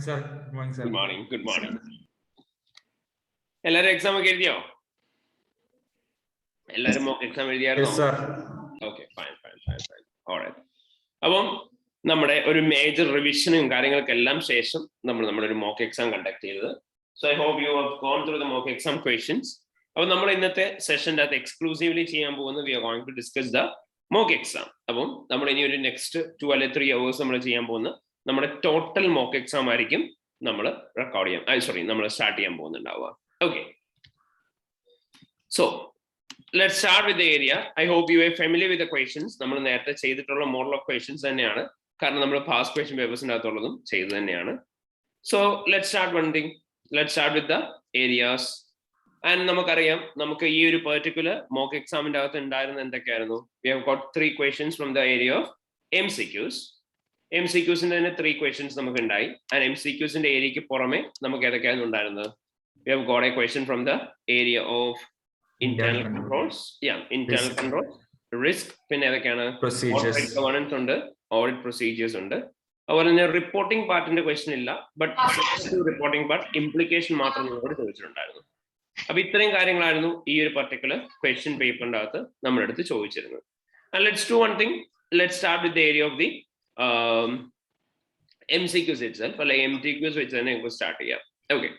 morning, sir. Good morning, sir. Good morning. Good morning. Ellare exam ഒക്കെ എഴുതിയോ? എല്ലാരും mock exam എഴുതിയായിരുന്നോ? Yes, sir. Okay, fine. All right. അപ്പം നമ്മുടെ ഒരു major റിവിഷനും കാര്യങ്ങൾക്കെല്ലാം ശേഷം നമ്മുടെ ഒരു mock exam കണ്ടക്ട് ചെയ്തത്. So I hope you have gone through the mock exam questions. അപ്പോൾ നമ്മൾ ഇന്നത്തെ സെഷൻ്റെ അകത്ത് എക്സ്ക്ലൂസീവ്ലി ചെയ്യാൻ പോകുന്നത് we are going to discuss the mock exam. അപ്പം നമ്മൾ ഇനി ഒരു നെക്സ്റ്റ് 2 അല്ലെങ്കിൽ 3 hours നമ്മൾ ചെയ്യാൻ പോകുന്ന നമ്മുടെ ടോട്ടൽ mock exam ആയിരിക്കും നമ്മൾ റെക്കോർഡ് ചെയ്യാം നമ്മൾ സ്റ്റാർട്ട് ചെയ്യാൻ പോകുന്നുണ്ടാവുക. Okay. So let's start with the area. I hope you are familiar with the questions. നമ്മൾ നേരത്തെ ചെയ്തിട്ടുള്ള മോഡൽ ഓഫ് ക്വസ്റ്റ്യൻസ് തന്നെയാണ്, കാരണം നമ്മൾ പാസ്റ്റ് ക്വസ്റ്റ്യൻ പേപ്പേഴ്സിൻ്റെ അകത്തുള്ളതും ചെയ്തു തന്നെയാണ്. So let's start one thing. Let's start with the areas. And നമുക്കറിയാം, നമുക്ക് ഈ ഒരു പെർട്ടിക്കുലർ മോക്ക് എക്സാമിൻ്റെ അകത്ത് ഉണ്ടായിരുന്ന എന്തൊക്കെയായിരുന്നു? We have got 3 questions from the area of MCQs. MCQസിന്റെ തന്നെ 3 questions നമുക്ക് ഉണ്ടായി. And MCQസിന്റെ ഏരിയക്ക് പുറമെ നമുക്ക് ഏതൊക്കെയാണ് ഉണ്ടായിരുന്നത്? We have got a question from the area of internal controls. Internal controls, risk, പിന്നെ ഏതൊക്കെയാണ്? Procedures, governance ഉണ്ട്, audit procedures ഉണ്ട്. അതുപോലെ തന്നെ റിപ്പോർട്ടിംഗ് പാർട്ടിന്റെ ക്വസ്റ്റ്യൻ ഇല്ല, ബട്ട് റിപ്പോർട്ടിംഗ് പാർട്ട് ഇംപ്ലിക്കേഷൻ മാത്രം നിങ്ങളോട് ചോദിച്ചിട്ടുണ്ടായിരുന്നു. അപ്പൊ ഇത്രയും കാര്യങ്ങളായിരുന്നു ഈ ഒരു പർട്ടിക്കുലർ ക്വസ്റ്റ്യൻ പേപ്പറിന്റെ അകത്ത് നമ്മുടെ അടുത്ത് ചോദിച്ചിരുന്നത്. And let's do one thing. Let's start with the area of the MCQs itself. അല്ലെങ്കിൽ MTQs വെച്ച് തന്നെ നമുക്ക് സ്റ്റാർട്ട് ചെയ്യാം. Okay.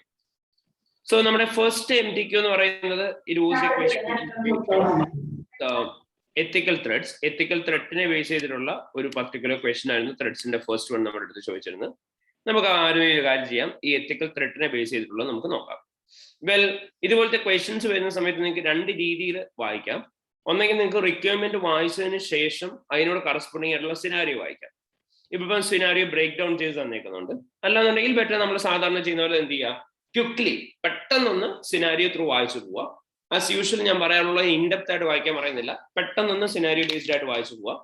So നമ്മുടെ ഫസ്റ്റ് MTQ എന്ന് പറയുന്നത് it was a question ethical threats. Ethical threatനെ ബേസ് ചെയ്തിട്ടുള്ള ഒരു പർട്ടിക്കുലർ ക്വസ്റ്റ്യൻ ആയിരുന്നു ത്രെഡ്സിന്റെ ഫസ്റ്റ് വൺ നമ്മുടെ അടുത്ത് ചോദിച്ചിരുന്നത്. നമുക്ക് ആരും ഒരു കാര്യം ചെയ്യാം, ഈ എത്തിക്കൽ ത്രെറ്റിനെ ബേസ് ചെയ്തിട്ടുള്ള നമുക്ക് നോക്കാം. വെൽ, ഇതുപോലത്തെ ക്വസ്റ്റ്യൻസ് വരുന്ന സമയത്ത് നിങ്ങൾക്ക് 2 രീതിയിൽ വായിക്കാം. ഒന്നെങ്കിൽ നിങ്ങൾക്ക് റിക്വയർമെന്റ് വായിച്ചതിന് ശേഷം അതിനോട് കറസ്പോണ്ടിങ് ആയിട്ടുള്ള സിനാരിയോ വായിക്കാം. ഇപ്പം സിനാരിയോ ബ്രേക്ക് ഡൗൺ ചെയ്ത് തന്നേക്കുന്നുണ്ട്. അല്ലാന്നുണ്ടെങ്കിൽ ബെറ്റർ നമ്മൾ സാധാരണ ചെയ്യുന്ന പോലെ എന്ത് ചെയ്യുക, ക്വിക്ലി പെട്ടെന്നൊന്ന് സിനാരിയോ ത്രൂ വായിച്ചു പോവുക. ആസ് യൂഷ്വൽ ഞാൻ പറയാനുള്ള ഇൻഡെപ്ത് ആയിട്ട് വായിക്കാൻ പറയുന്നില്ല, പെട്ടെന്നൊന്ന് സിനാരിയോ ബേസ്ഡ് ആയിട്ട് വായിച്ചു പോവുക.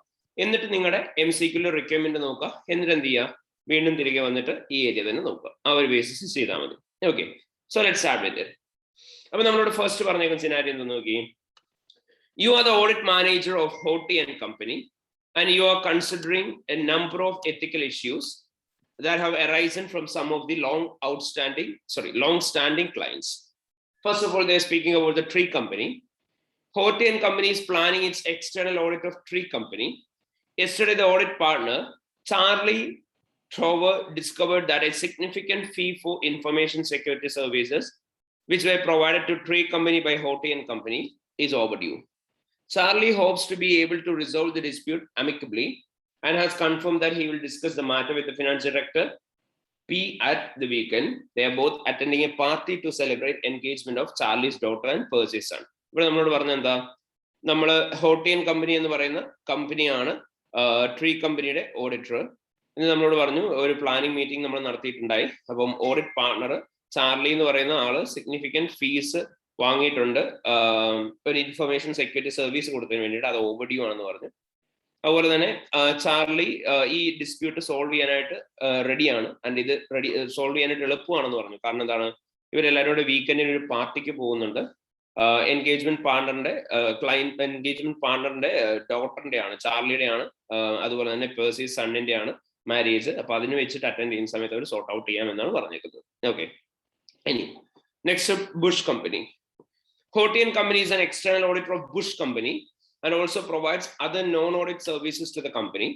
എന്നിട്ട് നിങ്ങളുടെ MCQലെ റിക്വയർമെന്റ് നോക്കുക. എന്നിട്ട് എന്ത് ചെയ്യുക, വീണ്ടും തിരികെ വന്നിട്ട് ഈ ഏരിയ തന്നെ നോക്കുക. ആ ഒരു ബേസിസ് ചെയ്താൽ മതി. Okay, so let's start with it. അപ്പൊ നമ്മളോട് ഫസ്റ്റ് പറഞ്ഞേക്കുന്ന സിനാരിയോ എന്താ നോക്കി. You are the audit manager of Hoti and Company, and you are considering a number of ethical issues that have arisen from some of the long-standing clients. First of all, they're speaking about the tree company. Hoti and Company is planning its external audit of tree company. Yesterday, the audit partner, Charlie Trover, discovered that a significant fee for information security services, which were provided to tree company by Hoti and Company, is overdue. Charlie hopes to be able to resolve the dispute amicably and has confirmed that he will discuss the matter with the finance director P at the weekend. They are both attending a party to celebrate engagement of Charlie's daughter and Percy's son. ഇവിടെ നമ്മളോട് പറഞ്ഞ എന്താ, നമ്മൾ ഹോട്ടി and company എന്ന് പറയുന്ന കമ്പനിയാണ് tree കമ്പനിയുടെ auditor. എന്ന് നമ്മളോട് പറഞ്ഞു ഒരു പ്ലാനിങ് മീറ്റിംഗ് നമ്മൾ നടത്തിയിട്ടുണ്ടായി. അപ്പം ഓഡിറ്റ് പാർട്ണർ ചാർലി എന്ന് പറയുന്ന ആള് സിഗ്നിഫിക്കന്റ് ഫീസ് വാങ്ങിയിട്ടുണ്ട് ഒരു ഇൻഫർമേഷൻ സെക്യൂരിറ്റി സർവീസ് കൊടുത്തതിന് വേണ്ടിയിട്ട്. അത് ഓവർഡ്യൂ ആണെന്ന് പറഞ്ഞു. അതുപോലെ തന്നെ ചാർലി ഈ ഡിസ്പ്യൂട്ട് സോൾവ് ചെയ്യാനായിട്ട് റെഡിയാണ്. ആൻഡ് ഇത് സോൾവ് ചെയ്യാനായിട്ട് എളുപ്പമാണെന്ന് പറഞ്ഞു. കാരണം എന്താണ്, ഇവരെല്ലാവരും കൂടെ വീക്കെൻഡിന് ഒരു പാർട്ടിക്ക് പോകുന്നുണ്ട്. എൻഗേജ്മെന്റ് പാർട്ണറിന്റെ എൻഗേജ്മെന്റ് പാർട്ണറിന്റെ ഡോട്ടറിന്റെ ആണ്, ചാർലിയുടെ ആണ്. അതുപോലെ തന്നെ പേഴ്സീസ് സണ്ണിന്റെ ആണ് മാരേജ്. അപ്പൊ അതിന് വെച്ചിട്ട് അറ്റൻഡ് ചെയ്യുന്ന സമയത്ത് അവർ സോർട്ട് ഔട്ട് ചെയ്യാമെന്നാണ് പറഞ്ഞേക്കുന്നത്. ഓക്കെ, ഇനി next Bush company. Hoti and Company is an external auditor of Bush Company and also provides other non-audit services to the company.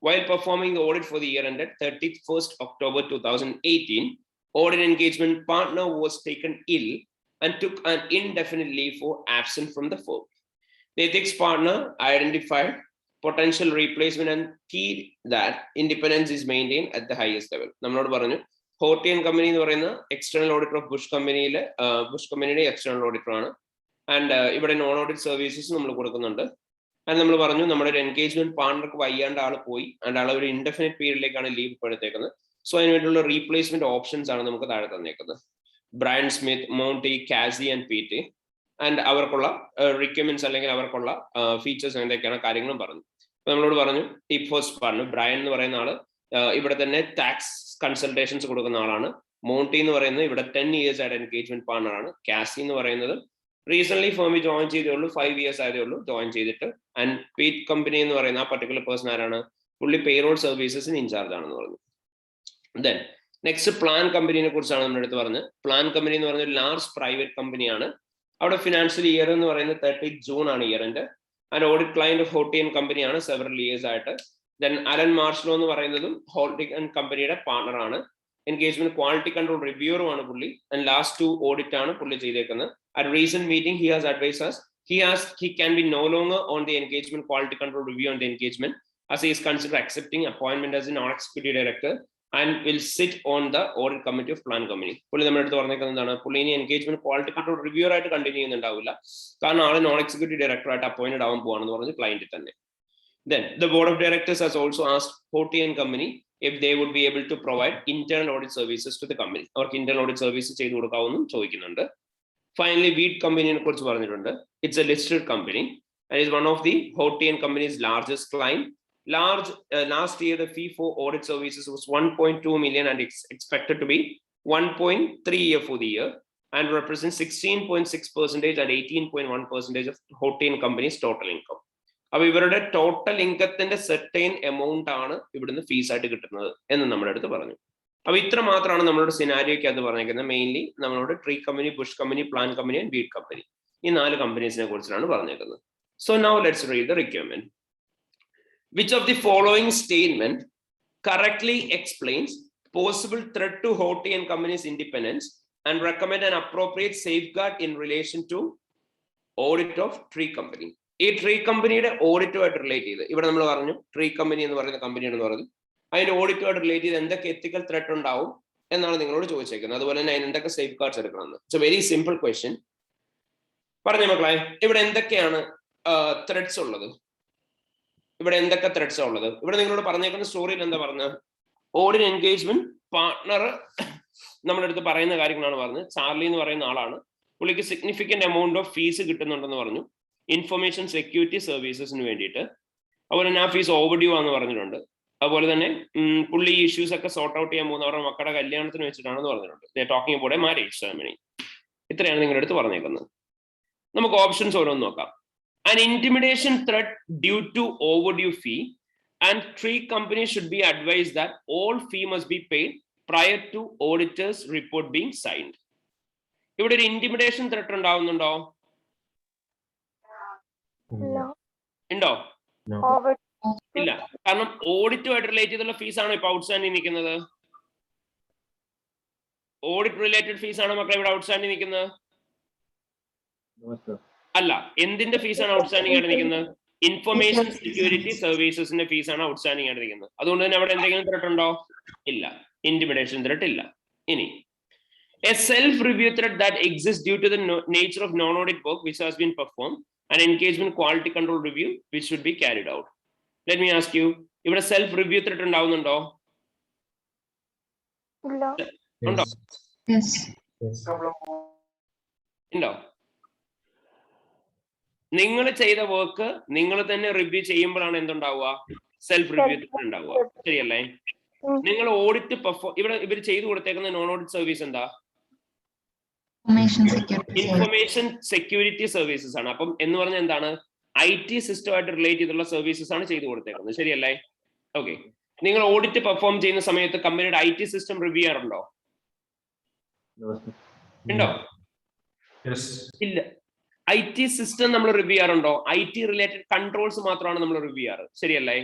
While performing the audit for the year ended 31st October 2018, audit engagement partner was taken ill and took an indefinite leave for absent from the firm. The ethics partner identified potential replacement and key that independence is maintained at the highest level. നമ്മളോട് പറഞ്ഞു ഹോട്ടി and company എന്ന് പറയുന്ന external auditor of Bush കമ്പനിയിലെ Bush കമ്പനിയുടെ external auditor ആണ്. And ഇവിടെ non audit services നമ്മൾ കൊടുക്കുന്നുണ്ട്. ആൻഡ് നമ്മൾ പറഞ്ഞു നമ്മുടെ ഒരു എൻഗേജ്മെന്റ് പാർട്ണർക്ക് വയ്യാണ്ട് ആൾ പോയി, ആൻഡ് ആൾ ഒരു ഇൻഡെഫിനിറ്റ് പീരീഡിലേക്കാണ് ലീവ് ഇപ്പോൾ എടുത്തേക്കുന്നത്. സോ അതിന് വേണ്ടിയുള്ള റീപ്ലേസ്മെന്റ് ഓപ്ഷൻസ് ആണ് നമുക്ക് താഴെ തന്നേക്കുന്നത്. Brian Smith, Monty, Casey and Petey. And അവർക്കുള്ള റിക്വയർമെന്റ്സ് അല്ലെങ്കിൽ അവർക്കുള്ള ഫീച്ചേഴ്സ് എന്തൊക്കെയാണ് കാര്യങ്ങളും പറഞ്ഞു. അപ്പൊ നമ്മളോട് പറഞ്ഞു ഈ ഫസ്റ്റ് പാർട്ണർ ബ്രയൻ എന്ന് പറയുന്ന ആള് ഇവിടെ തന്നെ ടാക്സ് കൺസൾട്ടേഷൻസ് കൊടുക്കുന്ന ആളാണ്. മോണ്ടി എന്ന് പറയുന്നത് ഇവിടെ 10 years ആയിട്ട് എൻഗേജ്മെന്റ് പാർട്ണർ ആണ്. കാസി എന്ന് പറയുന്നത് റീസെന്റ് ഫേമിൽ ജോയിൻ ചെയ്തേ ഉള്ളൂ, 5 years ആയതേ ഉള്ളൂ ജോയിൻ ചെയ്തിട്ട്. ആൻഡ് പീറ്റ് കമ്പനി എന്ന് പറയുന്ന ആ പർട്ടിക്കുലർ പേഴ്സൺ ആരാണ്, പുള്ളി പേറോൾ സർവീസസിന് ഇൻചാർജ് ആണെന്ന് പറഞ്ഞു. ദെൻ നെക്സ്റ്റ് പ്ലാൻ കമ്പനിയെ കുറിച്ചാണ് നമ്മുടെ അടുത്ത് പറഞ്ഞത്. പ്ലാൻ കമ്പനി എന്ന് പറയുന്നത് ലാർജ് പ്രൈവറ്റ് കമ്പനിയാണ്. അവിടെ ഫിനാൻഷ്യൽ ഇയർ എന്ന് പറയുന്നത് 30 ജൂൺ ആണ് ഇയറിന്റെ. ആൻഡ് ഓഡിറ്റ് ക്ലയന്റ് ഹോട്ടിയൻ കമ്പനിയാണ് സെവറൽ ഇയേഴ്സ് ആയിട്ട്. ദെൻ അലൻ മാർഷ്ലോ എന്ന് പറയുന്നതും ഹോട്ടിയൻ കമ്പനിയുടെ പാർട്ണറാണ്. എൻഗേജ്മെന്റ് ക്വാളിറ്റി കൺട്രോൾ റിവ്യൂറുമാണ് പുള്ളി. ആൻഡ് ലാസ്റ്റ് 2 ഓഡിറ്റ് ആണ് പുള്ളി ചെയ്തേക്കുന്നത്. At recent meeting he has advise us he can be no longer on the engagement quality control review on the engagement, as he is considered accepting appointment as a non-executive director and will sit on the audit committee of plan company. പുള്ളി നമ്മുടെ അടുത്ത് പറഞ്ഞേക്കുന്നത് എന്താണ്? പുള്ളി ഇനി engagement quality control reviewer ആയിട്ട് continue ചെയ്യുന്നുണ്ടാവില്ല, കാരണം ആള് നോൺ എക്സിക്യൂട്ടീവ് ഡയറക്ടർ ആയിട്ട് അപ്പോയിന്റഡ് ആവാൻ പോവാണെന്ന് പറഞ്ഞ് ക്ലയന്റിൽ തന്നെ. Then the board of directors has also asked Horty and company if they would be able to provide internal audit services to the company. അവർക്ക് internal audit services ചെയ്തു കൊടുക്കാവുന്നും ചോദിക്കുന്നുണ്ട്. Finally, Wheat company കുറിച്ച് പറഞ്ഞിട്ടുണ്ട്. It's a listed company and is one of the Horty and company's largest client. Last year the fee for audit services was 1.2 million and it's expected to be 1.3 for the year and represents 16.6% and 18.1% of Horty and company's total income. അപ്പോൾ ഇവരുടെ total ഇൻകത്തിന്റെ certain amount ആണ് ഇവിടുന്ന് fees ആയിട്ട് കിട്ടുന്നത് എന്ന് നമ്മുടെ അടുത്ത് പറഞ്ഞു. അപ്പൊ ഇത്ര മാത്രമാണ് നമ്മളോട് സിനാരിയോയ്ക്ക് അത് പറഞ്ഞേക്കുന്നത്. മെയിൻലി നമ്മളോട് tree company, Bush company, plan company and wheat company, ഈ 4 കമ്പനീസിനെ കുറിച്ചാണ് പറഞ്ഞേക്കുന്നത്. So now let's read the requirement. Which of the following statement correctly explains possible threat to Horty and company's independence and recommend an appropriate safeguard in relation to audit of tree company. ഈ tree കമ്പനിയുടെ ഓഡിറ്റുമായിട്ട് relate ചെയ്ത് ഇവിടെ നമ്മൾ പറഞ്ഞു tree company എന്ന് പറയുന്ന കമ്പനിയാണെന്ന് പറഞ്ഞു. അതിന്റെ ഓഡിറ്റുമായിട്ട് റിലേറ്റ് ചെയ്ത് എന്തൊക്കെ എത്തിക്കൽ ത്രെറ്റ് ഉണ്ടാവും എന്നാണ് നിങ്ങളോട് ചോദിച്ചേക്കുന്നത്. അതുപോലെ തന്നെ അതിന് എന്തൊക്കെ സേഫ് ഗാർഡ്സ് എടുക്കണമെന്ന്. It's A very simple question. പറഞ്ഞു മക്കളെ, ഇവിടെ എന്തൊക്കെയാണ് ത്രെഡ്സ് ഉള്ളത്? ഇവിടെ എന്തൊക്കെ ത്രെഡ്സ് ഉള്ളത്? ഇവിടെ നിങ്ങളോട് പറഞ്ഞേക്കുന്ന സ്റ്റോറിയിൽ എന്താ പറഞ്ഞത്? ഓഡിറ്റ് എൻഗേജ്മെന്റ് പാർട്ണർ നമ്മുടെ അടുത്ത് പറയുന്ന കാര്യങ്ങളാണ് പറഞ്ഞത്. ചാർലി എന്ന് പറയുന്ന ആളാണ്. പുള്ളിക്ക് സിഗ്നിഫിക്കന്റ് എമൗണ്ട് ഓഫ് ഫീസ് കിട്ടുന്നുണ്ടെന്ന് പറഞ്ഞു, ഇൻഫർമേഷൻ സെക്യൂരിറ്റി സർവീസസിന് വേണ്ടിയിട്ട്. അതുപോലെ തന്നെ ആ ഫീസ് ഓവർഡ്യൂ ആണെന്ന് പറഞ്ഞിട്ടുണ്ട്. അതുപോലെ തന്നെ പുള്ളി ഇഷ്യൂസ് ഒക്കെ സോർട്ട് ഔട്ട് ചെയ്യാൻ പോകുന്ന അവരുടെ മക്കളുടെ കല്യാണത്തിന് വെച്ചിട്ടാണെന്ന് പറഞ്ഞിട്ടുണ്ട്. They talking about a marriage ceremony. ഇത്രയാണ് നിങ്ങളുടെ അടുത്ത് പറഞ്ഞേക്കുന്നത്. നമുക്ക് ഓപ്ഷൻസ് ഓരോന്ന് നോക്കാം. An intimidation threat due to overdue fee and tree company should be advised that all fee must be paid prior to auditor's report being signed. ഇവിടെ ഒരു intimidation threat ഉണ്ടാവുന്നുണ്ടോ? ഉണ്ടോ? ഇല്ല. കാരണം ഓഡിറ്റുമായിട്ട് റിലേറ്റ് ചെയ്തുള്ള ഫീസാണോ ഇപ്പൊ ഔട്ട്സ്റ്റാൻഡിങ് നിൽക്കുന്നത്? ഓഡിറ്റ് റിലേറ്റഡ് ഫീസാണോ മക്കളെ ഇവിടെ ഔട്ട്സ്റ്റാൻഡിങ് നിൽക്കുന്നത്? അല്ല. എന്തിന്റെ ഫീസാണ് ഔട്ട്സ്റ്റാൻഡിങ് ആയിട്ട് നിൽക്കുന്നത്? ഇൻഫർമേഷൻ സെക്യൂരിറ്റി സർവീസസിന്റെ ഫീസാണ് ഔട്ട്സ്റ്റാൻഡിങ് ആയിട്ട് നിൽക്കുന്നത്. അതുകൊണ്ട് തന്നെ അവിടെ എന്തെങ്കിലും ത്രെറ്റ് ഉണ്ടോ? ഇല്ല. ഇന്റിമിഡേഷൻ ത്രെറ്റ് ഇല്ല. ഇനി a self review threat that exists due to the nature of non audit work which has been performed, an engagement quality control review which should be carried out. Let me ask you, ഇവിടെ self review threat ഉണ്ടാവുന്നുണ്ടോ? ഉണ്ടോ? ഉണ്ടോ? നിങ്ങൾ ചെയ്ത work നിങ്ങൾ തന്നെ review ചെയ്യുമ്പോഴാണ് എന്തുണ്ടാവുക? Self review threat ഉണ്ടാവുക. ശരിയല്ലേ? നിങ്ങൾ ഓഡിറ്റ് ഇവിടെ ഇവർ ചെയ്തു കൊടുത്തേക്കുന്ന നോൺ ഓഡിറ്റ് സർവീസ് എന്താ? ഇൻഫർമേഷൻ സെക്യൂരിറ്റി സർവീസസ് ആണ്. അപ്പം എന്ന് പറഞ്ഞാൽ എന്താണ്? IT സിസ്റ്റമായിട്ട് റിലേറ്റ് ചെയ്തുള്ള സർവീസസ് ആണ് ചെയ്തു കൊടുത്തേക്കുന്നത്. ശരിയല്ലേ? ഓക്കെ. നിങ്ങൾ ഓഡിറ്റ് പെർഫോം ചെയ്യുന്ന സമയത്ത് കമ്പനിയുടെ IT സിസ്റ്റം റിവ്യൂ ചെയ്യാറുണ്ടോ? ഉണ്ടോ? ഇല്ല. IT സിസ്റ്റം നമ്മൾ റിവ്യൂ ചെയ്യാറുണ്ടോ? IT റിലേറ്റഡ് കൺട്രോൾസ് മാത്രമാണ് നമ്മൾ റിവ്യൂ ചെയ്യാറ്. ശരിയല്ലേ?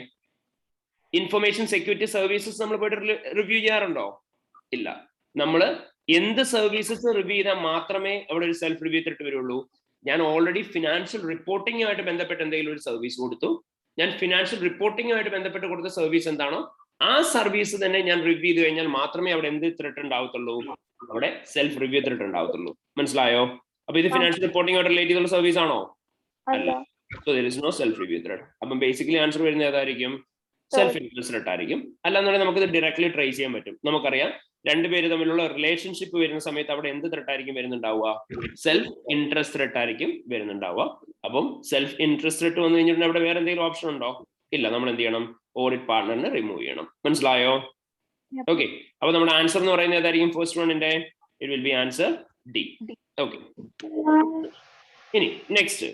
ഇൻഫർമേഷൻ സെക്യൂരിറ്റി സർവീസസ് നമ്മൾ പോയിട്ട് റിവ്യൂ ചെയ്യാറുണ്ടോ? ഇല്ല. നമ്മൾ എന്ത് സർവീസസ് റിവ്യൂ ചെയ്താൽ മാത്രമേ അവിടെ ഒരു സെൽഫ് റിവ്യൂ ത്രെറ്റ് വരുള്ളൂ? ഞാൻ ഓൾറെഡി ഫിനാൻഷ്യൽ റിപ്പോർട്ടിങ്ങുമായിട്ട് ബന്ധപ്പെട്ട് എന്തെങ്കിലും ഒരു സർവീസ് കൊടുത്തു, ഞാൻ ഫിനാൻഷ്യൽ റിപ്പോർട്ടിങ്ങുമായിട്ട് ബന്ധപ്പെട്ട് കൊടുത്ത സർവീസ് എന്താണോ ആ സർവീസ് തന്നെ ഞാൻ റിവ്യൂ ചെയ്ത് കഴിഞ്ഞാൽ മാത്രമേ അവിടെ എന്ത് ത്രെറ്റ് ഉണ്ടാവത്തുള്ളൂ? അവിടെ സെൽഫ് റിവ്യൂ ത്രെറ്റ് ഉണ്ടാവത്തുള്ളൂ. മനസ്സിലായോ? അപ്പൊ ഇത് ഫിനാൻഷ്യൽ റിപ്പോർട്ടിങ്ങുമായിട്ട് റിലേറ്റ് ചെയ്തുള്ള സർവീസ് ആണോ? അല്ല. So there is no self review threat. അപ്പം ബേസിക്കലി ആൻസർ വരുന്നത് ഏതായിരിക്കും? സെൽഫ് ഇൻട്രസ്റ്റ് ത്രെറ്റ് ആയിരിക്കും. അല്ലാന്നുണ്ടെങ്കിൽ നമുക്കിത് ഡയറക്ട്ലി ട്രേസ് ചെയ്യാൻ പറ്റും. നമുക്കറിയാം രണ്ടുപേര് തമ്മിലുള്ള റിലേഷൻഷിപ്പ് വരുന്ന സമയത്ത് അവിടെ എന്ത് ത്രെറ്റ് ആയിരിക്കും വരുന്നുണ്ടാവുക? സെൽഫ് ഇൻട്രസ്റ്റ് ത്രെറ്റ് ആയിരിക്കും വരുന്നുണ്ടാവുക. അപ്പം സെൽഫ് ഇൻട്രസ്റ്റ് ത്രെറ്റ് വന്നു കഴിഞ്ഞിട്ടുണ്ടെങ്കിൽ അവിടെ വേറെ എന്തെങ്കിലും ഓപ്ഷൻ ഉണ്ടോ? ഇല്ല. നമ്മൾ എന്ത് ചെയ്യണം? ഓഡിറ്റ് പാർട്ണറിനെ റിമൂവ് ചെയ്യണം. മനസ്സിലായോ? ഓക്കെ. അപ്പൊ നമ്മുടെ ആൻസർ എന്ന് പറയുന്നത് ഏതായിരിക്കും? ഫസ്റ്റ് വണ്ണിന്റെ it will be answer D. Okay. ഇനി next,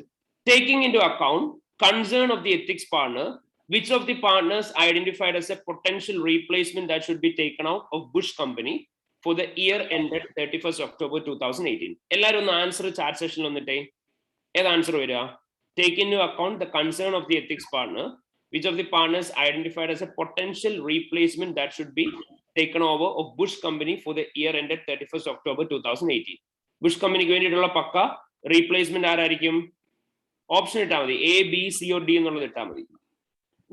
taking into account concern of the ethics partner which of the partners identified as a potential replacement that should be taken out of Bush company for the year ended 31st October 2018? എല്ലാവരും ഒന്ന് answer chat സെഷനിൽ വന്നിട്ടേ. ഏത് answer വരിക? Take into account the concern of the ethics partner, which of the partners identified as a potential replacement that should be taken over of Bush company for the year ended 31st October 2018. Bush companyക്ക് വേണ്ടിയിട്ടുള്ള പക്ക replacement ആരായിരിക്കും? Option ഇട്ടാൽ മതി, A, B, C or D എന്നുള്ളത് ഇട്ടാൽ മതി.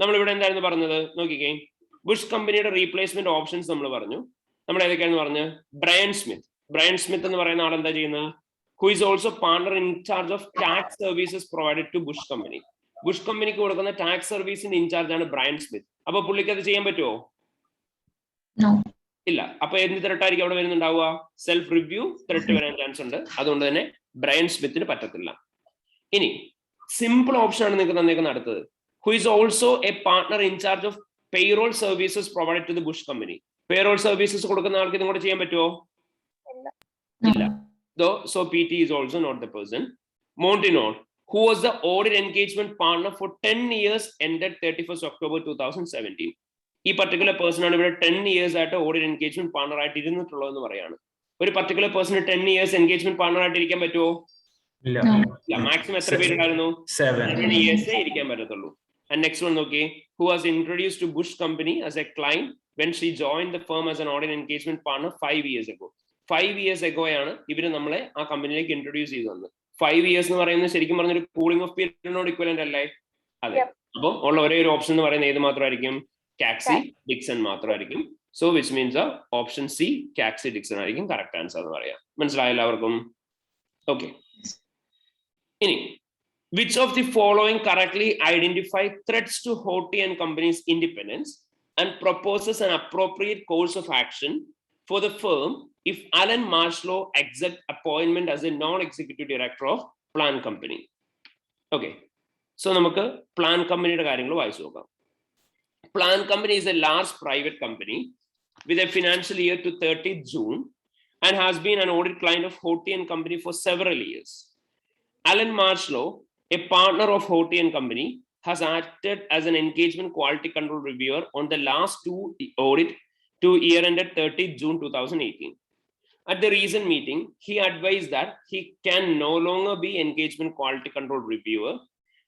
നമ്മളിവിടെ എന്തായിരുന്നു പറഞ്ഞത് നോക്കിക്കേ. ബുഷ് കമ്പനിയുടെ റീപ്ലേസ്മെന്റ് ഓപ്ഷൻസ് നമ്മൾ പറഞ്ഞു. നമ്മൾ ഏതൊക്കെയാണെന്ന് പറഞ്ഞ്? Brian Smith. ബ്രയൻ സ്മിത്ത് എന്ന് പറയുന്ന ആൾ എന്താ ചെയ്യുന്നത്? Who is also partner in charge of tax services provided to Bush company. Bush കമ്പനിക്ക് കൊടുക്കുന്ന ടാക്സ് സർവീസിന്റെ ഇൻചാർജ് ആണ് ബ്രയൻ സ്മിത്ത്. അപ്പൊ പുള്ളിക്ക് അത് ചെയ്യാൻ പറ്റുമോ? ഇല്ല. അപ്പൊ എന്ത് ത്രെട്ടായിരിക്കും അവിടെ വരുന്നുണ്ടാവുക? സെൽഫ് റിവ്യൂ ത്രെട്ട് വരാൻ ചാൻസ് ഉണ്ട്. അതുകൊണ്ട് തന്നെ ബ്രയൻ സ്മിത്തിന് പറ്റത്തില്ല. ഇനി സിമ്പിൾ ഓപ്ഷൻ ആണ് നിങ്ങൾക്ക് തന്നേക്കുന്ന അടുത്തത്. Who is also a partner in charge of payroll services provided to the Bush company. Payroll services കൊടുക്കുന്ന ആൾക്ക് ഇതും കൂടെ ചെയ്യാൻ പറ്റുമോ? ഇല്ല. So PT is also not the person. Montinor, who was the audit engagement partner for 10 years ended 31st October 2017. ഈ particular person ആണ് ഇവിടെ 10 years ആയിട്ട് ഓഡിറ്റ് എൻഗേജ്മെന്റ് പാർട്ണർ ആയിട്ട് ഇരുന്നിട്ടുള്ളതെന്ന് പറയാണ്. ഒരു particular person 10 years engagement partner ആയിട്ട് ഇരിക്കാൻ പറ്റുമോ? ഇല്ല. മാക്സിമം എത്ര പേരുണ്ടായിരുന്നു? 7 years ഇരിക്കാൻ പറ്റത്തുള്ളൂ. And next one, okay, who was introduced to Bush company as a client when she joined the firm as an audit engagement partner 5 years ago. 5 years ago ആണ് ഇവര് നമ്മളെ ആ കമ്പനിയിലേക്ക് ഇൻട്രൊഡ്യൂസ് ചെയ്തു വന്നത്. 5 years എന്ന് പറയുന്നത് ശരിക്കും പറഞ്ഞൊരു കൂളിംഗ് ഓഫ് പീരിയഡിനോട് ഇക്വലന്റ് അല്ലേ? അതെ. അപ്പം ഉള്ള ഒരേ ഒരു ഓപ്ഷൻ എന്ന് പറയുന്നത് ഏത് മാത്രമായിരിക്കും? കാക്സി ഡിക്സൺ മാത്രമായിരിക്കും. So which means option C Coxy Dixon ആയിരിക്കും കറക്റ്റ് ആൻസർ എന്ന് പറയാം. മനസ്സിലായോ എല്ലാവർക്കും? ഓക്കെ. ഇനി which of the following correctly identify threats to Horty and Company's independence and proposes an appropriate course of action for the firm if Alan Marshlow accepts appointment as a non-executive director of Plan Company? Okay, so നമുക്ക് Plan Company കാര്യങ്ങൾ വായിച്ചു നോക്കാം. Plan Company is a large private company with a financial year to 30th June and has been an audit client of Horty and Company for several years. Alan Marshlow, a partner of Horty and Company, has acted as an engagement quality control reviewer on the last two audit to year ended 30th June 2018. At the recent meeting, he advised that he can no longer be engagement quality control reviewer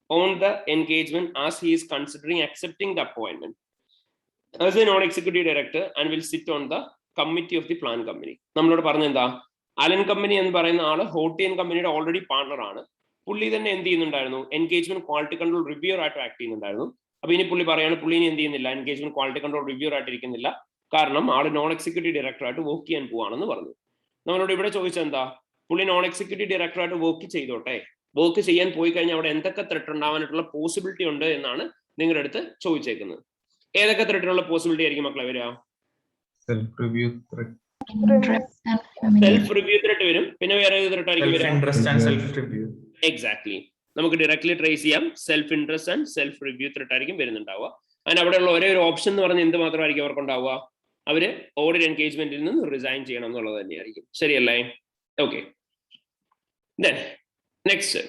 on the engagement as he is considering accepting the appointment as a non-executive director and will sit on the committee of the Plan Company. നമ്മളോട് പറഞ്ഞ എന്താ? Allen company എന്ന് പറയുന്ന ആള് horti and കമ്പനിയുടെ already partner ആണ്. പുള്ളി തന്നെ എന്ത് ചെയ്യുന്നുണ്ടായിരുന്നു? എൻഗേജ്മെന്റ് ക്വാളിറ്റി കൺട്രോൾ റിവ്യൂർ ആയിട്ട് ആക്ട് ചെയ്യുന്നുണ്ടായിരുന്നു. അപ്പൊ ഇനി പുള്ളി പറയാണ് പുള്ളി ഇനി എന്ത് ചെയ്യുന്നില്ല, എൻഗേജ്മെന്റ് ക്വാളിറ്റി കൺട്രോൾ റിവ്യൂർ ആയിട്ട് ഇരിക്കുന്നില്ല, കാരണം ആള് നോൺ എക്സിക്യൂട്ടീവ് ഡയറക്ടർ ആയിട്ട് വർക്ക് ചെയ്യാൻ പോവാണെന്ന് പറഞ്ഞു. നമ്മളോട് ഇവിടെ ചോദിച്ചത് എന്താ? പുള്ളി നോൺ എക്സിക്യൂട്ടീവ് ഡയറക്ടർ ആയിട്ട് വർക്ക് ചെയ്തോട്ടെ, വർക്ക് ചെയ്യാൻ പോയി കഴിഞ്ഞാൽ അവിടെ എന്തൊക്കെ ത്രെട്ട് ഉണ്ടാവാനായിട്ടുള്ള പോസിബിലിറ്റി ഉണ്ട് എന്നാണ് നിങ്ങളുടെ അടുത്ത് ചോദിച്ചേക്കുന്നത്. ഏതൊക്കെ ത്രെട്ടിനുള്ള പോസിബിലിറ്റി ആയിരിക്കും മക്കളെ വരിക? സെൽഫ് റിവ്യൂ ത്രെട്ട് വരും. പിന്നെ വേറെ ഏത് ത്രെട്ട് ആയിരിക്കും വരിക? എക്സാക്ട്ലി, നമുക്ക് ഡയറക്ട്ലി ട്രേസ് ചെയ്യാം. Self interest and self review threat ആയിരിക്കും വരുന്നുണ്ടാവുക. അതിന് അവിടെയുള്ള ഒരേ ഒരു ഓപ്ഷൻ എന്ന് പറഞ്ഞാൽ എന്ത് മാത്രമായിരിക്കും അവർക്കുണ്ടാവുക? അവര് ഓഡിറ്റ് എൻഗേജ്മെന്റിൽ നിന്ന് റിസൈൻ ചെയ്യണം എന്നുള്ളത് തന്നെയായിരിക്കും. ശരിയല്ലേ? Okay. Next,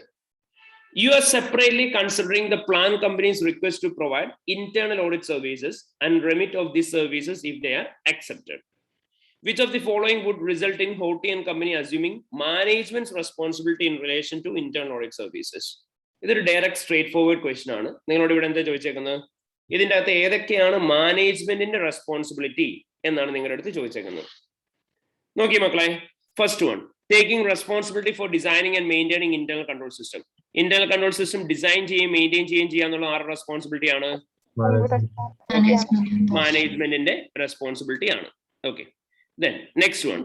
you are separately considering the Plan Company's request to provide internal audit services and remit of these services if they are accepted. Which of the following would result in Horty and Company assuming management's responsibility in relation to internal audit services? ഇതൊരു direct straight forward question ആണ്. നിങ്ങളോട് ഇവിടെ എന്താ ചോദിച്ചേക്കുന്നത്? ഇതിന്റെ അകത്ത് ഏതൊക്കെയാണ് മാനേജ്മെന്റിന്റെ responsibility എന്നാണ് നിങ്ങളുടെ അടുത്ത് ചോദിച്ചേക്കുന്നത്. നോക്കി മക്കളെ, first one, taking responsibility for designing and maintaining internal control system. Internal control system design ചെയ്യുകയും മെയിൻറ്റെയിൻ ചെയ്യുകയും ചെയ്യാന്നുള്ള ആരുടെ റെസ്പോൺസിബിലിറ്റി ആണ്? മാനേജ്മെന്റിന്റെ റെസ്പോൺസിബിലിറ്റി ആണ്. Okay. Then next one,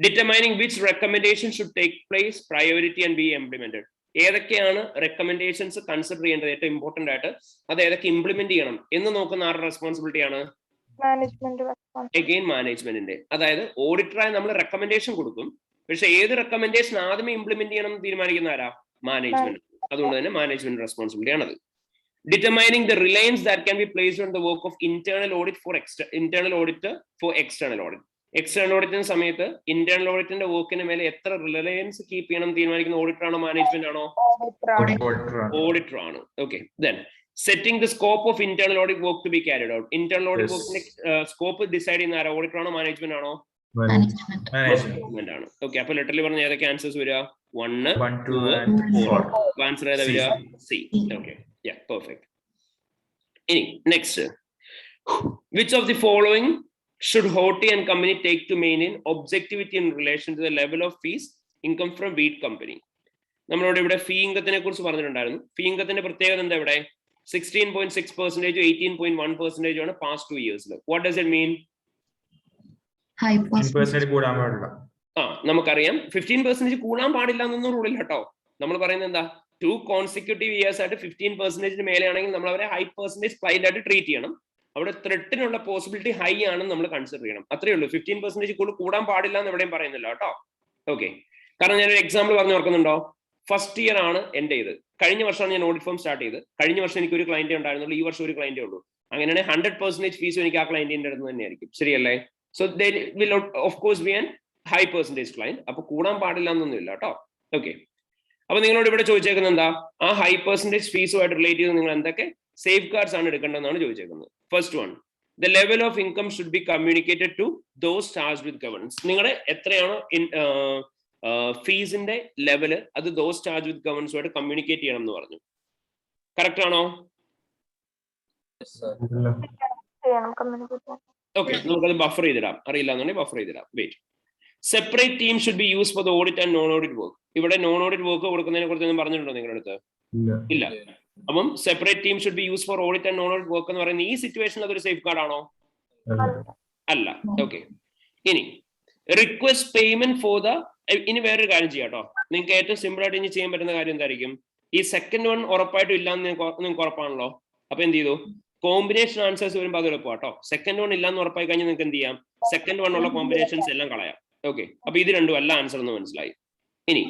determining which recommendation should take place, priority and be implemented. ഏതൊക്കെയാണ് recommendations consider ചെയ്യേണ്ടത്, ഏറ്റവും important ആയിട്ട് അത് ഏതൊക്കെ ഇംപ്ലിമെന്റ് ചെയ്യണം എന്ന് നോക്കുന്ന ആരുടെ റെസ്പോൺസിബിലിറ്റി ആണ്? അഗെയിൻ മാനേജ്മെന്റിന്റെ. അതായത് ഓഡിറ്ററായി നമ്മൾ റെക്കമെൻഡേഷൻ കൊടുക്കും, പക്ഷെ ഏത് റെക്കമെൻഡേഷൻ ആദ്യമേ ഇംപ്ലിമെന്റ് ചെയ്യണം എന്ന് തീരുമാനിക്കുന്ന ആരാ? മാനേജ്മെന്റ്. അതുകൊണ്ട് തന്നെ മാനേജ്മെന്റ് റെസ്പോൺസിബിലിറ്റി ആണത്. Determining the reliance that can be placed on the work of internal audit for internal auditor for external audit. External ഓഡിറ്റിന്റെ സമയത്ത് ഇന്റേണൽ ഓഡിറ്റിന്റെ വർക്കിന് മേലെ എത്ര റിലയൻസ് കീപ്പ് ചെയ്യണം തീരുമാനിക്കുന്ന ഓഡിറ്റർ ആണോ മാനേജ്മെന്റ് ആണോ? ഓഡിറ്റർ ആണ്. Okay. Then Setting the scope of internal audit work to be carried out. Internal audit work scope decide in auditor or management ano? Management ano. Okay, appo literally parna edha answers vira 1, 2 and 4. Answer edha vira C. Okay, yeah, perfect. Next, which of the following should Horty and company take to maintain objectivity in relation to the level of fees income from wheat company? നമ്മളോട് ഇവിടെ ഫീ ഇൻകത്തിനെ കുറിച്ച് പറഞ്ഞിട്ടുണ്ടായിരുന്നു. ഫീ ഇൻകത്തിന്റെ പ്രത്യേകത എന്താ ഇവിടെ? 16.6%, 18.1% ആണ് past 2 years. What does it mean? 15% കൂടാൻ പാടില്ല. നമുക്കറിയാം 15% കൂടാൻ പാടില്ല എന്നൊന്നും റൂളില്ല കേട്ടോ. നമ്മൾ പറയുന്നത് എന്താ? 2 consecutive years ആയിട്ട് 15% മേലെയാണെങ്കിൽ നമ്മൾ അവരെ ഹൈ പെർസെന്റേജ് ക്ലയന്റ് ആയിട്ട് ട്രീറ്റ് ചെയ്യണം. അവിടെ ത്രെട്ടിനുള്ള പോസിബിലിറ്റി ഹൈ ആണെന്ന് നമ്മൾ കൺസിഡർ ചെയ്യണം. അത്രേ ഉള്ളൂ. 15% കൂടാൻ പാടില്ല എന്ന് എവിടെയും പറയുന്നില്ല കേട്ടോ. ഓക്കെ, കാരണം ഞാനൊരു എക്സാമ്പിൾ പറഞ്ഞു ഓർക്കുന്നുണ്ടോ? ഫസ്റ്റ് ഇയർ ആണ് എൻ്റെ ഇത്. കഴിഞ്ഞ വർഷമാണ് ഞാൻ ഓഡിറ്റ് ഫോം സ്റ്റാർട്ട് ചെയ്ത്. കഴിഞ്ഞ വർഷം എനിക്ക് ഒരു ക്ലയന്റേ ഉണ്ടായിരുന്നുള്ളൂ, ഈ വർഷം ഒരു ക്ലയന്റേ ഉള്ളൂ. അങ്ങനെയാണെങ്കിൽ 100% ഫീസും എനിക്ക് ആ ക്ലയന്റിന്റെ അടുത്ത് തന്നെയായിരിക്കും. ശരിയല്ലേ? So they will of course B an high percentage client. അപ്പൊ കൂടാൻ പാടില്ല എന്നൊന്നുമില്ല കേട്ടോ. ഓക്കെ, അപ്പൊ നിങ്ങളോട് ഇവിടെ ചോദിച്ചേക്കുന്നത് എന്താ? ആ ഹൈ പെർസെന്റേജ് ഫീസുമായിട്ട് റിലേറ്റ് ചെയ്ത് നിങ്ങൾ എന്തൊക്കെ സേഫ് ഗാർഡ്സ് ആണ് എടുക്കേണ്ടതെന്നാണ് ചോദിച്ചേക്കുന്നത്. First one, the level of income should be communicated to those charged with governance. നിങ്ങളുടെ എത്രയാണോ ഫീസിന്റെ ലെവല് അത് those charged with governance ആയിട്ട് കമ്മ്യൂണിക്കേറ്റ് ചെയ്യണം എന്ന് പറഞ്ഞു. കറക്റ്റ് ആണോ? ഓക്കെ, നമുക്കത് ബഫർ ചെയ്തിടാം. അറിയില്ല എന്നുണ്ടെങ്കിൽ ബഫർ ചെയ്തിടാം. Wait. Separate team should be use for the audit and non audit work. ഇവിടെ നോൺ ഓഡിറ്റ് വർക്ക് കൊടുക്കുന്നതിനെ കുറിച്ച് പറഞ്ഞിട്ടുണ്ടോ നിങ്ങളുടെ അടുത്ത്? ഇല്ല. അപ്പം separate team should be use for audit and non audit work എന്ന് പറയുന്നത് ഈ സിറ്റുവേഷനിൽ അതൊരു സേഫ് ഗാർഡ് ആണോ? അല്ല. ഓക്കെ, ഇനി റിക്വസ്റ്റ് പേയ്മെന്റ് ഫോർ ദ, ഇനി വേറൊരു കാര്യം ചെയ്യാം കേട്ടോ. നിങ്ങൾക്ക് ഏറ്റവും സിമ്പിൾ ആയിട്ട് ഇനി ചെയ്യാൻ പറ്റുന്ന കാര്യം എന്തായിരിക്കും? ഈ സെക്കൻഡ് വൺ ഉറപ്പായിട്ടും ഇല്ലാന്ന് നിങ്ങൾക്ക് ഉറപ്പാണല്ലോ. അപ്പൊ എന്ത് ചെയ്തു? കോമ്പിനേഷൻ ആൻസേഴ്സ് വരുമ്പോൾ അത് എളുപ്പം കേട്ടോ. സെക്കൻഡ് വൺ ഇല്ലാന്ന് ഉറപ്പായി കഴിഞ്ഞാൽ നിങ്ങൾക്ക് എന്ത് ചെയ്യാം? സെക്കൻഡ് വൺ ഉള്ള കോമ്പിനേഷൻസ് എല്ലാം കളയാം. ഓക്കെ, അപ്പൊ ഇത് രണ്ടും അല്ല ആൻസർ എന്ന് മനസ്സിലായി. ഇനി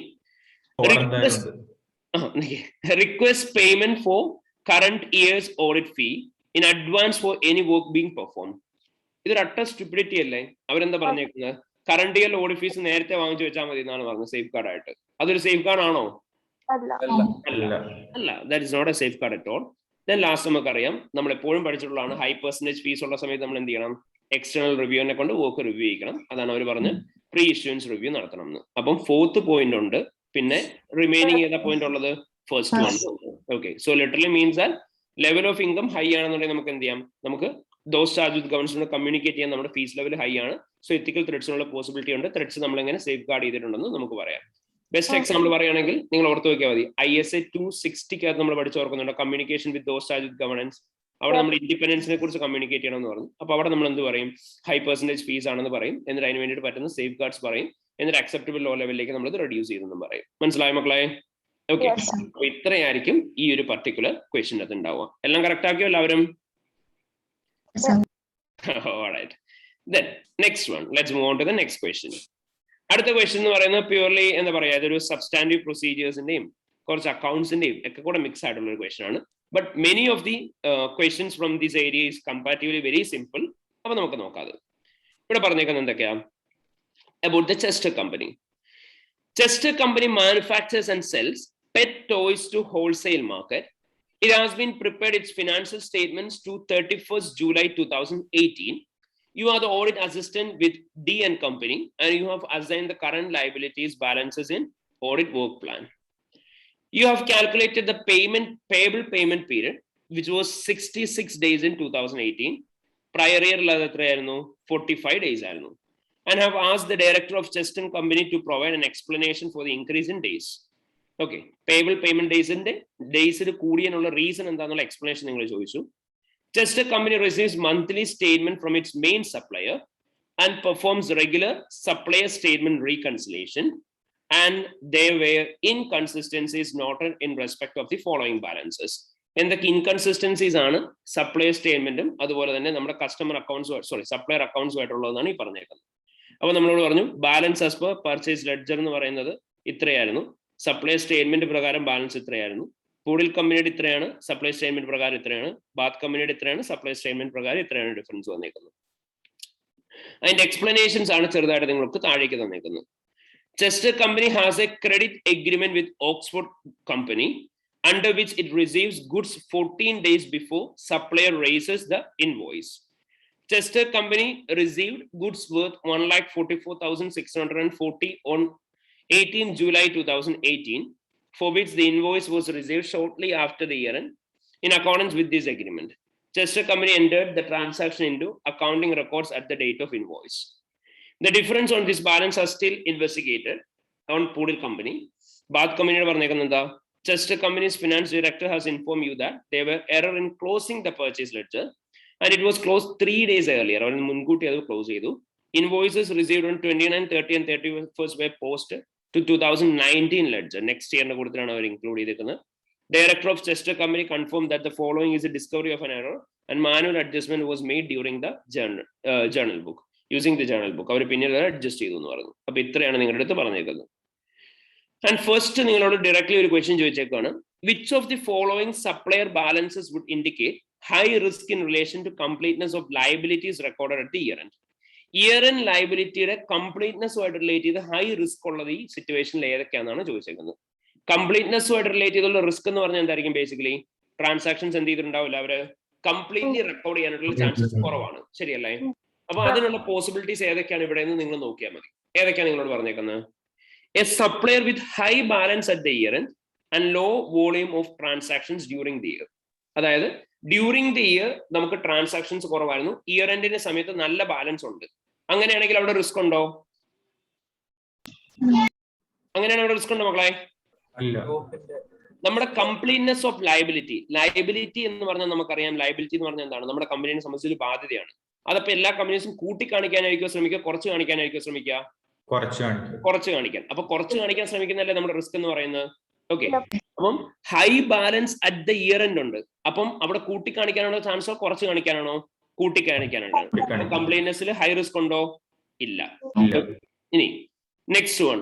request payment four current years audit fee in advance for any work being perform. ഇതൊരു അട്ട സ്റ്റുപ്പിഡിറ്റി അല്ലേ? അവരെന്താ പറഞ്ഞേക്കുന്നത്? കറന്റ് ഇയർ ഓഡിറ്റ് ഫീസ് നേരത്തെ വാങ്ങിച്ചു വെച്ചാൽ മതി എന്നാണ് പറഞ്ഞത് സേഫ് ഗാർഡ് ആയിട്ട്. അതൊരു സേഫ് ഗാർഡ് ആണോ? അല്ല, that is not a safeguard at all. Then last നമുക്കറിയാം, നമ്മൾ എപ്പോഴും പഠിച്ചിട്ടുള്ളതാണ്, ഹൈ പെർസെന്റേജ് ഫീസ് ഉള്ള സമയത്ത് നമ്മൾ എന്ത് ചെയ്യണം? എക്സ്റ്റേണൽ റിവ്യൂവിനെ കൊണ്ട് വർക്ക് റിവ്യൂ ചെയ്യിക്കണം. അതാണ് അവർ പറഞ്ഞ് പ്രീ ഇഷ്യൂൻസ് റിവ്യൂ നടത്തണം എന്ന്. അപ്പം 4th പോയിന്റ് ഉണ്ട്. പിന്നെ റിമൈനിങ് ഏതാ പോയിന്റ് ഉള്ളത്? First one. Okay, so literally means that level of income high ആണെന്നുണ്ടെങ്കിൽ നമുക്ക് എന്ത് ചെയ്യാം? നമുക്ക് those charged with governance communicate ചെയ്യാൻ നമ്മുടെ ഫീസ് ലെവൽ ഹൈ ആണ്. സോ എത്തിക്കൽ ത്രെഡ്സിനുള്ള പോസിബിലിറ്റി ഉണ്ട്. ത്രെഡ്സ് നമ്മൾ എങ്ങനെ സേഫ് ഗാർഡ് ചെയ്തിട്ടുണ്ടെന്ന് നമുക്ക് പറയാം. ബെസ്റ്റ് എക്സാമ്പിൾ പറയുകയാണെങ്കിൽ നിങ്ങൾ ഓർത്ത് വെക്കാൻ മതി, ISA 260 നമ്മൾ പഠിച്ചു ഓർക്കുന്നുണ്ട്, communication with those charge with governance. അവിടെ നമ്മൾ ഇൻഡിപെൻഡൻസിനെ കുറിച്ച് കമ്മ്യൂണിക്കേറ്റ് ചെയ്യണം എന്ന് പറഞ്ഞു. അപ്പൊ അവിടെ നമ്മൾ എന്ത് പറയും? ഹൈ പെർസെന്റേജ് ഫീസ് ആണെന്ന് പറയും. എന്നിട്ട് അതിന് വേണ്ടിയിട്ട് പറ്റുന്ന സേഫ് ഗാർഡ്സ് പറയും. എന്നിട്ട് അക്സെപ്റ്റബിൾ ലോ ലെവലിലേക്ക് നമ്മൾ റെഡ്യൂസ് ചെയ്തെന്നും പറയും. മനസ്സിലായോ മക്കളെ? ഓക്കെ, അപ്പൊ ഇത്രയായിരിക്കും ഈ ഒരു പർട്ടിക്കുലർ ക്വസ്റ്റ്യൻ ഉണ്ടാവുക. എല്ലാം കറക്റ്റ് ആക്കിയോ എല്ലാവരും? Alright. Then next one, let's move on to the next question. അടുത്ത ക്വസ്റ്റ്യൻ എന്ന് പറയുന്നത് പ്യൂർലി എന്താ പറയാ, ഇതൊരു സബ്സ്റ്റാൻറ്റീവ് പ്രൊസീജിയേഴ്സിന്റെയും കുറച്ച് അക്കൗണ്ട്സിന്റെയും ഒക്കെ കൂടെ മിക്സ് ആയിട്ടുള്ള ഒരു ക്വസ്റ്റ്യൻ ആണ്. But many of the questions from this area is comparatively very simple. അപ്പൊ നമുക്ക് നോക്കാം. ഇവിടെ പറഞ്ഞേക്കുന്നത് എന്തൊക്കെയാ? About the Chester company. Chester company manufactures and sells pet toys to wholesale market. It has been prepared its financial statements to 31st July 2018. You are the audit assistant with D and Company, and you have assigned the current liabilities balances in audit work plan. You have calculated the payable payment period, which was 66 days in 2018. Prior year 45 days, and have asked the director of Chester Company to provide an explanation for the increase in days. Okay, payable payment days in days കൂടിയെന്നുള്ള reason എന്താണെന്നുള്ള explanation നിങ്ങൾ ചോദിച്ചു. Chester Company receives monthly statement from its main supplier and performs regular supplier statement reconciliation, and there were inconsistencies noted in respect of the following balances. എന്തൊക്കെ inconsistencies ആണ് supplier സ്റ്റേറ്റ്മെന്റും അതുപോലെ തന്നെ നമ്മുടെ customer accounts supplier അക്കൗണ്ട്സുമായിട്ടുള്ളതെന്നാണ് ഈ പറഞ്ഞേക്കുന്നത്. അപ്പൊ നമ്മളോട് പറഞ്ഞു balance as per purchase ledger എന്ന് പറയുന്നത് ഇത്രയായിരുന്നു, സപ്ലൈ സ്റ്റേറ്റ്മെന്റ് പ്രകാരം ബാലൻസ് ഇത്രയായിരുന്നു, പൂഡിൽ കമ്പനിയുടെ ഇത്രയാണ്, സപ്ലൈ സ്റ്റേറ്റ്മെന്റ് പ്രകാരം ഇത്രയാണ്, ബാത്ത് കമ്പനിയുടെ ഇത്രയാണ്, സപ്ലൈ സ്റ്റേറ്റ്മെന്റ് പ്രകാരം ഇത്രയാണ് ഡിഫറൻസ് വന്നേക്കുന്നത്. അതിന്റെ എക്സ്പ്ലനേഷൻസ് ആണ് ചെറുതായിട്ട് നിങ്ങൾക്ക് താഴേക്ക് തന്നേക്കുന്നത്. Chester Company has a credit agreement with Oxford Company under which it receives goods 14 days before supplier raises the invoice. Chester Company received goods worth 1,44,640 on 18 July 2018, for which the invoice was received shortly after the year end. In accordance with this agreement, Chester Company entered the transaction into accounting records at the date of invoice. The difference on this balance are still investigated on Poodle Company. Bath Company Chester Company's finance director has informed you that there were error in closing the purchase ledger, and it was closed 3 days earlier. Invoices received on 29, 30, and 31st were posted to 2019 ledger. Next year, included. Director of Chester Company confirmed that the following is a discovery of an error, and manual adjustment was made during the journal book, using the journal book. Adjust. And first, directly a question, which of the following supplier balances would indicate high risk in relation to completeness of liabilities recorded at the year end? Year-end liability completeness related high risk situation completeness related risk basically transactions and completely record chances possibilities a supplier with high balance at the year end and low volume of transactions during the year. അതായത് during the year നമുക്ക് transactions കുറവായിരുന്നു, year എൻഡിന്റെ സമയത്ത് നല്ല balance ഉണ്ട്. അങ്ങനെയാണെങ്കിൽ അവിടെ risk ഉണ്ടോ? അങ്ങനെയാണെങ്കിൽ അവിടെ റിസ്ക് ഉണ്ടോ മക്കളെ? നമ്മുടെ കംപ്ലീറ്റ്നെസ് ഓഫ് ലയബിലിറ്റി എന്ന് പറഞ്ഞാൽ നമുക്കറിയാം, ലയബിലിറ്റി എന്ന് പറഞ്ഞാൽ എന്താണ്? നമ്മുടെ കമ്പനിയെ സംബന്ധിച്ച് ബാധ്യതയാണ്. അതപ്പോ എല്ലാ കമ്പനീസും കൂട്ടി കാണിക്കാനായിരിക്കും ശ്രമിക്കുക, കുറച്ച് കാണിക്കാനായിരിക്കും ശ്രമിക്കുക? കുറച്ച് കാണിക്കാൻ. അപ്പൊ കുറച്ച് കാണിക്കാൻ ശ്രമിക്കുന്നതല്ലേ നമ്മുടെ റിസ്ക് എന്ന് പറയുന്നത്. ഓക്കെ, അപ്പം high balance at the year end ഉണ്ട്. അപ്പം അവിടെ കൂട്ടി കാണിക്കാനാണോ ചാൻസോ കുറച്ച് കാണിക്കാനാണോ? കൂട്ടി കാണിക്കാനാണ്. കംപ്ലൈന്റ്നെസ്സിൽ ഹൈ റിസ്ക് ഉണ്ടോ? ഇല്ല. ഇനി next one,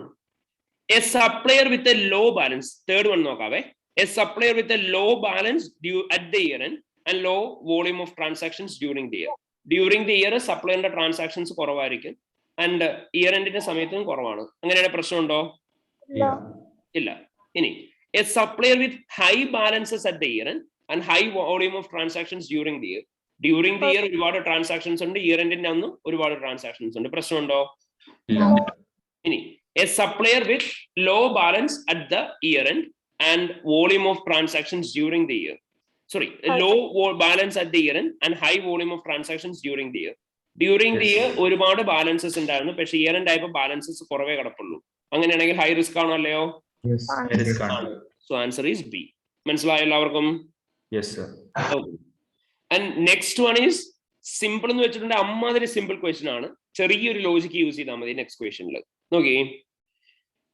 a supplier with a low balance. Third one നോക്കാവേ. A supplier with a low balance at the year end and low volume of transactions during the year. During the year സപ്ലയറിന്റെ transactions കുറവായിരിക്കും and year എൻഡിന്റെ സമയത്തും കുറവാണ്. അങ്ങനെയാണ് പ്രശ്നമുണ്ടോ? ഇല്ല. ഇനി a supplier with high balances at the year end and high volume of transactions during the year. During the year ഒരുപാട് ട്രാൻസാക്ഷൻസ് ഉണ്ട്, ഇയർ എൻഡിന്റെ അന്ന് ഒരുപാട് ട്രാൻസാക്ഷൻസ് ഉണ്ട്. പ്രശ്നമുണ്ടോ? ഇനി a supplier with low balance at the year end and volume of transactions during the year. low balance at the year end and high volume of transactions during the year. During the year ഒരുപാട് balances ഉണ്ടായിരുന്നു, പക്ഷെ year end ആയപ്പോൾ balances കുറവേ കിടപ്പുള്ളൂ. അങ്ങനെയാണെങ്കിൽ high risk ആണോ അല്ലയോ? So answer is B. മനസ്സിലായോ എല്ലാവർക്കും? And next one is simple എന്ന് വെച്ചിട്ടുണ്ട്, അമ്മാതിരി സിമ്പിൾ ക്വസ്റ്റ്യൻ ആണ്. ചെറിയൊരു ലോജിക്ക് യൂസ് ചെയ്താൽ മതി നെക്സ്റ്റ് ക്വസ്റ്റ്യനിൽ. നോക്കി,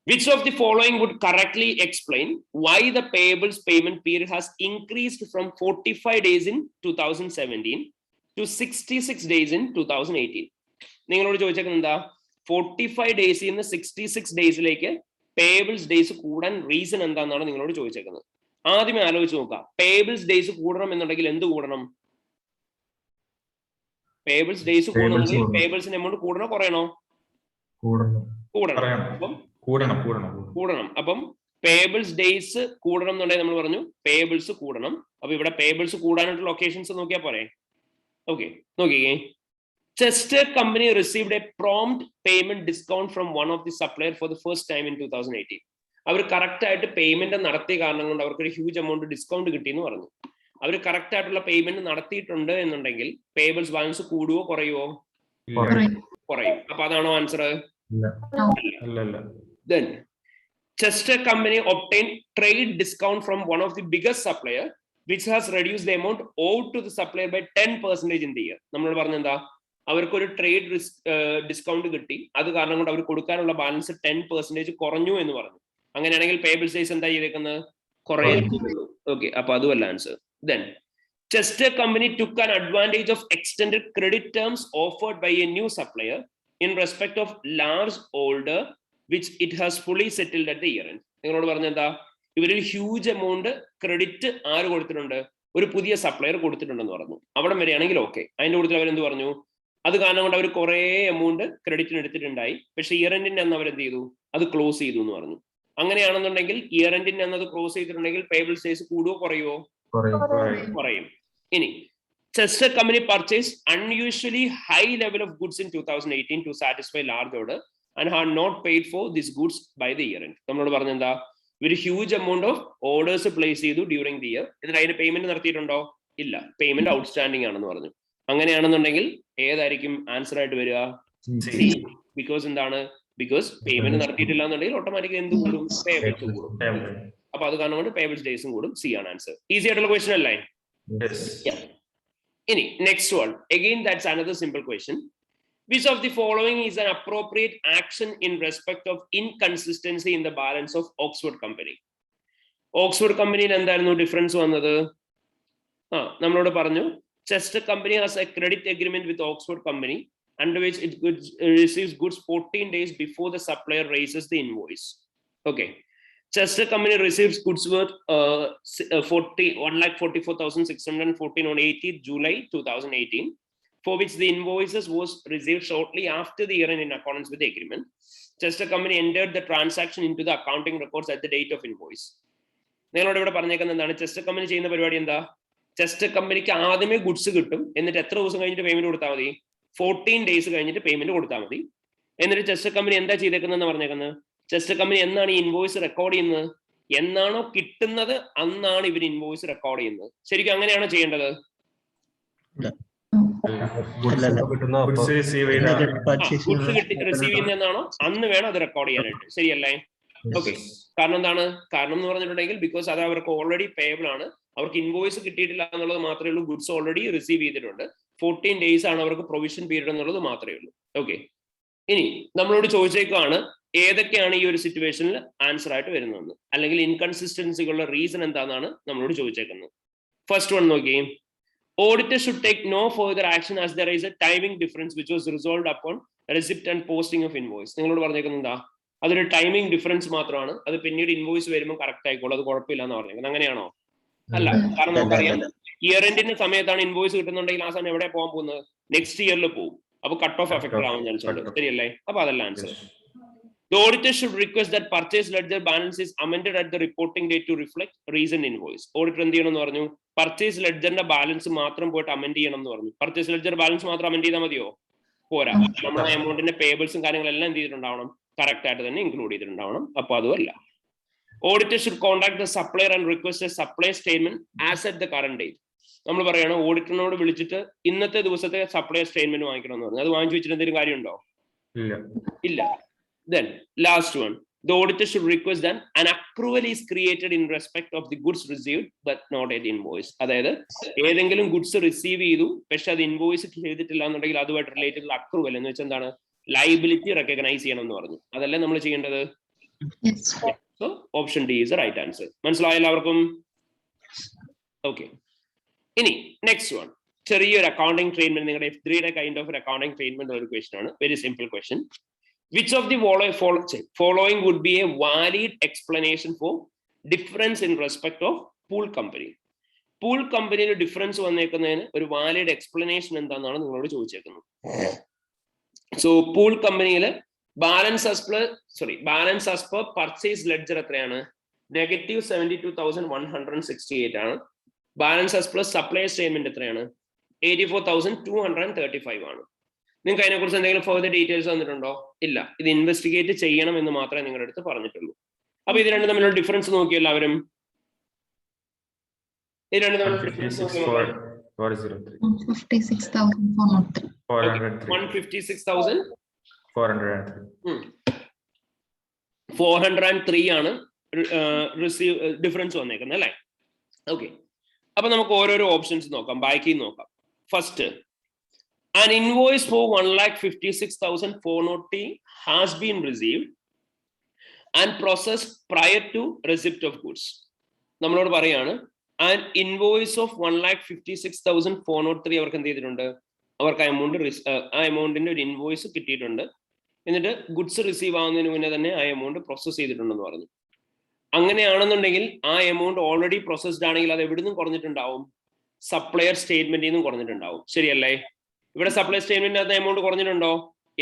which of the following would correctly explain why the payables payment period has increased from 45 days in 2017 to 66 days in 2018? നിങ്ങളോട് ചോദിച്ചേക്കുന്നത് എന്താ? 45 ഡേയ്സിൽ നിന്ന് 66 ഡേയ്സിലേക്ക് പേയബിൾസ് ഡേയ്സ് കൂടാൻ റീസൺ എന്താണെന്നാണ് നിങ്ങളോട് ചോദിച്ചേക്കുന്നത്. ആദ്യമേ ആലോചിച്ച് നോക്കാം, പേയബിൾസ് ഡേയ്സ് കൂടണം എന്നുണ്ടെങ്കിൽ എന്ത് കൂടണം? പേയബിൾസ് ഡേയ്സ് കൂടണമെങ്കിൽ പേയബിൾസിന്റെ എമൗണ്ട് കൂടണോ കുറയണോ? കൂടണം. അപ്പം പേയബിൾസ് ഡേയ്സ് കൂടണം എന്നുണ്ടെങ്കിൽ നമ്മൾ പറഞ്ഞു പേയബിൾസ് കൂടണം. അപ്പൊ ഇവിടെ പേയബിൾസ് കൂടാനായിട്ടുള്ള ലൊക്കേഷൻസ് നോക്കിയാൽ പോരെ? ഓക്കെ, നോക്കിയേ. Chester Company received a prompt payment discount from one of the supplier for the first time in 2018. അവർ കറക്റ്റ് ആയിട്ട് പേയ്മെന്റ് നടത്തിയ കാരണം കൊണ്ട് അവർക്ക് ഒരു ഹ്യൂജ് എമൗണ്ട് ഡിസ്കൗണ്ട് കിട്ടി എന്ന് പറഞ്ഞു. അവർ കറക്റ്റ് ആയിട്ടുള്ള പേയ്മെന്റ് നടത്തിയിട്ടുണ്ട് എന്നുണ്ടെങ്കിൽ പേയബിൾസ് ബാലൻസ് കൂടുവോ കുറയുവോ? കുറയും. അപ്പൊ അതാണോ answer? Then Chester Company obtained trade discount from one of the biggest supplier, which has reduced the amount owed to the supplier by 10% in the year. നമ്മൾ പറഞ്ഞെന്താ, അവർക്കൊരു ട്രേഡ് ഡിസ്കൗണ്ട് കിട്ടി, അത് കാരണം കൊണ്ട് അവർ കൊടുക്കാനുള്ള ബാലൻസ് 10% കുറഞ്ഞു എന്ന് പറഞ്ഞു. അങ്ങനെയാണെങ്കിൽ പേയബിൾസ് ഡേയ്സ് എന്താ ചെയ്തേക്കുന്നത്? കുറയുന്നു. ഓക്കെ, അപ്പൊ അതുമല്ല answer. Then Chester Company took an advantage of extended credit terms offered by a new supplier in respect of large order which it has fully settled at the year end. നിങ്ങളോട് പറഞ്ഞെന്താ, ഇവരൊരു huge amount credit ആര് കൊടുത്തിട്ടുണ്ട്? ഒരു പുതിയ supplier കൊടുത്തിട്ടുണ്ടെന്ന് പറഞ്ഞു. അവിടെ വരെയാണെങ്കിൽ okay. അതിന്റെ കൂടുതൽ അവരെന്ത് പറഞ്ഞു? അത് കാരണം കൊണ്ട് അവർ കുറെ എമൗണ്ട് ക്രെഡിറ്റിന് എടുത്തിട്ടുണ്ടായി, പക്ഷെ ഇയർ എൻഡിന്റെ അന്ന് അവരെന്ത് ചെയ്തു? അത് ക്ലോസ് ചെയ്തു എന്ന് പറഞ്ഞു. അങ്ങനെയാണെന്നുണ്ടെങ്കിൽ ഇയർ എൻഡിന് എന്നത് ക്ലോസ് ചെയ്തിട്ടുണ്ടെങ്കിൽ പേബിൾസ് ഡേയ്സ് കൂടുവോ കുറയുവോ? കുറയും. ഇനി sister company purchased unusually high level of goods in 2018 to satisfy large order and had not paid for these goods by the year end. നമ്മളോട് പറഞ്ഞെന്താ, ഒരു huge amount of orders place ചെയ്തു during the year. എന്നിട്ട് അതിന് payment നടത്തിയിട്ടുണ്ടോ? ഇല്ല, payment outstanding ആണെന്ന് പറഞ്ഞു. അങ്ങനെയാണെന്നുണ്ടെങ്കിൽ ഏതായിരിക്കും ആൻസർ ആയിട്ട് വരിക? സി. ബിക്കോസ് എന്താണ്? ബിക്കോസ് പേയ്മെന്റ് നടത്തിയിട്ടില്ല എന്നുണ്ടെങ്കിൽ ഓട്ടോമാറ്റിക്കലി എന്ത് കൂടും? പേബിൾസ് കൂടും. അപ്പൊ അത് കാരണം കൊണ്ട് പേബിൾസ് ഡേയ്സും കൂടും. സി ആണ് ആൻസർ. ഈസി ആയിട്ടുള്ള ക്വസ്റ്റൻ അല്ലേ? Any next one, again that's another simple question. Which of the following is an appropriate action in respect of inconsistency in the balance of Oxford company? Oxford company എന്തായിരുന്നു difference വന്നത്? നമ്മളോട് പറഞ്ഞു Chester company has a credit agreement with Oxford company under which it receives goods 14 days before the supplier raises the invoice. Okay. Chester company receives goods worth 1,44,614 on 18th July 2018, for which the invoices was received shortly after the year end in accordance with the agreement. Chester company entered the transaction into the accounting records at the date of invoice. നിങ്ങളോട് ഇവിടെ പറഞ്ഞേക്കുന്നത് എന്താണ്? Chester company ചെയ്യുന്ന പരിപാടി എന്താ? Chester കമ്പനിക്ക് ആദ്യമേ goods കിട്ടും, എന്നിട്ട് എത്ര ദിവസം കഴിഞ്ഞിട്ട് പേയ്മെന്റ് കൊടുത്താൽ മതി? 14 ഡേയ്സ് കഴിഞ്ഞിട്ട് പേയ്മെന്റ് കൊടുത്താൽ മതി. എന്നിട്ട് ചെസ്റ്റർ കമ്പനി എന്താ ചെയ്തേക്കുന്നതെന്ന് പറഞ്ഞേക്കുന്നത്? ചെസ്റ്റർ കമ്പനി എന്നാണ് ഈ ഇൻവോയ്സ് റെക്കോർഡ് ചെയ്യുന്നത്? എന്നാണോ കിട്ടുന്നത് അന്നാണ് ഇവർ ഇൻവോയ്സ് റെക്കോർഡ് ചെയ്യുന്നത്. ശരിക്കും അങ്ങനെയാണോ ചെയ്യേണ്ടത്? ഗുഡ്സ് റിസീവ് ചെയ്യുന്നതാണോ അന്ന് വേണം അത് റെക്കോർഡ് ചെയ്യാനായിട്ട്. ശരിയല്ലേ? ഓക്കെ. കാരണം എന്താണ്? കാരണം എന്ന് പറഞ്ഞിട്ടുണ്ടെങ്കിൽ ബിക്കോസ് അത് അവർക്ക് ഓൾറെഡി പേബിൾ ആണ്, അവർക്ക് ഇൻവോയ്സ് കിട്ടിയിട്ടില്ല എന്നുള്ളത് മാത്രമേ ഉള്ളൂ. ഗുഡ്സ് ഓൾറെഡി റിസീവ് ചെയ്തിട്ടുണ്ട്. 14 ഡേയ്സ് ആണ് അവർക്ക് പ്രൊവിഷൻ പീരീഡ് എന്നുള്ളത് മാത്രമേ ഉള്ളൂ. ഓക്കെ. ഇനി നമ്മളോട് ചോദിച്ചേക്കാണ് ഏതൊക്കെയാണ് ഈ ഒരു സിറ്റുവേഷനിൽ ആൻസർ ആയിട്ട് വരുന്നതെന്ന്, അല്ലെങ്കിൽ ഇൻകൺസിസ്റ്റൻസികളുടെ റീസൺ എന്താണെന്നാണ് നമ്മളോട് ചോദിച്ചേക്കുന്നത്. ഫസ്റ്റ് വൺ നോക്കിയേ. Auditor should take no further action as there is a timing difference which was resolved upon receipt and posting of invoice. നിങ്ങളോട് പറഞ്ഞേക്കുന്നത് എന്താ? അതൊരു ടൈമിംഗ് ഡിഫറൻസ് മാത്രമാണ്, അത് പിന്നീട് ഇൻവോയ്സ് വരുമ്പോൾ കറക്റ്റ് ആയിക്കോളും, അത് കുഴപ്പമില്ല എന്ന് പറഞ്ഞേക്കുന്നത്. അങ്ങനെയാണോ? അല്ല. കാരണം നമുക്കറിയാം ഇയർ എൻഡിന്റെ സമയത്താണ് ഇൻവോയ്സ് കിട്ടുന്നുണ്ടെങ്കിൽ ആ സമയം എവിടെ പോകാൻ പോകുന്നത്? നെക്സ്റ്റ് ഇയറിൽ പോകും. അപ്പൊ കട്ട് ഓഫ് എഫക്ട് ആവാൻ ചാൻസ് ഉണ്ട്. ശരിയല്ലേ? അപ്പൊ അതല്ല answer. The auditor should request that purchase ledger balance is amended at the reporting date to reflect recent invoice. Auditor എന്ത് ചെയ്യണം എന്ന് പറഞ്ഞു? പർച്ചേസ് ലെഡ്ജറിന്റെ ബാലൻസ് മാത്രം പോയിട്ട് അമെൻഡ് ചെയ്യണം എന്ന് പറഞ്ഞു. പർച്ചേസ് ലെഡ്ജർ ബാലൻസ് മാത്രം അമെൻഡ് ചെയ്താൽ മതിയോ? പോരാ. നമ്മുടെ എമൗണ്ടിന്റെ പേബിൾസും കാര്യങ്ങളെല്ലാം എന്ത് ചെയ്തിട്ടുണ്ടാവണം? കറക്റ്റ് ആയിട്ട് തന്നെ ഇൻക്ലൂഡ് ചെയ്തിട്ടുണ്ടാവണം. അപ്പൊ അതുമല്ല. Auditor should contact the supplier and request a supply statement as at the current date. നമ്മൾ പറയണം ഓഡിറ്ററിനോട് വിളിച്ചിട്ട് ഇന്നത്തെ ദിവസത്തെ സപ്ലൈ സ്റ്റേറ്റ്മെന്റ് വാങ്ങിക്കണം എന്ന് പറഞ്ഞു. അത് വാങ്ങിച്ചു വെച്ചിട്ട് എന്തെങ്കിലും കാര്യമുണ്ടോ? ഇല്ല. Then last one, the auditor should request that an accrual is created in respect of the goods received but not at invoice. അതായത് ഏതെങ്കിലും ഗുഡ്സ് റിസീവ് ചെയ്തു പക്ഷെ അത് ഇൻവോയ്സ് ചെയ്തിട്ടില്ല എന്നുണ്ടെങ്കിൽ അതുമായിട്ട് റിലേറ്റഡ് അക്രൂവൽ എന്ന് വെച്ചാൽ എന്താണ്? ലയബിലിറ്റി റെക്കഗ്നൈസ് ചെയ്യണം എന്ന് പറഞ്ഞു. അതല്ലേ നമ്മൾ ചെയ്യേണ്ടത്? So option D is the right answer. മനസ്സിലായോ എല്ലാവർക്കും? ഓക്കെ. ഇനി നെക്സ്റ്റ് വൺ, ചെറിയൊരു അക്കൗണ്ടിങ് ട്രീറ്റ്മെന്റ്, നിങ്ങളുടെ F3 കൈൻഡ് ഓഫ് ഒരു അക്കൗണ്ടിങ് ട്രീറ്റ്മെന്റ് ഒരു ക്വസ്റ്റൻ ആണ്. Very simple question. Which of the following would be a valid explanation for difference in respect of pool company? Pool company difference വന്നേക്കുന്നതിന് ഒരു valid explanation എന്താണെന്നാണ് നിങ്ങളോട് ചോദിച്ചേക്കുന്നത്. So pool കമ്പനിയിൽ balance as per purchase ledger എത്രയാണ്? -72,168 ആണ്. Balance as plus supply statement എത്രയാണ്? 84,235 ആണ്. നിങ്ങൾക്ക് അതിനെക്കുറിച്ച് എന്തെങ്കിലും ഫർദർ ഡീറ്റെയിൽസ് തന്നിട്ടുണ്ടോ? ഇല്ല. ഇത് ഇൻവെസ്റ്റിഗേറ്റ് ചെയ്യണം എന്ന് മാത്രമേ നിങ്ങളുടെ അടുത്ത് പറഞ്ഞിട്ടുള്ളൂ. അപ്പൊ ഇത് രണ്ടും തമ്മിലുള്ള ഡിഫറൻസ് നോക്കി എല്ലാവരും. ഇത് രണ്ടും തമ്മിലുള്ള ഡിഫറൻസ് 156,403 ആണ് ഡിഫറൻസ് വന്നേക്കുന്നത് അല്ലേ? ഓക്കെ. അപ്പൊ നമുക്ക് ഓരോരോ ഓപ്ഷൻസ് നോക്കാം, ബാക്കി നോക്കാം. First, an invoice for 1,56,403 has been received and processed prior to receipt of goods. നമ്മളോട് പറയാണ് an invoice of 1,56,403 അവർക്ക് എന്ത് ചെയ്തിട്ടുണ്ട്? അവർക്ക് ആ എമൗണ്ടിന്റെ ഒരു ഇൻവോയ്സ് കിട്ടിയിട്ടുണ്ട്. എന്നിട്ട് ഗുഡ്സ് റിസീവ് ആവുന്നതിന് മുന്നേ തന്നെ ആ എമൗണ്ട് പ്രോസസ് ചെയ്തിട്ടുണ്ടെന്ന് പറഞ്ഞു. അങ്ങനെയാണെന്നുണ്ടെങ്കിൽ ആ എമൗണ്ട് ഓൾറെഡി പ്രോസസ്ഡ് ആണെങ്കിൽ അത് എവിടെ നിന്നും കുറഞ്ഞിട്ടുണ്ടാവും? സപ്ലയർ സ്റ്റേറ്റ്മെന്റിൽ നിന്നും കുറഞ്ഞിട്ടുണ്ടാവും. ശരിയല്ലേ? ഇവിടെ സപ്ലൈ സ്റ്റേറ്റ്മെന്റ് അത് എമൗണ്ട് കുറഞ്ഞിട്ടുണ്ടോ?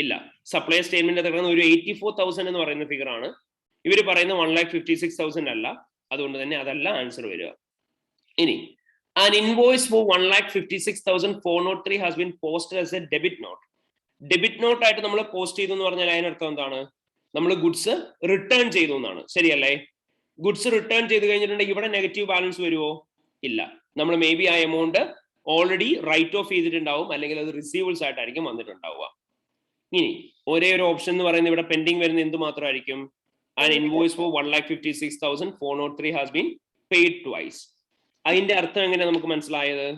ഇല്ല. സപ്ലൈ സ്റ്റേറ്റ്മെന്റ് ഒരു 84,000 എന്ന് പറയുന്ന ഫിഗർ ആണ്. ഇവർ പറയുന്ന 1,56,000 അല്ല, അതുകൊണ്ട് തന്നെ അതല്ല ആൻസർ വരിക. ഇനി an invoice for 1,56,403 has been posted as a debit note. Debit not ആയിട്ട് നമ്മൾ പോസ്റ്റ് ചെയ്തു എന്ന് പറഞ്ഞാൽ അതിനർത്ഥം എന്താണ്? നമ്മൾ ഗുഡ്സ് റിട്ടേൺ ചെയ്തു എന്നാണ്, ശരിയല്ലേ? ഗുഡ്സ് റിട്ടേൺ ചെയ്ത് കഴിഞ്ഞിട്ടുണ്ടെങ്കിൽ ഇവിടെ നെഗറ്റീവ് ബാലൻസ് വരുമോ? ഇല്ല. നമ്മൾ മേ ബി ആ എമൗണ്ട് ഓൾറെഡി റൈറ്റ് ഓഫ് ചെയ്തിട്ടുണ്ടാവും, അല്ലെങ്കിൽ അത് റിസീവൽസ് ആയിട്ടായിരിക്കും വന്നിട്ടുണ്ടാവുക. ഇനി ഒരേ ഒരു ഓപ്ഷൻ എന്ന് പറയുന്നത് ഇവിടെ പെൻഡിങ് വരുന്ന എന്ത് മാത്രമായിരിക്കും? an invoice for 1,56,403 has been paid twice. അതിന്റെ അർത്ഥം എങ്ങനെ നമുക്ക് മനസ്സിലായത്?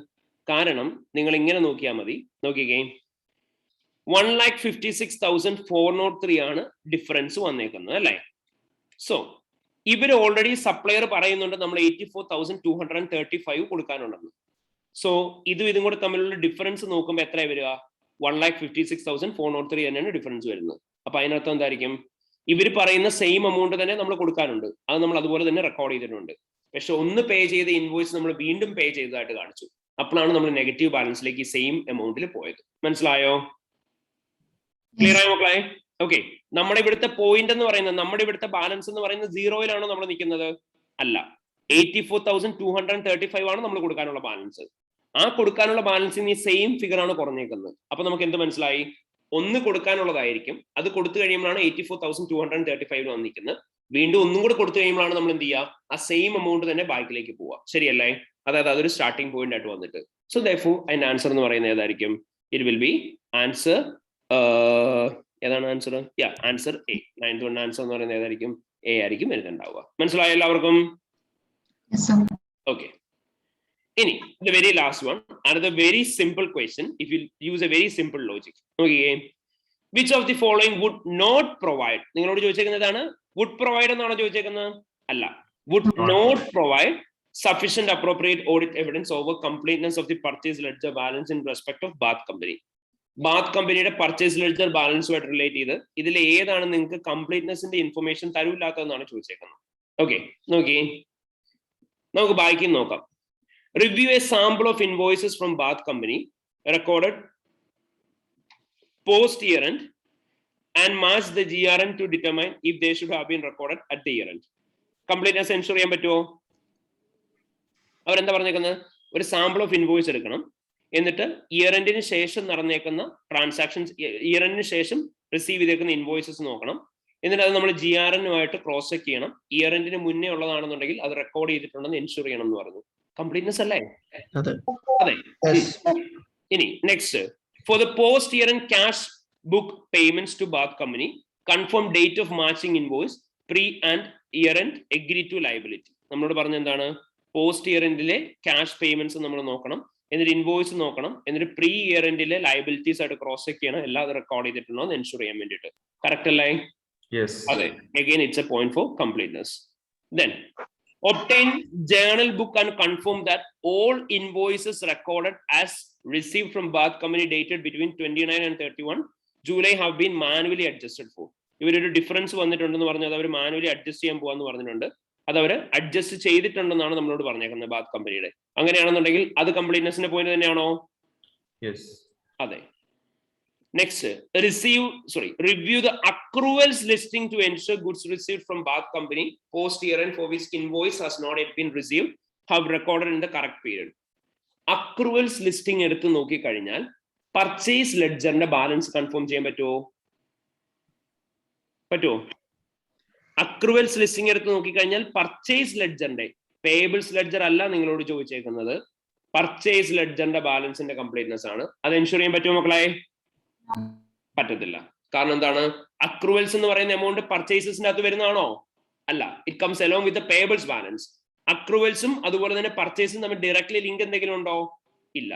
കാരണം നിങ്ങൾ ഇങ്ങനെ നോക്കിയാൽ മതി, നോക്കിക്കേ, 1,56,403 ആണ് ഡിഫറൻസ് വന്നേക്കുന്നത് അല്ലേ? സോ ഇവർ ഓൾറെഡി സപ്ലയർ പറയുന്നുണ്ട് നമ്മൾ 84,235 കൊടുക്കാനുണ്ടെന്ന്. സോ ഇതും കൂടെ തമ്മിലുള്ള ഡിഫറൻസ് നോക്കുമ്പോൾ എത്ര വരിക? 1,56,403 തന്നെയാണ് ഡിഫറൻസ് വരുന്നത്. അപ്പൊ അതിനർത്ഥം എന്തായിരിക്കും? ഇവർ പറയുന്ന സെയിം എമൗണ്ട് തന്നെ നമ്മൾ കൊടുക്കാനുണ്ട്, അത് നമ്മൾ അതുപോലെ തന്നെ റെക്കോർഡ് ചെയ്തിട്ടുണ്ട്. പക്ഷെ ഒന്ന് പേ ചെയ്ത ഇൻവോയ്സ് നമ്മൾ വീണ്ടും പേ ചെയ്തതായിട്ട് കാണിച്ചു. അപ്പോഴാണ് നമ്മൾ നെഗറ്റീവ് ബാലൻസിലേക്ക് സെയിം എമൗണ്ടിൽ പോയത്. മനസ്സിലായോ? ക്ലിയർ ആയോ മക്കളെ? ഓക്കെ. നമ്മുടെ ഇവിടുത്തെ പോയിന്റ് എന്ന് പറയുന്നത്, നമ്മുടെ ഇവിടുത്തെ ബാലൻസ് എന്ന് പറയുന്നത് 0-യിലാണോ നമ്മൾ നിൽക്കുന്നത്? അല്ല, 84,235 ആണ് നമ്മൾ കൊടുക്കാനുള്ള ബാലൻസ്. ആ കൊടുക്കാനുള്ള ബാലൻസിന് ഈ സെയിം ഫിഗർ ആണ് കുറഞ്ഞേക്കുന്നത്. അപ്പൊ നമുക്ക് എന്ത് മനസ്സിലായി? ഒന്ന് കൊടുക്കാനുള്ളതായിരിക്കും, അത് കൊടുത്തു കഴിയുമ്പോഴാണ് 84,235 വന്നിരിക്കുന്നത്. വീണ്ടും ഒന്നും കൂടെ കൊടുത്തു കഴിയുമ്പോഴാണ് നമ്മൾ എന്ത് ചെയ്യുക? ആ സെയിം എമൗണ്ട് തന്നെ ബാക്കിലേക്ക് പോവുക, ശരിയല്ലേ? അതായത് അതൊരു സ്റ്റാർട്ടിംഗ് പോയിന്റ് ആയിട്ട് വന്നിട്ട്. സോ ദെയർഫോർ അതിന്റെ ആൻസർ എന്ന് പറയുന്നത് ഏതായിരിക്കും? ഇറ്റ് വിൽ ബി ആൻസർ, ഏതാണ് answer? Answer A. 9th one answer എന്ന് പറയുന്നത് ഏതായിരിക്കും? എ ആയിരിക്കും വരുന്നുണ്ടാവുക. മനസ്സിലായോ എല്ലാവർക്കും? ഓക്കെ. ഇനി the very last one, another very simple question. If you use a very simple logic, okay, which of the following would not provide? നിങ്ങളോട് ചോദിച്ചേക്കുന്നതാണ് would provide എന്നാണോ ചോദിച്ചേക്കുന്നത്? അല്ല, would not provide sufficient appropriate audit evidence over completeness of the purchase ledger balance in respect of bath company. Baat കമ്പനിയുടെ purchase ledger ബാലൻസുമായിട്ട് relate ചെയ്ത് ഇതിൽ ഏതാണ് നിങ്ങൾക്ക് കംപ്ലീറ്റ്നെസിന്റെ information തരൂല്ലാത്തതെന്നാണ് ചോദിച്ചേക്കുന്നത്. Okay, നോക്കി നമുക്ക് ബാക്കി നോക്കാം. Review a sample of invoices from bath company recorded post year end and match the GRN to determine if they should have been recorded at the year end. Completeness ensure ചെയ്യാൻ പറ്റുമോ? അവരെന്താ പറഞ്ഞേക്കുന്നത്? ഒരു sample of invoice എടുക്കണം, എന്നിട്ട് year എൻഡിന് ശേഷം നടന്നേക്കുന്ന transactions, year എൻഡിന് ശേഷം റിസീവ് ചെയ്തേക്കുന്ന ഇൻവോയ്സസ് നോക്കണം, എന്നിട്ട് അത് നമ്മൾ GRN-ഉമായിട്ട് ക്രോസ് ചെക്ക് ചെയ്യണം. ഇയർ എൻഡിന് മുന്നേ ഉള്ളതാണെന്നുണ്ടെങ്കിൽ അത് റെക്കോർഡ് ചെയ്തിട്ടുണ്ടെന്ന് എൻഷുർ ചെയ്യണം എന്ന് പറഞ്ഞു. കംപ്ലീറ്റ്നെസ് അല്ലേ? അതെ. ഇനി next, for the post year and cash book payments to Bath company confirm date of matching invoice pre and year end agree to liability. നമ്മളോട് പറഞ്ഞ എന്താണ്? പോസ്റ്റ് ഇയർ എൻഡിലെ ക്യാഷ് പേയ്മെന്റ്സ് നമ്മൾ നോക്കണം, എന്നിട്ട് ഇൻവോയ്സ് നോക്കണം, എന്നിട്ട് പ്രീ ഇയർ എൻഡിലെ ലയബിലിറ്റീസ് ആയിട്ട് ക്രോസ് ചെക്ക് ചെയ്യണം, എല്ലാം അത് റെക്കോർഡ് ചെയ്തിട്ടുണ്ടോ എന്ന് എൻഷുർ ചെയ്യാൻ വേണ്ടിയിട്ട്. കറക്റ്റ് അല്ലേ? അതെ. Again it's a point for completeness. Then obtain journal book and confirm that all invoices recorded as received from bath company dated between 29 and 31 July have been manually adjusted for. ഇവരൊരു difference വന്നിട്ടുണ്ടെന്ന് പറഞ്ഞാൽ അവർ manually adjust ചെയ്യാൻ പോകാന്ന് പറഞ്ഞിട്ടുണ്ട്. അത് അവർ adjust ചെയ്തിട്ടുണ്ടെന്നാണ് നമ്മളോട് പറഞ്ഞേക്കുന്നത് ബാത്ത് കമ്പനിയുടെ. അങ്ങനെയാണെന്നുണ്ടെങ്കിൽ അത് കംപ്ലീറ്റ്നെസിന്റെ പോയിന്റ് തന്നെയാണോ? അതെ. Next, review the accruals listing to ensure goods received from bath company post year end for which invoice has not yet been received have recorded in the correct period. Accruals listing എടുത്ത് നോക്കി കഴിഞ്ഞാൽ purchase ലെഡ്ജറിന്റെ balance confirm ചെയ്യാൻ പറ്റുമോ? അക്രൂവൽസ് listing എടുത്ത് നോക്കി കഴിഞ്ഞാൽ purchase ലെഡ്ജറിന്റെ, payables ledger അല്ല നിങ്ങളോട് ചോദിച്ചേക്കുന്നത്, പർച്ചേസ് ലെഡ്ജറിന്റെ ബാലൻസിന്റെ കംപ്ലീറ്റ്നെസ് ആണ്. അത് എൻഷുർ ചെയ്യാൻ പറ്റുമോ മക്കളെ? പറ്റത്തില്ല. കാരണം എന്താണ്? അക്രൂവൽസ് എന്ന് പറയുന്ന എമൗണ്ട് പർച്ചേസസിന്റെ അകത്ത് വരുന്നതാണോ? അല്ല, it comes along with payables balance. അക്രൂവൽസും അതുപോലെ തന്നെ പർച്ചേസും തമ്മിൽ ഡയറക്ട്ലി ലിങ്ക് എന്തെങ്കിലും ഉണ്ടോ? ഇല്ല.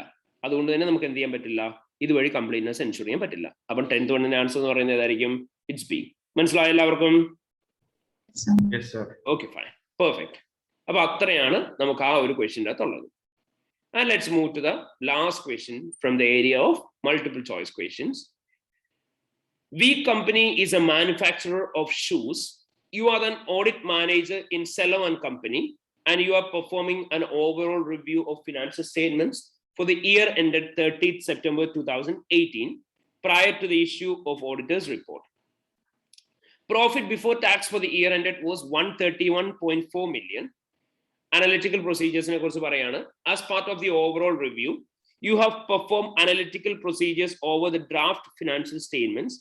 അതുകൊണ്ട് തന്നെ നമുക്ക് എന്ത് ചെയ്യാൻ പറ്റില്ല? ഇതുവഴി കംപ്ലീറ്റ്നെസ് എൻഷുർ ചെയ്യാൻ പറ്റില്ല. അപ്പം 10th one ആൻസർ എന്ന് പറയുന്നത് ഏതായിരിക്കും? It's B. മനസ്സിലായോ എല്ലാവർക്കും? Okay, fine, perfect. അപ്പൊ അത്രയാണ് നമുക്ക് ആ ഒരു ക്വസ്റ്റ്യൻ്റെ അകത്തുള്ളത്. And let's move to the last question from the area of multiple choice questions. V company is a manufacturer of shoes. You are an audit manager in Sullivan Company and you are performing an overall review of financial statements for the year ended 30th September 2018 prior to the issue of auditor's report. Profit before tax for the year ended was 131.4 million. Analytical procedures as part of the overall review, you have performed analytical procedures over the draft financial statements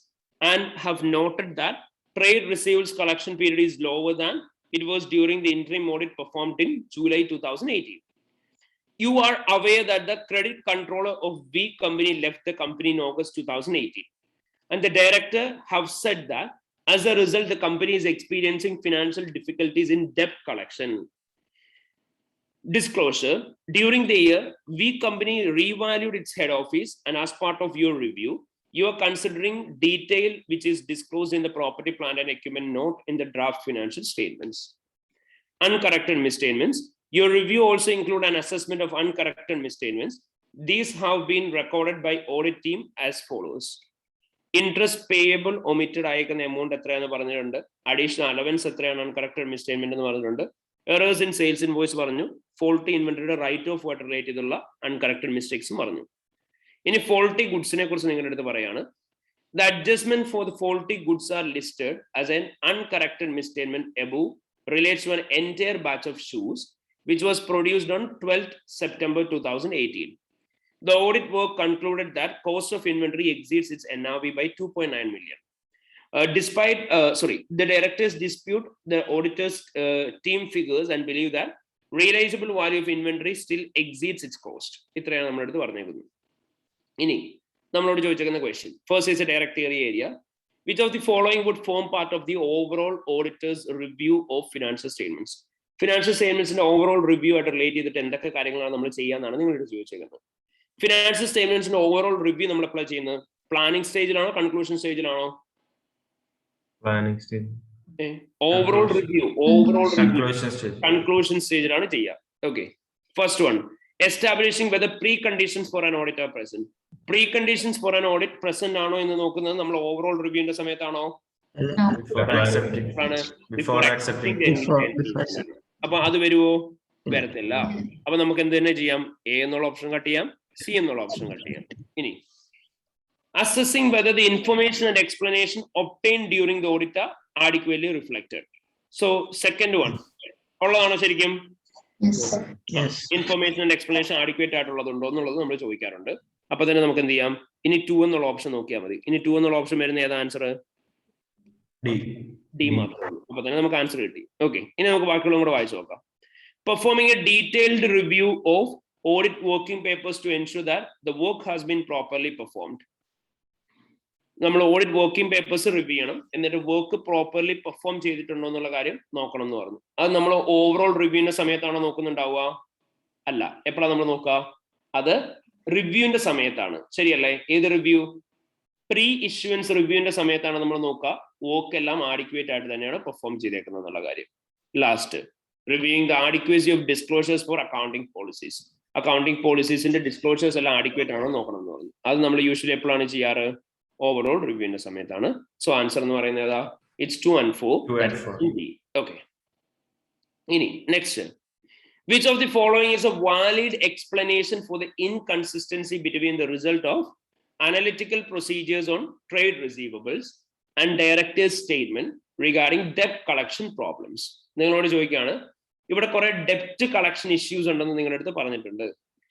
and have noted that trade receivables collection period is lower than it was during the interim audit performed in July 2018. You are aware that the credit controller of B company left the company in August 2018. And the director have said that as a result, the company is experiencing financial difficulties in debt collection. Disclosure, during the year, V company revalued its head office, and as part of your review, you are considering detail which is disclosed in the property, plant and equipment note in the draft financial statements. Uncorrected misstatements. Your review also include an assessment of uncorrected misstatements. These have been recorded by audit team as follows. Interest payable omitted ആയിരിക്കുന്ന amount എത്രയാണെന്ന് പറഞ്ഞിട്ടുണ്ട്. Additional allowance എത്രയാണ് uncorrected misstatement എന്ന് പറഞ്ഞിട്ടുണ്ട്. Errors in sales invoice പറഞ്ഞു. Faulty inventory write off ആയിട്ട് relate ചെയ്തുള്ള uncorrected mistakes പറഞ്ഞു. ഇനി faulty goods നെ കുറിച്ച് നിങ്ങളുടെ അടുത്ത് പറയാണ്. The adjustment for the faulty goods are listed as an uncorrected misstatement above relates to an entire batch of shoes which was produced on 12th September 2018. The audit work concluded that cost of inventory exceeds its NRV by 2.9 million. The directors dispute the auditor's team figures and believe that realizable value of inventory still exceeds its cost. ഇത്രയാണ് നമ്മുടെ അടുത്ത് പറഞ്ഞേക്കുന്നത്. ഇനി നമ്മളോട് ചോദിച്ചേക്കുന്ന question. First is a direct theory area. Which of the following would form part of the overall auditor's review of financial statements? Financial statements in overall review ആയിട്ട് relate ചെയ്തിട്ട് എന്തൊക്കെ കാര്യങ്ങളാണ് നമ്മൾ ചെയ്യാന്നാണ് നിങ്ങളോട് ചോദിച്ചേക്കുന്നത്. Financial statements in overall review നമ്മൾ apply ചെയ്യുന്നത് planning സ്റ്റേജിലാണോ conclusion സ്റ്റേജിലാണോ? Planning stage. Overall review conclusion സ്റ്റേജിലാണ് ചെയ്യുക. Okay, first one, establishing whether preconditions for an audit are present. Preconditions for an audit present ആണോ എന്ന് നോക്കുന്നത് നമ്മൾ overall reviewന്റെ സമയത്താണോ? Before accepting. അപ്പൊ അത് വരുവോ? വരത്തില്ല. അപ്പൊ നമുക്ക് എന്ത് തന്നെ ചെയ്യാം? A എന്നുള്ള ഓപ്ഷൻ കട്ട് ചെയ്യാം, C എന്നുള്ള ഓപ്ഷൻ കട്ട് ചെയ്യാം. ഇനി assessing whether the information and explanation obtained during the audit are adequately reflected. So second one ഉള്ളതാണോ ശരിക്കും? Information and explanation adequate ആയിട്ടുള്ളതുണ്ടോ എന്നുള്ളത് നമ്മൾ ചോദിക്കാറുണ്ട്. അപ്പൊ തന്നെ നമുക്ക് എന്ത് ചെയ്യാം? ഇനി 2 എന്നുള്ള ഓപ്ഷൻ നോക്കിയാൽ മതി. ഇനി 2 എന്നുള്ള ഓപ്ഷൻ വരുന്ന ഏതാ ആൻസർ? ഡി മാത്രമേ. അപ്പൊ തന്നെ നമുക്ക് ആൻസർ കിട്ടി. ഓക്കെ, ഇനി നമുക്ക് ബാക്കിയുള്ളതും കൂടെ വായിച്ചു നോക്കാം. Performing a detailed review of audit working papers to ensure that the work has been properly performed. നമ്മൾ ഓഡിറ്റ് വർക്കിംഗ് പേപ്പേഴ്സ് റിവ്യൂ ചെയ്യണം, എന്നിട്ട് വർക്ക് പ്രോപ്പർലി പെർഫോം ചെയ്തിട്ടുണ്ടോ എന്നുള്ള കാര്യം നോക്കണം എന്ന് പറഞ്ഞു. അത് നമ്മൾ ഓവറോൾ റിവ്യൂവിന്റെ സമയത്താണോ നോക്കുന്നുണ്ടാവുക? അല്ല. എപ്പോഴാണ് നമ്മൾ നോക്കുക? അത് റിവ്യൂവിന്റെ സമയത്താണ്. ശരിയല്ലേ? ഏത് റിവ്യൂ? പ്രീ ഇഷ്യൂവൻസ് റിവ്യൂവിന്റെ സമയത്താണ് നമ്മൾ നോക്കുക വർക്ക് എല്ലാം ആഡിക്വേറ്റ് ആയിട്ട് തന്നെയാണ് പെർഫോം ചെയ്തേക്കുന്നത് എന്നുള്ള കാര്യം. Last, reviewing the adequacy of disclosures for accounting policies. Accounting പോളിസീസിന്റെ ഡിസ്ക്ലോഷേഴ്സ് എല്ലാം ആഡിക്വേറ്റ് ആണോ നോക്കണം എന്ന് പറഞ്ഞു. അത് നമ്മൾ യൂഷ്വലി എപ്പോഴാണ് ചെയ്യാറ്? ഓവറോൾ റിവ്യൂവിന്റെ സമയത്താണ്. സോ ആൻസർ എന്ന് പറയുന്നത് ഏതാ? It's 2 and 4. ഓക്കെ, ഇനി next, which of the following is a valid explanation for the inconsistency between the result of analytical procedures on trade receivables and director's statement regarding debt collection problems? നിങ്ങളോട് ചോദിക്കുകയാണ്, ഇവിടെ കുറെ ഡെപ്റ്റ് collection issues ഉണ്ടെന്ന് നിങ്ങളുടെ അടുത്ത് പറഞ്ഞിട്ടുണ്ട്.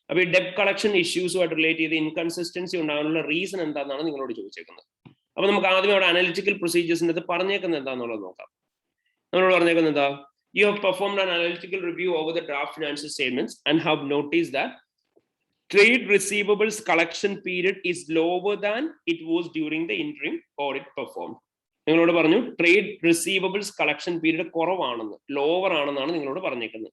അപ്പൊ ഈ ഡെപ്റ്റ് കളക്ഷൻ ഇഷ്യൂസുമായിട്ട് റിലേറ്റ് ചെയ്ത് ഇൻകൺസിസ്റ്റൻസി ഉണ്ടാകാനുള്ള റീസൺ എന്താണെന്നാണ് നിങ്ങളോട് ചോദിച്ചേക്കുന്നത്. അപ്പൊ നമുക്ക് ആദ്യം അവിടെ അനലിറ്റിക്കൽ പ്രൊസീജിയേഴ്സിന്റെ അത് പറഞ്ഞേക്കുന്നത് എന്താണെന്നുള്ളത് നോക്കാം. നമ്മളോട് പറഞ്ഞേക്കുന്നത് എന്താ? You have performed an analytical review over the draft financial statements and have noticed that trade receivables collection period is lower than it was during the interim audit performed. നിങ്ങളോട് പറഞ്ഞു ട്രേഡ് റിസീവബിൾസ് കളക്ഷൻ പീരീഡ് കുറവാണെന്ന്, lower ആണെന്നാണ് നിങ്ങളോട് പറഞ്ഞേക്കുന്നത്.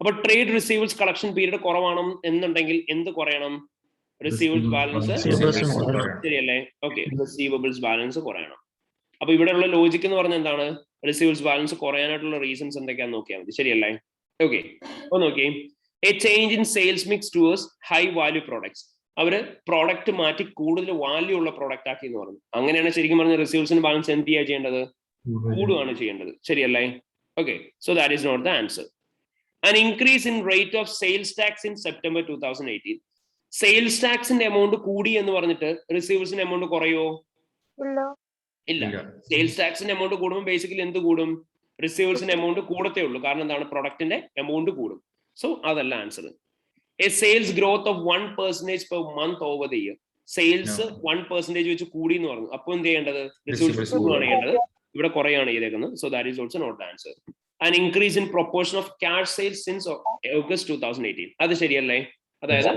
അപ്പൊ trade receivables collection period കുറവാണെന്ന് എന്നുണ്ടെങ്കിൽ എന്ത് കുറയണം? Receivables balance. ശരിയല്ലേ? ഓക്കെ, റിസീവബിൾസ് ബാലൻസ് കുറയണം. അപ്പൊ ഇവിടെയുള്ള ലോജിക് എന്ന് പറഞ്ഞാൽ എന്താണ്? റിസീവബിൾസ് ബാലൻസ് കുറയാനായിട്ടുള്ള റീസൺസ് എന്തൊക്കെയാന്ന് നോക്കിയാൽ മതി. ശരിയല്ലേ? ഓക്കെ, അപ്പൊ നോക്കിയേ, A change in sales mix towards high value products. അവര് പ്രോഡക്റ്റ് മാറ്റി കൂടുതൽ വാല്യൂ ഉള്ള പ്രോഡക്റ്റ് ആക്കി എന്ന് പറഞ്ഞു. അങ്ങനെയാണ് ശരിക്കും പറഞ്ഞ റിസീവബിൾസിന് ബാലൻസ് എന്ത് ചെയ്യാ ചെയ്യേണ്ടത്? കൂടുകയാണ് ചെയ്യേണ്ടത്. ശരിയല്ലേ? Okay, so that is not the answer. An increase in rate of sales tax in September 2018. Sales ടാക്സിന്റെ എമൗണ്ട് കൂടി എന്ന് പറഞ്ഞിട്ട് റിസീവബിൾസിന്റെ എമൗണ്ട് കുറയോ? ഇല്ല. സെയിൽസ് ടാക്സിന്റെ എമൗണ്ട് കൂടുമ്പോൾ ബേസിക്കലി എന്ത് കൂടും? റിസീവേഴ്സിന്റെ എമൗണ്ട് കൂടത്തേ ഉള്ളൂ. കാരണം എന്താണ്? പ്രൊഡക്റ്റിന്റെ എമൗണ്ട് കൂടും. സോ അതല്ല answer. A sales growth of 1% per month over the year. Sales 1% വെച്ച് കൂടി എന്ന് പറഞ്ഞു. അപ്പോൾ എന്ത് ചെയ്യേണ്ടത്? റിസീവേഴ്സ് കൂടുകയാണ് ചെയ്യേണ്ടത്. ഇവിടെ കുറയാണ് ചെയ്തേക്കുന്നത്. So that is also not answer. An increase in proportion of cash sales since August 2018. അത് ശരിയല്ലേ? അതായത്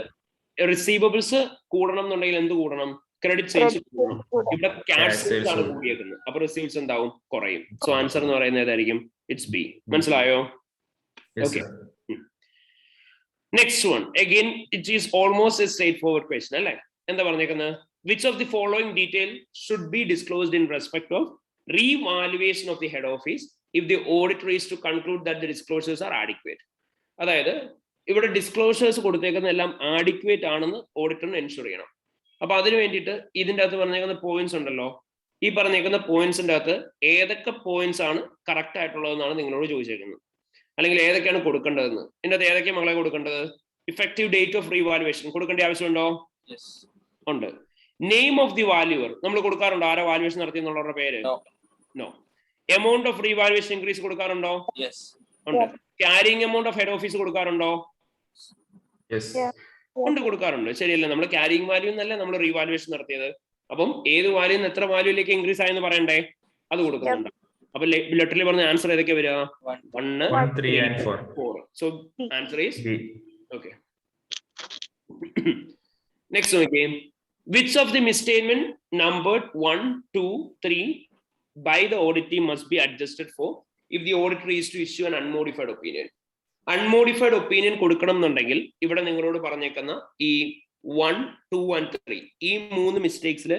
റിസീവബിൾസ് കൂടണം എന്നുണ്ടെങ്കിൽ എന്ത് കൂടണം? ക്രെഡിറ്റ് സെയിൽസ് കൂടണം. ഇവിടെ ക്യാഷ് സെയിൽസ് ആണ് കൂടിയേക്കുന്നത്. അപ്പൊ റിസീവ്സ് എന്താവും? കുറയും. സോ ആൻസർ എന്ന് പറയുന്നത് ഏതായിരിക്കും? It's B. മനസ്സിലായോ? Okay. Next one again it is almost a straightforward question അല്ലേ? എന്താ പറഞ്ഞേക്കുന്നത്? Which of the following detail should be disclosed in respect of revaluation of the head office if the auditor is to conclude that the disclosures are adequate. അതായത് ഇവിടെ disclosures കൊടുത്തേക്കുന്ന എല്ലാം adequate ആണെന്ന് ഓഡിറ്ററിന് ensure ചെയ്യണം. അപ്പൊ അതിന് വേണ്ടിയിട്ട് ഇതിന്റെ അകത്ത് പറഞ്ഞേക്കുന്ന പോയിന്റ്സ് ഉണ്ടല്ലോ, ഈ പറഞ്ഞേക്കുന്ന പോയിന്റ്സിന്റെ അകത്ത് ഏതൊക്കെ പോയിന്റ്സ് ആണ് കറക്റ്റ് ആയിട്ടുള്ളതെന്നാണ് നിങ്ങളോട് ചോദിച്ചേക്കുന്നത്. അല്ലെങ്കിൽ ഏതൊക്കെയാണ് കൊടുക്കേണ്ടതെന്ന്. ഇതിന്റെ അകത്ത് ഏതൊക്കെയാണ് മകളെ കൊടുക്കേണ്ടത്? ഇഫക്റ്റീവ് ഡേറ്റ് ഓഫ് റീവാലുവേഷൻ കൊടുക്കേണ്ട ആവശ്യമുണ്ടോ? ഉണ്ട്. നെയിം ഓഫ് ദി വാല്യൂവർ നമ്മൾ കൊടുക്കാറുണ്ടോ? ആരാ വാല്യുവേഷൻ നടത്തി എന്നുള്ളവരുടെ പേര്? No. Amount of revaluation increase കൊടുക്കാറുണ്ടോ? ഉണ്ട്. Carrying amount of head office കൊടുക്കാറുണ്ടോ? ഉണ്ട്, കൊടുക്കാറുണ്ട്. ശരിയല്ലേ? നമ്മൾ ക്യാരിങ് വാല്യൂ എന്നല്ല നമ്മൾ റീവാലുവേഷൻ നടത്തിയത്. അപ്പം ഏത് വാല്യൂന്ന് എത്ര വാല്യൂയിലേക്ക് ഇൻക്രീസ് ആയെന്ന് പറയണ്ടേ? അത് കൊടുക്കുന്നുണ്ട്. അപ്പൊ ലെറ്ററിൽ പറഞ്ഞ ആൻസർ ഏതൊക്കെ വരിക? 1, 3 and 4. So answer is okay. Next one again. Which of the misstatement numbered 1, 2, 3 by the audit team must be adjusted for if the auditor is to issue an unmodified opinion? Unmodified opinion കൊടുക്കണം എന്നുണ്ടെങ്കിൽ ഇവിടെ നിങ്ങളോട് പറഞ്ഞേക്കുന്ന ഈ 1, 2 and 3 ഈ 3 മിസ്റ്റേക്സിൽ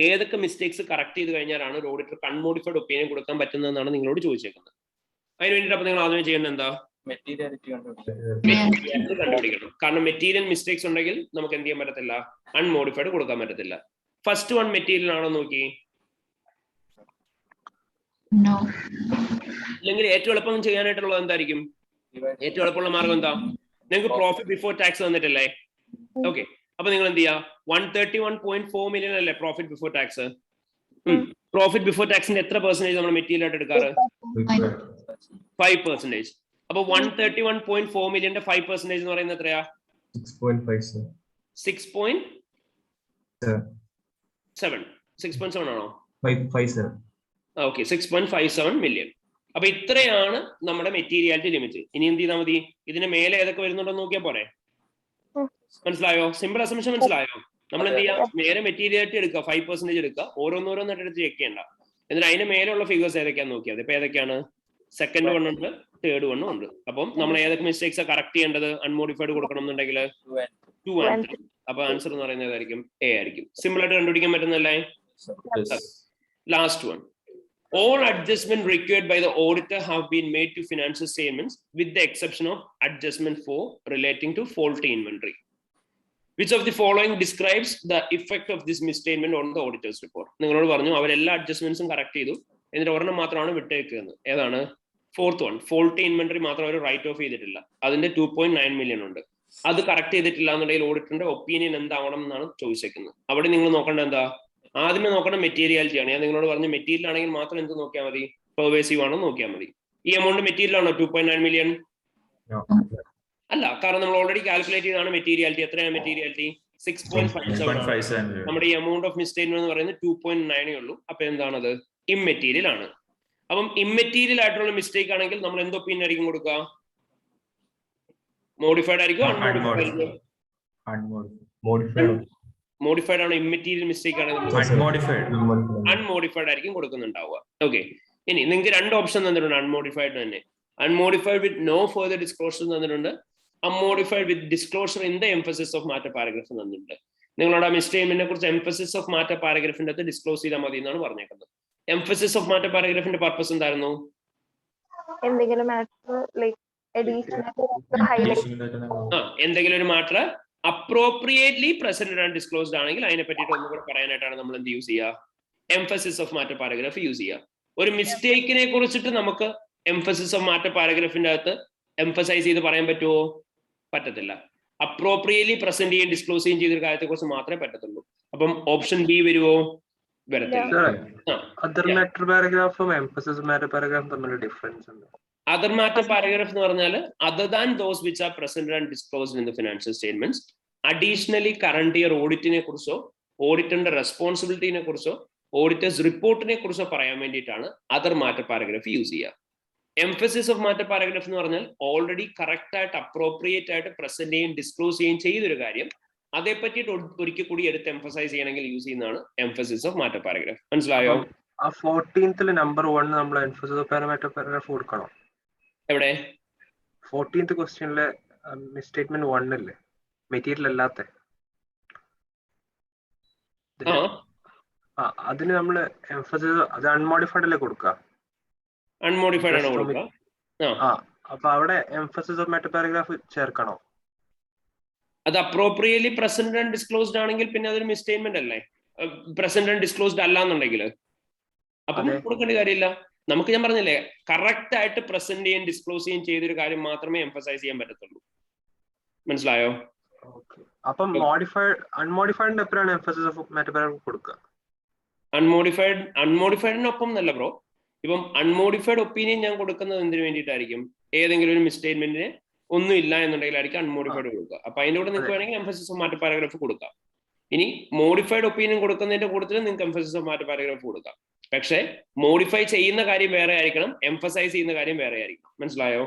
ഏതൊക്കെ mistakes correct ചെയ്ത് കഴിഞ്ഞാലാണ് ഒരു ഓഡിറ്റർക്ക് അൺമോഡിഫൈഡ് ഒപ്പീനിയൻ കൊടുക്കാൻ പറ്റുന്നതെന്നാണ് നിങ്ങളോട് ചോദിച്ചേക്കുന്നത്. അതിന് വേണ്ടിയിട്ട് അപ്പൊ നിങ്ങൾ ആദ്യം ചെയ്യേണ്ടത് എന്താ? മെറ്റീരിയാലിറ്റി കണ്ടുപിടിക്കണം. കാരണം മെറ്റീരിയൽ മിസ്റ്റേക്സ് ഉണ്ടെങ്കിൽ നമുക്ക് എന്ത് ചെയ്യാൻ പറ്റത്തില്ല? അൺമോഡിഫൈഡ് കൊടുക്കാൻ പറ്റത്തില്ല. ഫസ്റ്റ് വൺ മെറ്റീരിയൽ ആണോ നോക്കി? അല്ലെങ്കിൽ ഏറ്റവും എളുപ്പം ചെയ്യാനായിട്ടുള്ളത് എന്തായിരിക്കും? ഏറ്റവും എളുപ്പമുള്ള മാർഗം എന്താ? നിങ്ങൾക്ക് പ്രോഫിറ്റ് ബിഫോർ ടാക്സ് തന്നിട്ടില്ലേ? ഓക്കെ. അപ്പൊ നിങ്ങൾ എന്ത് ചെയ്യാ? 131.4 million അല്ലേ profit before tax? Profit before ടാക്സിന്റെ എത്ര പെർസെന്റേജ് നമ്മൾ മെറ്റീരിയൽ ആയിട്ട് എടുക്കാറ്? 5%. അപ്പൊ 131.4 million 5% എന്ന് പറയുന്നത് എത്രയാ? 6.7 ആണോ? 5.7. Okay, 6.57 million. അപ്പൊ ഇത്രയാണ് നമ്മുടെ മെറ്റീരിയാലിറ്റി ലിമിറ്റ്. ഇനി എന്ത് ചെയ്താൽ മതി? ഇതിന് മേലെ ഏതൊക്കെ വരുന്നുണ്ടോ നോക്കിയാൽ പോരെ? മനസ്സിലായോ? സിമ്പിൾ അസംഷൻ മനസ്സിലായോ? നമ്മൾ എന്ത് ചെയ്യാം? നേരെ മെറ്റീരിയാലിറ്റി എടുക്കുക, 5% എടുക്കുക, ഓരോന്നോരോന്നായിട്ട് എടുത്ത് ചെക്ക് ചെയ്യണ്ട. എന്നിട്ട് അതിന് മേലെയുള്ള ഫിഗേഴ്സ് ഏതൊക്കെയാന്ന് നോക്കിയാൽ. ഇപ്പൊ ഏതൊക്കെയാണ്? സെക്കൻഡ് വൺ ഉണ്ട്, തേർഡ് വണ്ണും ഉണ്ട്. അപ്പം നമ്മൾ ഏതൊക്കെ മിസ്റ്റേക്സ് കറക്റ്റ് ചെയ്യേണ്ടത്? അൺമോഡിഫൈഡ് കൊടുക്കണം എന്നുണ്ടെങ്കിൽ 2 and 3. അപ്പൊ ആൻസർ എന്ന് പറയുന്നത് ഏതായിരിക്കും? എ ആയിരിക്കും. സിമ്പിൾ ആയിട്ട് കണ്ടുപിടിക്കാൻ പറ്റുന്നല്ലേ? Last one. All adjustments required by the auditor have been made to financial statements with the exception of adjustment 4 relating to faulty inventory. Which of the following describes the effect of this misstatement on the auditor's report? നിങ്ങളോട് പറഞ്ഞു അവരെല്ലാ അഡ്ജസ്റ്റ്മെന്റ്സും correct ചെയ്തു, എന്നിട്ട് ഒരെണ്ണം മാത്രമാണ് വിട്ടേക്കുന്നത്. ഏതാണ്? Fourth one. Faulty inventory മാത്രം അവർ right of ചെയ്തിട്ടില്ല. അതിന്റെ 2.9 million ഉണ്ട്. അത് കറക്റ്റ് ചെയ്തിട്ടില്ല എന്നുണ്ടെങ്കിൽ ഓഡിറ്ററിന്റെ ഒപ്പീനിയൻ എന്താവണം എന്നാണ് ചോദിച്ചേക്കുന്നത്. അവിടെ നിങ്ങൾ നോക്കേണ്ടത് എന്താ? ആദ്യമേ നോക്കണം മെറ്റീരിയാലിറ്റി ആണ്. ഞാൻ നിങ്ങളോട് പറഞ്ഞു മെറ്റീരിയൽ ആണെങ്കിൽ മാത്രം എന്ത് നോക്കിയാൽ മതി? പെർവേസീവ് ആണോ നോക്കിയാൽ മതി. ഈ എമൗണ്ട് മെറ്റീരിയൽ ആണോ? 2.9 million അല്ല, കാരണം നമ്മൾ ഓൾറെഡി കാൽക്കുലേറ്റ് ചെയ്താണ് മെറ്റീരിയാലിറ്റി. എത്രയാണ് മെറ്റീരിയാലിറ്റി? 6.57. നമ്മുടെ ഈ എമൗണ്ട് ഓഫ് മിസ്റ്റേറ്റ്മെന്റ് എന്ന് പറയുന്നത് 2.9 ഉള്ളൂ. അപ്പൊ എന്താണത്? ഇമ്മെറ്റീരിയൽ ആണ്. അപ്പം ഇമ്മെറ്റീരിയൽ ആയിട്ടുള്ള മിസ്റ്റേക്ക് ആണെങ്കിൽ നമ്മൾ എന്ത് ഒപ്പീനിയൻ ആയിരിക്കും കൊടുക്കുക? മോഡിഫൈഡ് ആയിരിക്കും, അൺമോഡിഫൈഡ് ആയിരിക്കും? മോഡിഫൈഡ് ആണ്. ഇമ്മെറ്റീരിയൽ മിസ്റ്റേക്ക് ആണ് അൺമോഡിഫൈഡ് ആയിരിക്കും കൊടുക്കുന്നുണ്ടാവുക. ഓക്കെ. ഇനി നിങ്ങൾക്ക് 2 ഓപ്ഷൻ തന്നിട്ടുണ്ട് അൺമോഡിഫൈഡ് തന്നെ. Unmodified with no further disclosure തന്നിട്ടുണ്ട്. Unmodified with disclosure in the emphasis of matter paragraph തന്നിട്ടുണ്ട്. നിങ്ങളോട് ആ മിസ്റ്റേറ്റ്മെന്റിനെ കുറിച്ച് എംഫസിസ് ഓഫ് മാറ്റർ പാരഗ്രാഫിന്റെ അകത്ത് ഡിസ്ക്ലോസ് ചെയ്താൽ മതി എന്നാണ് പറഞ്ഞേക്കുന്നത്. എംഫസിസ് ഓഫ് മാറ്റർ പാരഗ്രാഫിന്റെ പർപ്പസ് എന്തായിരുന്നു? എന്തെങ്കിലും ഒരു matter appropriately presented and disclosed ആണെങ്കിൽ അതിനെ പറ്റിയിട്ട് ഒന്നും കൂടെ പറയാനായിട്ടാണ് നമ്മൾ എന്ത് യൂസ് ചെയ്യുക? Emphasis of matter paragraph use ചെയ്യുക. ഒരു മിസ്റ്റേക്കിനെ കുറിച്ചിട്ട് നമുക്ക് എംഫസിസ് ഓഫ് മാറ്റർ പാരഗ്രാഫിന്റെ അകത്ത് എംഫസൈസ് ചെയ്ത് പറയാൻ പറ്റുമോ? പറ്റത്തില്ല. അപ്രോപ്രിയേറ്റ്ലി പ്രസന്റ് ചെയ്യുകയും ഡിസ്ക്ലോസ് ചെയ്യുകയും ചെയ്തൊരു കാര്യത്തെ കുറിച്ച് മാത്രമേ പറ്റത്തുള്ളൂ. അപ്പം ഓപ്ഷൻ ബി വരുമോ? വരത്തില്ല. അതർ മാറ്റർ പാരഗ്രാഫും എംഫസിസ് മാറ്റർ പാരഗ്രാഫും തമ്മിൽ ഡിഫറൻസ് ഉണ്ട്. അതർ മാറ്റർ പാരഗ്രാഫ് എന്ന് പറഞ്ഞാൽ other than those which are present and disclosed in the financial statements, additionally current year ഓഡിറ്റിനെ കുറിച്ചോ ഓഡിറ്ററിന്റെ റെസ്പോൺസിബിലിറ്റിനെ കുറിച്ചോ ഓഡിറ്റേഴ്സ് റിപ്പോർട്ടിനെ കുറിച്ചോ പറയാൻ വേണ്ടിയിട്ടാണ് അതർ മാറ്റർ പാരഗ്രാഫ് യൂസ് ചെയ്യുക. എംഫസിസ് ഓഫ് മാറ്റർ പാരഗ്രാഫ് എന്ന് പറഞ്ഞാൽ ഓൾറെഡി കറക്റ്റ് ആയിട്ട് അപ്രോപ്രിയേറ്റ് ആയിട്ട് പ്രസന്റ് ചെയ്യുകയും ഡിസ്ക്ലോസ് ചെയ്യുകയും ചെയ്തൊരു കാര്യം അതേ പറ്റിയിട്ട് ഒരിക്കൽ കൂടി എടുത്ത് എംഫസൈസ് ചെയ്യണമെങ്കിൽ യൂസ് ചെയ്യുന്നതാണ് എംഫസിസ് ഓഫ് മാറ്റർ പാരഗ്രാഫ്. മനസ്സിലായോ? ആ 14th നമ്പർ 1 നമ്മൾ എംഫസിസ് ഓഫ് മാറ്റർ പാരഗ്രാഫ് കൊടുക്കണം. എവിടെ 14th ക്വസ്റ്റ്യനിലെ മിസ്റ്റേറ്റ്മെന്റ് 1 ഇല്ലേ, മെറ്റീരിയൽ അല്ലാത്ത, അതിന് നമ്മൾ എംഫസിസ് അത് അൺമോഡിഫൈഡ് അല്ലേ കൊടുക്കുക? അൺമോഡിഫൈഡ് ആണ് കൊടുക്കുക. അപ്പൊ അവിടെ എംഫസിസ് ഓഫ് മാറ്റർ പാരഗ്രാഫ് ചേർക്കണോ? അത് അപ്രോപ്രിയറ്റ്ലി പ്രസന്റ് ആൻഡ് ഡിസ്ക്ലോസ്ഡ് ആണെങ്കിൽ പിന്നെ അതൊരു മിസ്റ്റേറ്റ്മെന്റ് അല്ലേ? പ്രസന്റ് ആൻഡ് ഡിസ്ക്ലോസ്ഡ് അല്ല എന്നുണ്ടെങ്കിൽ അപ്പം കൊടുക്കേണ്ട കാര്യമില്ല. നമുക്ക് ഞാൻ പറഞ്ഞില്ലേ, കറക്റ്റ് ആയിട്ട് പ്രസന്റ് ചെയ്യാൻ ഡിസ്ക്ലോസ് ചെയ്യാൻ ചെയ്തൊരു കാര്യം മാത്രമേ എംഫസൈസ് ചെയ്യാൻ പറ്റത്തുള്ളൂ. മനസ്സിലായോ? അപ്പം അൺമോഡിഫൈഡ് എപ്പോഴാണ് എംഫസിസ് ഓഫ് മാറ്റർ പാരഗ്രാഫ് കൊടുക്കുക? അൺമോഡിഫൈഡിനൊപ്പം നല്ല ബ്രോ. ഇപ്പം അൺമോഡിഫൈഡ് ഒപ്പീനിയൻ ഞാൻ കൊടുക്കുന്നത് എന്തിനു വേണ്ടിയിട്ടായിരിക്കും? ഏതെങ്കിലും ഒരു മിസ്റ്റേറ്റ്മെന്റിന് ഒന്നും ഇല്ല എന്നുണ്ടെങ്കിലായിരിക്കും അൺമോഡിഫൈഡ് കൊടുക്കുക. അപ്പൊ അതിന്റെ കൂടെ നിങ്ങൾക്ക് വേണമെങ്കിൽ എംഫസിസ് ഓഫ് മാറ്റർ പാരഗ്രാഫ് കൊടുക്കാം. ഇനി മോഡിഫൈഡ് ഒപ്പീനിയൻ കൊടുക്കുന്നതിന്റെ കൂട്ടത്തിൽ നിങ്ങൾക്ക് എംഫസിസ് ഓഫ് മാറ്റർ പാരഗ്രാഫ് കൊടുക്കാം. പക്ഷേ മോഡിഫൈ ചെയ്യുന്ന കാര്യം വേറെ ആയിരിക്കണം, എംഫസൈസ് ചെയ്യുന്ന കാര്യം വേറെ ആയിരിക്കണം. മനസ്സിലായോ?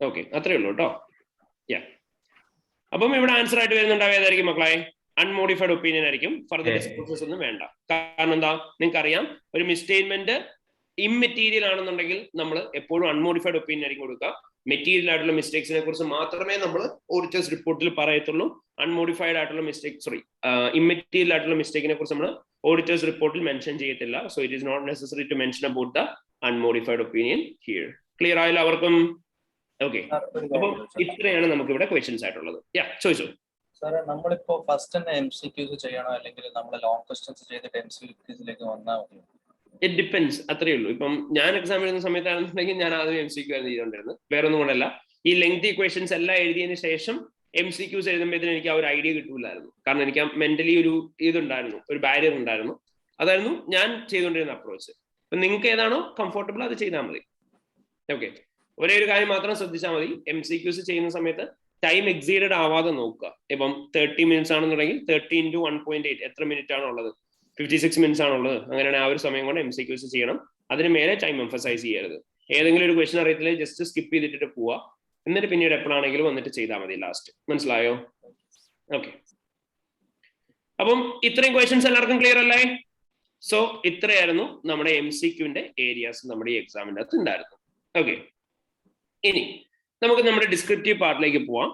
ഓക്കെ, അത്രേ ഉള്ളൂ കേട്ടോ. അപ്പം ഇവിടെ ആൻസർ ആയിട്ട് വരുന്നുണ്ടാവുക ഏതായിരിക്കും മക്കളെ? അൺമോഡിഫൈഡ് ഒപ്പീനിയൻ ആയിരിക്കും. ഫർദർ ഡിസ്കഷൻസ് ഒന്നും വേണ്ട. കാരണം എന്താ, നിങ്ങൾക്ക് അറിയാം, ഒരു മിസ്റ്റേറ്റ്മെന്റ് ഇമ്മെറ്റീരിയൽ ആണെന്നുണ്ടെങ്കിൽ നമ്മൾ എപ്പോഴും അൺമോഡിഫൈഡ് ഒപ്പീനിയൻ ആയിരിക്കും കൊടുക്കുക. മെറ്റീരിയൽ ആയിട്ടുള്ള മിസ്റ്റേക്സിനെ കുറിച്ച് മാത്രമേ നമ്മൾ ഓഡിറ്റേഴ്സ് റിപ്പോർട്ടിൽ പറയത്തുള്ളൂ. അൺമോഡിഫൈഡ് ആയിട്ടുള്ള മിസ്റ്റേക്ക് ഇമ്മെറ്റീരിയൽ ആയിട്ടുള്ള മിസ്റ്റേക്കിനെ കുറിച്ച് നമ്മൾ ഓഡിറ്റേഴ്സ് റിപ്പോർട്ടിൽ മെൻഷൻ ചെയ്യത്തില്ല. So it is not necessary to mention about the unmodified opinion here. Clear ആയല്ലോ അവർക്കും? ഓക്കെ, അപ്പം ഇത്രയാണ് നമുക്ക് ഇവിടെ ക്വസ്റ്റ്യൻസ് ആയിട്ടുള്ളത്. ചോദിച്ചോ. സാറേ, നമ്മളിപ്പോ ഫസ്റ്റ് തന്നെ MCQs ചെയ്യണോ അല്ലെങ്കിൽ നമ്മൾ ലോങ് ക്വസ്റ്റ്യൻസ് ചെയ്തിട്ട് MCQസിലേക്ക് വന്നാൽ മതിയോ? It depends. അത്രേ ഉള്ളൂ. ഇപ്പം ഞാൻ എക്സാം എഴുതുന്ന സമയത്താണെന്നുണ്ടെങ്കിൽ ഞാൻ ആദ്യം MCQ ആണ് ചെയ്തുകൊണ്ടിരുന്നത്. വേറെ ഒന്നും കൊണ്ടല്ല, ഈ ലെങ്തി ക്വസ്റ്റ്യൻസ് എല്ലാം എഴുതിയതിന് ശേഷം MCQs എഴുതുമ്പോഴത്തേന് എനിക്ക് ആ ഒരു ഐഡിയ കിട്ടൂലായിരുന്നു. കാരണം എനിക്ക് മെന്റലി ഒരു ഇതുണ്ടായിരുന്നു, ഒരു ബാരിയർ ഉണ്ടായിരുന്നു. അതായിരുന്നു ഞാൻ ചെയ്തുകൊണ്ടിരുന്ന അപ്രോച്ച്. അപ്പൊ നിങ്ങൾക്ക് ഏതാണോ കംഫർട്ടബിൾ അത് ചെയ്താൽ മതി. ഓക്കെ, ഒരേ ഒരു കാര്യം മാത്രം ശ്രദ്ധിച്ചാൽ മതി. MCQs ചെയ്യുന്ന സമയത്ത് ടൈം എക്സീഡഡ് ആവാതെ നോക്കുക. ഇപ്പം 30 മിനിറ്റ്സ് ആണെന്നുണ്ടെങ്കിൽ 30 × 1.8 എത്ര മിനിറ്റ് ആണുള്ളത്? 56 മിനിറ്റ്സ് ആണുള്ളത്. അങ്ങനെയാണ് ആ ഒരു സമയം കൊണ്ട് MCQs ചെയ്യണം. അതിന് മേലെ ടൈം എംഫസൈസ് ചെയ്യരുത്. ഏതെങ്കിലും ഒരു ക്വസ്റ്റൻ അറിയത്തില്ല, ജസ്റ്റ് സ്കിപ്പ് ചെയ്തിട്ട് പോവുക. എന്നിട്ട് പിന്നീട് എപ്പോഴാണെങ്കിലും വന്നിട്ട് ചെയ്താൽ മതി ലാസ്റ്റ്. മനസ്സിലായോ? ഓക്കെ, അപ്പം ഇത്രയും ക്വസ്റ്റൻസ് എല്ലാവർക്കും ക്ലിയർ അല്ലേ? സോ ഇത്രയായിരുന്നു നമ്മുടെ MCQന്റെ ഏരിയാസ് നമ്മുടെ ഈ എക്സാമിന്റെ അകത്ത് ഉണ്ടായിരുന്നു. ഓക്കെ, ഇനി നമുക്ക് നമ്മുടെ ഡിസ്ക്രിപ്റ്റീവ് പാർട്ടിലേക്ക് പോവാം.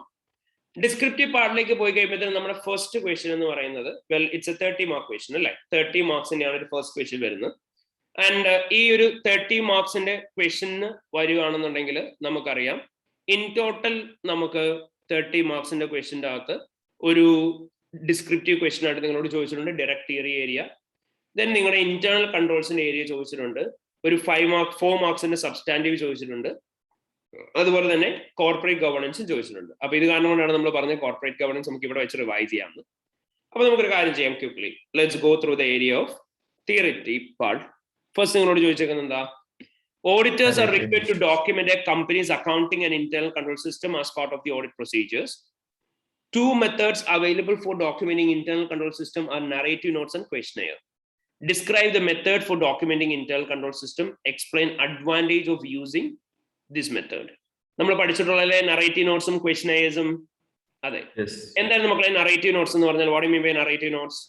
ഡിസ്ക്രിപ്റ്റീവ് പാർട്ടിലേക്ക് പോയി കഴിയുമ്പോഴത്തേക്കും നമ്മുടെ ഫസ്റ്റ് ക്വസ്റ്റ്യൻ എന്ന് പറയുന്നത് ഇറ്റ്സ് എ 30 മാർക്ക് ക്വസ്റ്റ്യൻ അല്ലേ? 30 മാർക്സിന്റെയാണ് ഒരു ഫസ്റ്റ് ക്വസ്റ്റ്യൻ വരുന്നത്. ആൻഡ് ഈ ഒരു 30 മാർക്സിന്റെ ക്വസ്റ്റ്യന് വരികയാണെന്നുണ്ടെങ്കിൽ നമുക്കറിയാം, ഇൻ ടോട്ടൽ നമുക്ക് 30 മാർക്സിന്റെ ക്വസ്റ്റ്യന്റെ അകത്ത് ഒരു ഡിസ്ക്രിപ്റ്റീവ് ക്വസ്റ്റ്യൻ ആയിട്ട് നിങ്ങളോട് ചോദിച്ചിട്ടുണ്ട് ഡയറക്ട് തിയറി ഏരിയ. ദെൻ നിങ്ങളുടെ ഇന്റേണൽ കൺട്രോൾസിന്റെ ഏരിയ ചോദിച്ചിട്ടുണ്ട്. ഒരു 4 മാർക്സിന്റെ സബ്സ്റ്റാൻറ്റീവ് ചോദിച്ചിട്ടുണ്ട്. അതുപോലെ തന്നെ കോർപ്പറേറ്റ് ഗവേണൻസും ചോദിച്ചിട്ടുണ്ട്. അപ്പൊ ഇത് കാരണം കൊണ്ടാണ് നമ്മൾ പറഞ്ഞത് കോർപ്പറേറ്റ് ഗവേണൻസ് നമുക്ക് ഇവിടെ വെച്ച് റിവൈസ് ചെയ്യാമെന്ന്. അപ്പൊ നമുക്കൊരു കാര്യം ചെയ്യാം, quickly let's go through the area of theory part. First നിങ്ങളോട് ചോദിച്ചേക്കുന്നത് എന്താ? Auditors are required to document a company's accounting and internal control system as part of the audit procedures. 2 methods available for documenting internal control system are narrative notes and questionnaire. Describe the method for documenting internal control system. Explain advantage of using this method. നമ്മൾ പഠിച്ചിട്ടുള്ള narrative നോട്ട്സും ക്വസ്റ്റ്യനേഴ്സും. അതെ, എന്തായാലും മക്കളെ narrative notes എന്ന് പറഞ്ഞാൽ what you mean by narrative notes?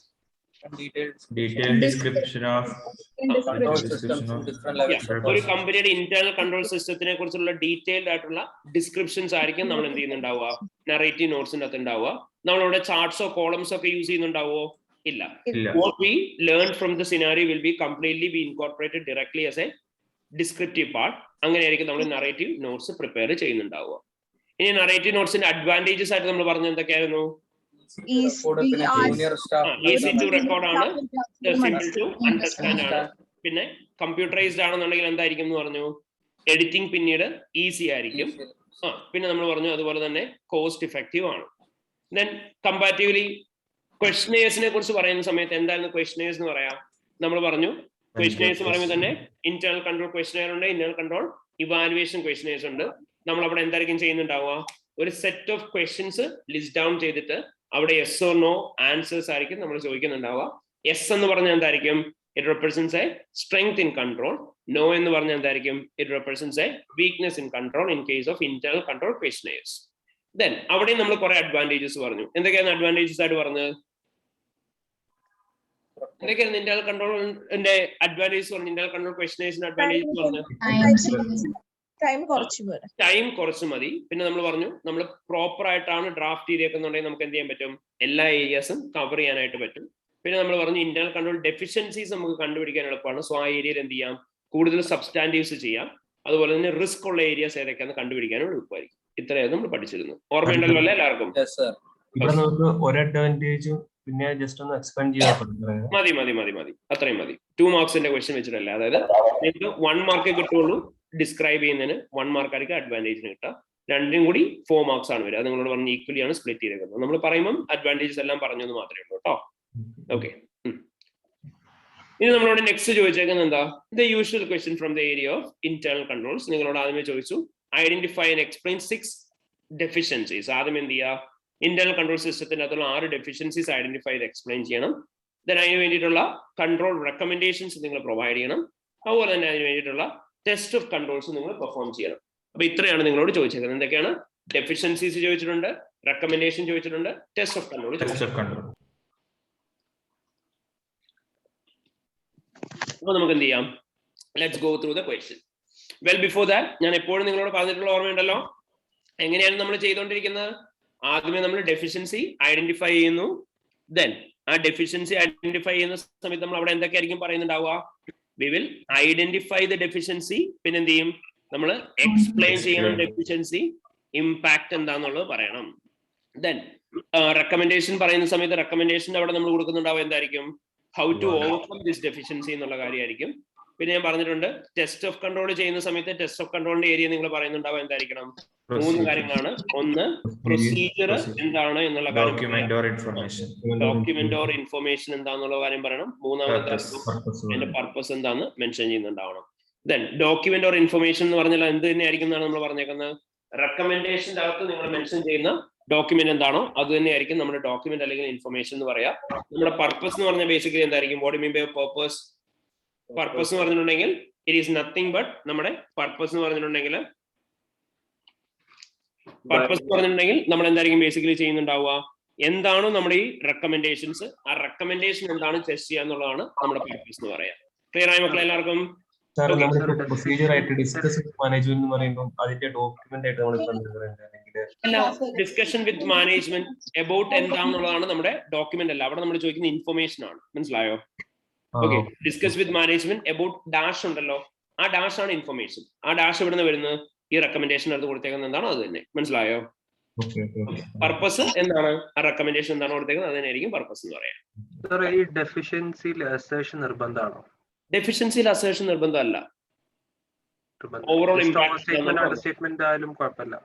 Detailed description of ഒരു കമ്പനിയുടെ internal control സിസ്റ്റത്തിനെ കുറിച്ചുള്ള ഡീറ്റെയിൽഡ് ആയിട്ടുള്ള ഡിസ്ക്രിപ്ഷൻസ് ആയിരിക്കും നമ്മൾ എന്ത് ചെയ്യുന്നുണ്ടാവുക? നറേറ്റീവ് നോട്ട്സിന്റെ അകത്ത് ഉണ്ടാവുക. നമ്മളിവിടെ ചാർട്ട്സോ കോളംസോ ഒക്കെ യൂസ് ചെയ്യുന്നുണ്ടാവോ? ഇല്ല. What we learn from the scenario will be completely be incorporated directly as a descriptive part. അങ്ങനെയായിരിക്കും നമ്മൾ നറേറ്റീവ് നോട്ട്സ് പ്രിപ്പയർ ചെയ്യുന്നുണ്ടാവുക. ഇനി നറേറ്റീവ് നോട്ട്സിന്റെ അഡ്വാൻറ്റേജസ് ആയിട്ട് നമ്മൾ പറഞ്ഞ എന്തൊക്കെയായിരുന്നു? ഈസി ടു റെക്കോർഡ് ആണ്, സിമ്പിൾ ടു അണ്ടർസ്റ്റാൻഡ് ആണ്, പിന്നെ കമ്പ്യൂട്ടറൈസ്ഡ് ആണെന്നുണ്ടെങ്കിൽ എന്തായിരിക്കും എന്ന് പറഞ്ഞു? എഡിറ്റിംഗ് പിന്നീട് ഈസി ആയിരിക്കും. പിന്നെ നമ്മൾ പറഞ്ഞു അതുപോലെ തന്നെ കോസ്റ്റ് ഇഫക്റ്റീവ് ആണ്. ദെൻ കമ്പാരിറ്റീവ്ലി ക്വസ്റ്റനേഴ്സിനെ കുറിച്ച് പറയുന്ന സമയത്ത് എന്തായിരുന്നു ക്വസ്റ്റനേഴ്സ് എന്ന് പറയാം? നമ്മൾ പറഞ്ഞു ക്വസ്റ്റനേഴ്സ് പറയുമ്പോൾ തന്നെ ഇന്റേണൽ കൺട്രോൾ ക്വസ്റ്റനെയർ ഉണ്ട്, ഇന്റേണൽ കൺട്രോൾ ഇവാലുവേഷൻ ക്വസ്റ്റനേഴ്സ് ഉണ്ട്. നമ്മൾ അവിടെ എന്തായിരിക്കും ചെയ്യുന്നുണ്ടാവുക? ഒരു set of questions list down ചെയ്തിട്ട് അവിടെ യെസ് ഓർ നോ ആൻസേഴ്സ് ആയിരിക്കും നമ്മൾ ചോദിക്കുന്നുണ്ടാവുക. യെസ് എന്ന് പറഞ്ഞാൽ എന്തായിരിക്കും? It represents a strength in control. No എന്ന് പറഞ്ഞാൽ എന്തായിരിക്കും? It represents a weakness in control in case of internal control questionnaires. Then അവിടെ നമ്മൾ കുറെ അഡ്വാൻറ്റേജസ് പറഞ്ഞു. എന്തൊക്കെയാണ് അഡ്വാൻറ്റേജസ് ആയിട്ട് പറഞ്ഞത്? എന്തൊക്കെയാണ് ഇന്റേണൽ കൺട്രോളിന്റെ അഡ്വാൻറ്റേജസ് പറഞ്ഞു? ഇന്റേണൽ കൺട്രോൾ ക്വസ്റ്റനേഴ്സിന്റെ അഡ്വാൻറ്റേജസ് പറഞ്ഞു. ടൈം കുറച്ച് മതി. പിന്നെ നമ്മൾ പറഞ്ഞു നമ്മൾ പ്രോപ്പർ ആയിട്ടാണ് ഡ്രാഫ്റ്റ് ചെയ്തേക്കുന്നുണ്ടെങ്കിൽ നമുക്ക് എന്ത് ചെയ്യാൻ പറ്റും? എല്ലാ ഏരിയാസും കവർ ചെയ്യാനായിട്ട് പറ്റും. പിന്നെ നമ്മൾ പറഞ്ഞു ഇന്റേണൽ കൺട്രോൾ ഡെഫിഷ്യൻസീസ് നമുക്ക് കണ്ടുപിടിക്കാൻ എളുപ്പമാണ്. സോ ആ ഏരിയയിൽ എന്ത് ചെയ്യാം? കൂടുതൽ സബ്സ്റ്റാൻറ്റീവ്സ് ചെയ്യാം. അതുപോലെ തന്നെ റിസ്ക് ഉള്ള ഏരിയാസ് ഏതൊക്കെയാണെന്ന് കണ്ടുപിടിക്കാനും എളുപ്പമായിരിക്കും. ഇത്രയായിരുന്നു നമ്മൾ പഠിച്ചിരുന്നു. ഓർമ്മയുണ്ടല്ലോ അല്ലേ എല്ലാവർക്കും? ഇവിടെ നമുക്ക് ഒരു അഡ്വാൻറ്റേജും പിന്നെ ജസ്റ്റ് ഒന്ന് എക്സ്പാൻഡ് ചെയ്യാൻ മതി മതി മതി മതി അത്രയും മതി. 2 മാർക്സിന്റെ ക്വസ്റ്റ്യൻ വെച്ചിട്ടല്ല. അതായത് നിങ്ങൾക്ക് 1 മാർക്ക് കിട്ടുള്ളൂ ഡിസ്ക്രൈബ് ചെയ്യുന്നതിന്. 1 മാർക്ക് ആയിരിക്കും അഡ്വാൻറ്റേജിന് കിട്ടുക. രണ്ടിനും കൂടി 4 മാർക്സ് ആണ് വരിക. അത് നിങ്ങളോട് പറഞ്ഞ് ഈക്വലി ആണ് സ്പ്ലിറ്റ് ചെയ്തേക്കുന്നത്. നമ്മൾ പറയുമ്പോൾ അഡ്വാൻറ്റേജസ് എല്ലാം പറഞ്ഞു എന്ന് മാത്രമേ ഉള്ളൂ കേട്ടോ. ഓക്കെ. ഇനി നമ്മളോട് നെക്സ്റ്റ് ചോദിച്ചേക്കുന്നത് എന്താ? The usual question from the area of internal controls. നിങ്ങളോട് ആദ്യമേ ചോദിച്ചു ഐഡന്റിഫൈ ആൻഡ് എക്സ്പ്ലെയിൻ 6 ഡെഫിഷ്യൻസീസ്. ആദ്യം എന്ത് ചെയ്യുക? ഇന്റേണൽ കൺട്രോൾ സിസ്റ്റത്തിന്റെ അകത്തുള്ള 6 ഡെഫിഷ്യൻസീസ് ഐഡന്റിഫൈ ചെയ്ത് എക്സ്പ്ലെയിൻ ചെയ്യണം. ദെൻ അതിന് വേണ്ടിയിട്ടുള്ള കൺട്രോൾ റെക്കമെൻഡേഷൻസ് നിങ്ങൾ പ്രൊവൈഡ് ചെയ്യണം. അതുപോലെ തന്നെ അതിന് വേണ്ടിയിട്ടുള്ള ടെസ്റ്റ് ഓഫ് കൺട്രോൾസ് നിങ്ങൾ പെർഫോം ചെയ്യണം. അപ്പൊ ഇത്രയാണ് നിങ്ങളോട് ചോദിച്ചേക്കുന്നത്. എന്തൊക്കെയാണ്? ഡെഫിഷ്യൻസീസ് ചോദിച്ചിട്ടുണ്ട്, റെക്കമെൻഡേഷൻ ചോദിച്ചിട്ടുണ്ട്, ടെസ്റ്റ് ഓഫ് കൺട്രോൾ ചോദിച്ചിട്ടുണ്ട്. അപ്പൊ നമുക്ക് എന്ത് ചെയ്യാം? Let's go through the question. Well before that ഞാൻ എപ്പോഴും നിങ്ങളോട് പറഞ്ഞിട്ടുള്ള ഓർമ്മയുണ്ടല്ലോ, എങ്ങനെയാണ് നമ്മൾ ചെയ്തുകൊണ്ടിരിക്കുന്നത്? ആദ്യമേ നമ്മൾ ഡെഫിഷ്യൻസി ഐഡന്റിഫൈ ചെയ്യുന്നു. ദെൻ ആ ഡെഫിഷ്യൻസി ഐഡന്റിഫൈ ചെയ്യുന്ന സമയത്ത് നമ്മൾ അവിടെ എന്തൊക്കെയായിരിക്കും പറയുന്നുണ്ടാവുക? We will identify the deficiency. പിന്നെ എന്ത് ചെയ്യും? നമ്മൾ എക്സ്പ്ലെയിൻ ചെയ്യണം ഡെഫിഷ്യൻസി, ഇമ്പാക്ട് എന്താന്നുള്ളത് പറയണം. ദെൻ റെക്കമെൻഡേഷൻ പറയുന്ന സമയത്ത് റെക്കമെൻഡേഷൻ അവിടെ നമ്മൾ കൊടുക്കുന്നുണ്ടാവുക എന്തായിരിക്കും? How to overcome this deficiency എന്നുള്ള കാര്യമായിരിക്കും. പിന്നെ ഞാൻ പറഞ്ഞിട്ടുണ്ട് ടെസ്റ്റ് ഓഫ് കൺട്രോൾ ചെയ്യുന്ന സമയത്ത് ടെസ്റ്റ് ഓഫ് കൺട്രോളിന്റെ ഏരിയ നിങ്ങൾ പറയുന്നുണ്ടാവുക എന്തായിരിക്കണം? 3 കാര്യങ്ങളാണ്. ഒന്ന് പ്രൊസീജിയർ എന്താണ് എന്നുള്ള കാര്യം, ഡോക്യുമെന്റ് ഓർ ഇൻഫർമേഷൻ എന്താന്നുള്ള കാര്യം പറയണം. മൂന്നാമത്തെ അതിന്റെ പർപ്പസ് എന്താന്ന് മെൻഷൻ ചെയ്യുന്നുണ്ടാവണം. ദെൻ ഡോക്യുമെന്റ് ഓർ ഇൻഫർമേഷൻ എന്ന് പറഞ്ഞാൽ എന്ത് തന്നെയായിരിക്കും എന്നാണ് നമ്മൾ പറഞ്ഞേക്കുന്നത്? റെക്കമെൻഡേഷന്റെ അകത്ത് നിങ്ങൾ മെൻഷൻ ചെയ്യുന്ന ഡോക്യുമെന്റ് എന്താണോ അത് തന്നെയായിരിക്കും നമ്മുടെ ഡോക്യുമെന്റ് അല്ലെങ്കിൽ ഇൻഫർമേഷൻ എന്ന് പറയാം. നമ്മുടെ പർപ്പസ് എന്ന് പറഞ്ഞാൽ ബേസിക്കലി എന്തായിരിക്കും? What mean by purpose? Purpose എന്ന് പറഞ്ഞിട്ടുണ്ടെങ്കിൽ ഇറ്റ് ഈസ് നത്തിങ് ബട്ട്, നമ്മുടെ പർപ്പസ് എന്ന് പറഞ്ഞിട്ടുണ്ടെങ്കിൽ നമ്മൾ എന്തായിരിക്കും ബേസിക്കലി ചെയ്യുന്നുണ്ടാവുക? എന്താണോ നമ്മുടെ ഈ റെക്കമെൻഡേഷൻസ്, ആ റെക്കമെൻഡേഷൻ എന്താണ് ടെസ്റ്റ് ചെയ്യുക എന്നുള്ളതാണ് നമ്മുടെ പർപ്പസ് എന്ന് പറയാം. ക്ലിയർ ആയ മക്കളെ എല്ലാവർക്കും? പ്രൊസീജിയർ ആയിട്ട് ഡിസ്കസ് വിത്ത് മാനേജ്മെന്റ് എന്ന് പറയുമ്പോൾ അതിന്റെ ഡോക്യുമെന്റ് ആയിട്ട് നമ്മൾ ഡിസ്കഷൻ വിത്ത് മാനേജ്മെന്റ് അബൌട്ട് എന്താണെന്നുള്ളതാണ് നമ്മുടെ ഡോക്യുമെന്റ് അല്ല. അവിടെ നമ്മൾ ചോദിക്കുന്ന ഇൻഫർമേഷൻ ആണ്. മനസ്സിലായോ? Okay. Discuss with management about dash ഉണ്ടല്ലോ, ആ ഡാഷ് ആണ് ഇൻഫർമേഷൻ. ആ ഡാഷ് എവിടുന്ന് വരുന്നത്? ഈ റെക്കമെൻഡേഷൻ എടുത്ത് കൊടുത്തേക്കുന്നത് എന്താണോ അത് തന്നെ. മനസ്സിലായോ? പർപ്പസ് എന്താണ്? ആ റെക്കമെൻഡേഷൻ എന്താണ് കൊടുത്തേക്കുന്നത് അത് തന്നെയായിരിക്കും പർപ്പസ് എന്ന് പറയാം. ഡെഫിഷ്യൻസിയിൽ അസേർഷൻ നിർബന്ധമാണോ? ഡെഫിഷ്യൻസിയിൽ അസേർഷൻ നിർബന്ധമല്ല. ഓവറോൾ അണ്ടർസ്റ്റേറ്റ്മെന്റ് ആയാലും കുഴപ്പമില്ല.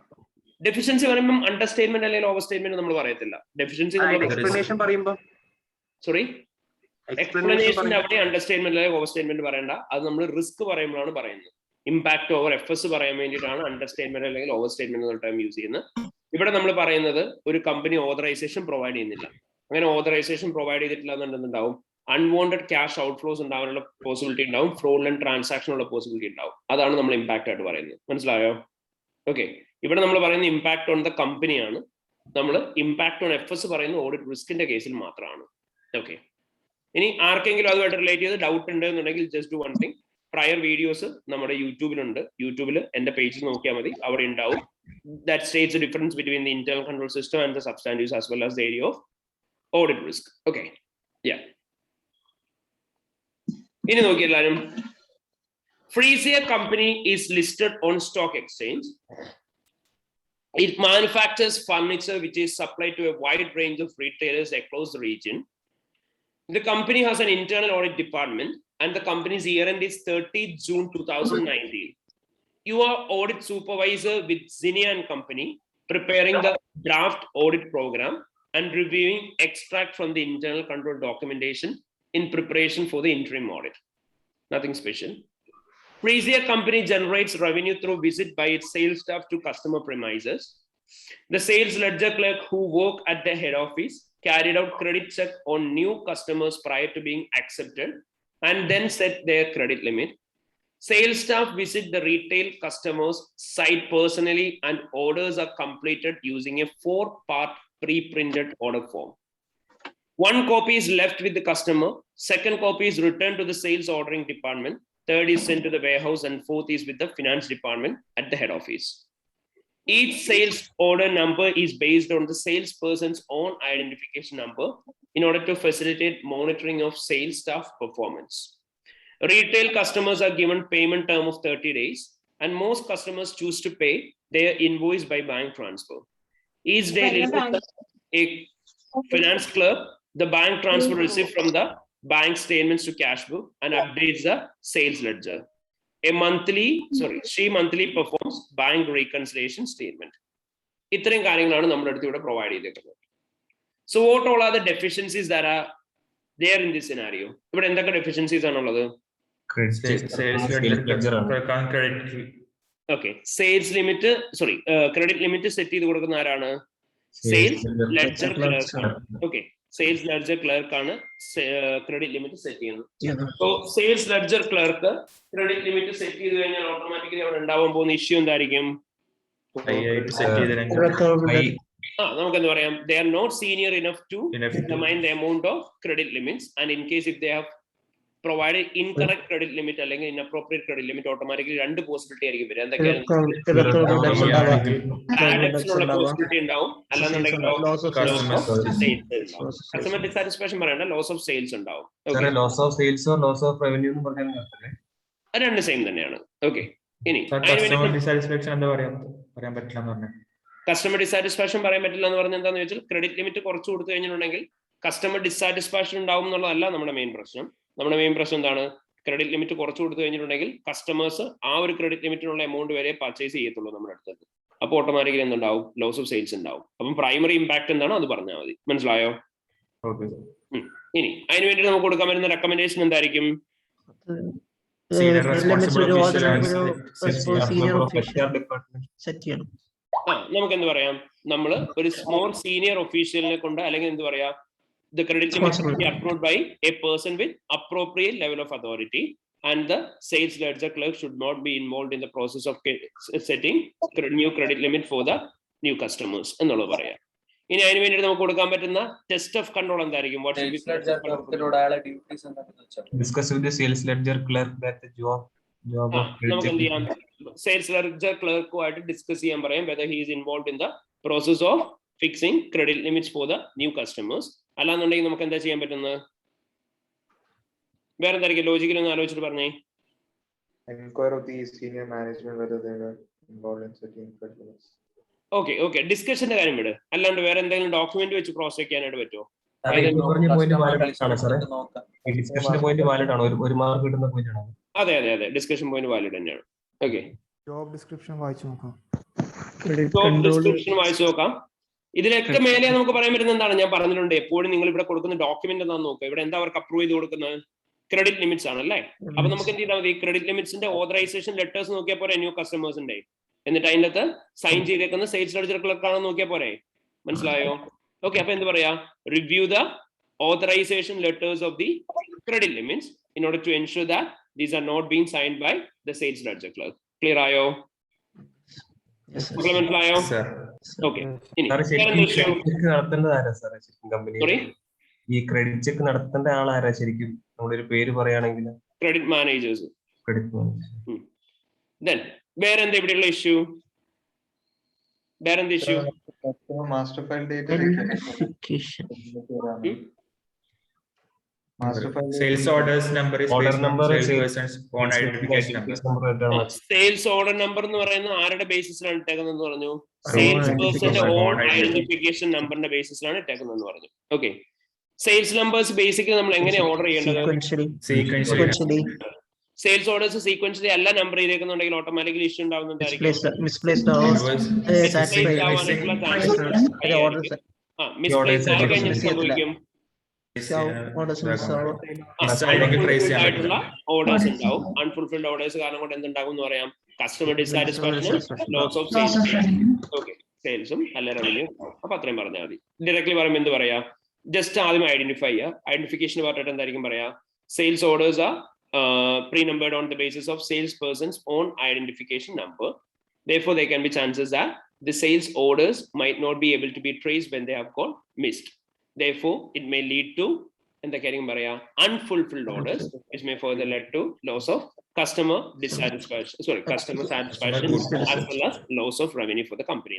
ഡെഫിഷ്യൻസി പറയുമ്പോൾ അണ്ടർസ്റ്റേറ്റ്മെന്റ് അല്ലെങ്കിൽ ഓവർ സ്റ്റേറ്റ്മെന്റ് നമ്മൾ പറയത്തില്ല. ഡെഫിഷ്യൻസി എക്സ്പ്ലനേഷൻ പറയുമ്പോൾ സോറി എക്സ്പ്ലനേഷൻ അവിടെ അണ്ടർസ്റ്റേറ്റ്മെന്റ് അല്ലെങ്കിൽ ഓവർ സ്റ്റേറ്റ്മെന്റ് പറയണ്ട. അത് നമ്മൾ റിസ്ക് പറയുമ്പോഴാണ് പറയുന്നത്. ഇമ്പാക്ട് ഓവർ എഫ്എസ് പറയാൻ വേണ്ടിയിട്ടാണ് അണ്ടർസ്റ്റേറ്റ്മെന്റ് അല്ലെങ്കിൽ ഓവർ സ്റ്റേറ്റ്മെന്റ് എന്നുള്ള ടൈം യൂസ് ചെയ്യുന്നത്. ഇവിടെ നമ്മൾ പറയുന്നത് ഒരു കമ്പനി ഓതറൈസേഷൻ പ്രൊവൈഡ് ചെയ്യുന്നില്ല. അങ്ങനെ ഓതറൈസേഷൻ പ്രൊവൈഡ് ചെയ്തിട്ടില്ല എന്നുണ്ടാവും അൺവാണ്ടഡ് ക്യാഷ് ഔട്ട്ഫ്ലോസ് ഉണ്ടാവാനുള്ള പോസിബിലിറ്റി ഉണ്ടാവും, ഫ്രോഡുലന്റ് ട്രാൻസാക്ഷൻ ഉള്ള പോസിബിലിറ്റി ഉണ്ടാവും. അതാണ് നമ്മൾ ഇമ്പാക്ട് ആയിട്ട് പറയുന്നത്. മനസ്സിലായോ? ഓക്കെ. ഇവിടെ നമ്മൾ പറയുന്ന ഇമ്പാക്ട് ഓൺ ദ കമ്പനിയാണ്. നമ്മൾ ഇമ്പാക്ട് ഓൺ എഫ്എസ് പറയുന്ന ഓഡിറ്റ് റിസ്കിന്റെ കേസിൽ മാത്രമാണ്. ഓക്കെ. ഇനി ആർക്കെങ്കിലും അതുമായിട്ട് റിലേറ്റ് ചെയ്ത് ഡൗട്ട് ഉണ്ട് എന്നുണ്ടെങ്കിൽ just do one thing. Prior videos നമ്മുടെ യൂട്യൂബിലുണ്ട്. യൂട്യൂബിൽ എന്റെ പേജിൽ നോക്കിയാൽ മതി, അവിടെ ഉണ്ടാവും. That states the difference between the internal control system and the substantives as well as the area of audit risk. Okay. ഇനി നോക്കി എല്ലാവരും. Freesia company is listed on stock exchange. It manufactures furniture which is supplied to a wide range of retailers across the region. The company has an internal audit department and the company's year end is 30th June 2019. You are audit supervisor with Zinnia and company preparing the draft audit program and reviewing extract from the internal control documentation in preparation for the interim audit. Nothing special. Pre-sale company generates revenue through visit by its sales staff to customer premises. The sales ledger clerk who work at the head office carried out credit check on new customers prior to being accepted and then set their credit limit. Sales staff visit the retail customers site personally and orders are completed using a 4-part pre-printed order form. 1 copy is left with the customer, 2nd copy is returned to the sales ordering department, 3rd is sent to the warehouse, and 4th is with the finance department at the head office. Each sales order number is based on the salesperson's own identification number in order to facilitate monitoring of sales staff performance. Retail customers are given payment term of 30 days, and most customers choose to pay their invoice by bank transfer. Each day, a finance clerk, the bank transfer receipt from the bank statements to cash book and updates the sales ledger. She monthly performs bank reconciliation statement. ഇത്രയും കാര്യങ്ങളാണ് നമ്മുടെ അടുത്ത് ഇവിടെ provide ചെയ്തിട്ടുള്ളത്. So what all are the deficiencies that are there in this scenario? ഇവിടെ എന്തൊക്കെ deficiencies ആണുള്ളത്? Okay, sales limit, credit limit set ചെയ്ത് കൊടുക്കുന്ന ആരാണ്? Sales ledger clerk. Okay, sales ledger clerk ആണ് credit limit സെറ്റ് ചെയ്യുന്നത്. So sales ledger clerk credit limit set ചെയ്ത് കഴിഞ്ഞാൽ ഓട്ടോമാറ്റിക്കലി അവിടെ ഉണ്ടാവാൻ പോകുന്ന ഇഷ്യൂ എന്തായിരിക്കും? നമുക്ക് എന്താ പറയാം, they are not senior enough to determine the amount of credit limits, and in case if they have provided incorrect credit limit അല്ലെങ്കിൽ inappropriate credit limit, automatically 2 possibility ആയിരിക്കും വരിക. എന്തൊക്കെയാണ്? പോസിബിലിറ്റി ഉണ്ടാവും, അല്ലാന്നുണ്ടെങ്കിൽ കസ്റ്റമർ ഡിസാറ്റിസ്ഫാക്ഷൻ പറയണ്ട, ലോസ് ഓഫ് സെയിൽസ് ഉണ്ടാവും. Loss of സെയിൽസോ loss of revenue എന്ന് പറഞ്ഞാൽ അത് രണ്ട് സെയിം തന്നെയാണ്. ഓക്കെ, ഇനി കസ്റ്റമർ ഡിസാറ്റിസ്ഫാക്ഷൻ എന്താ പറയാൻ പറ്റില്ല എന്ന് പറഞ്ഞാൽ, കസ്റ്റമർ ഡിസാറ്റിസ്ഫാക്ഷൻ പറയാൻ പറ്റില്ല എന്ന് പറഞ്ഞാൽ എന്താണെന്ന് വെച്ചാൽ, ക്രെഡിറ്റ് ലിമിറ്റ് കുറച്ച് കൊടുത്തു കഴിഞ്ഞിട്ടുണ്ടെങ്കിൽ കസ്റ്റമർ ഡിസാറ്റിസ്ഫാക്ഷൻ ഉണ്ടാവും എന്നുള്ളതല്ല നമ്മുടെ മെയിൻ പ്രശ്നം. നമ്മുടെ മെയിൻ പ്രശ്നം എന്താണ്? ക്രെഡിറ്റ് ലിമിറ്റ് കുറച്ച് കൊടുത്തു കഴിഞ്ഞിട്ടുണ്ടെങ്കിൽ കസ്റ്റമേഴ്സ് ആ ഒരു ക്രെഡിറ്റ് ലിമിറ്റിനുള്ള എമൗണ്ട് വരെ പർച്ചേസ് ചെയ്യത്തുള്ളൂ നമ്മുടെ അടുത്ത്. അപ്പോൾ ഓട്ടോമാറ്റിക്കലി എന്തുണ്ടാവും? ലോസ് ഓഫ് സെയിൽസ് ഉണ്ടാവും. അപ്പം പ്രൈമറി ഇമ്പാക്ട് എന്താണോ അത് പറഞ്ഞാൽ മതി. മനസ്സിലായോ? ഇനി അതിന് വേണ്ടി നമുക്ക് കൊടുക്കാൻ പറ്റുന്ന റെക്കമെൻഡേഷൻ എന്തായിരിക്കും? നമുക്ക് എന്ത് പറയാം, നമ്മൾ ഒരു സ്മോൾ സീനിയർ ഒഫീഷ്യലിനെ കൊണ്ട്, അല്ലെങ്കിൽ എന്ത് പറയാ, the credit limit should be approved by a person with appropriate level of authority, and the sales ledger clerk should not be involved in the process of setting new credit limit for the new customers എന്നുള്ളത് പറയാം. ഇനി അതിന് വേണ്ടി നമുക്ക് കൊടുക്കാൻ പറ്റുന്ന test of control എന്തായിരിക്കും? discuss with the sales ledger clerk that the job നമുക്ക് എന്ത് ചെയ്യാം, സെയിൽസ് ലെഡ്ജർ ക്ലർക്കുമായിട്ട് ഡിസ്കസ് ചെയ്യാൻ പറയാം whether he is involved in the process of fixing credit limits for the new customers. അല്ലാന്നുണ്ടെങ്കിൽ നമുക്ക് എന്താ ചെയ്യാൻ പറ്റുന്നത്? വേറെ എന്തായിരിക്കും ലോജിക്കൽ ഒന്ന് ആലോചിച്ചിട്ട് പറഞ്ഞേ. Inquire of the senior management whether they are involved in setting credit limits. Okay, ഡിസ്കഷന്റെ കാര്യം വിട്. അല്ലാണ്ട് വേറെ എന്തെങ്കിലും ഡോക്യുമെന്റ് വെച്ച് ക്രോസ് ചെക്ക് ചെയ്യാനായിട്ട് പറ്റുമോ? അതെ, ഡിസ്കഷൻ പോയിന്റ് വാലിഡ് തന്നെയാണ്. ഓക്കെ, ജോബ് ഡിസ്ക്രിപ്ഷൻ വായിച്ചു നോക്കാം. ഇതിലൊക്കെ മേലെ നമുക്ക് പറയാൻ പറ്റുന്ന എന്താണ്? ഞാൻ പറഞ്ഞിട്ടുണ്ട്, എപ്പോഴും നിങ്ങൾ ഇവിടെ കൊടുക്കുന്ന ഡോക്യുമെന്റ് എന്താണെന്ന് നോക്കുക. ഇവിടെ എന്താ അവർക്ക് അപ്രൂവ് ചെയ്ത് കൊടുക്കുന്നത്? ക്രെഡിറ്റ് ലിമിറ്റ്സ് ആണല്ലേ. അപ്പൊ നമുക്ക് എന്ത് ചെയ്താൽ മതി? ക്രെഡിറ്റ് ലിമിറ്റ്സിന്റെ ഓതറൈസേഷൻ ലെറ്റേഴ്സ് നോക്കിയാൽ പോരെ ന്യൂ കസ്റ്റമേഴ്സിന്റെ, എന്നിട്ട് അതിൻ്റെ അകത്ത് സൈൻ ചെയ്തേക്കുന്ന സെയിൽസ് ലെഡ്ജർ ക്ലർക്ക് ആണെന്ന് നോക്കിയാൽ പോരെ. മനസ്സിലായോ? ഓക്കെ, അപ്പൊ എന്ത് പറയാ, review the authorization letters of the credit limits in order to ensure that these are not being signed by the sales ledger clerk. Clear ayo? Supplement ayo? Okay. ഈ credit check നടത്തേണ്ട ആളാരാ ശരിക്കും? നമ്മുടെ ഒരു പേര് പറയുകയാണെങ്കിൽ ക്രെഡിറ്റ് മാനേജേഴ്സ്. Then വേറെ എന്താ ഇവിടെയുള്ള ഇഷ്യൂ? വേറെ എന്താ issue? Master file data sales orders number is order based number, on salesperson's own identification number. Sales order number എന്ന് പറയുന്നത് ആരുടെ ബേസിസിലാണ് ഇട്ടേക്കുന്നതെന്ന് പറഞ്ഞു? സെയിൽസ് പേഴ്സന്റെ ഓൺ ഐഡന്റിഫിക്കേഷൻ നമ്പറിന്റെ ബേസിസിലാണ് ഇട്ടേക്കുന്നതെന്ന് പറഞ്ഞു. ഓക്കെ, സെയിൽസ് നമ്പേഴ്സ് ബേസിക്കലി നമ്മൾ എങ്ങനെയാണ് ഓർഡർ ചെയ്യേണ്ടത്? സെയിൽസ് ഓർഡേഴ്സ് സീക്വൻഷ്യലി അല്ല നമ്പർ ചെയ്തേക്കുന്നുണ്ടെങ്കിൽ ഓട്ടോമാറ്റിക്കലി ഇഷ്യൂ ഉണ്ടാവുന്നതായിരിക്കും. മിസ്പ്ലേസ് ആയി കഴിഞ്ഞാൽ സംഭവിക്കും ഓർഡേഴ്സ് ഉണ്ടാവും. അൺഫുൾഫിൽഡ് ഓർഡേഴ്സ് കാരണം കൊണ്ട് എന്തുണ്ടാകും എന്ന് പറയാം? കസ്റ്റമർ ഡിസാറ്റിസ്ഫാക്ഷനും ലോസ് ഓഫ് സെയിൽസ്. ഓക്കെ, സെയിൽസും അല്ല റവന്യൂ. അപ്പൊ അത്രയും പറഞ്ഞാൽ മതി. ഡയറക്ട്ലി പറയുമ്പോൾ എന്ത് പറയാ? ജസ്റ്റ് ആദ്യം ഐഡന്റിഫൈ ചെയ്യുക. ഐഡന്റിഫിക്കേഷൻ പറഞ്ഞിട്ട് എന്തായിരിക്കും പറയാ? Sales orders R pre-numbered on the basis of salesperson's own identification number. Therefore, there can be chances that the sales orders might not be able to be traced when they have got missed. Therefore, it may lead to unfulfilled orders, which may further lead to loss of customer dissatisfaction. Customer satisfaction as well as loss of revenue for the company.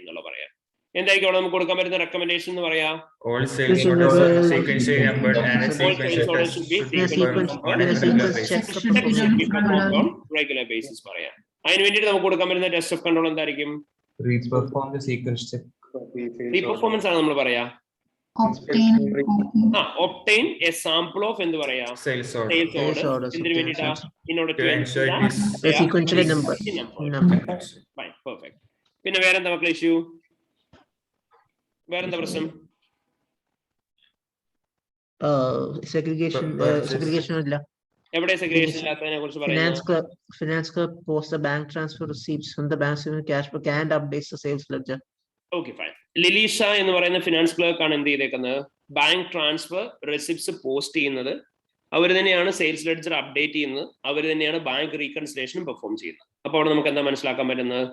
എന്തായിരിക്കും നമുക്ക് കൊടുക്കാൻ പറ്റുന്ന recommendation എന്ന് പറയാ? All sales orders are sequentially numbered and on regular basis പറയാം. അതിന് വേണ്ടിയിട്ട് നമുക്ക് കൊടുക്കാൻ പറ്റുന്ന ടെസ്റ്റ് ഓഫ് കൺട്രോൾ എന്തായിരിക്കും? റീപെർഫോമൻസ് ആണ് നമ്മൾ പറയാ. obtain a sample of എന്ത് പറയാ? sales orders. എന്തിനു വേണ്ടിയിട്ടാ? in order to ensure that sequentially number. Fine, perfect. പിന്നെ വേറെന്താ മക്കളെ ഇഷ്യൂ? വേറെന്താ പ്രശ്നം? segregation ഇല്ല. എവിടെ segregation ഇല്ലാത്തതിനെ കുറിച്ച് പറയുന്നത്? Finance clerk posts the bank transfer receipts from the bank statement cash book and updates the sales ledger. Okay, fine. ലിലീഷ എന്ന് പറയുന്ന ഫിനാൻസ് ക്ലർക്ക് ആണ് എന്ത് ചെയ്തേക്കുന്നത്? ബാങ്ക് ട്രാൻസ്ഫർ റെസിപ്റ്റ്സ് പോസ്റ്റ് ചെയ്യുന്നത്. അവർ തന്നെയാണ് സെയിൽസ് ലെഡ്ജർ അപ്ഡേറ്റ് ചെയ്യുന്നത്. അവർ തന്നെയാണ് ബാങ്ക് റീകൺസിലേഷനും പെർഫോം ചെയ്യുന്നത്. അപ്പോൾ അവിടെ നമുക്ക് എന്താ മനസ്സിലാക്കാൻ പറ്റുന്നത്?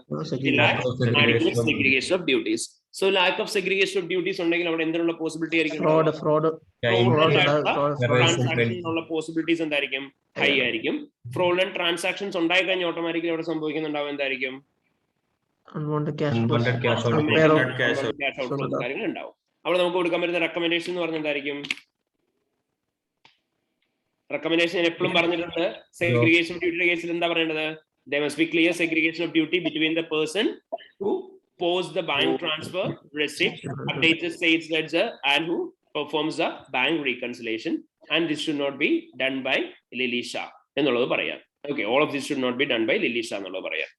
segregation of duties. So lack of segregation of duties ഉണ്ടെങ്കിൽ അവിടെ എന്തിനുള്ള പോസിബിലിറ്റി ആയിരിക്കും? ട്രാൻസാക്ഷനുള്ള പോസിബിലിറ്റീസ് എന്തായിരിക്കും? ഹൈ ആയിരിക്കും. ഫ്രോഡുലന്റ് ട്രാൻസാക്ഷൻസ് ഉണ്ടായി കഴിഞ്ഞാൽ ഓട്ടോമാറ്റിക്കലി അവിടെ സംഭവിക്കുന്നുണ്ടാവും എന്തായിരിക്കും? unwanted cash outflows കാര്യങ്ങൾ ഉണ്ടാവും. അവിടെ നമുക്ക് കൊടുക്കാൻ പറ്റുന്ന റെക്കമെൻഡേഷൻ എന്ന് പറഞ്ഞാൽ എന്തായിരിക്കും? റെക്കമെൻഡേഷൻ എപ്പോഴും പറഞ്ഞിട്ടുണ്ട് segregation of duty കേസിൽ എന്താ പറയേണ്ടത്? There must be clear segregation of duty between the person who posts the bank transfer receipt, updates the sales ledger, and who performs the bank reconciliation. And this should not be done by Lilisha. എന്നുള്ളത് പറയാം. Okay, all of this should not be done by Lilisha എന്നുള്ളത് പറയാം.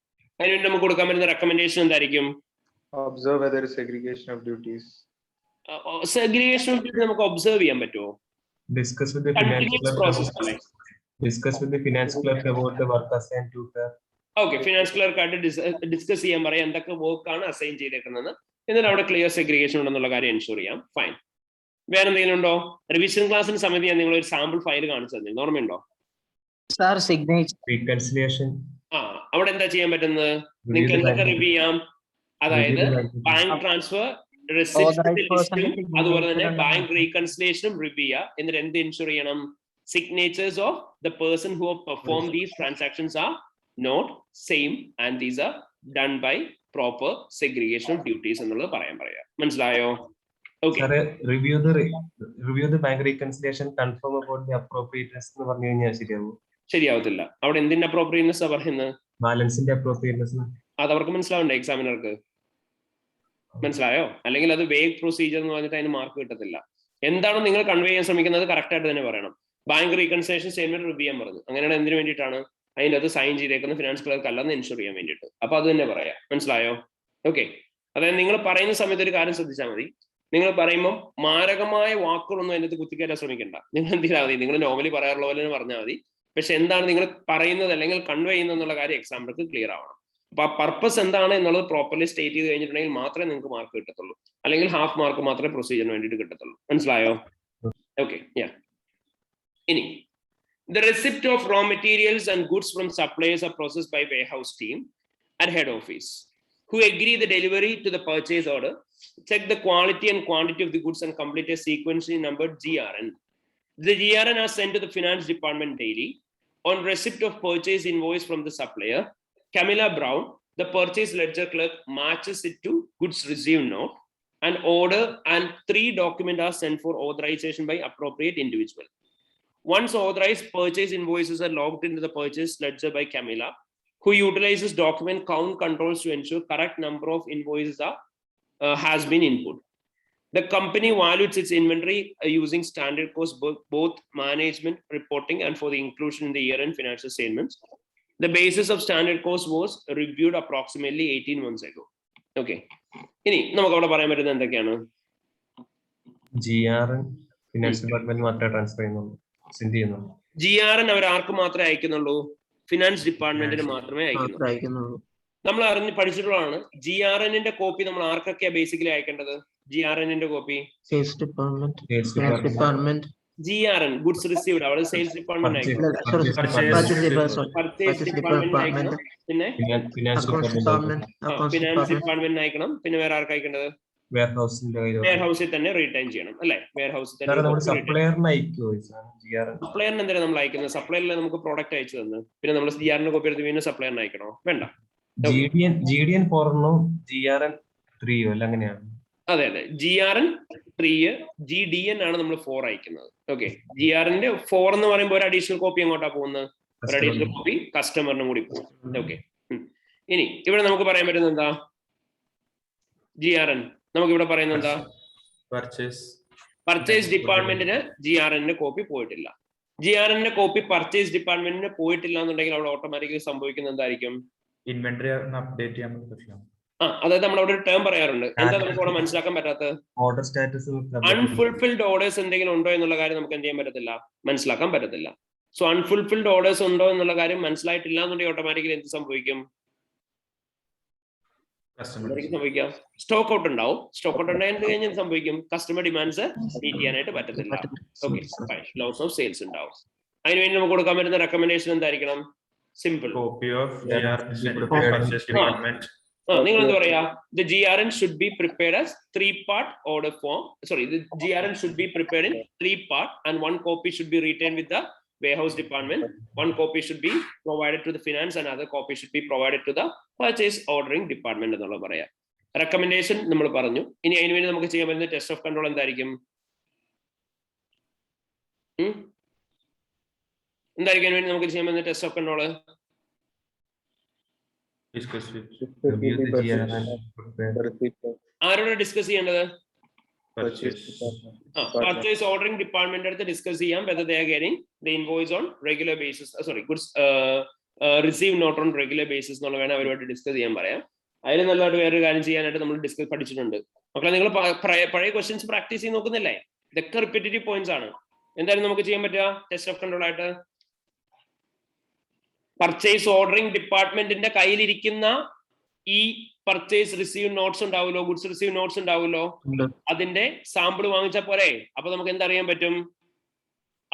അതിനുവേണ്ടി നമുക്ക് കൊടുക്കാൻ പറ്റുന്ന recommendation എന്തായിരിക്കും? Observe whether segregation of duties. Segregation of duties നമുക്ക് ഒബ്സർവ് ചെയ്യാൻ പറ്റുമോ? Discuss with the finance clerk about the work assigned to her. Okay, finance clerk ആയിട്ട് ഡിസ്കസ് ചെയ്യാൻ പറയാം എന്തൊക്കെ വർക്ക് ആണ് അസൈൻ ചെയ്തേക്കുന്നത്. എന്നിട്ട് അവിടെ ക്ലിയർ സെഗ്രിഗേഷൻ ഉണ്ടെന്നുള്ള കാര്യം എൻഷുർ ചെയ്യാം. ഫൈൻ. വേറെ എന്തെങ്കിലും ഉണ്ടോ? റിവിഷൻ ക്ലാസ്സിന് സമയത്ത് ഞാൻ നിങ്ങൾ ഒരു സാമ്പിൾ ഫയൽ കാണിച്ചു തന്നെ ഓർമ്മയുണ്ടോ? അവിടെ എന്താ ചെയ്യാൻ പറ്റുന്നത്? നിങ്ങൾക്ക് എന്തൊക്കെ റിവ്യൂ ചെയ്യാം? അതായത് ബാങ്ക് ട്രാൻസ്ഫർ റെസിപ്റ്റ് അതുപോലെ തന്നെ ബാങ്ക് റീകൺസിലേഷനും റിവ്യൂ ചെയ്യുക. എന്നിട്ട് എന്ത് എൻഷുർ ചെയ്യണം? signatures of the person who have performed these transactions are not same and these are done by proper segregation of duties എന്നുള്ളത് പറയാം. മനസ്സിലായോ? Okay. Review the bank reconciliation, confirm about the appropriateness എന്ന് പറഞ്ഞു കഴിഞ്ഞാൽ ശരിയാവത്തില്ല. അവിടെ എന്തിന്റെ അപ്രോപ്രിയേറ്റ്നെസ് ആ പറയുന്നത്? ബാലൻസിന്റെ അപ്രോപ്രിയേറ്റ്നെസ്. അത് അവർക്ക് മനസ്സിലാവണ്ടേ? എക്സാമിനർക്ക് മനസ്സിലായോ? അല്ലെങ്കിൽ അത് വേഗ് പ്രൊസീജിയർ എന്ന് പറഞ്ഞിട്ട് അതിന് മാർക്ക് കിട്ടത്തില്ല. എന്താണ് നിങ്ങൾ കൺവേ ചെയ്യാൻ ശ്രമിക്കുന്നത് കറക്റ്റ് ആയിട്ട് തന്നെ പറയണം. ബാങ്ക് റീകൺസിലേഷൻ സ്റ്റേറ്റ്മെന്റ് റിവ്യൂ ചെയ്യാൻ പറഞ്ഞു. അങ്ങനെയാണ് എന്തിനു വേണ്ടിയിട്ടാണ്? അതിൻ്റെ അത് സൈൻ ചെയ്തേക്കുന്ന ഫിനാൻസ് ക്ലർക്ക് അല്ലെന്ന് എൻഷുർ ചെയ്യാൻ വേണ്ടിയിട്ട്. അപ്പൊ അത് തന്നെ പറയാം. മനസ്സിലായോ? ഓക്കെ. അതായത് നിങ്ങൾ പറയുന്ന സമയത്ത് ഒരു കാര്യം ശ്രദ്ധിച്ചാൽ മതി. നിങ്ങൾ പറയുമ്പോൾ മാരകമായ വാക്കുകളൊന്നും അതിനകത്ത് കുത്തിക്കയറ്റാൻ ശ്രമിക്കണ്ട. നിങ്ങൾ എന്ത് ചെയ്താൽ മതി? നിങ്ങൾ നോർമലി പറയാറുള്ള പോലെ തന്നെ പറഞ്ഞാൽ മതി. പക്ഷെ എന്താണ് നിങ്ങൾ പറയുന്നത് അല്ലെങ്കിൽ കൺവേ ചെയ്യുന്നത് എന്നുള്ള കാര്യം എക്സാമിനർക്ക് ക്ലിയർ ആവണം. അപ്പൊ ആ പർപ്പസ് എന്താണ് എന്നുള്ളത് പ്രോപ്പർലി സ്റ്റേറ്റ് ചെയ്ത് കഴിഞ്ഞിട്ടുണ്ടെങ്കിൽ മാത്രമേ നിങ്ങൾക്ക് മാർക്ക് കിട്ടത്തുള്ളൂ. അല്ലെങ്കിൽ ഹാഫ് മാർക്ക് മാത്രമേ പ്രൊസീജിയറിന് വേണ്ടിയിട്ട് കിട്ടത്തുള്ളൂ. മനസ്സിലായോ? ഓക്കെ. ഇനി the receipt of raw materials and goods from suppliers are processed by warehouse team at head office, who agree the delivery to the purchase order, check the quality and quantity of the goods, and complete a sequentially numbered GRN. The GRN are sent to the finance department daily. On receipt of purchase invoice from the supplier, Camilla Brown, the purchase ledger clerk, matches it to goods received note. An order and 3 documents are sent for authorization by appropriate individual. Once authorized, purchase invoices are logged into the purchase ledger by Camilla, who utilizes document count controls to ensure correct number of invoices has been input. The company values its inventory using standard cost, both management reporting and for the inclusion in the year-end financial statements. The basis of standard cost was reviewed approximately 18 months ago. Okay. ഇനി നമുക്ക് അവിടെ പറയാൻ പറ്റുന്നത് എന്തൊക്കെയാണ്? GRN finance department മാത്രമേ transfer ചെയ്യുന്നുള്ളൂ, send ചെയ്യുന്നുള്ളൂ. GRN അവർ ആർക്ക് മാത്രമേ അയക്കുന്നുള്ളൂ? ഫിനാൻസ് ഡിപ്പാർട്ട്മെന്റിന് മാത്രമേ അയക്കുന്നുള്ളൂ. നമ്മൾ അറിഞ്ഞ് പഠിച്ചിട്ടുള്ളതാണ്. GRNന്റെ കോപ്പി നമ്മൾ ആർക്കൊക്കെയാ ബേസിക്കലി അയക്കേണ്ടത്? GRNന്റെ copy Sales department, finance department. GRN goods received അവിടെ സെയിൽസ് ഡിപ്പാർട്ട്മെന്റ് അയക്കണം, പർച്ചേസ് ഡിപ്പാർട്ട്മെന്റ് പിന്നെ ഫിനാൻസ് ഫിനാൻസ് ഡിപ്പാർട്ട്മെന്റ് അയക്കണം. പിന്നെ വേറെ ആർക്ക് അയക്കേണ്ടത്? വെയർ ഹൗസിൽ തന്നെ റീടൈൻ ചെയ്യണം അല്ലെ? വെയർ ഹൗസിൽ തന്നെ സപ്ലയറിന് എന്തിനാണ് നമ്മൾ അയക്കുന്നത്? സപ്ലയറിൽ നമുക്ക് പ്രോഡക്റ്റ് അയച്ചു തന്നു, പിന്നെ നമ്മൾ GRN കോപ്പി എടുത്ത് വീണ്ടും സപ്ലയറിന് അയക്കണോ? വേണ്ട. GDN 4 GRN 3 അല്ല അങ്ങനെയാണ്? അതെ അതെ, GRN 3 GDN ആണ് നമ്മൾ 4 അയക്കുന്നത്. ഓക്കെ, GRNന്റെ 4 എന്ന് പറയുമ്പോൾ ഒരു അഡീഷണൽ കോപ്പി എങ്ങോട്ടാ പോകുന്നത്? ഒരു അഡീഷണൽ കോപ്പി കസ്റ്റമറിനും കൂടി പോകും. ഓക്കെ, ഇനി ഇവിടെ നമുക്ക് പറയാൻ പറ്റുന്നത് എന്താ? GRN നമുക്ക് ഇവിടെ പറയുന്നത് എന്താ? പർച്ചേസ് ഡിപ്പാർട്ട്മെന്റിന് GRNന്റെ കോപ്പി പോയിട്ടില്ല. GRNന്റെ കോപ്പി പർച്ചേസ് ഡിപ്പാർട്ട്മെന്റിന് പോയിട്ടില്ല എന്നുണ്ടെങ്കിൽ അവിടെ ഓട്ടോമാറ്റിക്കലി സംഭവിക്കുന്നത് എന്തായിരിക്കും? ഇൻവെന്ററി അപ്ഡേറ്റ് ചെയ്യാൻ പറ്റില്ല. അതായത് നമ്മൾ അവിടെ ഒരു ടേം പറയാറുണ്ട്, എന്താ നമുക്ക് അവിടെ മനസ്സിലാക്കാൻ പറ്റാത്തത്? ഓർഡർ സ്റ്റാറ്റസ് അൺഫുൾഫിൽഡ് ഓർഡേഴ്സ് എന്തെങ്കിലും ഉണ്ടോ എന്നുള്ള കാര്യം നമുക്ക് എന്ത് ചെയ്യാൻ പറ്റത്തില്ല, മനസ്സിലാക്കാൻ പറ്റത്തില്ല. സോ അൺഫുൾഫിൽഡ് ഓർഡേഴ്സ് ഉണ്ടോ എന്നുള്ള കാര്യം മനസ്സിലായിട്ടില്ല എന്നുണ്ടെങ്കിൽ ഓട്ടോമാറ്റിക്കലി എന്ത് സംഭവിക്കും? സംഭവിക്കാം സ്റ്റോക്ക് ഔട്ട് ഉണ്ടാവും. സ്റ്റോക്ക് ഔട്ട് ഉണ്ടായത് കഴിഞ്ഞാൽ സംഭവിക്കും? കസ്റ്റമർ ഡിമാൻഡ്സ് മീറ്റ് ചെയ്യാനായിട്ട് പറ്റത്തില്ല. ഓക്കെ, ലോസ് ഓഫ് സെയിൽസ് ഉണ്ടാവും. അതിനുവേണ്ടി നമുക്ക് കൊടുക്കാൻ പറ്റുന്ന റെക്കമെൻഡേഷൻ എന്തായിരിക്കണം? Simple. Copy of purchase department. നിങ്ങൾ എന്താ പറയാ? The GRN should be prepared as 3-part order form. Sorry, the GRN should be prepared in 3-part and 1 copy should be retained with the warehouse department. 1 copy should be provided to the finance and other copy should be provided to the purchase ordering department എന്നുള്ള പറയാ. Recommendation നമ്മൾ പറഞ്ഞു. ഇനി അതിന് വേണ്ടി നമുക്ക് ചെയ്യാൻ പറ്റുന്ന ടെസ്റ്റ് ഓഫ് കൺട്രോൾ എന്തായിരിക്കും? എന്തായിരിക്കും വേണ്ടി നമുക്ക് ചെയ്യാൻ പറ്റുന്ന ടെസ്റ്റ് ഓഫ് കൺട്രോൾ? ആരോട് ഡിസ്കസ് ചെയ്യേണ്ടത്? പർച്ചേസ് ഓർഡറിംഗ് ഡിപ്പാർട്ട്മെന്റ് അടുത്ത് ഡിസ്കസ് ചെയ്യാം whether they are getting the invoice on regular basis, sorry goods receive not on regular basis എന്നുള്ള വേണം അവരോട് ഡിസ്കസ് ചെയ്യാൻ പറയാം. അതിന് നല്ലതായിട്ട് വേറൊരു കാര്യം ചെയ്യാനായിട്ട് നമ്മൾ ഡിസ്കസ് പഠിച്ചിട്ടുണ്ട്. മക്കളെ നിങ്ങൾ പഴയ ക്വസ്റ്റ്യൻസ് പ്രാക്ടീസ് ചെയ്ത് നോക്കുന്നില്ലേ? ഇതൊക്കെ റിപ്പീറ്റീവ് പോയിന്റ്സ് ആണ്. എന്തായാലും നമുക്ക് ചെയ്യാൻ പറ്റുക ടെസ്റ്റ് ഓഫ് കൺട്രോൾ ആയിട്ട്? പർച്ചേസ് ഓർഡറിംഗ് ഡിപ്പാർട്ട്മെന്റിന്റെ കയ്യിലിരിക്കുന്ന ഈ പർച്ചേസ് റിസീവ് നോട്ട്സ് ഉണ്ടാവുമല്ലോ, ഗുഡ്സ് റിസീവ് നോട്ട്സ് ഉണ്ടാവുമല്ലോ, അതിന്റെ സാമ്പിൾ വാങ്ങിച്ചാൽ പോരെ? അപ്പൊ നമുക്ക് എന്തറിയാൻ പറ്റും?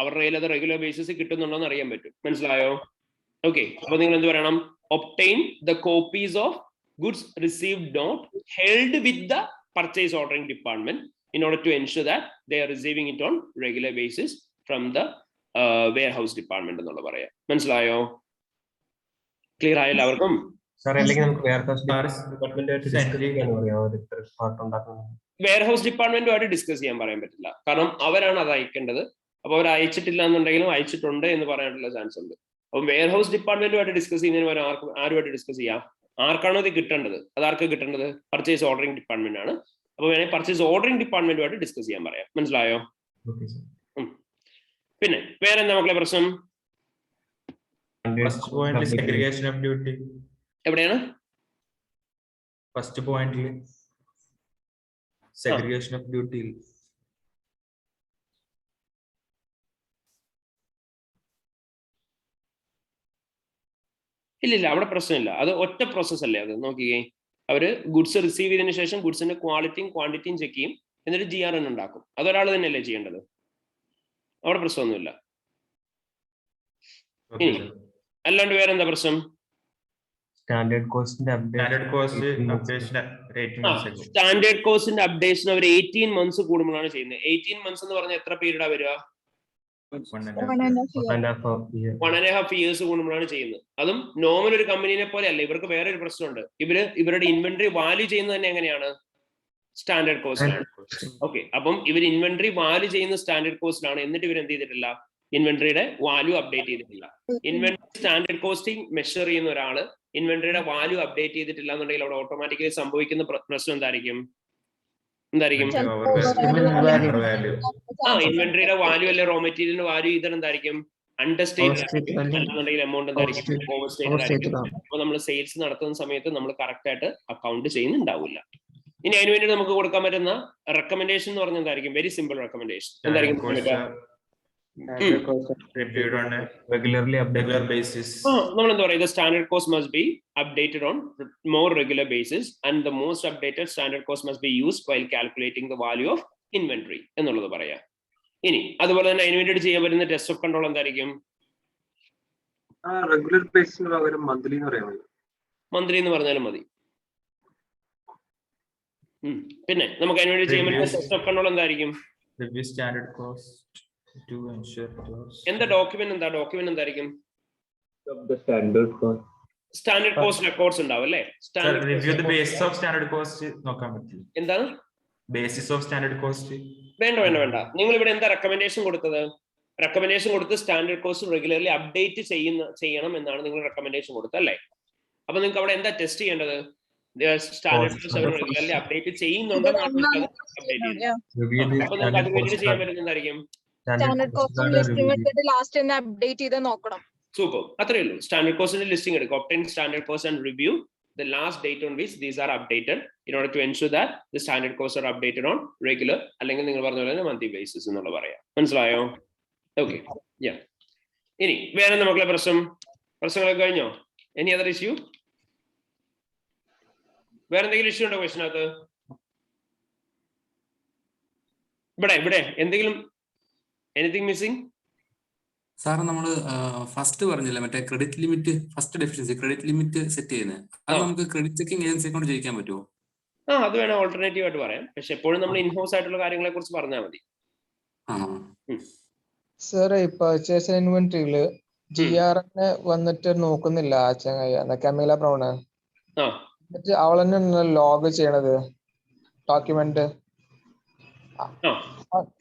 അവരുടെ കയ്യിൽ അത് റെഗുലർ ബേസിസ് കിട്ടുന്നുണ്ടോ എന്ന് അറിയാൻ പറ്റും. മനസ്സിലായോ? ഓക്കെ, അപ്പൊ നിങ്ങൾ എന്ത് പറയണം? Obtain the copies of goods received note held with the purchase ordering department in order to ensure that they are receiving it on regular basis from the warehouse department എന്നുള്ള പറയാം. മനസ്സിലായോ? ക്ലിയർ ആയില്ല അവർക്കും? Warehouse ഡിപ്പാർട്ട്മെന്റുമായിട്ട് discuss ചെയ്യാൻ പറയാൻ പറ്റില്ല, കാരണം അവരാണ് അത് അയക്കേണ്ടത്. അപ്പൊ അവർ അയച്ചിട്ടില്ല എന്നുണ്ടെങ്കിലും അയച്ചിട്ടുണ്ട് എന്ന് പറയാനുള്ള ചാൻസ് ഉണ്ട്. അപ്പൊ വെയർഹൗസ് ഡിപ്പാർട്ട്മെന്റുമായിട്ട് ഡിസ്കസ് ചെയ്യുന്നതിന് ആരുമായിട്ട് ഡിസ്കസ് ചെയ്യാം? ആർക്കാണോ ഇത് കിട്ടേണ്ടത്? അത് ആർക്ക് കിട്ടേണ്ടത്? പർച്ചേസ് ഓർഡറിംഗ് ഡിപ്പാർട്ട്മെന്റ് ആണ്. അപ്പൊ വേണേൽ പർച്ചേസ് ഓർഡറിംഗ് ഡിപ്പാർട്ട്മെന്റുമായിട്ട് ഡിസ്കസ് ചെയ്യാൻ പറയാം. മനസ്സിലായോ? പിന്നെ വേറെ എന്താ മക്കളെ പ്രശ്നം? segregation of duty. എവിടെയാണ് ഫസ്റ്റ് പോയിന്റിൽ segregation of duty? ഇല്ല, അവിടെ പ്രശ്നമില്ല. അത് ഒറ്റ പ്രോസസ് അല്ലേ? അത് നോക്കിയേ, അവര് ഗുഡ്സ് റിസീവ് ചെയ്തതിനു ശേഷം ഗുഡ്സിന്റെ ക്വാളിറ്റിയും ക്വാണ്ടിറ്റിയും ചെക്ക് ചെയ്യും, എന്നിട്ട് GRN ഉണ്ടാക്കും. അതൊരാൾ തന്നെയല്ലേ ചെയ്യേണ്ടത്? അവിടെ പ്രശ്നമൊന്നുമില്ല. ഇനി അല്ലാണ്ട് വേറെ എന്താ പ്രശ്നം? സ്റ്റാൻഡേർഡ് കോസ്റ്റിന്റെ അപ്ഡേഷൻ അവർ 18 months കൂടുമ്പോഴാണ് ചെയ്യുന്നത്. 18 months എന്ന് പറഞ്ഞാൽ എത്ര പീരീഡാ വരിക? 1.5 years കൂടുമ്പോഴാണ് ചെയ്യുന്നത്. അതും നോർമൽ ഒരു കമ്പനീനെ പോലെ അല്ല. ഇവർക്ക് വേറെ ഒരു പ്രശ്നമുണ്ട്. ഇവരുടെ ഇൻവെന്ററി വാല്യൂ ചെയ്യുന്നത് തന്നെ എങ്ങനെയാണ്? സ്റ്റാൻഡേർഡ് കോസ്റ്റിലാണ്. ഓക്കെ, അപ്പം ഇവർ ഇൻവെന്ററി വാല്യൂ ചെയ്യുന്ന സ്റ്റാൻഡേർഡ് കോസ്റ്റിലാണ്. എന്നിട്ട് ഇവർ എന്ത് ചെയ്തിട്ടില്ല? ഇൻവെന്ററിയുടെ വാല്യൂ അപ്ഡേറ്റ് ചെയ്തിട്ടില്ല. ഇൻവെന്ററി സ്റ്റാൻഡേർഡ് കോസ്റ്റിംഗ് മെഷർ ചെയ്യുന്ന ഒരാള് ഇൻവെന്ററിയുടെ വാല്യൂ അപ്ഡേറ്റ് ചെയ്തിട്ടില്ല എന്നുണ്ടെങ്കിൽ അവിടെ ഓട്ടോമാറ്റിക്കലി സംഭവിക്കുന്ന പ്രശ്നം എന്തായിരിക്കും? ഇൻവെന്ററിയുടെ വാല്യൂ അല്ലെ റോ മെറ്റീരിയലിന്റെ വാല്യൂ ഇതെന്തായിരിക്കും? അണ്ടർസ്റ്റേറ്റഡ് അല്ലെന്നുണ്ടെങ്കിൽ എമൗണ്ട് എന്തായിരിക്കും? ഓവർസ്റ്റേറ്റഡ് ആയിരിക്കും. അപ്പൊ നമ്മൾ സെയിൽസ് നടത്തുന്ന സമയത്ത് നമ്മൾ കറക്റ്റ് ആയിട്ട് അക്കൗണ്ട് ചെയ്യുന്നുണ്ടാവില്ല. ഇനി അതിന് വേണ്ടി നമുക്ക് കൊടുക്കാൻ പറ്റുന്ന റെക്കമെൻഡേഷൻ എന്ന് പറഞ്ഞാൽ എന്തായിരിക്കും? Very simple recommendation. എന്തായിരിക്കും? Reviewed on a regularly updated regular basis. നമ്മൾ എന്താ പറയുക? The standard cost must be updated on more regular basis and the most updated standard cost must be used while calculating the value of inventory എന്നുള്ളത് പറയാം. ഇനി അതുപോലെ തന്നെ അതിന് വേണ്ടിയിട്ട് ചെയ്യാൻ പറ്റുന്ന ടെസ്റ്റ് ഓഫ് കൺട്രോൾ എന്തായിരിക്കും? റെഗുലർ ബേസിന് പകരം മന്ത്ലി എന്ന് പറയാൻ മതി. മന്ത്ലി എന്ന് പറഞ്ഞാലും മതി. പിന്നെ നമുക്ക് അതിന് വേണ്ടി ചെയ്യാൻ പറ്റുന്ന ടെസ്റ്റ് ഓഫ് കൺട്രോൾ എന്തായിരിക്കും? Review standard cost to ensure എന്താ ഡോക്യുമെന്റ് എന്തായിരിക്കും? സ്റ്റാൻഡേർഡ് കോസ്റ്റ് റെക്കോർഡ്സ് ഉണ്ടാവും അല്ലേ? review the basis of standard cost നോക്കാൻ പറ്റില്ല. എന്താണ് basis of standard cost? വേണ്ട. നിങ്ങൾ ഇവിടെ എന്താ റെക്കമെൻഡേഷൻ കൊടുത്തത്? റെക്കമെൻഡേഷൻ കൊടുത്ത് സ്റ്റാൻഡേർഡ് കോസ്റ്റ് റെഗുലർലി അപ്ഡേറ്റ് ചെയ്യണം എന്നാണ് നിങ്ങൾ റെക്കമെൻഡേഷൻ കൊടുത്തത് അല്ലേ? അപ്പൊ നിങ്ങൾക്ക് അവിടെ എന്താ ടെസ്റ്റ് ചെയ്യേണ്ടത്? സ്റ്റാൻഡേർഡ് കോസ്റ്റ് റെഗുലർലി അപ്ഡേറ്റ് ചെയ്യുന്നുണ്ടെന്നാണ് അപ്പൊ നിങ്ങൾക്ക് അത് വേണ്ടി ചെയ്യാൻ പറ്റുന്ന എന്തായിരിക്കും? സൂപ്പർ, അത്രേ ഉള്ളൂ. സ്റ്റാൻഡേർഡ് കോസ്റ്റിന്റെ ലിസ്റ്റിംഗ് എടുക്കുക. obtain standard cost and review the last date on which these are updated in order to ensure that the standard costs are updated on regular അല്ലെങ്കിൽ നിങ്ങൾ പറഞ്ഞ പോലെ monthly basis എന്നുള്ള പറയാം. മനസ്സിലായോ? ഓക്കെ, ഇനി വേറെ നമുക്കുള്ള പ്രശ്നങ്ങളൊക്കെ കഴിഞ്ഞോ? Any other issue? വേറെ എന്തെങ്കിലും ഇഷ്യൂ ഉണ്ടോ ക്വസ്റ്റിനകത്ത്? ഇവിടെ എന്തെങ്കിലും എനിത്തിങ് മിസ്സിംഗ്? സാർ നമ്മൾ ഫസ്റ്റ് പറഞ്ഞില്ല മറ്റേ credit limit, first deficiency credit limit set ചെയ്യുന്നത്, അത് നമുക്ക് ക്രെഡിറ്റ് ചെക്കിംഗ് ഏജൻസിയെ കൊണ്ട് ചെയ്യിക്കാൻ പറ്റുമോ? അത് വേണം, ഓൾട്ടർനേറ്റീവ് ആയിട്ട് പറയാം. പക്ഷെ എപ്പോഴും നമ്മൾ ഇൻഹൗസ് ആയിട്ടുള്ള കാര്യങ്ങളെ കുറിച്ച് പറഞ്ഞാൽ മതി. സർ ഈ പർച്ചേസ് ഇൻവെന്ററിയില് GRN വന്നിട്ട് നോക്കുന്നില്ല ആ ചങ്ങായി കമീല ബ്രൗണ്. എന്നിട്ട് അവൾ തന്നെ ലോഗ് ചെയ്യണത് ഡോക്യുമെന്റ്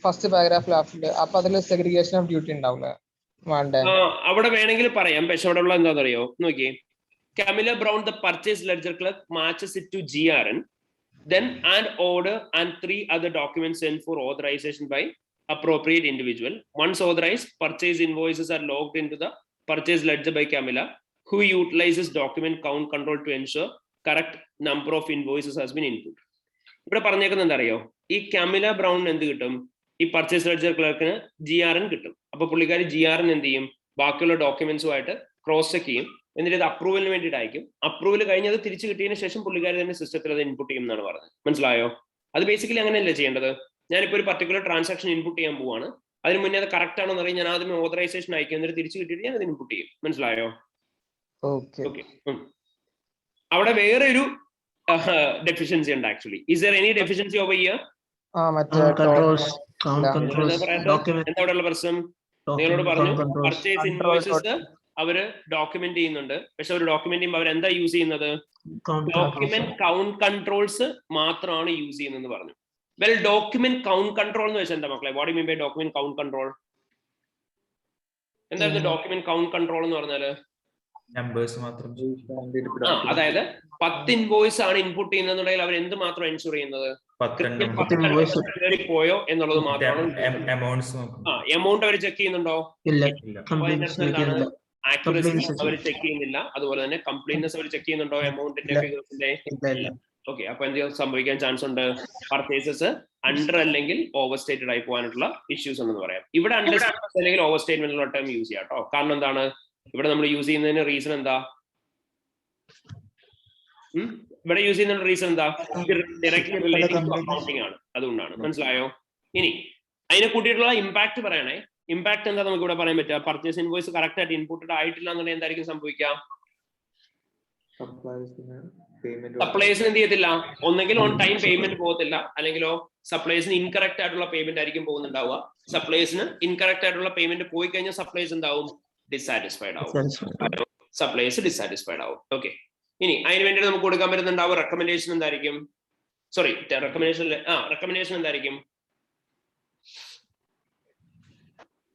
ഫസ്റ്റ് പാരഗ്രാഫ് ലാസ്റ്റില്. അപ്പൊ അതില് സെഗ്രിഗേഷൻ ഓഫ് ഡ്യൂട്ടി ഉണ്ടാവില്ല. അവിടെ വേണമെങ്കിൽ പറയാം, പക്ഷെ അവിടെ ഉള്ള എന്താണെന്നറിയോ? നോക്കിയേ, Camilla Brown, the purchase ledger clerk, matches it to GRN, then and order and 3 other documents sent for authorization by appropriate individual. Once authorized, purchase invoices are logged into the purchase ledger by Camilla, who utilizes document count control to ensure correct number of invoices has been input. ഇവിടെ പറഞ്ഞേക്കുന്നത് എന്താ അറിയോ? ഈ Camilla Brown എന്ത് കിട്ടും? ഈ purchase ledger ക്ലർക്കിന് GRN കിട്ടും. അപ്പൊ പുള്ളിക്കാരി GRN എന്ത് ചെയ്യും? ബാക്കിയുള്ള ഡോക്യുമെന്റ്സുമായിട്ട് ക്രോസ് ചെക്ക് ചെയ്യും. എന്നിട്ട് ഇത് അപ്രൂവലിന് വേണ്ടിയിട്ട് അയക്കും. അപ്രൂവൽ കഴിഞ്ഞ് അത് തിരിച്ചു കിട്ടിയതിന് ശേഷം പുള്ളിക്കാരി തന്നെ സിസ്റ്റത്തിൽ അത് ഇൻപുട്ട് ചെയ്യും എന്നാണ് പറഞ്ഞത്. മനസ്സിലായോ? അത് ബേസിക്കലി അങ്ങനെയല്ലേ ചെയ്യേണ്ടത്? ഞാനിപ്പോൾ ഒരു പർട്ടിക്കുലർ ട്രാൻസാക്ഷൻ ഇൻപുട്ട് ചെയ്യാൻ പോവാണ്. അതിന് മുന്നേ അത് കറക്റ്റ് ആണോ എന്നറിയാൻ ഞാൻ ആദ്യം ഓതറൈസേഷൻ അയക്കും. എന്നിട്ട് തിരിച്ചു കിട്ടിയിട്ട് ഞാൻ അത് ഇൻപുട്ട് ചെയ്യും. മനസ്സിലായോ? ഓക്കെ. അവിടെ വേറെ ഒരു ഡെഫിഷ്യൻസി ഉണ്ട് actually. Is there any deficiency over here? എന്താ അവിടെയുള്ള പ്രശ്നം? നിങ്ങളോട് പറഞ്ഞു പർച്ചേസ് ഇൻവോയ്സസ് അവര് ഡോക്യുമെന്റ് ചെയ്യുന്നുണ്ട്. പക്ഷെ അവർ ഡോക്യുമെന്റ് ചെയ്യുമ്പോൾ അവർ എന്താ യൂസ് ചെയ്യുന്നത്? ഡോക്യുമെന്റ് കൗണ്ട് കൺട്രോൾസ് മാത്രമാണ് യൂസ് ചെയ്യുന്നതെന്ന് പറഞ്ഞു. വെൽ, ഡോക്യുമെന്റ് കൗണ്ട് കൺട്രോൾ എന്ന് വെച്ചാൽ എന്താ മക്കളെ? What you mean by document count control? എന്തായിരുന്നു ഡോക്യുമെന്റ് കൗണ്ട് കൺട്രോൾ എന്ന് പറഞ്ഞാല്? നമ്പേഴ്സ് മാത്രം. അതായത് 10 ഇൻവോയ്സ് ആണ് ഇൻപുട്ട് ചെയ്യുന്നതെന്നുണ്ടെങ്കിൽ അവർ എന്ത് മാത്രം എൻഷുർ ചെയ്യുന്നത്? പോയോ എന്നുള്ളത് മാത്രമാണ്. എമൗണ്ട് അവർ ചെക്ക് ചെയ്യുന്നുണ്ടോ? ആക്യുറസി അവർ ചെക്ക് ചെയ്യുന്നില്ല. അതുപോലെ തന്നെ കംപ്ലീറ്റ്നെസ് അവർ ചെക്ക് ചെയ്യുന്നുണ്ടോ എമൗണ്ടിന്റെ ഫിഗേഴ്സിന്റെ? ഓക്കെ, അപ്പൊ എന്ത് സംഭവിക്കാൻ ചാൻസ് ഉണ്ട്? പർച്ചേസസ് അണ്ടർ അല്ലെങ്കിൽ ഓവർ സ്റ്റേറ്റഡ് ആയി പോകാനുള്ള ഇഷ്യൂസ് ഉണ്ടെന്ന് പറയാം. ഇവിടെ അണ്ടർ അല്ലെങ്കിൽ ഓവർ സ്റ്റേറ്റ്മെന്റുള്ള ടൈം യൂസ് ചെയ്യാം കേട്ടോ. കാരണം എന്താണ് ഇവിടെ നമ്മൾ യൂസ് ചെയ്യുന്നതിന് റീസൺ എന്താ? ഇവിടെ യൂസ് ചെയ്യുന്ന റീസൺ എന്താ? ഡയറക്ട്ലി റിലേറ്റഡ് ടു അക്കൗണ്ടിങ് ആണ്. അതുകൊണ്ടാണ്. മനസ്സിലായോ? ഇനി അതിനെ കൂട്ടിയിട്ടുള്ള ഇമ്പാക്ട് പറയണേ. ഇമ്പാക്ട് എന്താ നമുക്ക് ഇവിടെ പറയാൻ പറ്റുക? പർച്ചേസ് ഇൻവോയ്സ് കറക്റ്റ് ആയിട്ട് ഇൻപുട്ടഡ് ആയിട്ടില്ല എന്നുണ്ടെങ്കിൽ എന്തായിരിക്കും സംഭവിക്കുക? സപ്ലൈസിന് എന്ത് ചെയ്യത്തില്ല? ഒന്നെങ്കിൽ ഓൺ ടൈം പേയ്മെന്റ് പോകത്തില്ല, അല്ലെങ്കിലോ സപ്ലൈസിന് ഇൻകറക്റ്റ് ആയിട്ടുള്ള പേയ്മെന്റ് ആയിരിക്കും പോകുന്നുണ്ടാവുക. സപ്ലൈസിന് ഇൻകറക്റ്റ് ആയിട്ടുള്ള പേയ്മെന്റ് പോയി കഴിഞ്ഞാൽ സപ്ലൈസ് എന്താവും? ഡിസാറ്റിസ്ഫൈഡ് ആവും. സപ്ലൈസ് ഡിസാറ്റിസ്ഫൈഡ് ആവും. ഓക്കെ, ഇനി അതിന് വേണ്ടി നമുക്ക് കൊടുക്കാൻ പറ്റുന്നുണ്ടാവും റെക്കമെൻഡേഷൻ എന്തായിരിക്കും? സോറി, റെക്കമെൻഡേഷൻ എന്തായിരിക്കും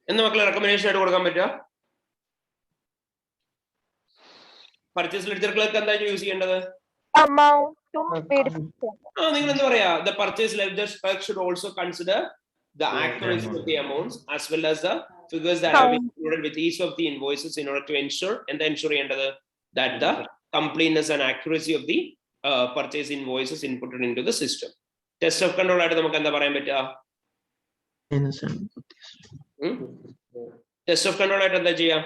എന്ന് മക്കളെ റെക്കമെൻഡേഷൻ ആയിട്ട് കൊടുക്കാൻ പറ്റുക? പർച്ചേസ് ലെഡ്ജർ ക്ലർക്ക് എന്തായാലും യൂസ് ചെയ്യേണ്ടത്? നിങ്ങൾ എന്താ പറയാ? The purchase ledger clerk should also consider the accuracy of the amounts as well as the figures that have been included with each of the invoices in order to ensure and ensure that the completeness and accuracy of the purchase invoices inputted into the system. Test of control ആയിട്ട് നമുക്ക് എന്താ പറയാൻ പറ്റുക? Test of control ആയിട്ട് എന്താ ചെയ്യാം?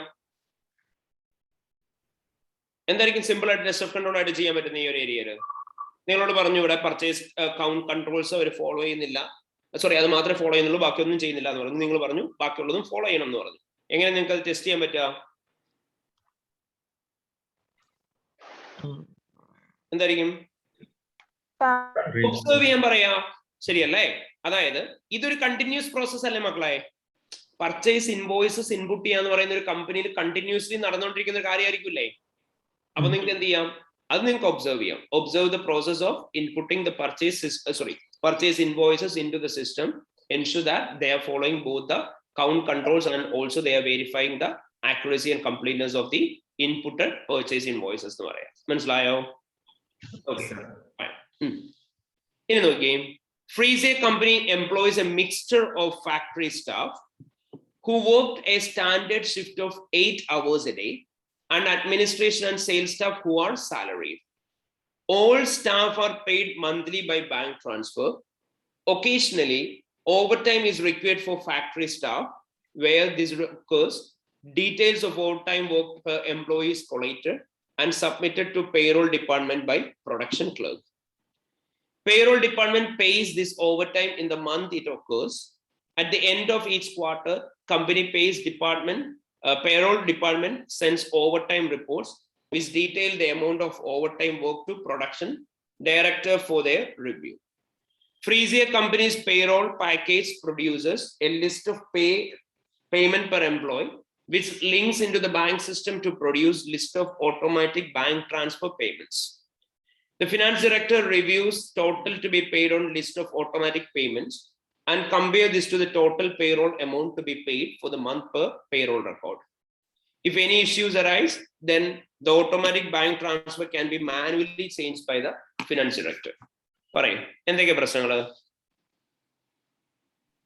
എന്തായിരിക്കും simple ആയിട്ട് ടെസ്റ്റ് ഓഫ് കൺട്രോൾ ആയിട്ട് ചെയ്യാൻ പറ്റുന്ന ഈ ഒരു ഏരിയയില്? നിങ്ങളോട് പറഞ്ഞു ഇവിടെ പർച്ചേസ് കൗണ്ട് കൺട്രോൾസ് അവർ ഫോളോ ചെയ്യുന്നില്ല, സോറി അത് മാത്രമേ ഫോളോ ചെയ്യുന്നുള്ളൂ, ബാക്കിയൊന്നും ചെയ്യുന്നില്ല എന്ന് പറഞ്ഞു. നിങ്ങൾ പറഞ്ഞു ബാക്കിയുള്ളതും ഫോളോ ചെയ്യണം എന്ന് പറഞ്ഞു. എങ്ങനെ നിങ്ങൾക്ക് അത് ടെസ്റ്റ് ചെയ്യാൻ പറ്റുക? എന്തായിരിക്കും? ഒബ്സർവ് ചെയ്യാൻ പറയാ, ശരിയല്ലേ? അതായത് ഇതൊരു കണ്ടിന്യൂസ് പ്രോസസ് അല്ലേ മക്കളെ? പർച്ചേസ് ഇൻവോയ്സസ് ഇൻപുട്ട് ചെയ്യാന്ന് പറയുന്ന ഒരു കമ്പനിയിൽ കണ്ടിന്യൂസ്ലി നടന്നുകൊണ്ടിരിക്കുന്ന ഒരു കാര്യമായിരിക്കില്ലേ? അപ്പൊ നിങ്ങൾക്ക് എന്ത് ചെയ്യാം? അത് നിങ്ങൾക്ക് ഒബ്സർവ് ചെയ്യാം. Observe the process of inputting the purchase invoices into the system. Ensure that they are following both the count controls and also they are verifying the accuracy and completeness of the inputted purchase invoices എന്ന് പറയാം. മനസ്സിലായോ? Okay. ഇനി നോക്കിയേ, Freeze company employs a mixture of factory staff who worked a standard shift of 8 hours a day and administration and sales staff who are salaried. All staff are paid monthly by bank transfer. Occasionally, overtime is required for factory staff. Where this occurs, details of overtime work per employee is collated and submitted to payroll department by production clerk. Payroll department pays this overtime in the month it occurs. At the end of each quarter, company pays payroll department sends overtime reports which detail the amount of overtime work to production director for their review. Freeze company's payroll package produces a list of payment per employee which links into the bank system to produce list of automatic bank transfer payments. The finance director reviews total to be paid on list of automatic payments and compare this to the total payroll amount to be paid for the month per payroll record. If any issues arise, then the automatic bank transfer can be manually changed by the finance director. Parayum, എന്തൊക്കെ പ്രശ്നങ്ങൾ?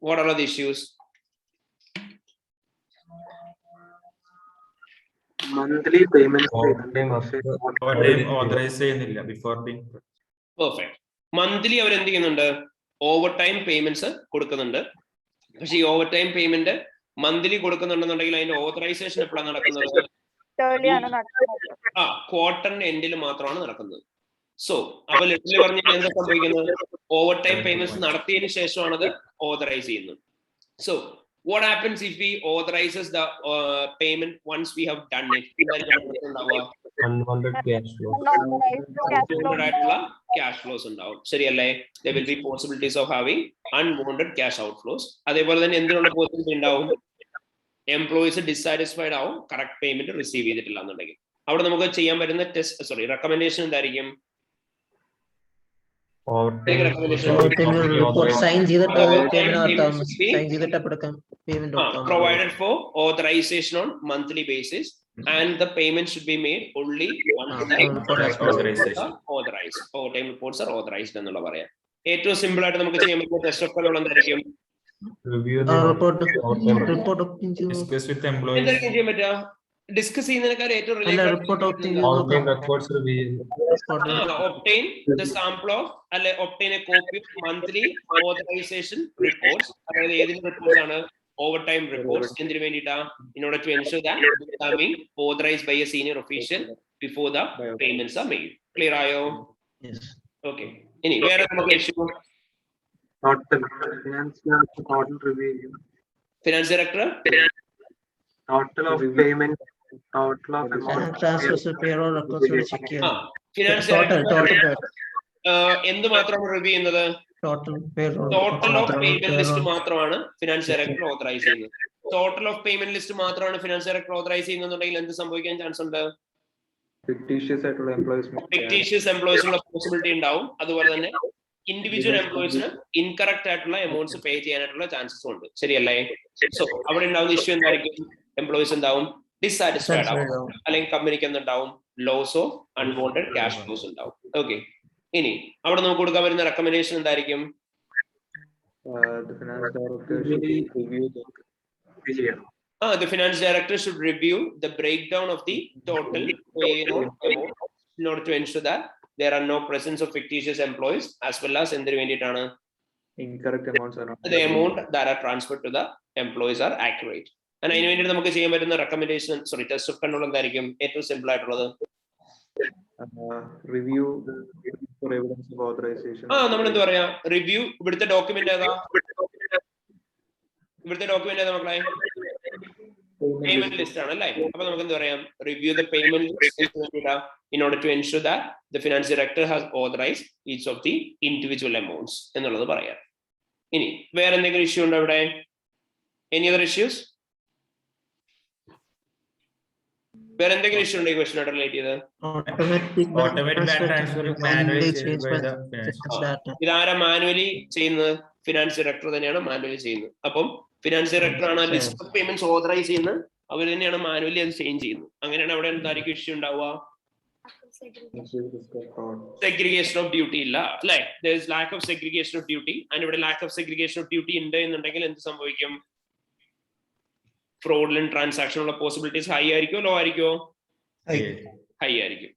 What are the issues? Monthly payments. Authorize ചെയ്യുന്നില്ല before being. Perfect. Monthly അവർ എന്ത് ചെയ്യുന്നുണ്ട്? Over time payments കൊടുക്കുന്നുണ്ട്. പക്ഷെ ഈ over time payment monthly കൊടുക്കുന്നുണ്ടെന്നുണ്ടെങ്കിൽ അതിന്റെ authorisation എപ്പോഴാണ് നടക്കുന്നത്? ക്വാർട്ടറിന്റെ എൻഡിൽ മാത്രമാണ് നടക്കുന്നത്. സോ അപ്പൊ ലിറ്ററലി പറഞ്ഞാൽ എന്താ സംഭവിക്കുന്നത്? ഓവർ ടൈം പേയ്മെന്റ്സ് നടത്തിയതിനു ശേഷമാണ് അത് ഓതറൈസ് ചെയ്യുന്നത്. So what happens if we authorizes the payment once we have done it? Unwanted cash flow. Cash flows ഉണ്ടാവും, ശരിയല്ലേ? There will be possibilities of having unwanted cash outflows. അതേപോലെ തന്നെ എന്തിനുള്ള possibility ഉണ്ടാവും? Employees dissatisfied ആവും correct payment receive ചെയ്തിട്ടില്ല എന്നുണ്ടെങ്കിൽ. അവിടെ നമുക്ക് ചെയ്യാൻ പറ്റുന്ന റെക്കമെൻഡേഷൻ എന്തായിരിക്കും? Provided for authorization on monthly basis and the payment should be made only once authorized. Overtime reports are authorized എന്നുള്ള പറയാം. ഏറ്റവും സിമ്പിൾ ആയിട്ട് നമുക്ക് ചെയ്യാൻ പറ്റുന്ന ടെസ്റ്റ് ഓഫ് കൺട്രോൾ എന്തായിരിക്കും? Discuss with employees. എന്തായിരിക്കും ചെയ്യാൻ പറ്റുക? ഡിസ്കസ് ചെയ്യുന്നതിനേക്കാൾ ഏറ്റവും obtain the sample of obtain a copy of monthly authorization reports. അതായത് ഏതിന്റെ റിപ്പോർട്ട്സ് ആണ്? overtime reports. എന്തിനു വേണ്ടിയിട്ടാ? in order to ensure that becoming authorized by a senior official before the payments are made. Clear ആയോ? Okay. ഇനി വേറെ നമുക്ക് issue. Finance director total of payment, total of transfers payroll records check ചെയ്യാം. Finance എന്ത് മാത്രമാണ് review ചെയ്യുന്നത്? Total of payment list മാത്രമാണ് finance director authorise ചെയ്യുന്നത്. ടോട്ടൽ ഓഫ് പേയ്മെന്റ് ലിസ്റ്റ് മാത്രമാണ് ഫിനാൻസ് ഡയറക്ടർ ഓതറൈസ് ചെയ്യുന്നുണ്ടെങ്കിൽ എന്ത് സംഭവിക്കാൻ ചാൻസ് ഉണ്ട്? ഫിക്ടീഷ്യസ് എംപ്ലോയീസിനുള്ള പോസിബിലിറ്റി ഉണ്ടാവും. അതുപോലെ തന്നെ ഇൻഡിവിജ്വൽ എംപ്ലോയീസിന് ഇൻകറക്റ്റ് ആയിട്ടുള്ള എമൗണ്ട്സ് പേ ചെയ്യാനായിട്ടുള്ള ചാൻസസ് ഉണ്ട്, ശരിയല്ലേ? സോ അവിടെ ഉണ്ടാവുന്ന ഇഷ്യൂ എന്തായിരിക്കും? എംപ്ലോയീസ് എന്താവും? ഡിസാറ്റിസ്ഫൈഡ് ആവും, അല്ലെങ്കിൽ കമ്പനിക്ക് എന്തുണ്ടാവും? Loss of unwanted cash flows ഉണ്ടാവും. ഓക്കെ. ഇനി അവിടെ നമുക്ക് കൊടുക്കാൻ വരുന്ന റെക്കമെൻഡേഷൻ എന്തായിരിക്കും? the finance director should review the finance director should review the breakdown of the total payroll amount in order to ensure that there are no presence of fictitious employees as well as എന്തിനു വേണ്ടിയിട്ടാണ് Incorrect amounts are not. the amount that are transferred to the employees are accurate. And അതിനു വേണ്ടി നമുക്ക് ചെയ്യാൻ പറ്റുന്ന recommendation test of control എന്തായിരിക്കും ഏറ്റവും simple ആയിട്ടുള്ളത്? Review for evidence of authorization. നമ്മൾ എന്താ പറയാ റിവ്യൂ. ഇവിടുത്തെ ഡോക്യുമെന്റ് ഏതാ? ഇവിടുത്തെ ഡോക്യുമെന്റ് ഏതാ മക്കളെ? പേയ്മെന്റ് ലിസ്റ്റ് ആണ് അല്ലേ? അപ്പൊ നമുക്ക് എന്താ പറയാം review the payment in order to ensure that the finance director has authorized each of the individual amounts എന്നുള്ളത് പറയാം. ഇനി വേറെ എന്തെങ്കിലും ഇഷ്യൂ ഉണ്ടോ ഇവിടെ? Any other issues? വേറെ എന്തെങ്കിലും ഇഷ്യൂ ഉണ്ടോ ഈ ക്വസ്റ്റ്യൻ ആയിട്ട് റിലേറ്റ് ചെയ്ത്? Automatic bank transfer manually changed by the finance data. ഇതാരാ മാനുവലി ചെയ്യുന്നത്? ഫിനാൻസ് ഡയറക്ടർ തന്നെയാണ് മാനുവലി ചെയ്യുന്നത്. അപ്പം ഫിനാൻസ് ഡയറക്ടർ ആണ് ലിസ്റ്റ് ഓഫ് പേയ്മെന്റ്സ് ഓതറൈസ് ചെയ്യുന്നത്. അവർ തന്നെയാണ് മാനുവലി അത് ചേഞ്ച് ചെയ്യുന്നത്. അങ്ങനെയാണ് അവിടെ എന്തായിരിക്കും ഇഷ്യൂ ഉണ്ടാവുക? സെഗ്രിഗേഷൻ ഓഫ് ഡ്യൂട്ടി ഇല്ല അല്ലെ? there is lack of segregation of duty. and ഇവിടെ lack of segregation of duty ഉണ്ട് എന്നുണ്ടെങ്കിൽ എന്ത് സംഭവിക്കും? fraudulent transaction ഉള്ള പോസിബിലിറ്റീസ് ഹൈ ആയിരിക്കോ ലോ ആയിരിക്കോ? ഹൈ ആയിരിക്കും.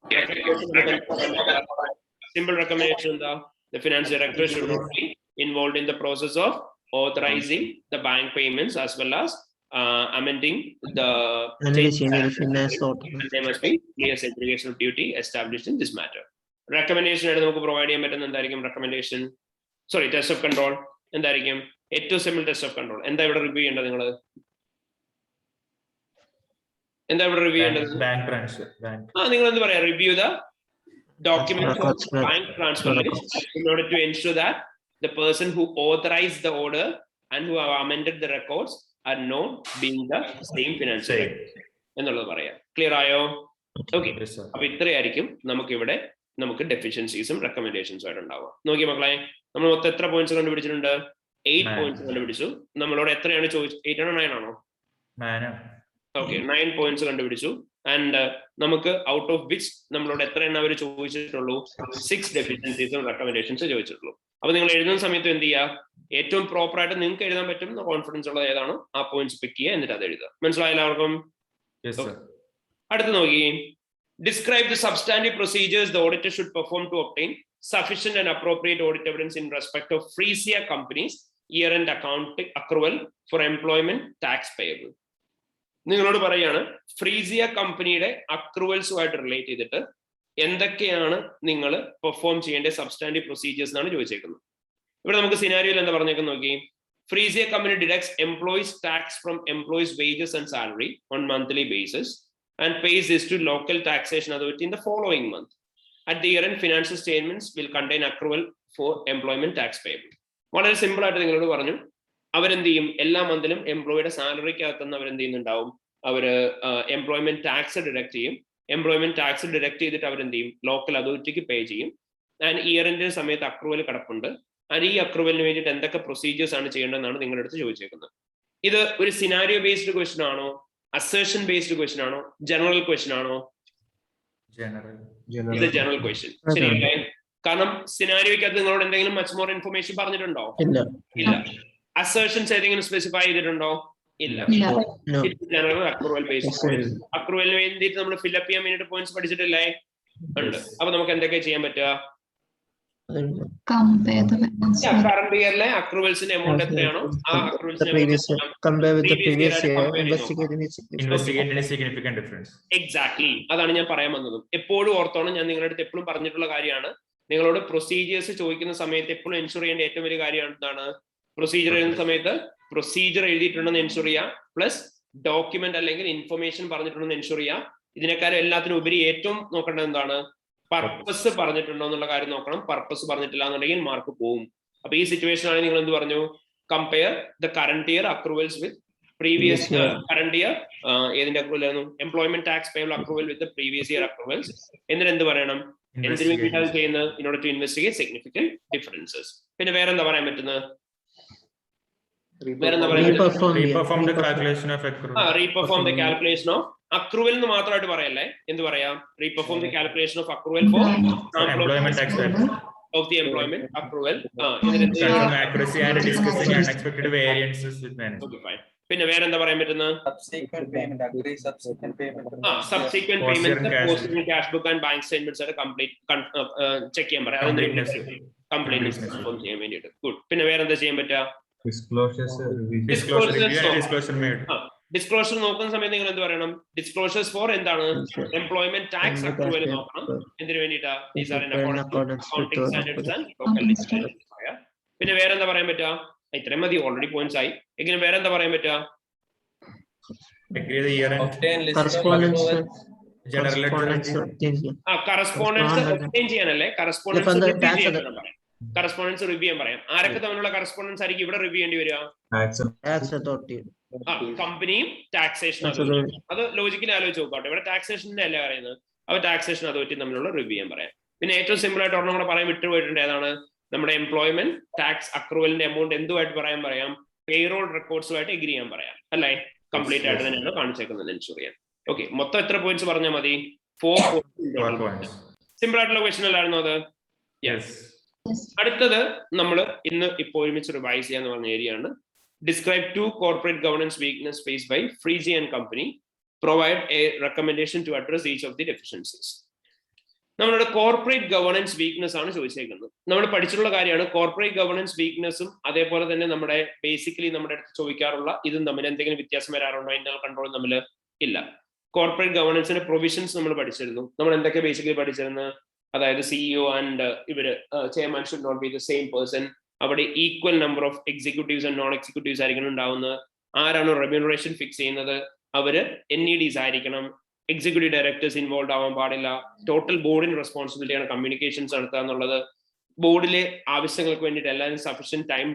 സിമ്പിൾ റെക്കമെൻഡേഷൻ എന്താ? the finance director should not be involved in the process of authorizing the bank payments as well as amending the finance. There must be clear segregation of duty established in this matter. Recommendation ആയിട്ട് നമുക്ക് provide ചെയ്യാൻ പറ്റുന്ന എന്തായിരിക്കും recommendation? Sorry test of control എന്തായിരിക്കും? ഏറ്റവും simple test of control എന്താ ഇവിടെ review ചെയ്യേണ്ടത്? നിങ്ങൾ എന്താ ഇവിടെ റിവ്യൂ ചെയ്യേണ്ടത്? bank transfer. നിങ്ങൾ എന്ത് പറയാ? Review the documents of bank transfer list in order to ensure that the person who authorized the order and who have amended the records are known being the same financial എന്നുള്ളത് പറയാം. Clear ആയോ? Okay. അപ്പൊ ഇത്രയായിരിക്കും നമുക്ക് ഡെഫിഷ്യൻസീസും റെക്കമെൻഡേഷൻസും ആയിട്ട് ഉണ്ടാവുക. നോക്കിയ മക്കളെ, നമ്മൾ മൊത്തം എത്ര പോയിന്റ്സ് കണ്ടുപിടിച്ചിട്ടുണ്ട്? 8 പോയിന്റ്സ് കണ്ടുപിടിച്ചു. നമ്മളോട് എത്രയാണ് ചോദിച്ചത്? 8 ആണോ 9 ആണോ? 9. ഓക്കെ, 9 പോയിന്റ്സ് കണ്ടുപിടിച്ചു. ആൻഡ് നമുക്ക് ഔട്ട് ഓഫ് വിച്ച് നമ്മളോട് എത്ര എണ്ണം അവർ ചോദിച്ചിട്ടുള്ളൂ? 6 ഡെഫിഷ്യൻസീസും റെക്കമെൻഡേഷൻസ് ചോദിച്ചിട്ടുള്ളൂ. അപ്പൊ നിങ്ങൾ എഴുതുന്ന സമയത്ത് എന്ത് ചെയ്യുക? ഏറ്റവും പ്രോപ്പർ ആയിട്ട് നിങ്ങൾക്ക് എഴുതാൻ പറ്റും കോൺഫിഡൻസ് ഉള്ളത് ഏതാണോ ആ പോയിന്റ്സ് പിക്ക് ചെയ്യുക, എന്നിട്ട് അത് എഴുതുക. മനസ്സിലായ എല്ലാവർക്കും? അടുത്ത് നോക്കി, describe the substantive procedures the auditor should perform to obtain sufficient and appropriate audit evidence in respect of freesia companies year-end account accrual for employment tax payable. നിങ്ങളോട് പറയാണ് ഫ്രീസിയ കമ്പനിയുടെ അക്രൂവൽസുമായിട്ട് റിലേറ്റ് ചെയ്തിട്ട് എന്തൊക്കെയാണ് നിങ്ങൾ പെർഫോം ചെയ്യേണ്ട സബ്സ്റ്റാൻറ്റീവ് പ്രൊസീജിയേഴ്സ് എന്നാണ് ചോദിച്ചേക്കുന്നത്. ഇവിടെ നമുക്ക് സിനാരിയോയിൽ എന്താ പറഞ്ഞേക്കുന്നത് നോക്കി. Freesia company deducts employees tax from employees wages and salary on monthly basis and pays this to local taxation authority in the following month. At the year-end financial statements will contain accrual for employment tax payable. വളരെ simple ആയിട്ട് നിങ്ങളോട് പറഞ്ഞു. അവരെന്ത് ചെയ്യും? എല്ലാ മന്തിലും എംപ്ലോയിയുടെ സാലറിക്കകത്തുനിന്ന് അവരെന്ത് ചെയ്യുന്നുണ്ടാവും? അവര് എംപ്ലോയ്മെന്റ് ടാക്സ് ഡിഡക്ട് ചെയ്യും. എംപ്ലോയ്മെന്റ് ടാക്സ് ഡിഡക്ട് ചെയ്തിട്ട് അവരെന്ത് ചെയ്യും? ലോക്കൽ അതോറിറ്റിക്ക് പേ ചെയ്യും. ആൻഡ് ഇയറിന്റെ സമയത്ത് അക്രൂവൽ കിടപ്പുണ്ട്. ആൻഡ് ഈ അക്രൂവലിന് വേണ്ടിയിട്ട് എന്തൊക്കെ പ്രൊസീജിയേഴ്സ് ആണ് ചെയ്യേണ്ടതെന്നാണ് നിങ്ങളുടെ അടുത്ത് ചോദിച്ചേക്കുന്നത്. ഇത് ഒരു സിനാരിയോ ബേസ്ഡ് ക്വസ്റ്റൻ ആണോ? അസേർഷൻ ബേസ്ഡ് ക്വസ്റ്റൻ ആണോ? ജനറൽ ക്വസ്റ്റൻ ആണോ? ഇത് ജനറൽ ക്വസ്റ്റ്യൻ ശരിയല്ലേ? കാരണം സിനാരിയോയ്ക്കകത്ത് നിങ്ങളോട് എന്തെങ്കിലും മച്ച് മോർ ഇൻഫർമേഷൻ പറഞ്ഞിട്ടുണ്ടോ? ഇല്ല. അസേർഷൻസ് ഏതെങ്കിലും സ്പെസിഫൈ ചെയ്തിട്ടുണ്ടോ? ഇല്ല. General accrual based. അക്രൂവലിന് വേണ്ടിയിട്ട് നമ്മൾ ഫില്ലപ്പ് ചെയ്യാൻ വേണ്ടിയിട്ട് പോയിന്റ്സ് പഠിച്ചിട്ടില്ലേ? ഉണ്ട്. അപ്പൊ നമുക്ക് എന്തൊക്കെ ചെയ്യാൻ പറ്റുക? കറന്റ് ഇയറിലെ അക്രൂവൽസിന്റെ എമൗണ്ട് എത്രയാണോ ആ എക്സാക്ട്ലി അതാണ് ഞാൻ പറയാൻ വന്നത്. എപ്പോഴും ഓർത്തോണം, ഞാൻ നിങ്ങളുടെ അടുത്ത് എപ്പോഴും പറഞ്ഞിട്ടുള്ള കാര്യമാണ്. നിങ്ങളോട് പ്രൊസീജിയേഴ്സ് ചോദിക്കുന്ന സമയത്ത് എപ്പോഴും എൻഷുർ ചെയ്യേണ്ട ഏറ്റവും വലിയ കാര്യമാണ് എന്താണ്? പ്രൊസീജിയർ എഴുതുന്ന സമയത്ത് പ്രൊസീജിയർ എഴുതിയിട്ടുണ്ടെന്ന് എൻഷുർ ചെയ്യുക, പ്ലസ് ഡോക്യുമെന്റ് അല്ലെങ്കിൽ ഇൻഫർമേഷൻ പറഞ്ഞിട്ടുണ്ടെന്ന് എൻഷുർ ചെയ്യുക. ഇതിനേക്കാളും എല്ലാത്തിനും ഉപരി ഏറ്റവും നോക്കേണ്ടത് എന്താണ്? പർപ്പസ് പറഞ്ഞിട്ടുണ്ടോ എന്നുള്ള കാര്യം നോക്കണം. പർപ്പസ് പറഞ്ഞിട്ടില്ല എന്നുണ്ടെങ്കിൽ മാർക്ക് പോവും. അപ്പൊ ഈ സിറ്റുവേഷൻ ആണെങ്കിൽ നിങ്ങൾ എന്ത് പറഞ്ഞു? Compare the current year accruals with previous current year. ഏതിന്റെ അക്രൂവൽ ആയിരുന്നു? Employment tax payable accrual with previous year accruals. എന്നിട്ട് എന്ത് പറയണം? എന്തിനു വേണ്ടിയിട്ടാണ് ചെയ്യുന്നത്? In order to investigate significant differences. പിന്നെ വേറെന്താ പറയാൻ പറ്റുന്നത്? Reperform the calculation of accrual എന്ന് മാത്രമായിട്ട് പറയല്ലേ. എന്ത് പറയാം? Reperform the calculation of accrual for employment tax of the employment accrual. Accuracy and discussing unexpected variances with management. Okay, fine. പിന്നെ വേറെ എന്താ പറയാൻ പറ്റുന്നത്? Subsequent payment, agree subsequent payment. Subsequent payment, post cash book and bank statements ഒക്കെ complete check ചെയ്യാൻ പറയാം. Completeness confirm ചെയ്യാൻ വേണ്ടിയിട്ട്. ഗുഡ്. പിന്നെ വേറെ എന്താ ചെയ്യാൻ പറ്റുക? ഡിസ്ക്ലോഷർ നോക്കുന്ന സമയത്ത് നിങ്ങൾ എന്ത് പറയണം? ഡിസ്ക്ലോഷേഴ്സ് ഫോർ എന്താണ്? എംപ്ലോയ്മെന്റ് ടാക്സ് അക്രൂവൽ നോക്കണം. എന്തിനു വേണ്ടിയിട്ടാ? These are in accordance to accounting standards and local standards. പിന്നെ വേറെ എന്താ പറയാൻ പറ്റുക? ഇത്രയും മതി, ഓൾറെഡി പോയിന്റ്സ് ആയി. എങ്ങനെ വേറെ എന്താ പറയാൻ പറ്റുക? കറസ്പോണ്ടൻസ് ഒബ്റ്റെയിൻ ചെയ്യാനല്ലേ? കറസ്പോണ്ടൻസ് റിവ്യൂ ചെയ്യാൻ പറയാം. ആരൊക്കെ തമ്മിലുള്ള കറസ്പോണ്ടൻസ് ആയിരിക്കും ഇവിടെ റിവ്യൂ ചെയ്യേണ്ടി വരിക? കമ്പനിയും ടാക്സേഷൻ അതോറിറ്റി. അത് ലോജിക്കലി ആലോചിച്ച് നോക്കട്ടെ. ഇവിടെ ടാക്സേഷന്റെ അല്ല പറയുന്നത്. അവ ടാക്സേഷൻ അതോറിറ്റി തമ്മിലുള്ള റിവ്യൂ ചെയ്യാൻ പറയാം. പിന്നെ ഏറ്റവും സിമ്പിൾ ആയിട്ട് ഒരെണ്ണം കൂടെ പറയാൻ വിട്ടുപോയിട്ടുണ്ട്. ഏതാണ്? നമ്മുടെ എംപ്ലോയ്മെന്റ് ടാക്സ് അക്രൂവലിന്റെ എമൗണ്ട് എന്തുമായിട്ട് പറയാം? പേറോൾ റെക്കോർഡ്സുമായിട്ട് എഗ്രി ചെയ്യാൻ പറയാം അല്ലേ? കംപ്ലീറ്റ് ആയിട്ട് തന്നെയാണ് കാണിച്ചേക്കുന്നത് എൻഷുർ ചെയ്യാൻ. ഓക്കെ, മൊത്തം എത്ര പോയിന്റ്സ് പറഞ്ഞാൽ മതി? 4 പോയിന്റ്സ്. സിമ്പിൾ ആയിട്ടുള്ള ക്വസ്റ്റൻ അല്ലായിരുന്നു അത്? യെസ്. അടുത്തത് നമ്മൾ ഇന്ന് ഇപ്പോൾ ഒരുമിച്ച് റിവൈസ് ചെയ്യാന്ന് പറഞ്ഞ ഏരിയ ആണ്. Describe 2 corporate governance weakness faced by Freesia and company. Provide a recommendation to address each of the deficiencies. നമ്മളുടെ കോർപ്പറേറ്റ് ഗവർണൻസ് വീക്ക്നെസ് ആണ് ചോദിച്ചേക്കുന്നത്. നമ്മൾ പഠിച്ചിട്ടുള്ള കാര്യമാണ്. കോർപ്പറേറ്റ് ഗവർണൻസ് വീക്ക്നെസ്സും അതേപോലെ തന്നെ നമ്മുടെ ബേസിക്കലി നമ്മുടെ അടുത്ത് ചോദിക്കാറുള്ള ഇതും തമ്മിൽ എന്തെങ്കിലും വ്യത്യാസം വരാറുണ്ടോ? ഇന്റർണൽ കൺട്രോളും തമ്മിൽ ഇല്ല. കോർപ്പറേറ്റ് ഗവർണൻസിന്റെ പ്രൊവിഷൻസ് നമ്മൾ പഠിച്ചിരുന്നു. നമ്മൾ എന്തൊക്കെ ബേസിക്കലി പഠിച്ചിരുന്നത്? അതായത് സിഇഒ ആൻഡ് ഇവര് chairman should not be the same person. അവിടെ equal number of executives and non executives ആയിരിക്കണം ഉണ്ടാവുന്നത്. ആരാണോ റെമ്യൂണറേഷൻ ഫിക്സ് ചെയ്യുന്നത് അവര് NEDs ആയിരിക്കണം. എക്സിക്യൂട്ടീവ് ഡയറക്ടേഴ്സ് ഇൻവോൾവ് ആവാൻ പാടില്ല. ടോട്ടൽ ബോർഡിന് റെസ്പോൺസിബിലിറ്റിയാണ് കമ്മ്യൂണിക്കേഷൻസ് നടത്തുക എന്നുള്ളത്. ബോർഡിലെ ആവശ്യങ്ങൾക്ക് വേണ്ടിയിട്ട് എല്ലാവരും സഫീഷ്യന്റ് ടൈം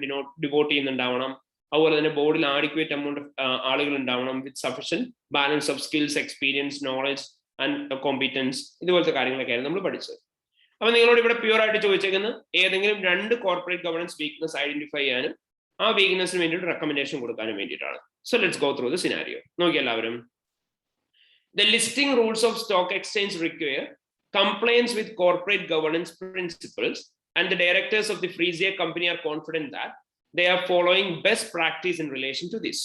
ഡിവോട്ട് ചെയ്യുന്നുണ്ടാവണം. അതുപോലെ തന്നെ ബോർഡിൽ ആഡിക്വേറ്റ് എമൗണ്ട് ഓഫ് ആളുകൾ ഉണ്ടാവണം with sufficient balance of skills, experience, knowledge and competence. ഇതുപോലത്തെ കാര്യങ്ങളൊക്കെയാണ് നമ്മൾ പഠിച്ചത്. അപ്പൊ നിങ്ങളോട് ഇവിടെ പ്യൂർ ആയിട്ട് ചോദിച്ചേക്കുന്നത് ഏതെങ്കിലും 2 കോർപ്പറേറ്റ് ഗവർണൻസ് വീക്ക്നെസ് ഐഡന്റിഫൈ ചെയ്യാനും ആ വീക്ക്നെസ്സിന് വേണ്ടിയിട്ട് റെക്കമെൻഡേഷൻ കൊടുക്കാനും വേണ്ടിയിട്ടാണ്. So let's go through the scenario. നോക്കി എല്ലാവരും. The listing rules of stock exchange require compliance with corporate governance principles, and the directors of the Freesia company are confident that they are following best practice in relation to this.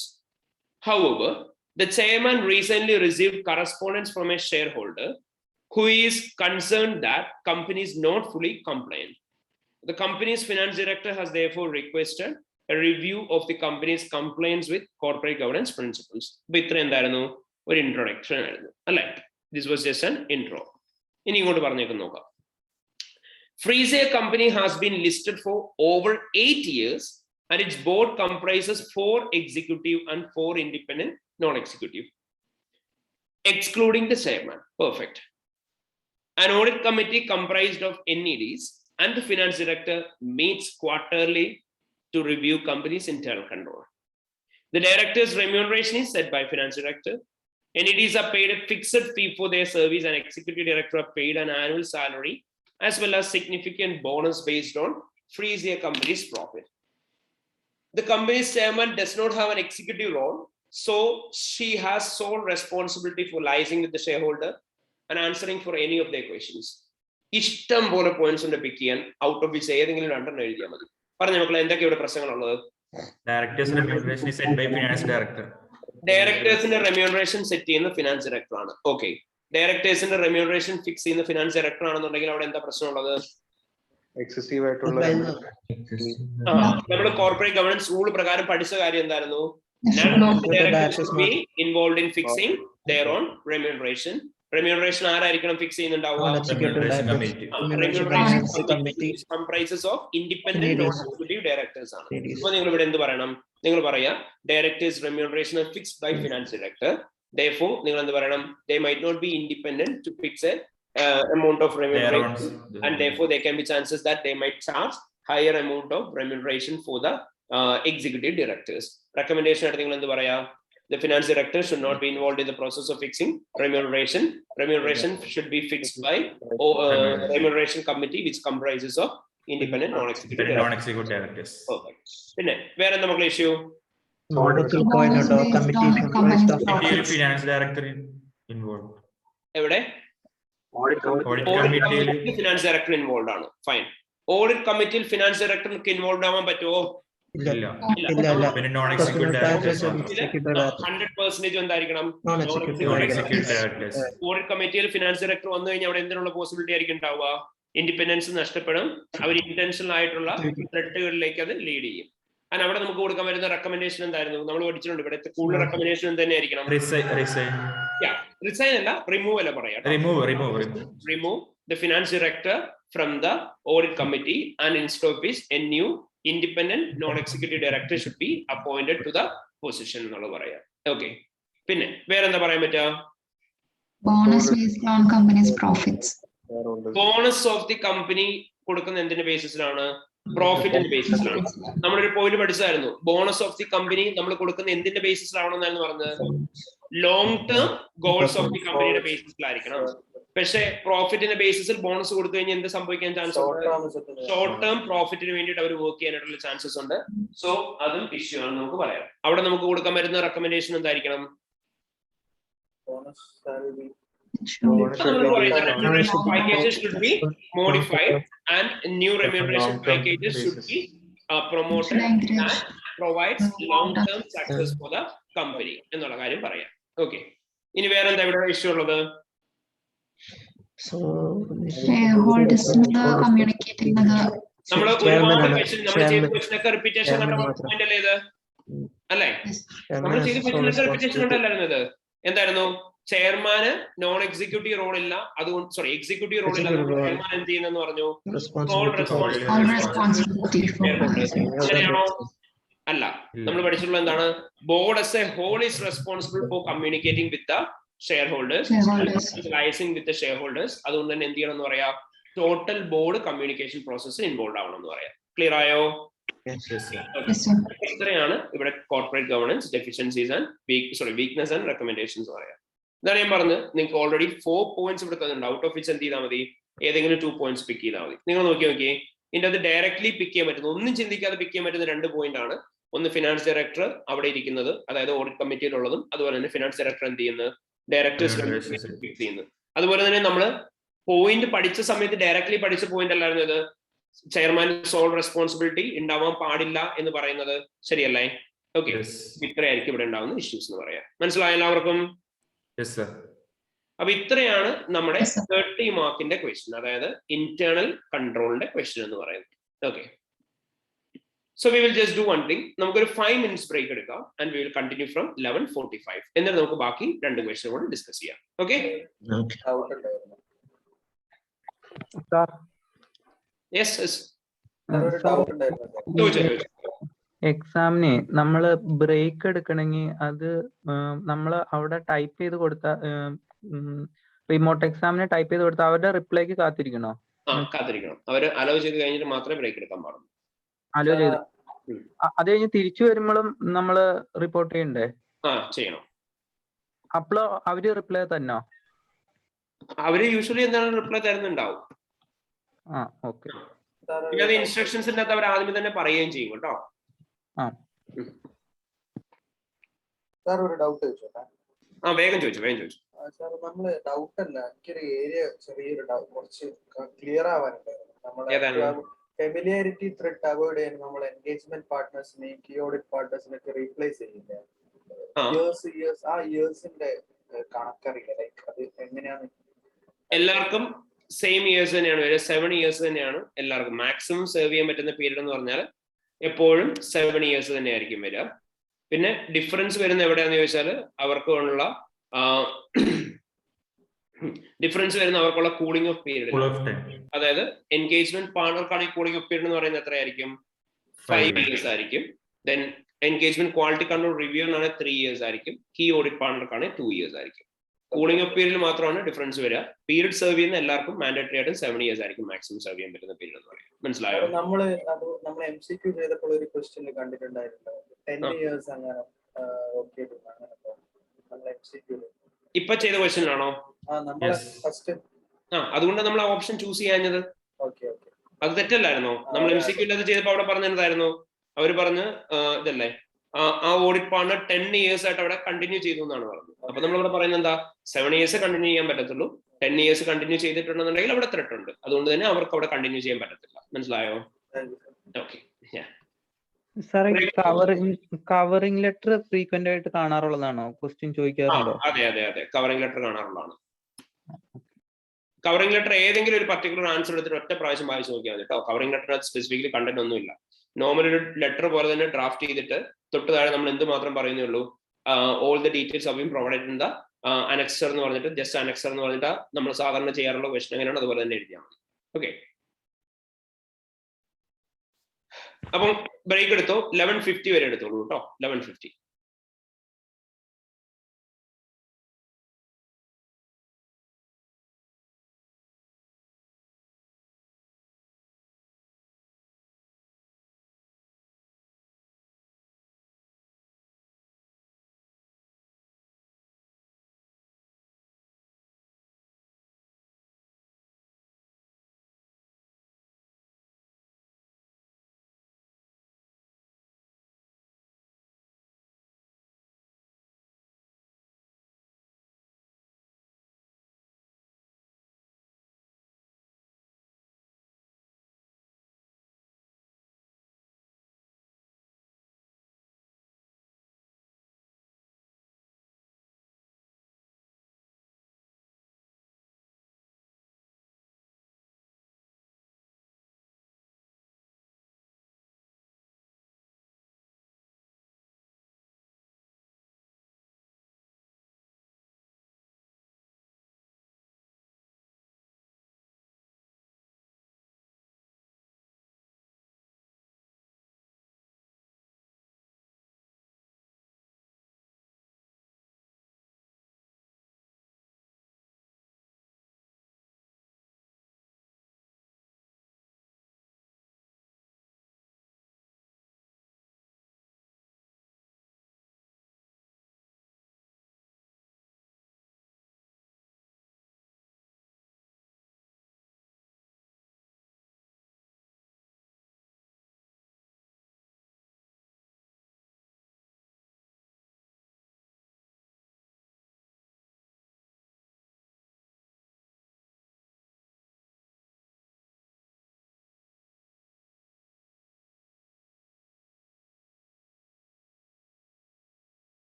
However, the chairman recently received correspondence from a shareholder who is concerned that company is not fully compliant. The company's finance director has therefore requested a review of the company's compliance with corporate governance principles. ഇത്ര എന്തായിരുന്നു? ഒരു introduction ആയിരുന്നു അല്ലെ? This was just an intro. ഇനി ഇങ്ങോട്ട് പറഞ്ഞേക്ക് നോക്കാം. Freesia company has been listed for over 8 years and its board comprises 4 executive and 4 independent non-executive, excluding the chairman. Perfect. An audit committee comprised of NEDs and the finance director meets quarterly to review company's internal control. The director's remuneration is set by finance director. NEDs are paid a fixed fee for their service, and executive director are paid an annual salary as well as significant bonus based on Freesia company's profit. The company's chairman does not have an executive role, so she has sole responsibility for liaising with the shareholder and answering for any of their questions. ഇഷ്ടം പോലെ points ഉണ്ട് പിക്ക് ചെയ്യാൻ. Out of which ഏതെങ്കിലും 2 എഴുതിയാൽ മതി. പറഞ്ഞ മക്കളെ എന്തൊക്കെ ഇവിടെ പ്രശ്നങ്ങളുള്ളത്? ഡയറക്ടേഴ്സിന്റെ റെമ്യൂണറേഷൻ സെറ്റ് ചെയ്യുന്ന ഫിനാൻസ് ഡയറക്ടർ ആണ്. ഓക്കെ, ഡയറക്ടേഴ്സിന്റെ റെമ്യൂണറേഷൻ ഫിക്സ് ചെയ്യുന്ന ഫിനാൻസ് ഡയറക്ടർ ആണെന്നുണ്ടെങ്കിൽ അവിടെ എന്താ പ്രശ്നമുള്ളത്? എക്സസീവ് ആയിട്ടുള്ള നമ്മൾ കോർപ്പറേറ്റ് ഗവർണൻസ് റൂൾ പ്രകാരം പഠിച്ച കാര്യം എന്തായിരുന്നു? None of the directors should be involved in fixing their own remuneration. Remuneration ആരായിരിക്കണം ഫിക്സ് ചെയ്യുന്നുണ്ടാവുക? Remuneration committee comprises of independent non-executive directors ആണ്. അപ്പോൾ നിങ്ങൾ ഇവിടെ എന്ത് പറയണം? നിങ്ങൾ പറയാ directors remuneration is fixed by finance director. Therefore നിങ്ങൾ എന്ത് പറയണം? They might not be independent to fix a amount of remuneration, and therefore there can be chances that they might charge higher amount of remuneration for the executive directors. Recommendation ആയിട്ട് നിങ്ങൾ എന്ത് പറയാ? The finance director should not be involved in the process of fixing remuneration. Remuneration should be fixed by remuneration committee, which comprises of independent non-executive directors. Perfect. Pinne where enna mokle issue? Finance director involved. Evade? Audit committee finance director involved aanu. Fine. Audit committee finance director involved ആവാൻ പറ്റുമോ? പിന്നെ non executive directors 100% എന്തായിരിക്കണം? Audit കമ്മിറ്റിയിൽ finance director വന്നു കഴിഞ്ഞാൽ അവിടെ എന്തിനുള്ള possibility ആയിരിക്കും ഉണ്ടാവുക? ഇൻഡിപെൻഡൻസ് നഷ്ടപ്പെടും. അവർ ഇന്റൻഷണൽ ആയിട്ടുള്ള ത്രെട്ടുകളിലേക്ക് അത് ലീഡ് ചെയ്യും. And അവിടെ നമുക്ക് കൊടുക്കാൻ വരുന്ന റെക്കമെൻഡേഷൻ എന്തായിരുന്നു? നമ്മൾ പഠിച്ചിട്ടുണ്ട് ഇവിടെ കൂടുതൽ റെക്കമെൻഡേഷൻ തന്നെ ആയിരിക്കണം. റിസൈൻ അല്ല, റിമൂവ് അല്ല പറയാം. Remove the finance director from the audit committee and instead of this a new independent non-executive director should be appointed to the position ennulla paraya. Okay, pinne vera endha parayan patta? Bonus based on company's profits. Bonus of the company കൊടുക്കുന്ന എന്തിന്റെ ബേസിസിലാണ്? പ്രോഫിറ്റിന്റെ ബേസിസിലാണ്. നമ്മളൊരു point പഠിച്ചായിരുന്നു, bonus of the company നമ്മൾ കൊടുക്കുന്ന എന്തിന്റെ ബേസിസിലാണെന്നായിരുന്നു പറഞ്ഞത്? Long term goals of the കമ്പനിയുടെ ബേസിസിലായിരിക്കണം. പക്ഷേ പ്രോഫിറ്റിന്റെ ബേസിസിൽ ബോണസ് കൊടുത്തു കഴിഞ്ഞാൽ എന്ത് സംഭവിക്കാൻ ചാൻസ് ഉണ്ട്? ഷോർട്ട് ടേം പ്രോഫിറ്റിന് വേണ്ടിയിട്ട് അവർ വർക്ക് ചെയ്യാനായിട്ടുള്ള ചാൻസസ് ഉണ്ട്. സോ അതും ഇഷ്യൂ ആണെന്ന് നമുക്ക് പറയാം. അവിടെ നമുക്ക് കൊടുക്കാൻ വരുന്ന റെക്കമെൻഡേഷൻ എന്തായിരിക്കണം? Remuneration packages should be modified and new remuneration packages should be promoted and provides long-term success for the company എന്നുള്ള കാര്യം പറയാം. Okay, ഇനി വേറെ എന്താ ഇവിടെ ഇഷ്യൂ ഉള്ളത്? Shareholders communicating the നമ്മൾ ഒരുപാട് ക്വസ്റ്റ്യൻ നമ്മൾ ചെയ്ത ക്വസ്റ്റ്യൻ ഒക്കെ റിപ്പീറ്റേഷൻ കണ്ട പോയിന്റ് അല്ലേ ഇത്? അല്ലേ? നമ്മൾ ചെയ്ത ക്വസ്റ്റ്യൻ ഒക്കെ റിപ്പീറ്റേഷൻ കണ്ടല്ലായിരുന്നു ഇത്? എന്തായിരുന്നു? ചെയർമാന് നോൺ എക്സിക്യൂട്ടീവ് റോൾ ഇല്ല, അതുകൊണ്ട് എക്സിക്യൂട്ടീവ് റോൾ ഇല്ല, ചെയർമാൻ എന്ത് ചെയ്യുന്നെന്ന് പറഞ്ഞു? അങ്ങനെയാണോ? അല്ല, നമ്മൾ പഠിച്ചിട്ടുള്ള എന്താണ്? Board as a whole is responsible for communicating with the shareholders, liaising with the shareholders. അതുകൊണ്ട് തന്നെ എന്ത് ചെയ്യണം എന്ന് പറയാം? Total board communication process involve ആവണം എന്ന് പറയാം. ക്ലിയർ ആയോ? ഇത്രയാണ് ഇവിടെ corporate governance deficiencies and weakness and recommendations പറയാം. ഇതാണ് ഞാൻ പറഞ്ഞത്. നിങ്ങൾക്ക് ഓൾറെഡി 4 പോയിന്റ്സ് ഇവിടെ തന്നിട്ടുണ്ട്. ഔട്ട് ഓഫ് വിച്ച് എന്ത് ചെയ്താൽ മതി? ഏതെങ്കിലും 2 പോയിന്റ്സ് പിക്ക് ചെയ്താൽ മതി. നിങ്ങൾ നോക്കിയേ, ഇതിന്റെ അത് ഡയറക്ട്ലി പിക്ക് ചെയ്യാൻ പറ്റുന്ന, ഒന്നും ചിന്തിക്കാതെ പിക്ക് ചെയ്യാൻ പറ്റുന്ന 2 പോയിന്റ് ആണ്. ഒന്ന് ഫിനാൻസ് ഡയറക്ടർ അവിടെ ഇരിക്കുന്നത്, അതായത് ഓഡിറ്റ് കമ്മിറ്റിയിലുള്ളതും, അതുപോലെ തന്നെ ഫിനാൻസ് ഡയറക്ടർ എന്ത് ചെയ്യുന്നത്? ഡയറക്ടേഴ്സ് പിക്ക് ചെയ്യുന്നത്. അതുപോലെ തന്നെ നമ്മൾ പോയിന്റ് പഠിച്ച സമയത്ത് ഡയറക്ട്ലി പഠിച്ച പോയിന്റ് അല്ലായിരുന്നു ഇത്. ചെയർമാൻ സോൾ റെസ്പോൺസിബിലിറ്റി ഉണ്ടാവാൻ പാടില്ല എന്ന് പറയുന്നത് ശരിയല്ലേ? ഓക്കെ, ഇത്രയായിരിക്കും ഇവിടെ ഉണ്ടാവുന്ന ഇഷ്യൂസ് എന്ന് പറയാം. മനസ്സിലായ എല്ലാവർക്കും? അപ്പൊ ഇത്രയാണ് നമ്മുടെ 30 മാർക്കിന്റെ ക്വസ്റ്റ്യൻ, അതായത് ഇന്റേണൽ കൺട്രോളിന്റെ ക്വസ്റ്റ്യൻ എന്ന് പറയുന്നത്. Okay, so we will just do one thing. നമുക്കൊരു 5 minutes ബ്രേക്ക് എടുക്കാം and we will continue from 11:45. എന്നിട്ട് നമുക്ക് ബാക്കി 2 ക്വസ്റ്റ്യൻ കൂടെ ഡിസ്കസ് ചെയ്യാം. ഓക്കെ? എക്സാമിന് നമ്മള് ബ്രേക്ക് എടുക്കണമെങ്കിൽ അത് നമ്മൾ അവിടെ ടൈപ്പ് ചെയ്ത് കൊടുത്ത റിമോട്ട് എക്സാമിന് ടൈപ്പ് ചെയ്ത് കൊടുത്ത അവരുടെ റിപ്ലൈക്ക് കാത്തിരിക്കണോ? കാത്തിരിക്കണം. അവര് അലോ ചെയ്ത് കഴിഞ്ഞിട്ട് മാത്രമേ ബ്രേക്ക് എടുക്കാൻ പാടുള്ളൂ. അലോ ചെയ്ത് അത് കഴിഞ്ഞ് തിരിച്ചു വരുമ്പോഴും നമ്മള് റിപ്പോർട്ട് ചെയ്യണ്ടേ? ചെയ്യണം. അപ്പോഴോ അവര് റിപ്ലൈ തന്നോ? അവര് യൂഷ്വലി എന്താണ് റിപ്ലൈ തരുന്നുണ്ടാവും. ഓക്കെ. പിന്നെ അത് ഇൻസ്ട്രക്ഷൻസിന്റെ അകത്ത് അവർ ആദ്യമേ തന്നെ പറയുകയും ചെയ്യും കേട്ടോ. ഒരു ഡൗട്ട് ചോദിച്ചോട്ടെ? വേഗം ചോദിച്ചു. സാർ, നമ്മള് ഡൗട്ട് അല്ല, എനിക്കൊരു ഏരിയ ചെറിയൊരു കുറച്ച് ക്ലിയർ ആവാനുണ്ടായിരുന്നു. നമ്മുടെ ഫെമിലിയാരിറ്റി ത്രെഡ് അവോയ്ഡ് ചെയ്യാൻ നമ്മൾ എൻഗേജ്മെന്റ് പാർട്ട്നേഴ്സിനെയും കീ ഓഡിറ്റ് പാർട്ട്നേഴ്സിനെയൊക്കെ റീപ്ലേസ് ചെയ്യില്ല. ഇയേഴ്സിന്റെ കണക്കറിയില്ല, ലൈക്ക് അത് എങ്ങനെയാണ്? എല്ലാവർക്കും സെയിം ഇയേഴ്സ് തന്നെയാണ് വരിക. 7 years തന്നെയാണ് എല്ലാവർക്കും. മാക്സിമം സെർവ് ചെയ്യാൻ പറ്റുന്ന പീരീഡ് എന്ന് പറഞ്ഞാൽ എപ്പോഴും 7 years തന്നെയായിരിക്കും വരിക. പിന്നെ ഡിഫറൻസ് വരുന്ന എവിടെയാന്ന് ചോദിച്ചാൽ അവർക്കുള്ള കൂളിംഗ് ഓഫ് പീരീഡ്. അതായത് എൻഗേജ്മെന്റ് പാർട്ണർക്കാണെങ്കിൽ കൂളിംഗ് ഓഫ് പീരീഡ് എന്ന് പറയുന്നത് എത്രയായിരിക്കും? 5 years ആയിരിക്കും. ദെൻ എൻഗേജ്മെന്റ് ക്വാളിറ്റി കൺട്രോൾ റിവ്യൂവിനാണെങ്കിൽ 3 years ആയിരിക്കും. കീ ഓഡിറ്റ് പാർട്ണർക്കാണെങ്കിൽ 2 years ആയിരിക്കും. കൂളിംഗ് ഓഫ് പീരീഡിൽ മാത്രമാണ് ഡിഫറൻസ് വരിക. പീരീഡ് സെർവ് ചെയ്യുന്ന എല്ലാവർക്കും മാൻഡേറ്ററി ആയിട്ടും 7 years ആയിരിക്കും മാക്സിമം സെർവ് ചെയ്യാൻ പറ്റുന്ന പീരീഡ് എന്ന് പറയും. മനസ്സിലായോ? നമ്മൾ MCQ ചെയ്തപ്പോൾ ഒരു ക്വസ്റ്റ്യൻ കണ്ടിട്ടുണ്ടായിരുന്നു 10 years അങ്ങനെ. ഇപ്പൊ ചെയ്ത ക്വസ്റ്റ്യൻ ആണോ? അതുകൊണ്ട് നമ്മൾ ഓപ്ഷൻ ചൂസ് ചെയ്യാഞ്ഞത്. അത് തെറ്റല്ലായിരുന്നോ? നമ്മൾ MCQ അത് ചെയ്തപ്പോ അവിടെ പറഞ്ഞതായിരുന്നു, അവര് പറഞ്ഞ് ഇതല്ലേ, ആ ഓഡിറ്റ് പാർട്ണർ 10 years ആയിട്ട് അവിടെ കണ്ടിന്യൂ ചെയ്തു എന്നാണ് പറഞ്ഞത്. അപ്പൊ നമ്മളിവിടെ പറയുന്നത് എന്താ? 7 years കണ്ടിന്യൂ ചെയ്യാൻ പറ്റത്തുള്ളൂ. 10 years കണ്ടിന്യൂ ചെയ്തിട്ടുണ്ടെന്നുണ്ടെങ്കിൽ അവിടെ ത്രെട്ട് ഉണ്ട്. അതുകൊണ്ട് തന്നെ അവർക്ക് അവിടെ കണ്ടിന്യൂ ചെയ്യാൻ പറ്റത്തില്ല. മനസ്സിലായോ? ഓക്കെ. സാറേ കവറിംഗ് ലെറ്റർ ഫ്രീക്വന്റ് ആയിട്ട് കാണാറുള്ളതാണോ? ക്വസ്റ്റ്യൻ ചോദിക്കാറുണ്ടോ? അതെ അതെ അതെ, കവറിംഗ് ലെറ്റർ കാണാറുള്ളതാണ്. കവറിംഗ് ലെറ്റർ ഏതെങ്കിലും ഒരു പർട്ടിക്കുലർ ആൻസർ എടുത്തിട്ട് ഒറ്റ പ്രാവശ്യം വായിച്ച് നോക്കിയാൽ മതി കേട്ടോ. കവറിംഗ് ലെറ്റർ സ്പെസിഫിക്കലി കണ്ടന്റ് ഒന്നുമില്ല. നോർമൽ ഒരു ലെറ്റർ പോലെ തന്നെ ഡ്രാഫ്റ്റ് ചെയ്തിട്ട് തൊട്ട് താഴെ നമ്മൾ എന്ത് മാത്രം പറയുന്നേ ഉള്ളൂ, all the details of been provided in the annexure എന്ന് പറഞ്ഞിട്ട്, ജസ്റ്റ് അനക്സർ എന്ന് പറഞ്ഞിട്ട് നമ്മൾ സാധാരണ ചെയ്യാറുള്ള ക്വസ്റ്റൻ എങ്ങനെയാണ് അതുപോലെ തന്നെ എഴുതിയാൽ മതി. ഓക്കെ, അപ്പം ബ്രേക്ക് എടുത്തോ, 11:50 വരെ എടുത്തോളൂ കേട്ടോ. 11:50.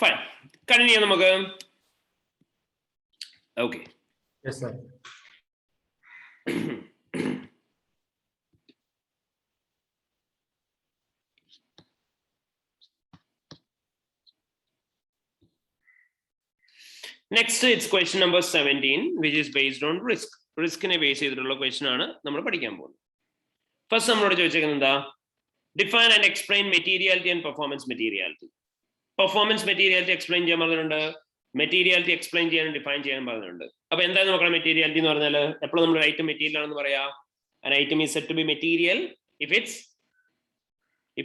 Fine. Continue നമുക്ക്. Okay. Yes, sir. Next, it's question number 17, which is based on risk. Risk-നെ base ചെയ്തിട്ടുള്ള question ആണ് നമ്മൾ പഠിക്കാൻ പോകുന്നത്. First, നമ്മളോട് ചോദിച്ചേക്കുന്നത് എന്താ? Define and explain materiality and performance materiality. Performance materiality explain ചെയ്യാൻ പറഞ്ഞിട്ടുണ്ട്. Materiality explain ചെയ്യാനും define ചെയ്യാനും പറഞ്ഞിട്ടുണ്ട്. അപ്പൊ എന്തായാലും നോക്കണം materiality എന്ന് പറഞ്ഞാൽ എപ്പോഴും നമ്മൾ ഒരു item material ആണെന്ന് പറയാ. An item is said to be material if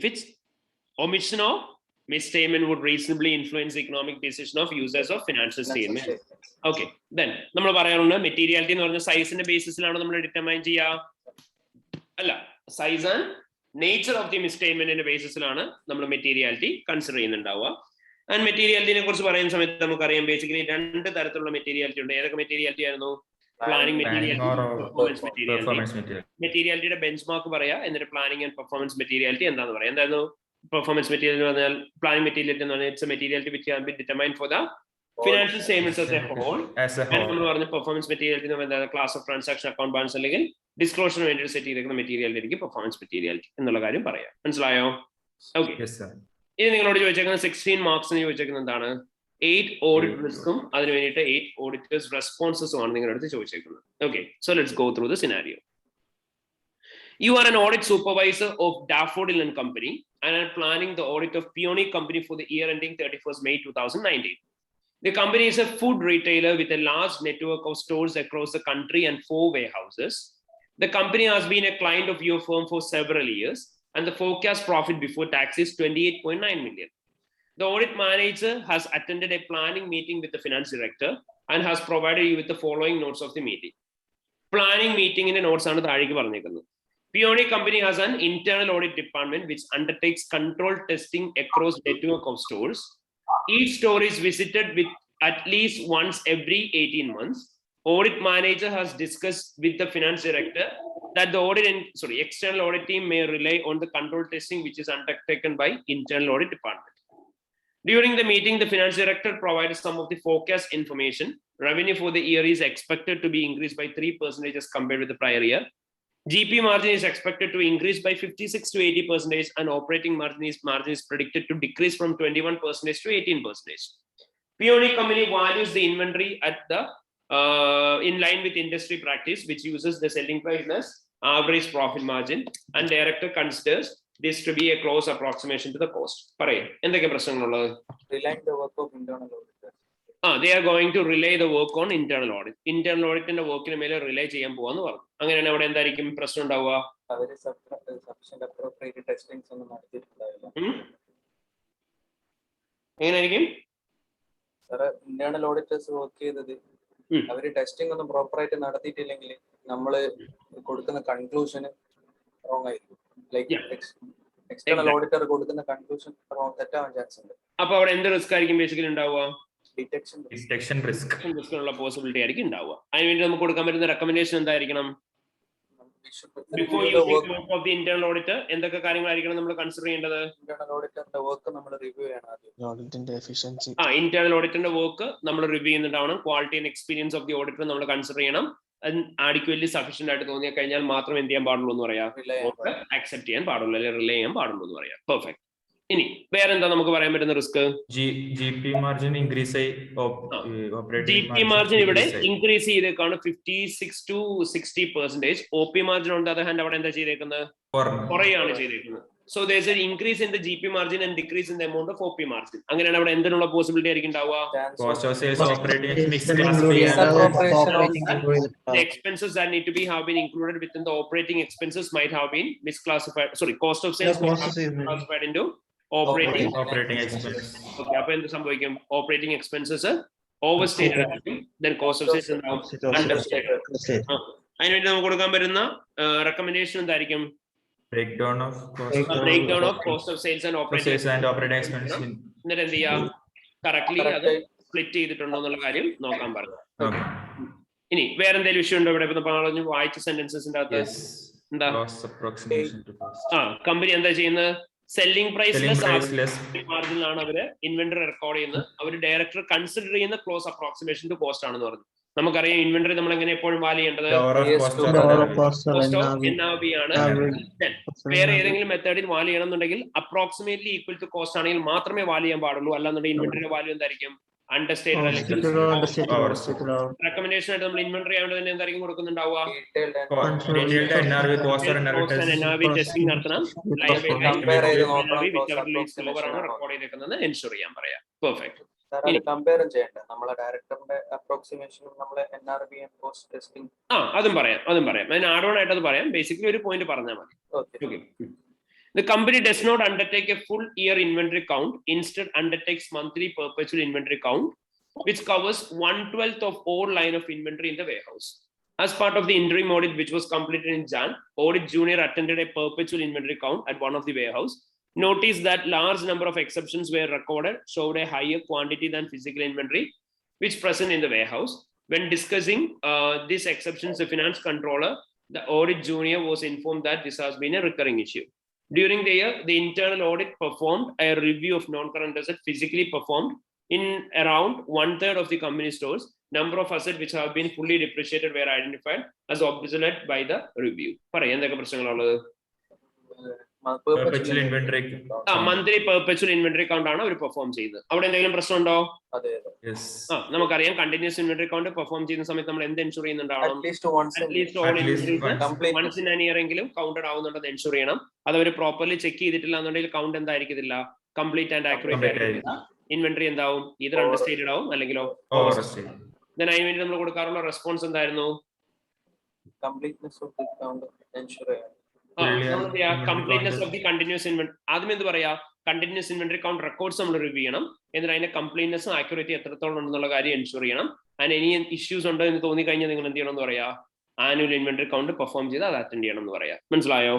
its omission or misstatement would reasonably influence the economic decision of users of financial statement. Okay, then നമ്മൾ പറയാറുണ്ട് materiality എന്ന് പറഞ്ഞ സൈസിന്റെ ബേസിസിലാണ് നമ്മൾ ഡിറ്റർമൈൻ ചെയ്യുക. അല്ല, size and nature of the മിസ്സ്റ്റേറ്റ്മെന്റിന്റെ ബേസിസിലാണ് നമ്മൾ മെറ്റീരിയാലിറ്റി കൺസിഡർ ചെയ്യുന്നുണ്ടാവുക. ആൻഡ് മെറ്റീരിയാലിറ്റിനെ കുറിച്ച് പറയുന്ന സമയത്ത് നമുക്കറിയാം ബേസിക്കലി രണ്ട് തരത്തിലുള്ള മെറ്റീരിയാലിറ്റി ഉണ്ട്. ഏതൊക്കെ മെറ്റീരിയാലിറ്റി ആയിരുന്നു? Planning materiality, performance materiality. മെറ്റീരിയാലിറ്റിയുടെ ബെഞ്ച് മാർക്ക് പറയാ, എന്നിട്ട് പ്ലാനിംഗ് ആൻഡ് പെർഫോമൻസ് മെറ്റീരിയാലിറ്റി എന്താന്ന് പറയാം. എന്തായിരുന്നു പെർഫോമൻസ് മെറ്റീരിയൽ എന്ന് പറഞ്ഞാൽ? പ്ലാനിംഗ് മെറ്റീരിയാലിറ്റി എന്ന് പറഞ്ഞാൽ it's a materiality which has been determined for the financial statements as a whole. നമ്മൾ പറഞ്ഞ പെർഫോമൻസ് മെറ്റീരിയാലിറ്റി എന്ന് പറഞ്ഞാൽ class of transaction account balance അല്ലെങ്കിൽ ഡിസ്ക്ലോഷറിന് വേണ്ടി സെറ്റ് ചെയ്തിരിക്കുന്ന മെറ്റീരിയാലിറ്റി പെർഫോമൻസ് മെറ്റീരിയാലിറ്റി എന്നുള്ള കാര്യം പറയാം. മനസ്സിലായോ? ഓക്കെ. ഇനി നിങ്ങളോട് ചോദിച്ചേക്കുന്നത് 16 മാർക്സിന് ചോദിച്ചേക്കുന്നത് എന്താണ്? 8 ഓഡിറ്റ് റിസ്കും അതിന് വേണ്ടിയിട്ട് 8 ഓഡിറ്റേഴ്സ് റെസ്പോൺസസും ആണ് നിങ്ങളുടെ അടുത്ത് ചോദിച്ചേക്കുന്നത്. Okay, so let's go through the scenario. You are an audit supervisor of Daffodil and Company and are planning the audit of Peony Company for the year ending 31st May 2019. The company is a food retailer with a large network of stores across the country and 4 warehouses. The company has been a client of your firm for several years, and the forecast profit before tax is 28.9 million. The audit manager has attended a planning meeting with the finance director and has provided you with the following notes of the meeting. Planning meeting in the notes ആണ് താഴേക്ക് പറഞ്ഞേക്കുന്നത്. Peony Company has an internal audit department which undertakes control testing across network of stores. Each store is visited with at least once every 18 months. Audit manager has discussed with the finance director that the external audit team may rely on the control testing which is undertaken by internal audit department. During the meeting, the finance director provided some of the forecast information. Revenue for the year is expected to be increased by 3% as compared with the prior year. GP margin is expected to increase by 56 to 80%, and operating margin is predicted to decrease from 21% to 18%. Peony Company values the inventory at the in line with industry practice, which uses the selling price as average profit margin, and director considers this to be a close approximation to the cost. Parayya, എന്തൊക്കെ പ്രശ്നങ്ങളുള്ളത്? Relying the work of internal auditors. They are going to relay the work on internal audit. Internal audit ന്റെ വർക്കിന് മേലെ relay ചെയ്യാൻ പോവാന്ന് പറഞ്ഞു. അങ്ങനെയാണ് അവിടെ എന്തായിരിക്കും പ്രശ്നം ഉണ്ടാവുക? അവര് സഫിഷ്യന്റ് അപ്രോപ്രിയേറ്റ് ടെസ്റ്റിംഗ്സ് ഒന്നും നടത്തിയിട്ടുണ്ടാവില്ല. എങ്ങനെയായിരിക്കും സാറേ ഇന്റേണൽ ഓഡിറ്റേഴ്സ് വർക്ക് ചെയ്തത്? അവര് ടെസ്റ്റിംഗ് ഒന്നും പ്രോപ്പറായിട്ട് നടത്തിയിട്ടില്ലെങ്കിൽ നമ്മള് കൊടുക്കുന്ന കൺക്ലൂഷന് റോങ് ആയിരിക്കും. ലൈക്ക് എക്സ്റ്റേണൽ ഓഡിറ്റർ കൊടുക്കുന്ന കൺക്ലൂഷൻ തെറ്റാവാൻ ചാൻസ് ഉണ്ട്. അപ്പൊ അവിടെ എന്ത് റിസ്ക് ആയിരിക്കും ബേസിക്കലി ഉണ്ടാവുക? ഡിറ്റക്ഷൻ റിസ്ക് ഉള്ള പോസിബിലിറ്റി ആയിരിക്കും ഉണ്ടാവുക. അതിനുവേണ്ടി നമുക്ക് കൊടുക്കാൻ പറ്റുന്ന റെക്കമെൻഡേഷൻ എന്തായിരിക്കണം? Before you take work of the internal auditor എന്തൊക്കെ കാര്യങ്ങളായിരിക്കണം നമ്മൾ കൺസിഡർ ചെയ്യേണ്ടത്? ഇന്റേണൽ ഓഡിറ്ററിന്റെ വർക്ക് നമ്മൾ റിവ്യൂ ചെയ്യണം. ഓഡിറ്റിന്റെ എഫിഷ്യൻസി ഇന്റേണൽ ഓഡിറ്ററിന്റെ വർക്ക് നമ്മൾ റിവ്യൂ ചെയ്യുന്നുണ്ടാവണം. Quality and experience of the auditor നമ്മൾ കൺസിഡർ ചെയ്യണം. ആഡിക്വറ്റ്ലി സഫീഷ്യന്റ് ആയിട്ട് തോന്നിയ കഴിഞ്ഞാൽ മാത്രം എന്ത് ചെയ്യാൻ പാടുള്ളൂ എന്ന് പറയാം? അക്സെപ്റ്റ് ചെയ്യാൻ പാടുള്ളൂ, അല്ലെങ്കിൽ റിലേ ചെയ്യാൻ പാടുള്ളൂ എന്ന് പറയാം. പെർഫെക്റ്റ്. ഇനി വേറെന്താ നമുക്ക് പറയാൻ പറ്റുന്ന റിസ്ക്? GP മാർജിൻ ഇൻക്രീസ് ആയി. GP മാർജിൻ ഇവിടെ ഇൻക്രീസ് ചെയ്തേക്കാണ് 56 to 60%. OP margin on the other hand അവിടെ എന്താ ചെയ്തേക്കുന്നത്? കുറയാണ് ചെയ്തേക്കുന്നത്. So there's an increase in the GP margin and decrease in the amount of OP margin. അങ്ങനെയാണ് അവിടെ എന്തിനുള്ള പോസിബിലിറ്റി ആയിരിക്കും ഉണ്ടാവുക? Cost of sales, operating the expenses that need to be have been included within the operating expenses might have been misclassified. Sorry, cost of sales might have been classified into operating expenses. Okay, അപ്പോൾ എന്ത് സംഭവിക്കും? Operating expenses overstated ആയിരിക്കും, then cost of sales understated. അതിനുവേണ്ടി നമുക്ക് കൊടുക്കാൻ പറ്റുന്ന recommendation എന്തായിരിക്കും? breakdown of cost of sales and operating expenses. എന്നിട്ട് എന്ത് ചെയ്യാം? കറക്റ്റ്ലി അത് സ്പ്ലിറ്റ് ചെയ്തിട്ടുണ്ടോ എന്നുള്ള കാര്യം നോക്കാൻ പറഞ്ഞു. ഇനി വേറെ എന്തെങ്കിലും വിഷയം ഉണ്ടോ ഇവിടെ? പറഞ്ഞു വായിച്ച സെന്റൻസസിന്റെ അകത്ത് എന്താ? കമ്പനി എന്താ ചെയ്യുന്നത്? Selling price less. മാർജിനിലാണ് അവര് ഇൻവെന്ററി റെക്കോർഡ് ചെയ്യുന്നത്. അവർ ഡയറക്ടർ കൺസിഡർ ചെയ്യുന്ന ക്ലോസ് അപ്രോക്സിമേഷൻ ടു കോസ്റ്റ് ആണെന്ന് പറഞ്ഞു. നമുക്കറിയാം ഇൻവെന്ററി നമ്മൾ എങ്ങനെ എപ്പോഴും വാല്യൂ ചെയ്യേണ്ടത് NRV ആണ്. വേറെ ഏതെങ്കിലും മെത്തേഡിൽ വാല്യൂ ചെയ്യണമെന്നുണ്ടെങ്കിൽ അപ്രോക്സിമേറ്റ്ലി ഈക്വൽ ടു കോസ്റ്റ് ആണെങ്കിൽ മാത്രമേ വാല്യൂ ചെയ്യാൻ പാടുള്ളൂ. അല്ലാന്നുണ്ടെങ്കിൽ ഇൻവെന്ററിയുടെ വാല്യൂ എന്തായിരിക്കും? അണ്ടർസ്റ്റേറ്റഡ് അല്ലെങ്കിൽ റെക്കമെൻഡേഷൻ ആയിട്ട് നമ്മൾ ഇൻവെന്ററി ആയതുകൊണ്ട് തന്നെ എന്തായിരിക്കും കൊടുക്കുന്നുണ്ടാവുക? ടെസ്റ്റിംഗ് നടത്തണം. റെക്കോർഡ് ചെയ്തേക്കുന്നത് എൻഷുർ ചെയ്യാൻ പറയാം. പെർഫെക്റ്റ്. കമ്പയറും ചെയ്യണ്ട നമ്മളെ ഡയറക്ടറിന്റെ അപ്രോക്സിമേഷനും നമ്മളെ NRV കോസ്റ്റ് ടെസ്റ്റിംഗ്. അതും പറയാം. അതിന് ആഡ് ഓൺ ആയിട്ട് അത് പറയാം. ബേസിക്കലി ഒരു പോയിന്റ് പറഞ്ഞാൽ മതി. Okay. The company does not undertake a full year inventory count, instead undertakes monthly perpetual inventory count, which covers 1/12 of all line of inventory in the warehouse. As part of the interim audit, which was completed in Jan, Audit Junior attended a perpetual inventory count at one of the warehouse. Noticed that large number of exceptions were recorded, showed a higher quantity than physical inventory, which present in the warehouse. When discussing these exceptions, the finance controller, the Audit Junior, was informed that this has been a recurring issue. During the year, the internal audit performed a review of non-current assets physically performed in around 1/3 of the company stores. Number of assets which have been fully depreciated were identified as obsolete by the review. Paraya endha prashangaluള്ളത്? Perpetual inventory. Monthly perpetual inventory count ആണ് അവർ perform ചെയ്യുന്നത്. അവിടെ എന്തെങ്കിലും പ്രശ്നമുണ്ടോ? നമുക്കറിയാം continuous inventory count perform ചെയ്യുന്ന സമയത്ത് നമ്മൾ എന്ത് എൻഷുർ ചെയ്യുന്നുണ്ടാവണം? വൺസ് ഇൻ ആൻ ഇയർ എങ്കിലും കൗണ്ടഡ് ആവുന്നുണ്ടെന്ന് എൻഷുർ ചെയ്യണം. അത് അവർ പ്രോപ്പർലി ചെക്ക് ചെയ്തിട്ടില്ല എന്നുണ്ടെങ്കിൽ കൗണ്ട് എന്തായിരിക്കത്തില്ല? കംപ്ലീറ്റ് ആൻഡ് ആക്യുറേറ്റ് ആയിരിക്കില്ല. ഇൻവെന്ററി എന്താവും? ഇത് അണ്ടർസ്റ്റേറ്റഡ് ആവും അല്ലെങ്കിൽ അതിന് വേണ്ടി നമ്മൾ കൊടുക്കാറുള്ള റെസ്പോൺസ് എന്തായിരുന്നു? Completeness of the count ensure ചെയ്യാം. Completeness of the continuous inventory. ആദ്യം എന്ത് പറയാ? കണ്ടിന്യൂസ് ഇൻവെന്ററി കൗണ്ട് റെക്കോർഡ്സ് നമ്മൾ റിവ്യൂ ചെയ്യണം. എന്നിട്ട് അതിന്റെ കംപ്ലീറ്റ്നെസ്സും ആക്യുറേറ്റി എത്രത്തോളം ഉണ്ടെന്നുള്ള കാര്യം എൻഷുർ ചെയ്യണം. അതിന് ഇനി ഇഷ്യൂസ് ഉണ്ടോ എന്ന് തോന്നിക്കഴിഞ്ഞാൽ നിങ്ങൾ എന്ത് ചെയ്യണം എന്ന് പറയാ? ആനുവൽ ഇൻവെന്ററി കൗണ്ട് പെർഫോം ചെയ്ത് അത് അറ്റൻഡ് ചെയ്യണം എന്ന് പറയാം. മനസ്സിലായോ?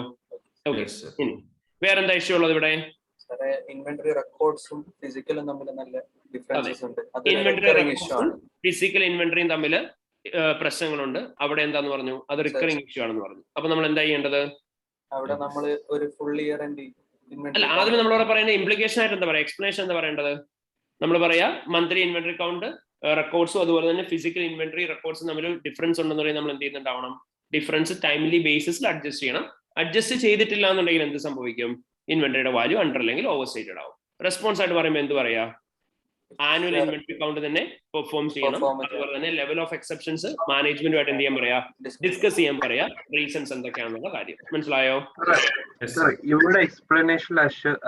ഓക്കെ. ഇനി വേറെന്താ ഇഷ്യൂ ഉള്ളത് ഇവിടെ? ഇൻവെന്ററി റെക്കോർഡ്സും ഫിസിക്കലും തമ്മിൽ നല്ല ഡിഫറൻസസ് ഉണ്ട്. ഫിസിക്കൽ ഇൻവെന്ററിയും തമ്മിൽ പ്രശ്നങ്ങളുണ്ട്. അവിടെ എന്താന്ന് പറഞ്ഞു? അത് റിക്കറിംഗ് ഇഷ്യൂ ആണെന്ന് പറഞ്ഞു. അപ്പൊ നമ്മൾ എന്താ ചെയ്യേണ്ടത്? അവിടെ നമ്മൾ ഒരു ഫുൾ ഇയർ അല്ല, ആദ്യം നമ്മളവിടെ പറയുന്ന ഇംപ്ലിക്കേഷൻ ആയിട്ട് എന്താ പറയാ? എക്സ്പ്ലനേഷൻ എന്താ പറയേണ്ടത്? നമ്മൾ പറയാ മന്ത്ലി ഇൻവെന്ററി കൗണ്ട് റെക്കോർഡ്സും അതുപോലെ തന്നെ ഫിസിക്കൽ ഇൻവെന്ററി റെക്കോർഡ്സും തമ്മിൽ ഡിഫറൻസ് ഉണ്ടെന്ന് പറയുന്നത് നമ്മൾ എന്ത് ചെയ്യുന്നുണ്ടാവണം? ഡിഫറൻസ് ടൈംലി ബേസിസിൽ അഡ്ജസ്റ്റ് ചെയ്യണം. അഡ്ജസ്റ്റ് ചെയ്തിട്ടില്ല എന്നുണ്ടെങ്കിൽ എന്ത് സംഭവിക്കും? ഇൻവെന്ററിയുടെ വാല്യൂ അണ്ടർ അല്ലെങ്കിൽ ഓവർ സ്റ്റേറ്റഡ് ആവും. റെസ്പോൺസ് ആയിട്ട് പറയുമ്പോൾ എന്ത് പറയാ? ആനുവൽ ഇൻവെന്ററി കൗണ്ട് തന്നെ പെർഫോം ചെയ്യണം. അതുപോലെ തന്നെ ലെവൽ ഓഫ് എക്സെപ്ഷൻസ് മാനേജ്മെന്റുമായിട്ട് എന്ത് ചെയ്യാൻ പറയാ? ഡിസ്കസ് ചെയ്യാൻ പറയാ. റീസൺസ് എന്തൊക്കെയാണെന്നുള്ള കാര്യം. മനസ്സിലായോ? ഇവിടെ എക്സ്പ്ലനേഷൻ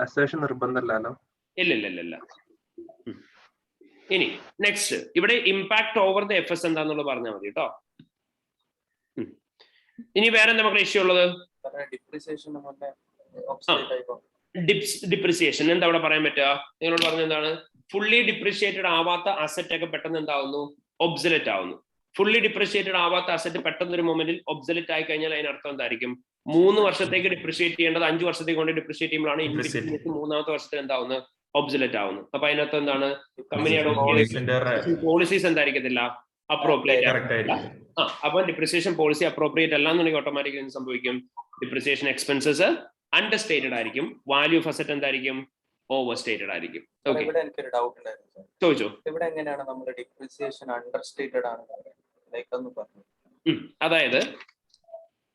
അസേഷൻ നിർബന്ധമല്ലല്ലോ? ഇല്ല. ഇനി നെക്സ്റ്റ് ഇവിടെ ഇമ്പാക്ട് ഓവർ ദ FS എന്താന്നുള്ളത് പറഞ്ഞാൽ മതി കേട്ടോ. ഇനി വേറെ എന്താ നമുക്ക് ഇഷ്യൂ ഉള്ളത്? ഡിപ്രിസിയേഷൻ എന്താ അവിടെ പറയാൻ പറ്റുക? നിങ്ങളോട് പറഞ്ഞ എന്താണ്? ഫുള്ളി ഡിപ്രിഷിയേറ്റഡ് ആവാത്ത അസറ്റ് ഒക്കെ പെട്ടെന്ന് എന്താവുന്നു? ഒബ്സലറ്റ് ആവുന്നു. ഫുള്ളി ഡിപ്രിഷിയേറ്റഡ് ആവാത്ത അസറ്റ് പെട്ടെന്ന് ഒരു മൊമെന്റിൽ ഒബ്സലറ്റ് ആയി കഴിഞ്ഞാൽ അതിനർത്ഥം എന്തായിരിക്കും? 3 വർഷത്തേക്ക് ഡിപ്രിഷിയേറ്റ് ചെയ്യേണ്ടത് 5 വർഷത്തേക്ക് കൊണ്ട് ഡിപ്രിഷിയേറ്റ് ചെയ്യുമ്പോഴാണ് ഇൻവെസ്റ്റ്മെന്റ് 3ാമത്തെ വർഷത്തിൽ എന്താവുന്നത്? ഒബ്സലറ്റ് ആവുന്നു. അപ്പൊ അതിനകത്ത് എന്താണ്? കമ്പനിയുടെ പോളിസീസ് എന്തായിരിക്കത്തില്ല? അപ്രോപ്രിയേറ്റ്. അപ്പൊ ഡിപ്രിസിയേഷൻ പോളിസി അപ്രോപ്രിയേറ്റ് അല്ലാന്നുണ്ടെങ്കിൽ ഓട്ടോമാറ്റിക്കലി എന്ത് സംഭവിക്കും? ഡിപ്രിസിയേഷൻ എക്സ്പെൻസസ് അണ്ടർസ്റ്റേറ്റഡ് ആയിരിക്കും. വാല്യൂ ഓഫ് അസറ്റ് എന്തായിരിക്കും? ഓവർ സ്റ്റേറ്റഡ് ആയിരിക്കും. ഇവിടെ എനിക്കൊരു ഡൗട്ട് ഉണ്ടായിരുന്നു. ചോദിച്ചോ. ഇവിടെ എങ്ങനെയാണ് നമ്മുടെ ഡിപ്രിസിയേഷൻ അണ്ടർസ്റ്റേറ്റഡ് ആണ്? അതായത്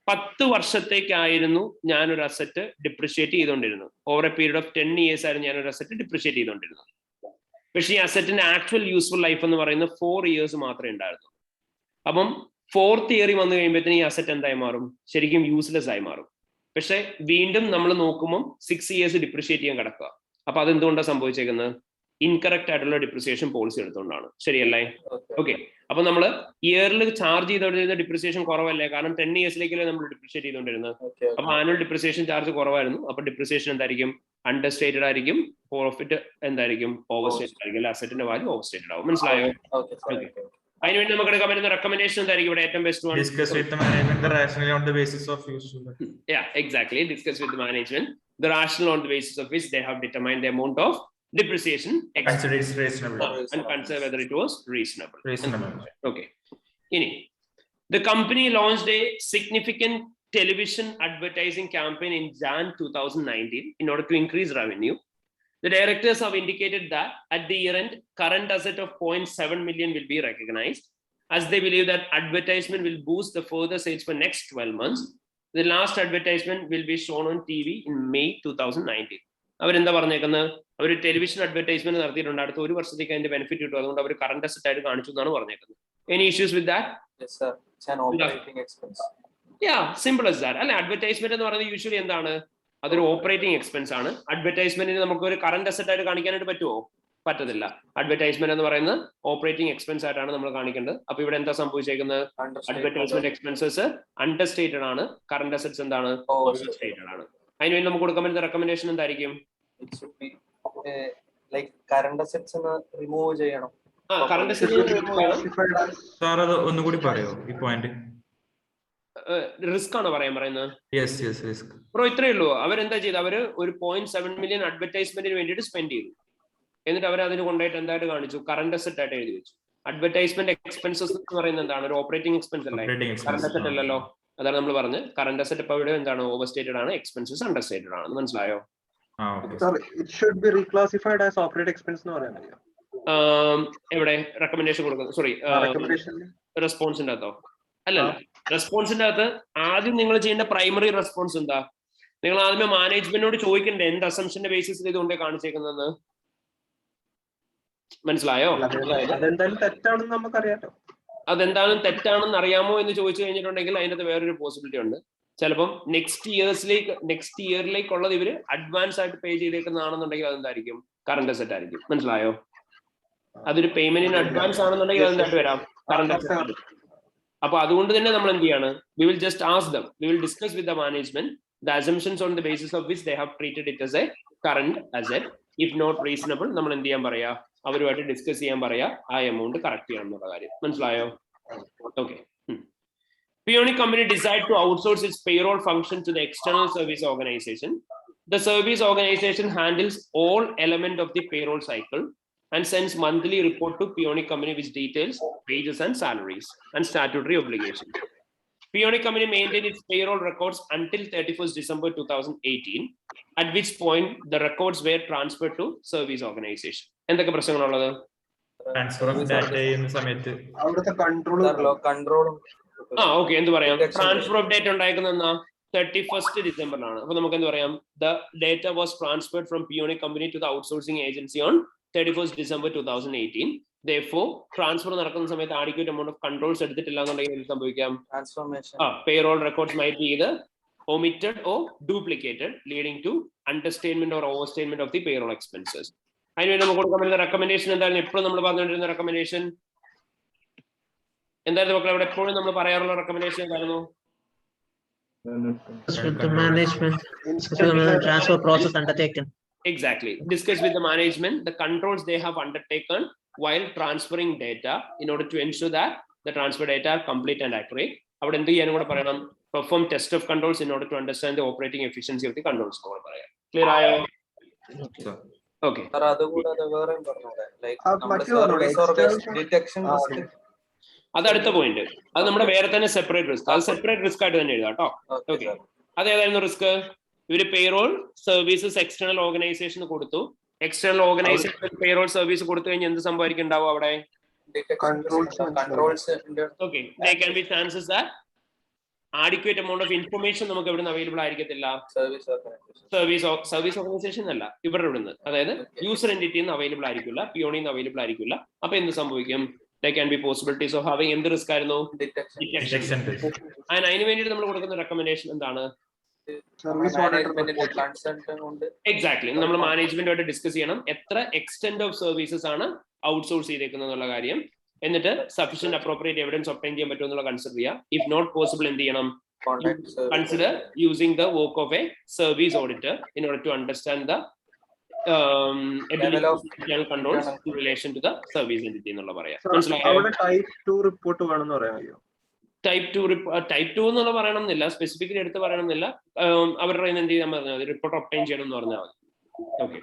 10 വർഷത്തേക്കായിരുന്നു ഞാനൊരു അസറ്റ് ഡിപ്രിഷിയേറ്റ് ചെയ്തുകൊണ്ടിരുന്നത്. Over A period of 10 years ആയിരുന്നു ഞാനൊരു അസറ്റ് ഡിപ്രിഷിയേറ്റ് ചെയ്തുകൊണ്ടിരുന്നത്. പക്ഷേ ഈ അസറ്റിന്റെ ആക്ച്വൽ യൂസ്ഫുൾ ലൈഫ് എന്ന് പറയുന്നത് 4 years മാത്രമേ ഉണ്ടായിരുന്നു. അപ്പം 4th year വന്നു കഴിയുമ്പോഴത്തേന് ഈ അസറ്റ് എന്തായി മാറും? ശരിക്കും യൂസ്ലെസ് ആയി മാറും. പക്ഷെ വീണ്ടും നമ്മൾ നോക്കുമ്പോൾ 6 years ഡിപ്രിഷിയേറ്റ് ചെയ്യാൻ കിടക്കുക. അപ്പൊ അതെന്തുകൊണ്ടാണ് സംഭവിച്ചേക്കുന്നത്? ഇൻകറക്റ്റ് ആയിട്ടുള്ള ഡിപ്രിസിയേഷൻ പോളിസി എടുത്തുകൊണ്ടാണ്. ശരിയല്ലേ? ഓക്കെ. അപ്പൊ നമ്മൾ ഇയറിൽ ചാർജ് ചെയ്തുകൊണ്ടിരുന്ന ഡിപ്രിസിയേഷൻ കുറവല്ലേ? കാരണം 10 yearsലേക്കല്ലേ നമ്മൾ ഡിപ്രിഷിയേറ്റ് ചെയ്തുകൊണ്ടിരുന്നത്. അപ്പൊ ആനുവൽ ഡിപ്രിസിയേഷൻ ചാർജ് കുറവായിരുന്നു. അപ്പൊ ഡിപ്രിസിയേഷൻ എന്തായിരിക്കും? അണ്ടർസ്റ്റേറ്റഡ് ആയിരിക്കും. പ്രോഫിറ്റ് എന്തായിരിക്കും? ഓവർ സ്റ്റേറ്റഡ് ആയിരിക്കും. അസറ്റിന്റെ വാല്യൂ ഓവർ സ്റ്റേറ്റഡ് ആവും. മനസ്സിലായോ? അതിനുവേണ്ടി നമുക്ക് എടുക്കാൻ പറ്റുന്ന റെക്കമെൻഡേഷൻ എന്തായിരിക്കും ഇവിടെ ഏറ്റവും best? Discuss with the management the rationale on the basis of useful. Yeah, exactly. Discuss with the management the rationale on the basis of which they have determined the amount of depreciation. Consider it's reasonable. And consider whether it was reasonable. Okay. The company launched a significant television advertising campaign in Jan 2019 in order to increase revenue. The directors have indicated that at the year end, current asset of 0.7 million will be recognized, as they believe that advertisement will boost the further sales for next 12 months. The last advertisement will be shown on TV in May 2019. അവരെന്താ പറഞ്ഞേക്കുന്നത്? അവർ television advertisement നടത്തിയിട്ടുണ്ട്, അടുത്ത ഒരു വർഷത്തേക്ക് അതിന്റെ benefit കിട്ടും, അതുകൊണ്ട് അവർ current asset ആയിട്ട് കാണിച്ചു എന്നാണ് പറഞ്ഞേക്കുന്നത്. Any issues with that? Yes sir, it's an operating expense. Yeah, simple as that. അല്ലെ, അഡ്വർടൈസ്മെന്റ് എന്ന് പറയുന്നത് യൂഷ്വലി എന്താണ്? അതൊരു ഓപ്പറേറ്റിംഗ് എക്സ്പെൻസ് ആണ്. അഡ്വർടൈസ്മെന്റിന് നമുക്ക് ഒരു കറണ്ട് അസറ്റ് ആയിട്ട് കാണിക്കാനായിട്ട് പറ്റുമോ? പറ്റത്തില്ല. അഡ്വർടൈസ്മെന്റ് എന്ന് പറയുന്നത് ഓപ്പറേറ്റിംഗ് എക്സ്പെൻസ് ആയിട്ടാണ് നമ്മൾ കാണിക്കേണ്ടത്. അപ്പൊ ഇവിടെ എന്താ സംഭവിച്ചേക്കുന്നത്? അഡ്വർടൈസ്മെന്റ് എക്സ്പെൻസസ് അണ്ടർസ്റ്റേറ്റഡ് ആണ്, കറണ്ട് അസറ്റ്സ് എന്താണ്? ഓവർസ്റ്റേറ്റഡ് ആണ്. അതിനുവേണ്ടി നമുക്ക് കൊടുക്കാൻ പറ്റുന്ന റെക്കമെൻഡേഷൻ എന്തായിരിക്കും? It should be like current assets remove ചെയ്യണം. കറണ്ട് അസറ്റ്സ് റിമൂവ് ചെയ്യണം. സാർ അത് ഒന്നുകൂടി പറയോ ഈ പോയിന്റ്? റിസ്ക് ആണ് പറയുന്നത്. റിസ്ക് ബ്രോ, ഇത്രയേ ഉള്ളൂ. അവരെന്താ ചെയ്ത്, അവര് ഒരു 0.7 million അഡ്വർടൈസ്മെന്റിന് വേണ്ടിയിട്ട് സ്പെൻഡ് ചെയ്തു. എന്നിട്ട് അവർ അതിന് കൊണ്ടുപോയിട്ട് എന്തായിട്ട് കാണിച്ചു? കറണ്ട് അസറ്റ് ആയിട്ട് എഴുതി വെച്ചു. അഡ്വർടൈസ്മെന്റ് എക്സ്പെൻസസ് എന്ന് പറയുന്നത് എന്താണ്? ഒരു ഓപ്പറേറ്റിംഗ് എക്സ്പെൻസ് അല്ലേ, കറണ്ട് അസറ്റ് അല്ലല്ലോ. അതാണ് നമ്മൾ പറഞ്ഞത്. കറണ്ട് അസറ്റ് ഇപ്പൊ ഇവിടെ എന്താണ്? ഓവർസ്റ്റേറ്റഡ് ആണ്, എക്സ്പെൻസസ് അണ്ടർസ്റ്റേറ്റഡ് ആണ്. മനസ്സിലായോ? എവിടെ റെക്കമെൻഡേഷൻ കൊടുക്കുന്നത്? സോറി, റെസ്പോൺസിന്റെ അകത്തോ? അല്ലല്ല, റെസ്പോൺസിന്റെ അകത്ത് ആദ്യം നിങ്ങൾ ചെയ്യേണ്ട പ്രൈമറി റെസ്പോൺസ് എന്താ? നിങ്ങൾ ആദ്യമേ മാനേജ്മെന്റിനോട് ചോദിക്കണ്ടേ എന്ത് അസംഷന്റെ ബേസിസിൽ ഇതുകൊണ്ട് കാണിച്ചേക്കുന്നതെന്ന്? മനസ്സിലായോ? അതെന്തായാലും തെറ്റാണെന്ന് നമുക്കറിയാലോ. അതെന്തായാലും തെറ്റാണെന്ന് അറിയാമോ എന്ന് ചോദിച്ചു കഴിഞ്ഞിട്ടുണ്ടെങ്കിൽ അതിനകത്ത് വേറൊരു പോസിബിലിറ്റി ഉണ്ട്. ചിലപ്പം നെക്സ്റ്റ് ഇയറിലേക്കുള്ളത് ഇവര് അഡ്വാൻസ് ആയിട്ട് പേ ചെയ്തേക്കുന്നതാണെന്നുണ്ടെങ്കിൽ അതെന്തായിരിക്കും? കറണ്ട് അസറ്റ് ആയിരിക്കും. മനസ്സിലായോ? അതൊരു പേയ്മെന്റിന് അഡ്വാൻസ് ആണെന്നുണ്ടെങ്കിൽ അതെന്തായിട്ട് വരാം? Current asset. അപ്പൊ അതുകൊണ്ട് തന്നെ നമ്മൾ എന്ത് ചെയ്യാണ്? We will just ask them, we will discuss with the management the assumptions on the basis of which they have treated it as a current asset. If not reasonable, നമ്മൾ എന്ത് ചെയ്യാൻ പറയാ? അവരുമായിട്ട് ഡിസ്കസ് ചെയ്യാൻ പറയാ, ആ എമൗണ്ട് കറക്റ്റ് ചെയ്യണം എന്നുള്ള കാര്യം. മനസ്സിലായോ? Okay. Peonic company decided to outsource its payroll function to the external service organization. The service organization handles all elements of the payroll cycle and sends monthly report to Peonic company which details wages and salaries and statutory obligations. Peonic company maintained its payroll records until 31st December 2018, at which point the records were transferred to service organization. എന്തൊക്കെ പ്രശ്നങ്ങളുള്ളത്? Transfer of data ചെയ്യുന്ന സമയത്ത് അവിടുത്തെ control okay, എന്ത് പറയാം? Transfer of data ഉണ്ടായിരിക്കുന്ന 31st ഡിസംബറിലാണ്. അപ്പൊ നമുക്ക് എന്ത് പറയാം? The data was transferred from Peonic company to the outsourcing agency on 31st December 2018. Therefore, transfer നടക്കുന്ന സമയത്ത് adequate amount of controls എടുത്തിട്ടില്ല എന്നുണ്ടെങ്കിൽ എന്ത് സംഭവിക്കാം? Transformation. Payroll records might be either omitted or duplicated, leading to understatement or overstatement of the payroll expenses. അതിനുവേണ്ടി നമുക്ക് കൊടുക്കാൻ പറ്റുന്ന റെക്കമെൻഡേഷൻ എന്തായിരുന്നു? എപ്പോഴും നമ്മൾ പറഞ്ഞുകൊണ്ടിരുന്ന റെക്കമെൻഡേഷൻ എന്തായിരുന്നു മക്കളെ? അവിടെ എപ്പോഴും നമ്മൾ പറയാറുള്ള റെക്കമെൻഡേഷൻ എന്തായിരുന്നു? With the management, the transfer process undertaken. Exactly. Discuss with the management the controls they have undertaken while transferring data in order to ensure that the transfer data are complete and accurate. അവിടെ എന്ത് ചെയ്യാനും കൂടെ പറയണം? Perform test of controls in order to understand the operating efficiency of the controls. Clear ആയോ? Okay. അതുകൂടാതെ വേറെയും പറഞ്ഞൂടെ? Like detection risk. അത് അടുത്ത പോയിന്റ്. അത് നമ്മുടെ വേറെ തന്നെ സെപ്പറേറ്റ് റിസ്ക്. അത് സെപ്പറേറ്റ് റിസ്ക് ആയിട്ട് തന്നെ എഴുതാം കേട്ടോ. ഓക്കെ. അതേതായിരുന്നു റിസ്ക്? ഇവര് പേറോൾ സർവീസസ് എക്സ്റ്റേണൽ ഓർഗനൈസേഷന് കൊടുത്തു. എക്സ്റ്റേണൽ ഓർഗനൈസേഷൻ പേറോൾ സർവീസ് കൊടുത്തു കഴിഞ്ഞാൽ എന്ത് സംഭവിക്കും ഉണ്ടാവും അവിടെ? Okay. There can be chances that adequate amount of information നമുക്ക് എവിടെ നിന്ന് അവൈലബിൾ ആയിരിക്കത്തില്ല. സർവീസ് ഓർഗനൈസേഷൻ അല്ല, ഇവരുടെ ഇവിടുന്ന്, അതായത് യൂസർ എന്റിറ്റിന്ന് അവൈലബിൾ ആയിരിക്കില്ല, പിയോണിന്ന് അവൈലബിൾ ആയിരിക്കില്ല. അപ്പൊ എന്ത് സംഭവിക്കും? There can be possibilities of having എന്ത് റിസ്ക് ആയിരുന്നു? ഡിറ്റക്ഷൻ. ആൻഡ് അതിന് വേണ്ടിയിട്ട് നമ്മൾ കൊടുക്കുന്ന റെക്കമെൻഡേഷൻ എന്താണ്? എക്സാക്ട്ലി. നമ്മൾ മാനേജ്മെന്റുമായിട്ട് ഡിസ്കസ് ചെയ്യണം എത്ര എക്സ്റ്റെന്റ് ഓഫ് സർവീസസ് ആണ് ഔട്ട്സോഴ്സ് ചെയ്തേക്കുന്നത് എന്നുള്ള കാര്യം. എന്നിട്ട് സഫിഷ്യന്റ് അപ്രോപ്രിയേറ്റ് എവിഡൻസ് ഒബ്ടൈൻ ചെയ്യാൻ പറ്റുമോ എന്നുള്ള കൺസിഡർ ചെയ്യാം. ഇഫ് നോട്ട് പോസിബിൾ എന്ത് ചെയ്യണം? Consider using the work of A service auditor in order to understand the ability of internal controls in relation to the service entity എന്നുള്ള പറയാം. മനസ്സിലായോ? Type 2 report വേണമെന്ന് പറയാമോ? ടൈപ്പ് 2 എന്നുള്ള പറയണമെന്നില്ല, സ്പെസിഫിക്കലി എടുത്ത് പറയണമെന്നില്ല. അവരുടെ എന്ത് ചെയ്യാൻ പറഞ്ഞാൽ റിപ്പോർട്ട് ഒബ്ടൈൻ ചെയ്യണം എന്ന് പറഞ്ഞാൽ മതി. ഓക്കെ.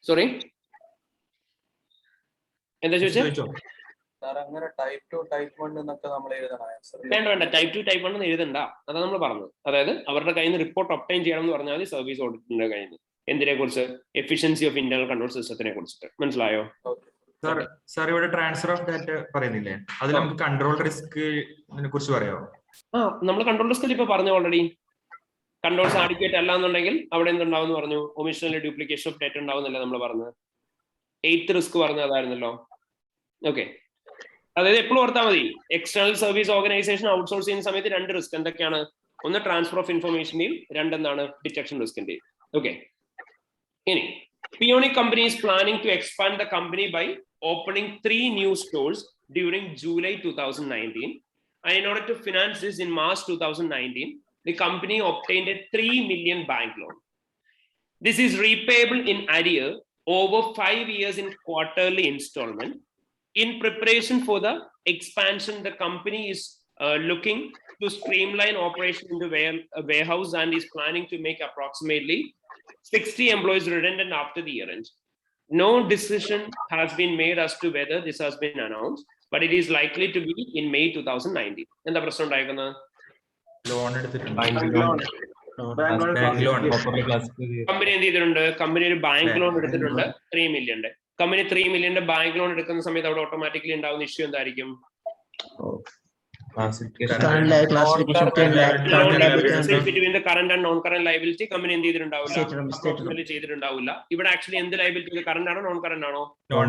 സോറി, എന്താ ചോദിച്ചോ? അങ്ങനെ ടൈപ്പ് 2 ടൈപ്പ് 1 എന്നൊക്കെ നമ്മൾ എഴുതണം. വേണ്ട ടൈപ്പ് 2 ടൈപ്പ് 1 എഴുതണ്ട, അതാണ് നമ്മൾ പറഞ്ഞത്. അതായത് അവരുടെ കയ്യിൽ നിന്ന് റിപ്പോർട്ട് ഒബ്ടൈൻ ചെയ്യണം എന്ന് പറഞ്ഞാൽ സർവീസ് ഓഡിറ്റിന്റെ കയ്യിൽ നിന്ന് എന്തിനെ കുറിച്ച്, എഫിഷ്യൻസി ഓഫ് ഇന്റർണൽ കൺട്രോൾ സിസ്റ്റത്തിനെ കുറിച്ചിട്ട്. മനസ്സിലായോ? സാർ ഇവിടെ ട്രാൻസ്ഫർ ഓഫ് ഡാറ്റ പറയുന്നില്ലേ, അതിൽ നമുക്ക് കൺട്രോൾ റിസ്ക് കുറിച്ച് പറയാമോ? നമ്മൾ കൺട്രോൾ റിസ്ക് ഇപ്പൊ പറഞ്ഞു ഓൾറെഡി. കൺട്രോൾസ് ആഡിക്വേറ്റ് അല്ല എന്നുണ്ടെങ്കിൽ അവിടെ എന്തുണ്ടാവും എന്ന് പറഞ്ഞു, ഒമിഷണൽ ഡ്യൂപ്ലിക്കേഷൻ ഓഫ് ഡേറ്റ ഉണ്ടാവുന്നില്ല നമ്മൾ പറഞ്ഞത്. 8th റിസ്ക് പറഞ്ഞത് അതായിരുന്നല്ലോ. ഓക്കെ, അതായത് എപ്പോഴും ഓർത്താൽ മതി, എക്സ്റ്റേണൽ സർവീസ് ഓർഗനൈസേഷൻ ഔട്ട്സോഴ്സ് ചെയ്യുന്ന സമയത്ത് 2 റിസ്ക് എന്തൊക്കെയാണ്? ഒന്ന് ട്രാൻസ്ഫർ ഓഫ് ഇൻഫർമേഷന്റെയും, രണ്ടെന്താണ് ഡിറ്റക്ഷൻ റിസ്കിന്റെയും. ഓക്കെ, ഇനി Peonic company is planning to expand the company by opening 3 new stores during July 2019. And in order to finance this in March 2019, the company obtained a 3 million bank loan. This is repayable in arrear over 5 years in quarterly installment. In preparation for the expansion, the company is looking to streamline operation in the warehouse and is planning to make approximately 60 employees redundant after the year end. No decision has been made as to whether this has been announced, but it is likely to be in May 2019. എന്താ പ്രശ്നം ഉണ്ടായിരിക്കുന്നത്? Loan എടുത്തിട്ടുണ്ട്, company എന്ത് ചെയ്തിട്ടുണ്ട്? Company ഒരു bank loan എടുത്തിട്ടുണ്ട് 3 million. Company 3 million bank loan എടുക്കുന്ന സമയത്ത് അവിടെ ഓട്ടോമാറ്റിക്കലി ഉണ്ടാവുന്ന ഇഷ്യൂ എന്തായിരിക്കും? Between the current and non-current liability company എന്ത് ചെയ്തിട്ടുണ്ടാവില്ല. ഇവിടെ ആക്ച്വലി എന്ത് ലൈബിലിറ്റി, കറന്റ് ആണോ നോൺ കറന്റ് ആണോ? നോൺ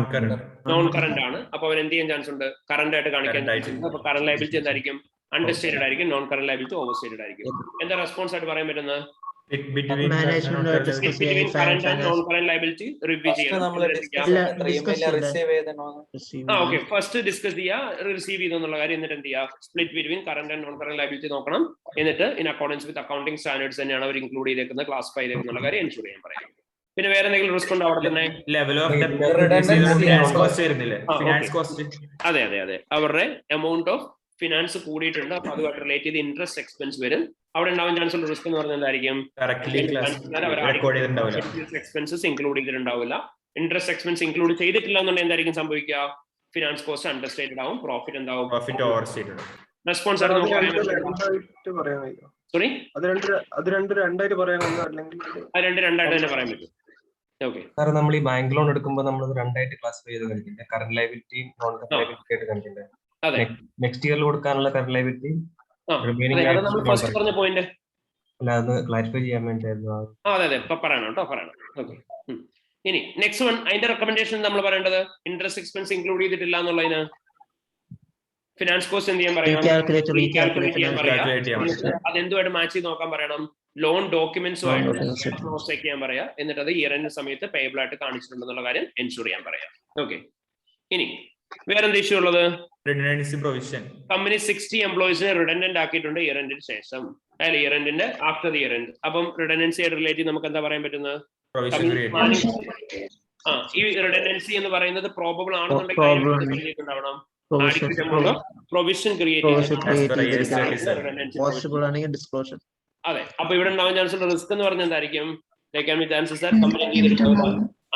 കറന്റ് ആണ്. അപ്പൊ അവൻ എന്ത് ചെയ്യാൻ ചാൻസ് ഉണ്ട്? കറന്റ് ആയിട്ട് കാണിക്കാൻ. അപ്പൊ കറന്റ് ലൈബിലിറ്റി എന്തായിരിക്കും? അണ്ടർസ്റ്റേറ്റഡ് ആയിരിക്കും. Non current liability over stated ആയിരിക്കും. എന്താ റെസ്പോൺസ് ആയിട്ട് പറയാൻ പറ്റുന്നത്? between current and non-current liability review ചെയ്യണം. ഓക്കെ, ഫസ്റ്റ് ഡിസ്കസ് ചെയ്യാ റിസീവ് ചെയ്തെന്നുള്ള കാര്യം, എന്നിട്ട് എന്ത് ചെയ്യാ? Split between current and non current liability നോക്കണം. എന്നിട്ട് in accordance with accounting standards തന്നെയാണ് അവർ ഇൻക്ലൂഡ് ചെയ്തേക്കുന്നത്, ക്ലാസിഫൈ ചെയ്തേക്കുന്നുള്ള കാര്യം എൻഷുർ ചെയ്യാൻ പറയാം. പിന്നെ വേറെ എന്തെങ്കിലും റിസ്ക് ഉണ്ടോ അവിടെ തന്നെ? ലെവൽ ഓഫ് അതെ അതെ അതെ, അവരുടെ എമൗണ്ട് ഓഫ് ഫിനാൻസ് കൂടിയിട്ടുണ്ട്. അപ്പൊ അതുമായിട്ട് റിലേറ്റ് ചെയ്ത് ഇൻട്രസ്റ്റ് എക്സ്പെൻസ് വരും. അവിടെ ഉണ്ടാവാൻ ചാൻസ് ഉള്ള റിസ്ക് എന്ന് പറഞ്ഞാൽ എന്തായിരിക്കും? എക്സ്പെൻസസ് ഇൻക്ലൂഡ് ചെയ്തിട്ടുണ്ടാവില്ല. ഇൻട്രസ്റ്റ് എക്സ്പെൻസ് ഇൻക്ലൂഡ് ചെയ്തിട്ടില്ല എന്നുണ്ടെങ്കിൽ എന്തായിരിക്കും സംഭവിക്കുക? ഫിനാൻസ് കോസ്റ്റ് അണ്ടർസ്റ്റേറ്റഡ് ആവും, പ്രോഫിറ്റ് എന്താവും? റെസ്പോൺസ് സോറി, അത് രണ്ടായിട്ട് തന്നെ പറയാൻ പറ്റും. ഓക്കെ സാർ, നമ്മൾ ഈ ബാങ്ക് ലോൺ എടുക്കുമ്പോൾ നമ്മൾ രണ്ടായിട്ട് ക്ലാസിഫൈ ചെയ്ത് കളിക്കില്ല, കറന്റ് ലൈബിലിറ്റിയും നോൺ കറന്റ് ലൈബിലിറ്റി ആയിട്ട് കളിക്കില്ലേ? നെക്സ്റ്റ് ഇയറിൽ കൊടുക്കാനുള്ള കറന്റ് ലൈബിലിറ്റി ക്ലാരിഫൈ ചെയ്യാൻ വേണ്ടിയായിരുന്നു. അതെ, പറയണം കേട്ടോ, പറയണം. ഓക്കെ, ഇനി നെക്സ്റ്റ് വൺ, അതിന്റെ റെക്കമെൻഡേഷൻ നമ്മൾ പറയേണ്ടത് ഇൻട്രസ്റ്റ് എക്സ്പെൻസ് ഇൻക്ലൂഡ് ചെയ്തിട്ടില്ല എന്നുള്ളതിന് ഫിനാൻസ് കോസ്റ്റ് എന്ത് ചെയ്യാൻ പറയാം? റീകാൽക്കുലേറ്റ് ചെയ്യാൻ പറയാം. അതെന്തുമായിട്ട് മാച്ച് ചെയ്ത് നോക്കാൻ പറയണം? ലോൺ ഡോക്യുമെന്റ്സുമായിട്ട് ക്രോസ് ചെക്ക് ചെയ്യാൻ പറയാം. എന്നിട്ട് അത് ഇയർ എൻഡ് സമയത്ത് പേയബിൾ ആയിട്ട് കാണിച്ചിട്ടുണ്ടെന്നുള്ള കാര്യം എൻഷുർ ചെയ്യാൻ പറയാം. ഓക്കെ, ഇനി വേറെന്ത് ഇഷ്യൂ ഉള്ളത്? Redundancy provision. കമ്പനി 60 എംപ്ലോയീസിനെ റിഡൻഡന്റ് ആക്കിയിട്ടുണ്ട് ഇയർ എൻഡിന് ശേഷം, അല്ലെ ഇയർ എൻഡിന്റെ ആഫ്റ്റർ ദി ഇയർ എൻഡ്. അപ്പം റിഡൻഡൻസി ആയിട്ട് റിലേറ്റ് ചെയ്ത് നമുക്ക് എന്താ പറയാൻ പറ്റുന്നത്? ഈ റിഡൻഡൻസി എന്ന് പറയുന്നത് പ്രോബബിൾ ആണെന്നുണ്ടെങ്കിൽ പ്രൊവിഷൻ ക്രിയേറ്റ് ചെയ്ത്. അതെ, അപ്പൊ ഇവിടെ ഉണ്ടാവാൻ ചാൻസ് ഉള്ള റിസ്ക് എന്ന് പറഞ്ഞാൽ എന്തായിരിക്കും?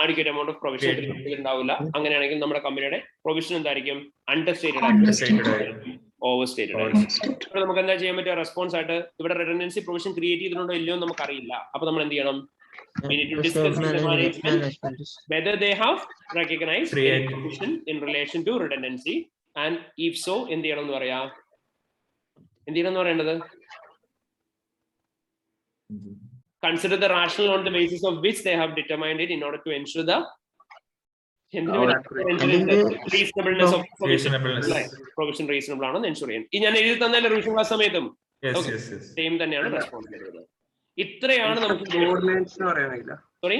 adequate amount of provision ഉണ്ടാവില്ല. അങ്ങനെയാണെങ്കിൽ നമ്മുടെ കമ്പനിയുടെ പ്രൊവിഷൻ എന്തായിരിക്കും? അണ്ടർസ്റ്റേറ്റഡ് ആയിരിക്കും, ഓവർസ്റ്റേറ്റഡ് ആയിരിക്കും. ഇവിടെ നമുക്ക് എന്താ ചെയ്യാൻ പറ്റുക? റെസ്പോൺസ് ആയിട്ട് ഇവിടെ റിഡൻഡൻസി പ്രൊവിഷൻ ക്രിയേറ്റ് ചെയ്തിട്ടുണ്ടോ ഇല്ലയോ എന്ന് നമുക്ക് അറിയില്ല. അപ്പൊ നമ്മൾ എന്ത് ചെയ്യണം? We need to discuss with the management whether they have recognized provision in relation to redundancy, and if so, എന്ത് ചെയ്യണം എന്ന് പറയാ? എന്ത് ചെയ്യണം എന്ന് പറയേണ്ടത്? Consider the rationale on the basis of which they have determined it in order to ensure the reasonableness of provision reasonable ആണെന്ന് ensure ചെയ്യാൻ. ഈ ഞാൻ എഴുതി തന്നല്ലേ റിവിഷൻ ക്ലാസ് സമയത്തും സെയിം തന്നെയാണ് റെസ്പോൺസ് ചെയ്തത്. ഇത്രയാണ് നമുക്ക് sorry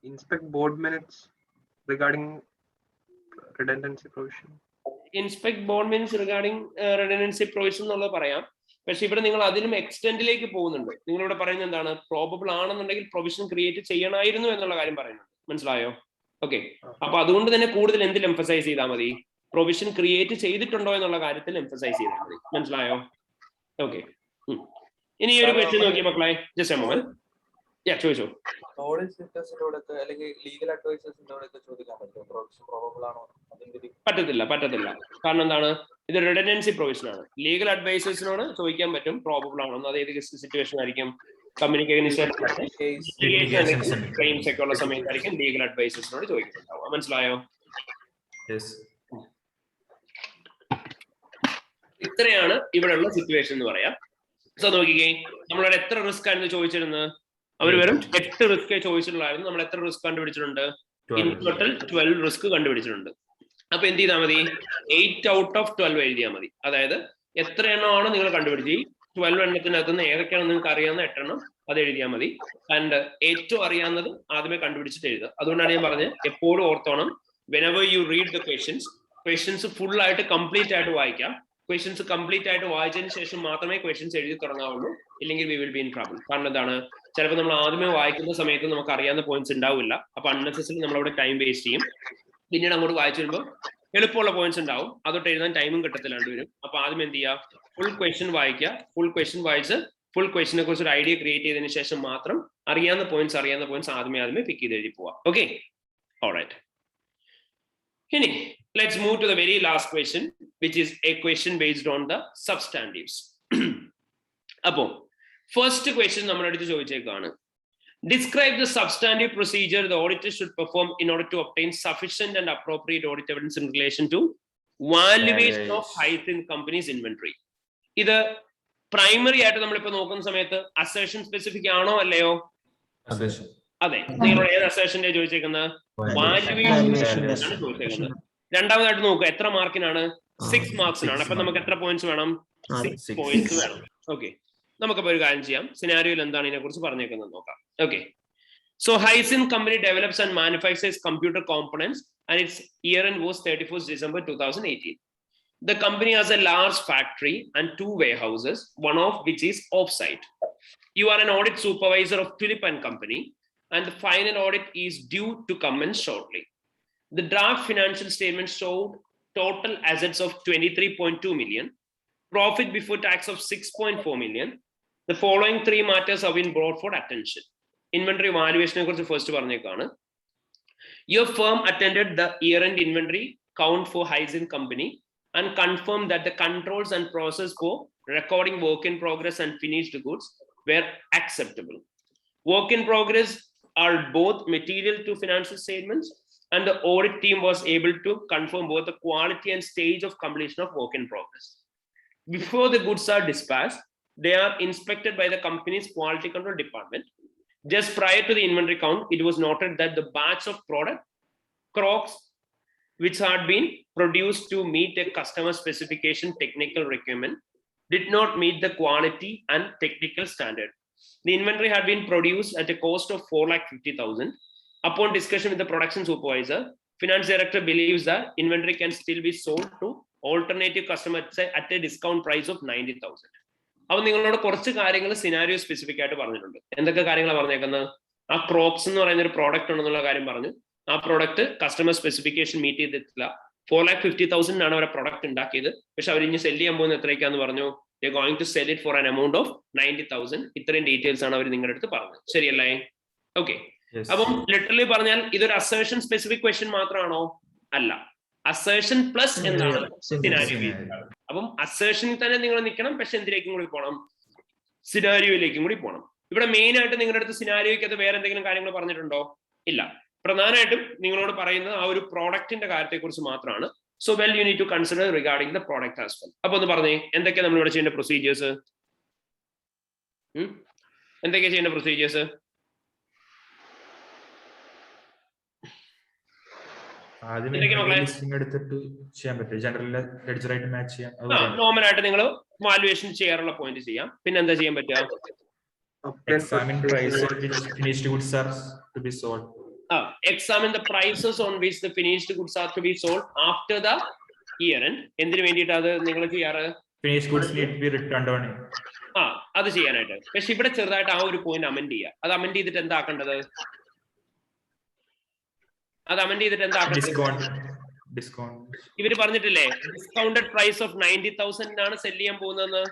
inspect board minutes regarding redundancy provision. Inspect board minutes regarding redundancy provision എന്നുള്ളത് പറയാം. പക്ഷെ ഇവിടെ നിങ്ങൾ അതിലും എക്സ്റ്റെൻഡിലേക്ക് പോകുന്നുണ്ട്. നിങ്ങളിവിടെ പറയുന്നത് എന്താണ്? പ്രോബബിൾ ആണെന്നുണ്ടെങ്കിൽ പ്രൊവിഷൻ ക്രിയേറ്റ് ചെയ്യണമായിരുന്നു എന്നുള്ള കാര്യം പറയുന്നുണ്ട്. മനസ്സിലായോ? ഓക്കെ, അപ്പൊ അതുകൊണ്ട് തന്നെ കൂടുതൽ എന്തിൽ എംഫസൈസ് ചെയ്താൽ മതി? പ്രൊവിഷൻ ക്രിയേറ്റ് ചെയ്തിട്ടുണ്ടോ എന്നുള്ള കാര്യത്തിൽ എംഫസൈസ് ചെയ്താൽ മതി. മനസ്സിലായോ? ഓക്കെ, ഇനി ഒരു ക്വസ്റ്റ്യൻ നോക്കി മക്കളെ, ജസ്റ്റ് എ മൊമെന്റ്. ചോദിച്ചോ. ഓഡിറ്റേഴ്സിനോടൊക്കെ അല്ലെങ്കിൽ ലീഗൽ അഡ്വൈസേഴ്സിനോടൊക്കെ ചോദിക്കാൻ പറ്റുമോ പ്രോബബിൾ ആണോ? പറ്റത്തില്ല. കാരണം എന്താണ്, ഇത് റിഡൻഡൻസി പ്രൊവിഷൻ ആണ്. ലീഗൽ അഡ്വൈസേഴ്സിനോട് ചോദിക്കാൻ പറ്റും പ്രോബബിൾ ആണോ. അത് ഏത് സിറ്റുവേഷൻ ആയിരിക്കും? കമ്പനിക്ക് ക്ലെയിംസ് ഒക്കെ ഉള്ള സമയത്തായിരിക്കും ലീഗൽ അഡ്വൈസേഴ്സിനോട് ചോദിക്കുന്നുണ്ടാവും. മനസ്സിലായോ? ഇത്രയാണ് ഇവിടെയുള്ള സിറ്റുവേഷൻ എന്ന് പറയാം. സോ നോക്കിക്കേ, നമ്മളവിടെ എത്ര റിസ്ക് ആയിരുന്നു ചോദിച്ചിരുന്നത്? അവർ വെറും 8 റിസ്ക് ചോദിച്ചിട്ടുള്ളായിരുന്നു. നമ്മൾ എത്ര റിസ്ക് കണ്ടുപിടിച്ചിട്ടുണ്ട്? ഇൻ ടോട്ടൽ 12 റിസ്ക് കണ്ടുപിടിച്ചിട്ടുണ്ട്. അപ്പൊ എന്ത് ചെയ്താൽ മതി? 8 ഔട്ട് ഓഫ് 12 എഴുതിയാൽ മതി. അതായത് എത്ര എണ്ണമാണ് നിങ്ങൾ കണ്ടുപിടിച്ച് 12 എണ്ണത്തിനകത്ത് നിന്ന് ഏതൊക്കെയാണ് നിങ്ങൾക്ക് അറിയാവുന്ന 8 എണ്ണം അത് എഴുതിയാൽ മതി. ആൻഡ് ഏറ്റവും അറിയാവുന്നത് ആദ്യമേ കണ്ടുപിടിച്ചിട്ട് എഴുതുക. അതുകൊണ്ടാണ് ഞാൻ പറഞ്ഞത് എപ്പോഴും ഓർത്തോണം, whenever you read the questions full ആയിട്ട് കംപ്ലീറ്റ് ആയിട്ട് വായിക്കാം. ക്വസ്റ്റ്യൻസ് കംപ്ലീറ്റ് ആയിട്ട് വായിച്ചതിന് ശേഷം മാത്രമേ ക്വസ്റ്റ്യൻസ് എഴുതി തുടങ്ങാവുള്ളൂ. ഇല്ലെങ്കിൽ we will be in trouble. കാരണം എന്താണ്, ചിലപ്പോൾ നമ്മൾ ആദ്യമേ വായിക്കുന്ന സമയത്ത് നമുക്ക് അറിയാവുന്ന പോയിന്റ്സ് ഉണ്ടാവില്ല. അപ്പൊ അൺനെസസറി നമ്മളവിടെ ടൈം വേസ്റ്റ് ചെയ്യും. പിന്നീട് അങ്ങോട്ട് വായിച്ചു വരുമ്പോൾ എളുപ്പമുള്ള പോയിന്റ്സ് ഉണ്ടാവും, അതൊട്ട് എഴുതാൻ ടൈമും കിട്ടത്തില്ലാണ്ട് വരും. അപ്പൊ ആദ്യം എന്ത് ചെയ്യുക, ഫുൾ ക്വസ്റ്റ്യൻ വായിക്കുക. ഫുൾ ക്വസ്റ്റ്യൻ വായിച്ച് ഫുൾ ക്വസ്റ്റിനെ കുറിച്ച് ഒരു ഐഡിയ ക്രിയേറ്റ് ചെയ്തതിനു ശേഷം മാത്രം അറിയാവുന്ന പോയിന്റ്സ് ആദ്യമേ പിക്ക് ചെയ്ത് എഴുതി പോവാം. Okay, alright. ഇനി let's move to the very last question, which is a question based on the substantives. അപ്പോ ഫസ്റ്റ് ക്വസ്റ്റ്യൻ നമ്മുടെ അടുത്ത് ചോദിച്ചേക്കാണ്, describe the substantive procedure the auditor should perform in order to obtain sufficient and appropriate audit evidence in relation to valuation of Hyzin company's inventory. ഇത് primary ആയിട്ട് നമ്മളിപ്പോ നോക്കുന്ന സമയത്ത് assertion specific ആണോ അല്ലയോ? അതെ. നിങ്ങളോട് ഏത് അസേഷന്റെ ചോദിച്ചേക്കുന്നത്? വാല്യുവേഷൻ ആണ് ചോദിച്ചേക്കുന്നത്. രണ്ടാമതായിട്ട് നോക്കുക, എത്ര മാർക്കിനാണ്? 6 മാർക്സിനാണ്. അപ്പൊ നമുക്ക് എത്ര പോയിന്റ്സ് വേണം? 6 പോയിന്റ്സ് വേണം. ഓക്കെ, നമുക്കപ്പോ ഒരു കാര്യം ചെയ്യാം, സിനാരിയോയിൽ എന്താണ് ഇതിനെ കുറിച്ച് പറഞ്ഞേക്കുന്നത് നോക്കാം. Okay, so Hyzin company develops and manufactures computer components and its year end was 31st December 2018. The company has a large factory and 2 warehouses, one of which is off-site. You are an audit supervisor of Tulip and Company, and the final audit is due to commence shortly. The draft financial statement showed total assets of 23.2 million, profit before tax of 6.4 million. The following 3 matters have been brought for attention. Inventory valuation kuറിച്ച് first പറഞ്ഞേക്കാണ്. Your firm attended the year-end inventory count for Hyzin Company and confirmed that the controls and process for recording work in progress and finished goods were acceptable. Work in progress are both material to financial statements, and the audit team was able to confirm both the quality and stage of completion of work in progress. Before the goods are dispatched, they are inspected by the company's quality control department. Just prior to the inventory count, it was noted that the batch of product Crocs which had been produced to meet a customer specification technical requirement did not meet the quality and technical standard. The inventory had been produced at a cost of 4,50,000. Upon discussion with the production supervisor, finance director believes that inventory can still be sold to alternative customers at a discount price of 90,000. അപ്പോൾ നിങ്ങളോട് കുറച്ച് കാര്യങ്ങൾ scenario specific ആയിട്ട് പറഞ്ഞിട്ടുണ്ട്. എന്തൊക്കെ കാര്യങ്ങളാണ് പറഞ്ഞേക്കുന്നത്? ആ ക്രോക്സ് എന്ന് പറയുന്ന ഒരു പ്രോഡക്റ്റ് ഉണ്ടെന്നുള്ള കാര്യം പറഞ്ഞു. ആ പ്രോഡക്റ്റ് കസ്റ്റമർ സ്പെസിഫിക്കേഷൻ മീറ്റ് ചെയ്തിട്ടില്ല. 4,50,000 ആണ് അവരെ പ്രോഡക്റ്റ് ഉണ്ടാക്കിയത്. പക്ഷെ അവർ ഇനി സെല് ചെയ്യാൻ പോകുന്ന എത്രയ്ക്കാന്ന് പറഞ്ഞു? They are going to sell it for an amount of 90,000. ഇത്രയും ഡീറ്റെയിൽസ് ആണ് അവർ നിങ്ങളുടെ അടുത്ത് പറഞ്ഞത്. ശരിയല്ലേ? ഓക്കെ, അപ്പം ലിറ്ററലി പറഞ്ഞാൽ ഇതൊരു അസേഷൻ സ്പെസിഫിക് ക്വസ്റ്റ്യൻ മാത്രമാണോ? അല്ല, അസേഷൻ പ്ലസ് എന്താണ് സിനാരിയോ. അപ്പം അസേഷനിൽ തന്നെ നിങ്ങൾ നിൽക്കണം, പക്ഷെ എന്തിലേക്കും കൂടി പോകണം? സിനാരിയോയിലേക്കും കൂടി പോകണം. ഇവിടെ മെയിൻ ആയിട്ട് നിങ്ങളുടെ അടുത്ത് സിനാരിയോയ്ക്കകത്ത് വേറെ എന്തെങ്കിലും കാര്യങ്ങൾ പറഞ്ഞിട്ടുണ്ടോ? ഇല്ല. പ്രധാനമായിട്ടും നിങ്ങളോട് പറയുന്നത് ആ ഒരു പ്രോഡക്റ്റിന്റെ കാര്യത്തെ കുറിച്ച് മാത്രമാണ്. So well you need to consider regarding the product as well. അപ്പൊ ഒന്ന് പറഞ്ഞേ, എന്തൊക്കെയാ നമ്മൾ ഇവിടെ ചെയ്യേണ്ട പ്രൊസീജിയേഴ്സ്? എന്തൊക്കെയാ ചെയ്യേണ്ട പ്രൊസീജിയേഴ്സ്? നോർമൽ ആയിട്ട് നിങ്ങൾ വാല്യുവേഷൻ ചെയ്യാറുള്ള പോയിന്റ് ചെയ്യാം. പിന്നെ എന്താ ചെയ്യാൻ പറ്റുക? Examine price on which finished goods are to be sold. Examine the prices on which the finished goods are to be sold after the year end. എന്തിനു വേണ്ടിയിട്ടാണ് നിങ്ങൾ ചെയ്യാറ്? Finished goods need to be returned on. അത് ചെയ്യാനായിട്ട്. പക്ഷെ ഇവിടെ ചെറുതായിട്ട് ആ ഒരു പോയിന്റ് അമെൻഡ് ചെയ്യുക. അത് അമെൻഡ് ചെയ്തിട്ട് എന്താക്കേണ്ടത്? ഇവര് പറഞ്ഞിട്ടില്ലേ ഡിസ്കൗണ്ടഡ് പ്രൈസ് ഓഫ് 90,000 ആണ് സെല് ചെയ്യാൻ പോകുന്നതെന്ന്.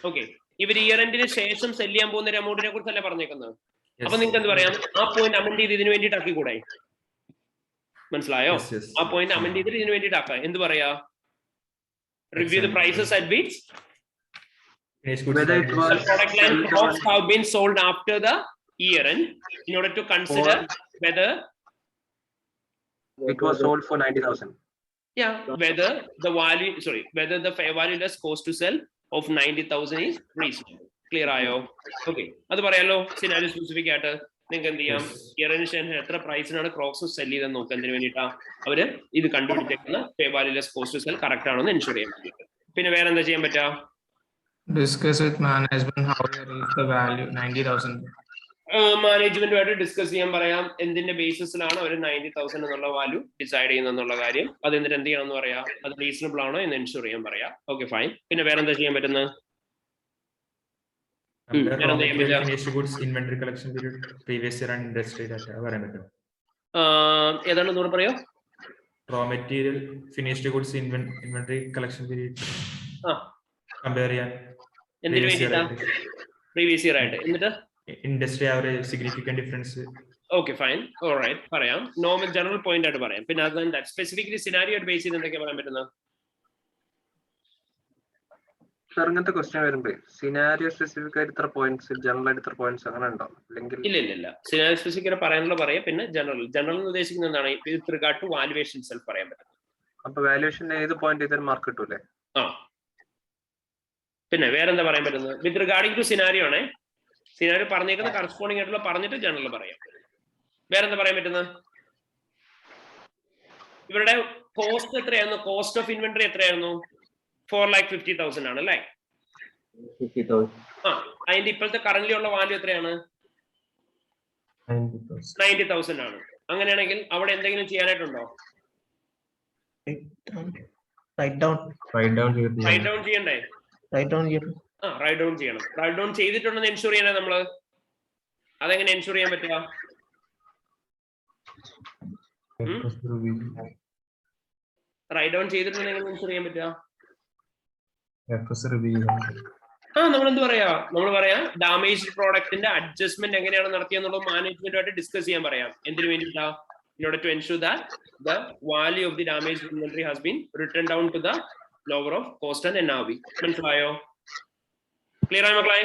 ഓക്കെ, ഇവർ ഇയർ എൻഡിന് ശേഷം സെല് ചെയ്യാൻ പോകുന്ന ഒരു എമൗണ്ടിനെ കുറിച്ചല്ലേ പറഞ്ഞേക്കുന്നത്? അപ്പൊ നിങ്ങൾക്ക് എന്ത് പറയാം, ആ പോയിന്റ് അമെന്റ് ചെയ്ത് ഇതിനു വേണ്ടിയിട്ട് ആക്കിക്കൂടെ? മനസ്സിലായോ? ആ പോയിന്റ് അമെന്റ് ചെയ്തിട്ട് ഇതിനു വേണ്ടിയിട്ട് ആക്കാം. എന്ത് പറയാ? Review the prices at which Whether it was the product line products have been sold after the year end in order to consider whether it was sold for 90,000. Yeah, whether the value, whether the fair value less cost to sell of 90,000 is reasonable. Clear ആയോ? Okay, അത് പറയാലോ. Scenario specific ആയിട്ട് നിങ്ങൾക്ക് എന്ത് ചെയ്യാം, ഇയറിന് ശേഷം എത്ര പ്രൈസിനാണ് Crocs cell ചെയ്തെന്ന് നോക്കുക. എന്തിനു വേണ്ടിയിട്ടാ? അവര് ഇത് കണ്ടുപിടിച്ചേക്കുന്ന fair value less cost to sell correct ആണോ എന്ന് എൻഷുർ ചെയ്യാൻ വേണ്ടിയിട്ട്. പിന്നെ വേറെ എന്താ ചെയ്യാൻ പറ്റുക? Discuss with management how they reach the value 90,000. മാനേജ്മെന്റുമായിട്ട് discuss ചെയ്യാൻ പറയാം. എന്തിന്റെ ബേസിസിലാണ് അവർ 90,000 എന്നുള്ള വാല്യൂ ഡിസൈഡ് ചെയ്യുന്നുള്ള കാര്യം. അത് എന്നിട്ട് എന്ത് ചെയ്യണം എന്ന് പറയാം, അത് റീസണബിൾ ആണോ എന്ന് എൻഷുർ ചെയ്യാൻ പറയാം. Okay, fine. പിന്നെ വേറെ എന്താ ചെയ്യാൻ പറ്റുന്നത്? ഏതാണ് ഒന്നുകൂടെ പറയോ? Raw material, finished goods, inventory collection period compare ചെയ്യാൻ. എന്തിനു വേണ്ടിയിട്ടാ? പ്രീവിയസ് ഇയർ ആയിട്ട്. എന്നിട്ട് industry average, significant difference. Okay, fine. Alright, പറയാം. നോർമൽ ജനറൽ പോയിന്റ് ആയിട്ട് പറയാം. പിന്നെ അത് സ്പെസിഫിക്കലി സിനാരിയോ ആയിട്ട് ബേസ് ചെയ്ത് എന്തൊക്കെയാ പറയാൻ പറ്റുന്നത്? ഇങ്ങനത്തെ ക്വസ്റ്റ്യൻ വരുമ്പോ സിനാരിയോ സ്പെസിഫിക് ആയിട്ട് ഇത്ര പോയിന്റ്സ്, ജനറൽ ആയിട്ട് ഇത്ര പോയിന്റ്സ് അങ്ങനെ ഉണ്ടോ? അല്ലെങ്കിൽ ഇല്ല. സിനാരിയോ സ്പെസിഫിക് പറയാനുള്ള പറയാം. പിന്നെ ജനറൽ ഉദ്ദേശിക്കുന്നത് എന്താണ്? With regard to valuation self പറയാൻ പറ്റും. അപ്പൊ വാല്യുവേഷൻ ഏത് പോയിന്റ് ചെയ്താലും മാർക്ക് കിട്ടൂലേ? ആ, പിന്നെ വേറെന്താ പറയാൻ പറ്റുന്നത്? വിത്ത് റിഗാർഡിംഗ് ടു സിനാരിയോ ആണേ. സിനാരിയോ പറഞ്ഞേക്കുന്ന കറസ്പോണ്ടിങ് ആയിട്ടുള്ള പറഞ്ഞിട്ട് ജനറൽ പറയാം. വേറെന്താ പറയാൻ പറ്റുന്നത്? ഇവരുടെ കോസ്റ്റ് എത്രയായിരുന്നു? കോസ്റ്റ് ഓഫ് ഇൻവെന്ററി എത്രയായിരുന്നു? 4,50,000 ആണ് അല്ലേ? ആ, അതിന്റെ ഇപ്പോഴത്തെ കറന്റ്ലി ഉള്ള വാല്യൂ എത്രയാണ്? 90,000 ആണ്. അങ്ങനെയാണെങ്കിൽ അവിടെ എന്തെങ്കിലും ചെയ്യാനായിട്ടുണ്ടോ? Write down ചെയ്യണ്ടേ? റൈറ്റ് ഡൗൺ ചെയ്യണം. റൈറ്റ് ഡൗൺ ചെയ്തിട്ടുണ്ടെന്ന് എൻഷുർ ചെയ്യണേ നമ്മള്. അതെങ്ങനെ എൻഷുർ ചെയ്യാൻ പറ്റുക? റൈറ്റ് ഡൗൺ ചെയ്തിട്ടുണ്ടെന്ന് എങ്ങനെ എൻഷുർ ചെയ്യാൻ പറ്റുക? നമ്മൾ എന്ത് പറയാ? നമ്മൾ പറയാം ഡാമേജ് പ്രോഡക്റ്റിന്റെ അഡ്ജസ്റ്റ്മെന്റ് എങ്ങനെയാണ് നടത്തിയെന്നുള്ളത് മാനേജ്മെന്റുമായിട്ട് ഡിസ്കസ് ചെയ്യാൻ പറയാം. എന്തിനു വേണ്ടിയിട്ടാ? in order to ensure that the value of the damaged inventory has been written down to the lower of cost and NRV. മനസ്സിലായോ? ക്ലിയർ ആയി മക്കളെ?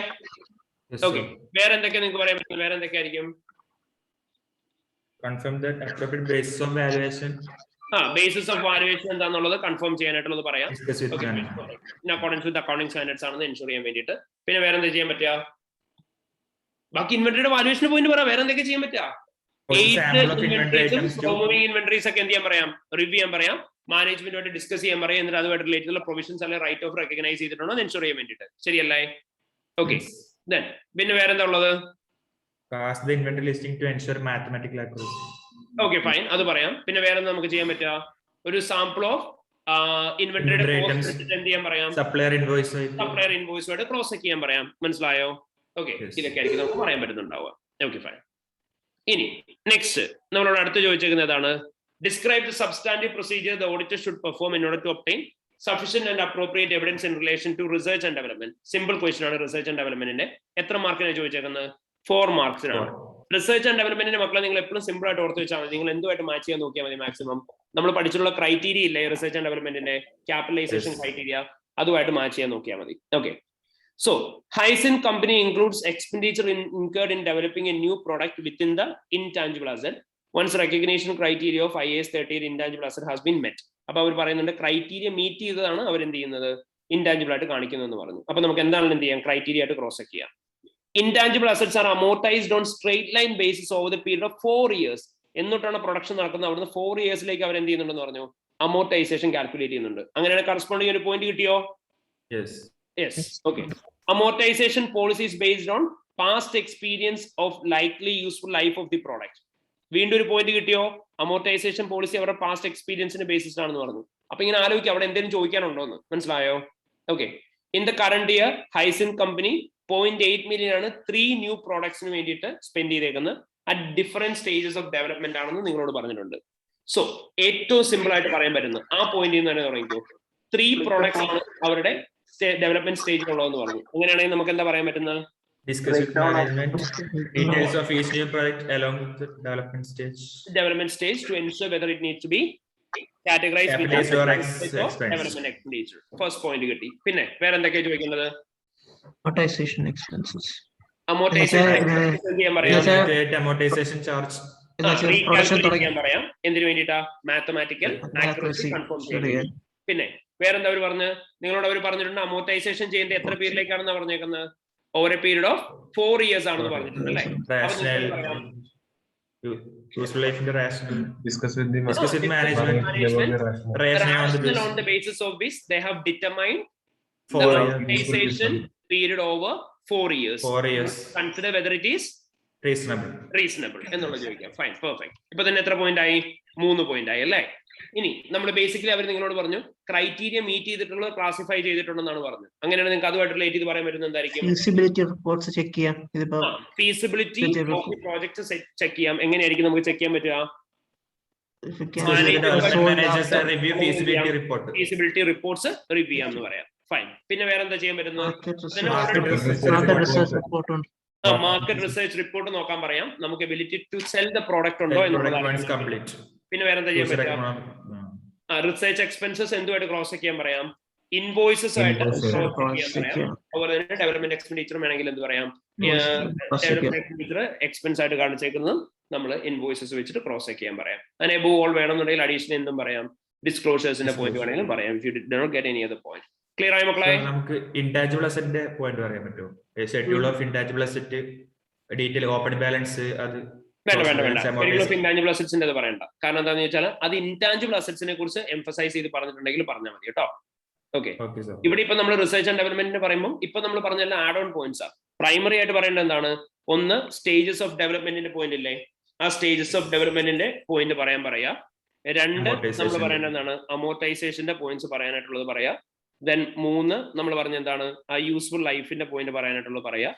ഓക്കെ, വേറെ എന്തൊക്കെയാ നിങ്ങൾക്ക് പറയാൻ പറ്റും? വേറെ എന്തൊക്കെയായിരിക്കും? confirm that appropriate basis of valuation. Basis of valuation എന്താണെന്നുള്ളത് കൺഫേം ചെയ്യാനായിട്ടുള്ളത് പറയാം. In accordance with accounting standards ആണെന്ന് എൻഷുർ ചെയ്യാൻ വേണ്ടിയിട്ട്. പിന്നെ വേറെ എന്താ ചെയ്യാൻ പറ്റുക? ബാക്കി ഇൻവെന്ററിയുടെ വാല്യുവേഷന് പോയിന്റ് പറയാം. വേറെ എന്തൊക്കെ ചെയ്യാൻ പറ്റുക? ഇൻവെന്ററീസ് ഒക്കെ എന്ത് ചെയ്യാൻ പറയാം? റിവ്യൂ ചെയ്യാൻ പറയാം. മാനേജ്മെന്റുമായിട്ട് ഡിസ്കസ് ചെയ്യാൻ പറയാം. എന്നിട്ട് അതുമായിട്ട് റിലേറ്റഡ് ഉള്ള പ്രൊവിഷൻസ് അല്ലെങ്കിൽ റൈറ്റ് ഓഫ് റെക്കഗ്നൈസ് ചെയ്തിട്ടുണ്ടോ എന്ന് എൻഷുർ ചെയ്യാൻ വേണ്ടിയിട്ട്. ശരിയല്ലേ? ഓക്കെ, ദെൻ പിന്നെ വേറെന്താ ഉള്ളത്? Cast the inventory listing to ensure mathematical accuracy. Okay, fine, അത് പറയാം. പിന്നെ വേറെ നമുക്ക് ചെയ്യാൻ പറ്റുക? ഒരു സാമ്പിൾ ഓഫ് ഇൻവെന്ററിയുടെ എന്ത് ചെയ്യാൻ പറയാം? സപ്ലയർ ഇൻവോയ്സുമായിട്ട് ക്രോസ് ചെക്ക് ചെയ്യാൻ പറയാം. മനസ്സിലായോ? ഓക്കെ, ഇതൊക്കെ ആയിരിക്കും നമുക്ക് പറയാൻ പറ്റുന്നുണ്ടാവുക. Okay, fine. ഇനി നെക്സ്റ്റ് നമ്മളോട് അടുത്ത് ചോദിച്ചേക്കുന്നത് ഏതാണ്? Describe the substantive procedure the auditor should perform in order to obtain sufficient and appropriate evidence in relation to research and development. Simple question ആണ്. റിസർച്ച് ആൻഡ് ഡെവലപ്മെന്റിന്റെ എത്ര മാർക്കിനാണ് ചോദിച്ചേക്കുന്നത്? 4 മാർക്സിനാണ്. റിസർച്ച് ആൻഡ് ഡെവലപ്മെന്റിന്റെ മക്കളെ നിങ്ങൾ എപ്പോഴും സിമ്പിൾ ആയിട്ട് ഓർത്ത് വെച്ചാൽ മതി. നിങ്ങൾ എന്തുമായിട്ട് മാച്ച് ചെയ്യാൻ നോക്കിയാൽ മതി. മാക്സിമം നമ്മൾ പഠിച്ചിട്ടുള്ള ക്രൈറ്റീരിയ ഇല്ലേ റിസർച്ച് ആൻഡ് ഡെവലപ്മെന്റിന്റെ ക്യാപിറ്റലൈസേഷൻ ക്രൈറ്റീരിയ, അതുമായിട്ട് മാച്ച് ചെയ്യാൻ നോക്കിയാൽ മതി. Okay, so Hysin company includes expenditure incurred in developing a new product within the intangible asset once recognition criteria of IAS 30 intangible asset has been met. അപ്പൊ അവർ പറയുന്നുണ്ട് criteria meet ചെയ്തതാണ് അവർ എന്ത് ചെയ്യുന്നത്? Intangible ആയിട്ട് കാണിക്കുന്നു എന്ന് പറഞ്ഞു. അപ്പൊ നമുക്ക് എന്താണ് എന്ത് ചെയ്യാം? ക്രൈറ്റീരിയ ആയിട്ട് ക്രോസ് ചെക്ക് ചെയ്യാം. Intangible assets are amortized on straight line basis over the period of 4 years. എന്നിട്ടാണ് പ്രൊഡക്ഷൻ നടക്കുന്നത്. അവിടുന്ന് 4 ഇയേഴ്സിലേക്ക് അവർ എന്ത് ചെയ്യുന്നുണ്ടെന്ന് പറഞ്ഞു? അമോർട്ടൈസേഷൻ കാൽക്കുലേറ്റ് ചെയ്യുന്നുണ്ട്. അങ്ങനെയാണ് കറസ്പോണ്ടിങ് ഒരു പോയിന്റ് കിട്ടിയോ? Yes. Okay. Amortization policy is based on past experience of likely useful life of the product. വീണ്ടും ഒരു പോയിന്റ് കിട്ടിയോ? അമോർട്ടൈസേഷൻ പോളിസി അവരുടെ പാസ്റ്റ് എക്സ്പീരിയൻസിന്റെ ബേസിസിലാണെന്ന് പറഞ്ഞു. അപ്പൊ ഇങ്ങനെ ആലോചിക്കുക അവിടെ എന്തെങ്കിലും ചോദിക്കാനുണ്ടോ എന്ന്. മനസ്സിലായോ? Okay, in the current year ഹൈസിൻ കമ്പനി 0.8 million ആണ് 3 ന്യൂ പ്രോഡക്ട്സിന് വേണ്ടിയിട്ട് സ്പെൻഡ് ചെയ്തേക്കുന്നത്. At different stages of development ആണെന്ന് നിങ്ങളോട് പറഞ്ഞിട്ടുണ്ട്. സോ ഏറ്റവും സിമ്പിൾ ആയിട്ട് പറയാൻ പറ്റുന്നത് ആ പോയിന്റിൽ നിന്ന് തന്നെ തുടങ്ങിക്കോ. 3 പ്രോഡക്ട്സ് ആണ് അവരുടെ ഡെവലപ്മെന്റ് സ്റ്റേജിലുള്ളതെന്ന് പറഞ്ഞു. അങ്ങനെയാണെങ്കിൽ നമുക്ക് എന്താ പറയാൻ പറ്റുന്നത്? Discuss with management details of each new project along with the development stage. Development stage to ensure whether it needs to be categorized Capitalized or expense. Development expenditure. First point കിട്ടി. പിന്നെ വേറെ എന്തൊക്കെയാ ചോദിക്കുന്നത്? Amortization expenses. Amortization charge. Recalculate ചെയ്യാൻ പറയാം. എന്തിനു വേണ്ടിയിട്ടാ? Mathematical accuracy confirm ചെയ്യാൻ. പിന്നെ വേറെന്താ അവർ പറഞ്ഞ് നിങ്ങളോട് അവർ പറഞ്ഞിട്ടുണ്ട് അമോർട്ടൈസേഷൻ ചെയ്യേണ്ട എത്ര പീരീഡിലേക്കാണെന്ന് പറഞ്ഞേക്കുന്നത്? Over A period of 4 years ആണെന്ന് പറഞ്ഞിട്ടുണ്ട് അല്ലേ? Useful life in the rational. Discuss with management. Rational on the basis of which they have determined the amortization period over 4 years. 4 years. Consider whether it is reasonable എന്നുള്ള ചോദിക്കാം. Fine, perfect. ഇപ്പൊ തന്നെ എത്ര point ആയി? 3 point ആയി അല്ലേ? ഇനി നമ്മൾ ബേസിക്കലി അവർ നിങ്ങളോട് പറഞ്ഞു ക്രൈറ്റീരിയ മീറ്റ് ചെയ്തിട്ടുള്ള ക്ലാസിഫൈ ചെയ്തിട്ടുണ്ടെന്നാണ് പറഞ്ഞത്. അങ്ങനെയാണ് നിങ്ങൾക്ക് അതുമായിട്ട് റിലേറ്റ് ചെയ്ത് പറയാൻ പറ്റുന്നത് എന്തായിരിക്കും? ഫീസിബിലിറ്റി റിപ്പോർട്ട്സ് ചെക്ക് ചെയ്യാം. ഫീസിബിലിറ്റി ഓഫ് പ്രോജക്ട്സ് ചെക്ക് ചെയ്യാം. എങ്ങനെയായിരിക്കും നമുക്ക് ചെക്ക് ചെയ്യാൻ പറ്റുക? ഫീസിബിലിറ്റി റിപ്പോർട്ട്സ് റിവ്യൂ ചെയ്യാം എന്ന് പറയാം. ഫൈൻ. പിന്നെ വേറെ എന്താ ചെയ്യാൻ പറ്റുന്നത്? മാർക്കറ്റ് റിസർച്ച് റിപ്പോർട്ട് നോക്കാൻ പറയാം. നമുക്ക് ability to sell the product ഉണ്ടോ എന്നുള്ളത്. പിന്നെ വേറെ എന്താ ചെയ്യാൻ പറ്റുക? റിസർച്ച് എക്സ്പെൻസസ് എന്തുമായിട്ട് ക്രോസ് ചെക്ക് ചെയ്യാൻ പറയാം? ഇൻവോയ്സസ് ആയിട്ട് ക്രോസ് ചെക്ക് ചെയ്യാൻ പറയാം. അതുപോലെ തന്നെ ഡെവലപ്മെന്റ് എക്സ്പെൻഡിച്ചർ വേണമെങ്കിൽ എന്ത് പറയാം? ഡെവലപ്മെന്റ് എക്സ്പെൻഡിച്ചർ എക്സ്പെൻസ് ആയിട്ട് കാണിച്ചേക്കുന്നത് നമ്മൾ ഇൻവോയ്സസ് വെച്ചിട്ട് ക്രോസ് ചെക്ക് ചെയ്യാൻ പറയാം. അങ്ങനെ എബോവ് ഓൾ വേണമെന്നുണ്ടെങ്കിൽ അഡീഷണൽ എന്തും പറയാം. ഡിസ്ക്ലോഷേഴ്സിന്റെ പോയിന്റ് വേണമെങ്കിലും പറയാം. If you did not get any other point. Clear ആയി മക്കളെ? നമുക്ക് ഇൻടാഞ്ചിബിൾ അസറ്റിന്റെ പോയിന്റ് പറയാൻ പറ്റുമോ? Schedule of intangible asset detail open balance അത് വേണ്ട. ഇൻടാഞ്ചിബിൾ അസറ്റ്സിന്റെ അത് പറയണ്ട. കാരണം എന്താണെന്ന് വെച്ചാൽ അത് ഇൻടാഞ്ചിബിൾ അസറ്റ്സിനെ കുറിച്ച് എംഫസൈസ് ചെയ്ത് പറഞ്ഞിട്ടുണ്ടെങ്കിൽ പറഞ്ഞാൽ മതി കേട്ടോ. ഓക്കെ. ഇവിടെ ഇപ്പൊ നമ്മൾ റിസർച്ച് ആൻഡ് ഡെവലപ്മെന്റിന് പറയുമ്പോൾ ഇപ്പൊ നമ്മൾ പറഞ്ഞ ആഡ് ഓൺ പോയിന്റ്സ് ആണ്. പ്രൈമറി ആയിട്ട് പറയേണ്ടത് എന്താണ്? ഒന്ന് സ്റ്റേജസ് ഓഫ് ഡെവലപ്മെന്റിന്റെ പോയിന്റ് ഇല്ലേ? ആ സ്റ്റേജസ് ഓഫ് ഡെവലപ്മെന്റിന്റെ പോയിന്റ് പറയാ. 2 നമ്മൾ പറയേണ്ടത് എന്താണ്? അമോർട്ടൈസേഷന്റെ പോയിന്റ്സ് പറയാനായിട്ടുള്ളത് പറയാ. ദെൻ 3 നമ്മൾ പറഞ്ഞ എന്താണ്? ആ യൂസ്ഫുൾ ലൈഫിന്റെ പോയിന്റ് പറയാനായിട്ടുള്ളത് പറയാ.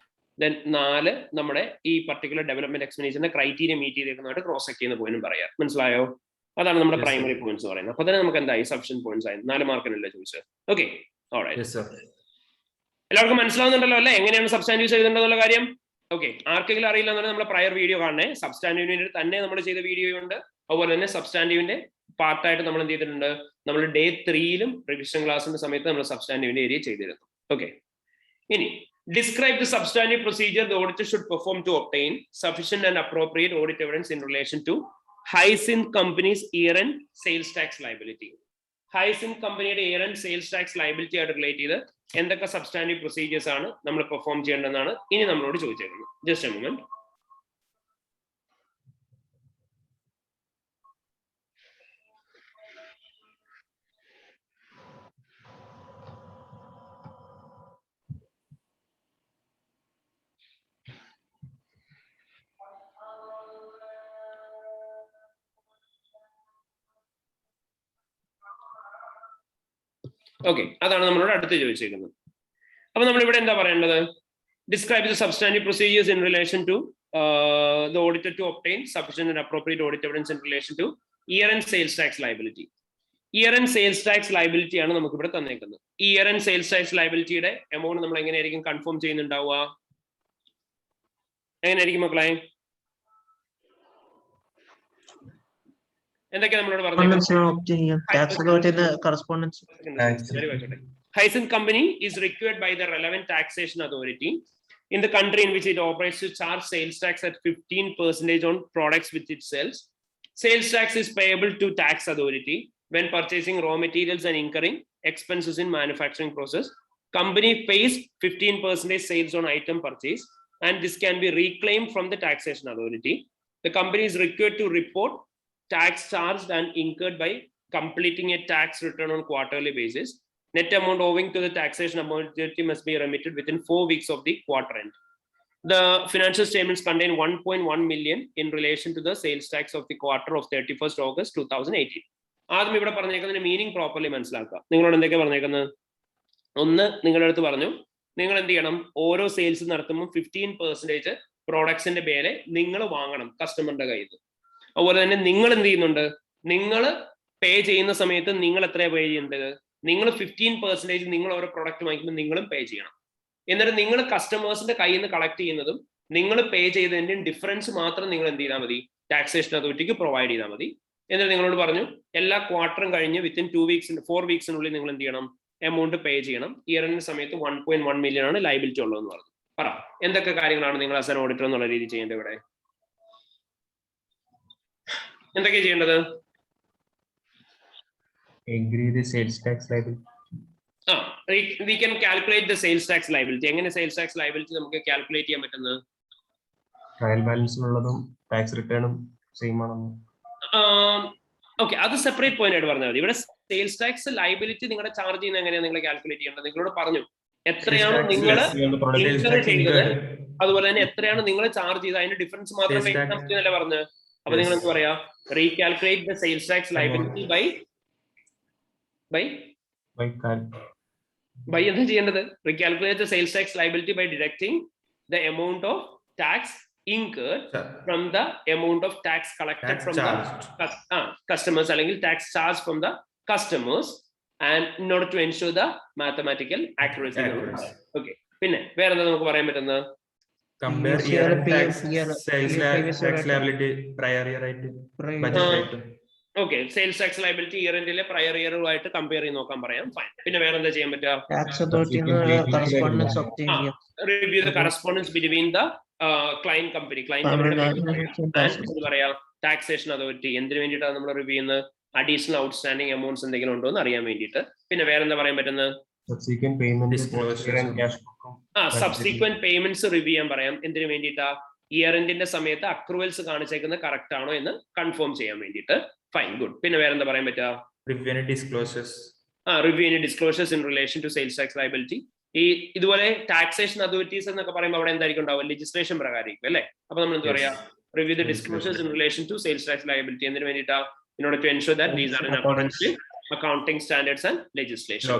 ദെൻ 4 നമ്മുടെ ഈ പർട്ടിക്കുലർ ഡെവലപ്മെന്റ് എക്സ്പെൻഡിച്ചറിന്റെ ക്രൈറ്റീരിയ മീറ്റ് ചെയ്തേക്കുന്നതായിട്ട് ക്രോസ് ചെക്ക് ചെയ്യുന്ന പോയിന്റും പറയാം. മനസ്സിലായോ? അതാണ് നമ്മുടെ പ്രൈമറി പോയിന്റ്സ് പറയുന്നത്. അപ്പൊ തന്നെ നമുക്ക് എന്തായി? സഫിഷ്യന്റ് പോയിന്റ്സ് ആയി. 4 മാർക്കിനല്ലേ ചോദിച്ചത്? ഓക്കെ, എല്ലാവർക്കും മനസ്സിലാവുന്നുണ്ടല്ലോ അല്ലേ എങ്ങനെയാണ് സബ്സ്റ്റാൻറ്റീവ്സ് എഴുതേണ്ടതെന്നുള്ള കാര്യം? ഓക്കെ. ആർക്കെങ്കിലും അറിയില്ല എന്നുണ്ടെങ്കിൽ നമ്മുടെ പ്രയർ വീഡിയോ കാണണേ. സബ്സ്റ്റാൻറ്റീവിന് തന്നെ നമ്മൾ ചെയ്ത വീഡിയോ ഉണ്ട്. അതുപോലെ തന്നെ സബ്സ്റ്റാൻറ്റീവിന്റെ പാർട്ടായിട്ട് നമ്മൾ എന്ത് ചെയ്തിട്ടുണ്ട്? നമ്മൾ ഡേ 3ലും റിവിഷൻ ക്ലാസ്സിന്റെ സമയത്ത് നമ്മൾ സബ്സ്റ്റാൻറ്റീവിന്റെ ഏരിയ ചെയ്തിരുന്നു. ഓക്കെ. ഇനി describe the substantive procedure the auditor should perform to obtain sufficient and appropriate audit evidence in relation to Hyacinth Company's year-end sales tax liability. Hyacinth Companyയുടെ year-end sales tax liability ആയിട്ട് relate ചെയ്ത് എന്തൊക്കെ substantive procedures ആണ് നമ്മൾ perform ചെയ്യേണ്ടതെന്നാണ് ഇനി നമ്മളോട് ചോദിച്ചേക്കുന്നത്. Just a moment. Okay, അതാണ് നമ്മളോട് അടുത്ത് ചോദിച്ചേക്കുന്നത്. അപ്പൊ നമ്മൾ ഇവിടെ എന്താ പറയേണ്ടത്? Describe the substantive procedures in relation to the auditor to obtain sufficient and appropriate audit evidence in relation to year and sales tax liability. Year and sales tax liability ആണ് നമുക്ക് ഇവിടെ തന്നേക്കുന്നത്. ഈ ഇയർ ആൻഡ് സെയിൽസ് ടാക്സ് ലയബിലിറ്റിയുടെ amount നമ്മൾ എങ്ങനെയായിരിക്കും confirm ചെയ്യുന്നുണ്ടാവുക? എങ്ങനെയായിരിക്കും മക്കളെ? എന്തൊക്കെയാ നമ്മളോട് പറഞ്ഞത്? Hyacinth Company is required by the relevant taxation authority in the country in which it operates to charge sales tax at 15% on products which it sells. Sales tax is payable to tax authority when purchasing raw materials and incurring expenses in manufacturing process. Company pays 15% sales on item purchase, and this can be reclaimed from the taxation authority. The company is required to report tax charged and incurred by completing a tax return on quarterly basis. Net amount owing to the taxation authority must be remitted within 4 weeks of the quarter end. The financial statements contain 1.1 million in relation to the sales tax of the quarter of 31st August 2018. ആദ്യം ഇവിടെ പറഞ്ഞേക്കുന്നതിന്റെ meaning properly മനസ്സിലാക്കുക. നിങ്ങളോട് എന്തൊക്കെയാ പറഞ്ഞേക്കുന്നത്? ഒന്ന്, നിങ്ങളുടെ അടുത്ത് പറഞ്ഞു നിങ്ങൾ എന്ത് ചെയ്യണം? ഓരോ സെയിൽസ് നടത്തുമ്പോൾ 15% പ്രോഡക്ട്സിന്റെ പേര് നിങ്ങൾ വാങ്ങണം കസ്റ്റമറിന്റെ കയ്യിൽ നിന്ന്. അതുപോലെ തന്നെ നിങ്ങൾ എന്ത് ചെയ്യുന്നുണ്ട്? നിങ്ങൾ പേ ചെയ്യുന്ന സമയത്ത് നിങ്ങൾ എത്രയാണ് പേ ചെയ്യേണ്ടത്? നിങ്ങൾ 15% നിങ്ങൾ ഓരോ പ്രോഡക്റ്റ് വാങ്ങിക്കുമ്പോൾ നിങ്ങളും പേ ചെയ്യണം. എന്നിട്ട് നിങ്ങൾ കസ്റ്റമേഴ്സിന്റെ കയ്യിൽ നിന്ന് കളക്ട് ചെയ്യുന്നതും നിങ്ങൾ പേ ചെയ്തതിന്റെയും ഡിഫറൻസ് മാത്രം നിങ്ങൾ എന്ത് ചെയ്താൽ മതി, ടാക്സേഷൻ അതോറിറ്റിക്ക് പ്രൊവൈഡ് ചെയ്താൽ മതി. എന്നിട്ട് നിങ്ങളോട് പറഞ്ഞു എല്ലാ ക്വാർട്ടറും കഴിഞ്ഞ് വിത്തിൻ 4 വീക്സിനുള്ളിൽ നിങ്ങൾ എന്ത് ചെയ്യണം, എമൗണ്ട് പേ ചെയ്യണം. ഇയറിന്റെ സമയത്ത് 1.1 million ആണ് ലൈബിലിറ്റി ഉള്ളതെന്ന് പറഞ്ഞു. പറ എന്തൊക്കെ കാര്യങ്ങളാണ് നിങ്ങൾ ആസ് ആൻ ഓഡിറ്റർ എന്നുള്ള രീതി ചെയ്യേണ്ടത്? ഇവിടെ എന്തൊക്കെയാണ് ചെയ്യേണ്ടത്? Agree the sales tax liability. We can calculate the sales tax liability. എങ്ങനെ sales tax liability നമുക്ക് കാൽക്കുലേറ്റ് ചെയ്യാൻ പറ്റുന്നത്? ട്രയൽ ബാലൻസിലുള്ളതും ടാക്സ് റിട്ടേണും സെയിം ആണെന്ന്. ഓക്കെ, അത് സെപ്പറേറ്റ് പോയിന്റ് ആയിട്ട് പറഞ്ഞാൽ മതി. ഇവിടെ സെയിൽസ് ടാക്സ് ലൈബിലിറ്റി നിങ്ങളുടെ ചാർജ് ചെയ്യുന്ന എങ്ങനെയാണ് നിങ്ങൾ കാൽക്കുലേറ്റ് ചെയ്യേണ്ടത്? നിങ്ങളോട് പറഞ്ഞു എത്രയാണ് നിങ്ങൾ ഇൻകർ ചെയ്തത്, അതുപോലെ തന്നെ എത്രയാണ് നിങ്ങൾ ചാർജ് ചെയ്തത്, അതിന്റെ ഡിഫറൻസ് മാത്രമേ പറ്റുന്നല്ലേ പറഞ്ഞ്. അപ്പൊ നിങ്ങൾ എന്ത് പറയാ, recalculate the sales tax liability by എന്താ ചെയ്യേണ്ടത്? Recalculate the sales tax liability by deducting the amount of tax incurred from the amount of tax collected from the customers, അല്ലെങ്കിൽ tax charged from the customers, and in order to ensure the mathematical accuracy. Okay, പിന്നെ വേറെ എന്താ നമുക്ക് പറയാൻ പറ്റുന്നത്? Compare year tax liability prior year ആയിട്ട് budget ആയിട്ട്. Okay, sales tax liability year endile prior year ആയിട്ട് കമ്പയർ ചെയ്ത് നോക്കാൻ പറയാം. ഫൈൻ. പിന്നെ വേറെ എന്താ ചെയ്യാൻ പറ്റുക? Tax authority correspondence obtain. Review the correspondence between the client company and പറയാ ടാക്സേഷൻ അതോറിറ്റി. എന്തിനു വേണ്ടിയിട്ടാണ് നമ്മൾ റിവ്യൂ ചെയ്യുന്നത്? അഡീഷണൽ ഔട്ട്സ്റ്റാൻഡിങ് എമൗണ്ട്സ് എന്തെങ്കിലും ഉണ്ടോ എന്ന് അറിയാൻ വേണ്ടിയിട്ട്. പിന്നെ വേറെ എന്താ പറയാൻ പറ്റുന്നത്? സബ്സീക്വന്റ് പേയ്മെന്റ്സ് റിവ്യൂ ചെയ്യാൻ പറയാം. എന്തിനു വേണ്ടിയിട്ടാ? ഇയർ എൻഡിന്റെ സമയത്ത് അക്രൂവൽസ് കാണിച്ചേക്കുന്നത് കറക്റ്റ് ആണോ എന്ന് കൺഫേം ചെയ്യാൻ വേണ്ടിയിട്ട്. Fine, good. പിന്നെ വേറെ എന്താ പറയാൻ പറ്റുക? Review disclosures in relation to sales tax liability. ഈ ഇതുപോലെ ടാക്സേഷൻ അതോറിറ്റീസ് എന്നൊക്കെ പറയുമ്പോൾ അവിടെ എന്തായിരിക്കും ഉണ്ടാവുക? ലെജിസ്ലേഷൻ പ്രകാരമായിരിക്കും അല്ലേ? അപ്പൊ നമ്മൾ എന്താ പറയാ, review the disclosures in relation to sales tax liability. എന്തിനു വേണ്ടിയിട്ടാ? in order to ensure that these are in accordance with accounting standards and legislation.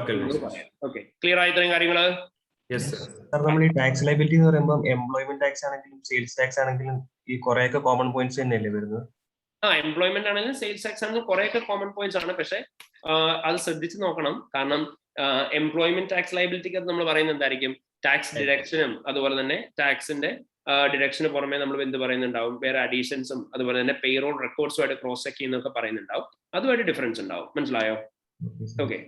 Okay, clear ആയി ഇത്രയും കാര്യങ്ങൾ? Yes sir. നമ്മൾ ഈ ടാക്സ് ലയബിലിറ്റി എന്ന് പറയുമ്പോൾ എംപ്ലോയ്മെന്റ് ടാക്സ് ആണെങ്കിലും സെയിൽസ് ടാക്സ് ആണെങ്കിലും ഈ കുറെയൊക്കെ കോമൺ പോയിന്റ്സ് തന്നെയല്ലേ വരുന്നത്? എംപ്ലോയ്മെന്റ് ആണെങ്കിലും സെയിൽസ് ടാക്സ് ആണെങ്കിലും കുറെയൊക്കെ കോമൺ പോയിന്റ്സ് ആണ്. പക്ഷെ അത് ശ്രദ്ധിച്ച് നോക്കണം. കാരണം എംപ്ലോയ്മെന്റ് ടാക്സ് ലയബിലിറ്റിക്ക് നമ്മൾ പറയുന്നത് എന്തായിരിക്കും? ടാക്സ് ഡിഡക്ഷനും അതുപോലെ തന്നെ ടാക്സിന്റെ ഡിഡക്ഷന് പുറമെ നമ്മൾ എന്ത് പറയുന്നുണ്ടാവും? വേറെ അഡീഷൻസും അതുപോലെ തന്നെ പേറോൾ റെക്കോർഡ്സുമായിട്ട് ക്രോസ് ചെക്ക് ചെയ്യുന്നൊക്കെ പറയുന്നുണ്ടാവും. അതുമായിട്ട് ഡിഫറൻസ് ഉണ്ടാവും. മനസ്സിലായോ? ഓക്കെ,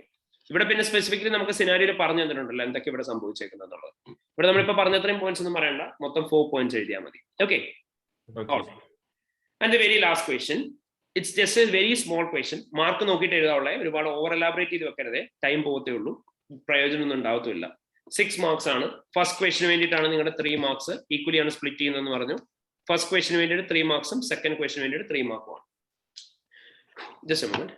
ഇവിടെ പിന്നെ സ്പെസിഫിക്കലി നമുക്ക് സിനാരിയോയിൽ പറഞ്ഞു തന്നിട്ടുണ്ടല്ലോ എന്തൊക്കെ ഇവിടെ സംഭവിച്ചേക്കുന്നത് എന്നുള്ളത്. ഇവിടെ നമ്മളിപ്പോൾ പറഞ്ഞ അത്രയും പോയിന്റ്സ് ഒന്നും പറയണ്ട, മൊത്തം 4 പോയിന്റ്സ് എഴുതിയാൽ മതി. Okay, and the very last question, it's just A very small question. Mark നോക്കിയിട്ട് എഴുതാവുള്ളേ, ഒരുപാട് ഓവർ എലാബറേറ്റ് ചെയ്ത് വെക്കരുതേ, ടൈം പോകത്തേ ഉള്ളൂ, പ്രയോജനമൊന്നും ഉണ്ടാവത്തില്ല. 6 മാർക്സ് ആണ്. ഫസ്റ്റ് ക്വസ്റ്റിന് വേണ്ടിയിട്ടാണ് നിങ്ങളുടെ 3 മാർക്സ് ഈക്വലി ആണ് സ്പ്ലിറ്റ് ചെയ്യുന്നതെന്ന് പറഞ്ഞു. ഫസ്റ്റ് ക്വസ്റ്റിന് വേണ്ടിയിട്ട് 3 മാർക്സും സെക്കൻഡ് ക്വസ്റ്റിന് വേണ്ടിയിട്ട് 3 മാർക്കുമാണ്. Just a moment.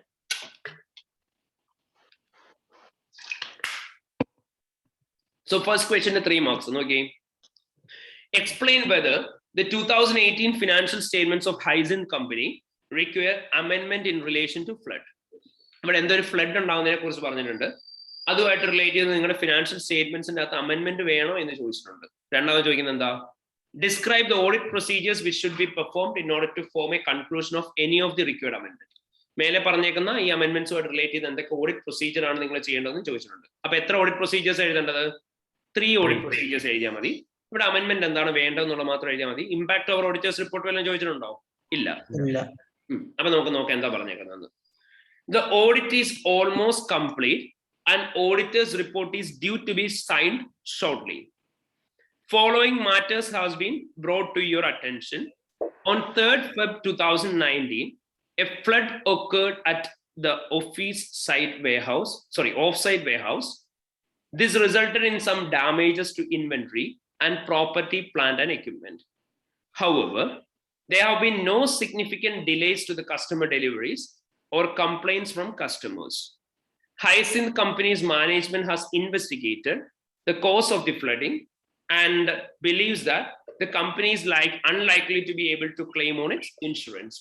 So first question to 3 marks. Okay. Explain whether the 2018 financial statements of Hyzin Company require amendment in relation to flood. ഇവിടെ എന്തൊരു ഫ്ലഡ് ഉണ്ടാവുന്നതിനെ കുറിച്ച് പറഞ്ഞിട്ടുണ്ട്. അതുമായിട്ട് റിലേറ്റ് ചെയ്ത് നിങ്ങളുടെ ഫിനാൻഷ്യൽ സ്റ്റേറ്റ്മെന്റ്സിന്റെ അകത്ത് അമെന്റ്മെന്റ് വേണോ എന്ന് ചോദിച്ചിട്ടുണ്ട്. രണ്ടാമത് ചോദിക്കുന്നത് എന്താ? Describe the audit procedures which should be performed in order to form a conclusion of any of the required amendment. മേലെ പറഞ്ഞേക്കുന്ന ഈ അമെന്റ്മെന്റ്സുമായിട്ട് റിലേറ്റ് ചെയ്ത് എന്തൊക്കെ ഓഡിറ്റ് പ്രൊസീജിയർ ആണ് നിങ്ങൾ ചെയ്യേണ്ടതെന്ന് ചോദിച്ചിട്ടുണ്ട്. അപ്പൊ എത്ര ഓഡിറ്റ് പ്രൊസീജിയേഴ്സ് എഴുതേണ്ടത്? 3 ഓഡിറ്റ് പ്രൊസീജിയേഴ്സ് എഴുതിയാൽ മതി. ഇവിടെ അമെന്റ്മെന്റ് എന്താണ് വേണ്ടതെന്നുള്ള മാത്രം എഴുതിയാൽ മതി. ഇമ്പാക്ട് ഓവർ ഓഡിറ്റേഴ്സ് റിപ്പോർട്ട് വല്ലതും ചോദിച്ചിട്ടുണ്ടോ? ഇല്ല. അപ്പൊ നമുക്ക് നോക്കാം എന്താ പറഞ്ഞേക്കുന്നത്. The audit is almost complete and auditor's report is due to be signed shortly. Following matters has been brought to your attention. On 3rd Feb 2019, a flood occurred at the offsite warehouse. This resulted in some damages to inventory and property, plant and equipment. However, there have been no significant delays to the customer deliveries or complaints from customers. Hyzin Company's management has investigated the cause of the flooding and believes that the company is unlikely to be able to claim on its insurance.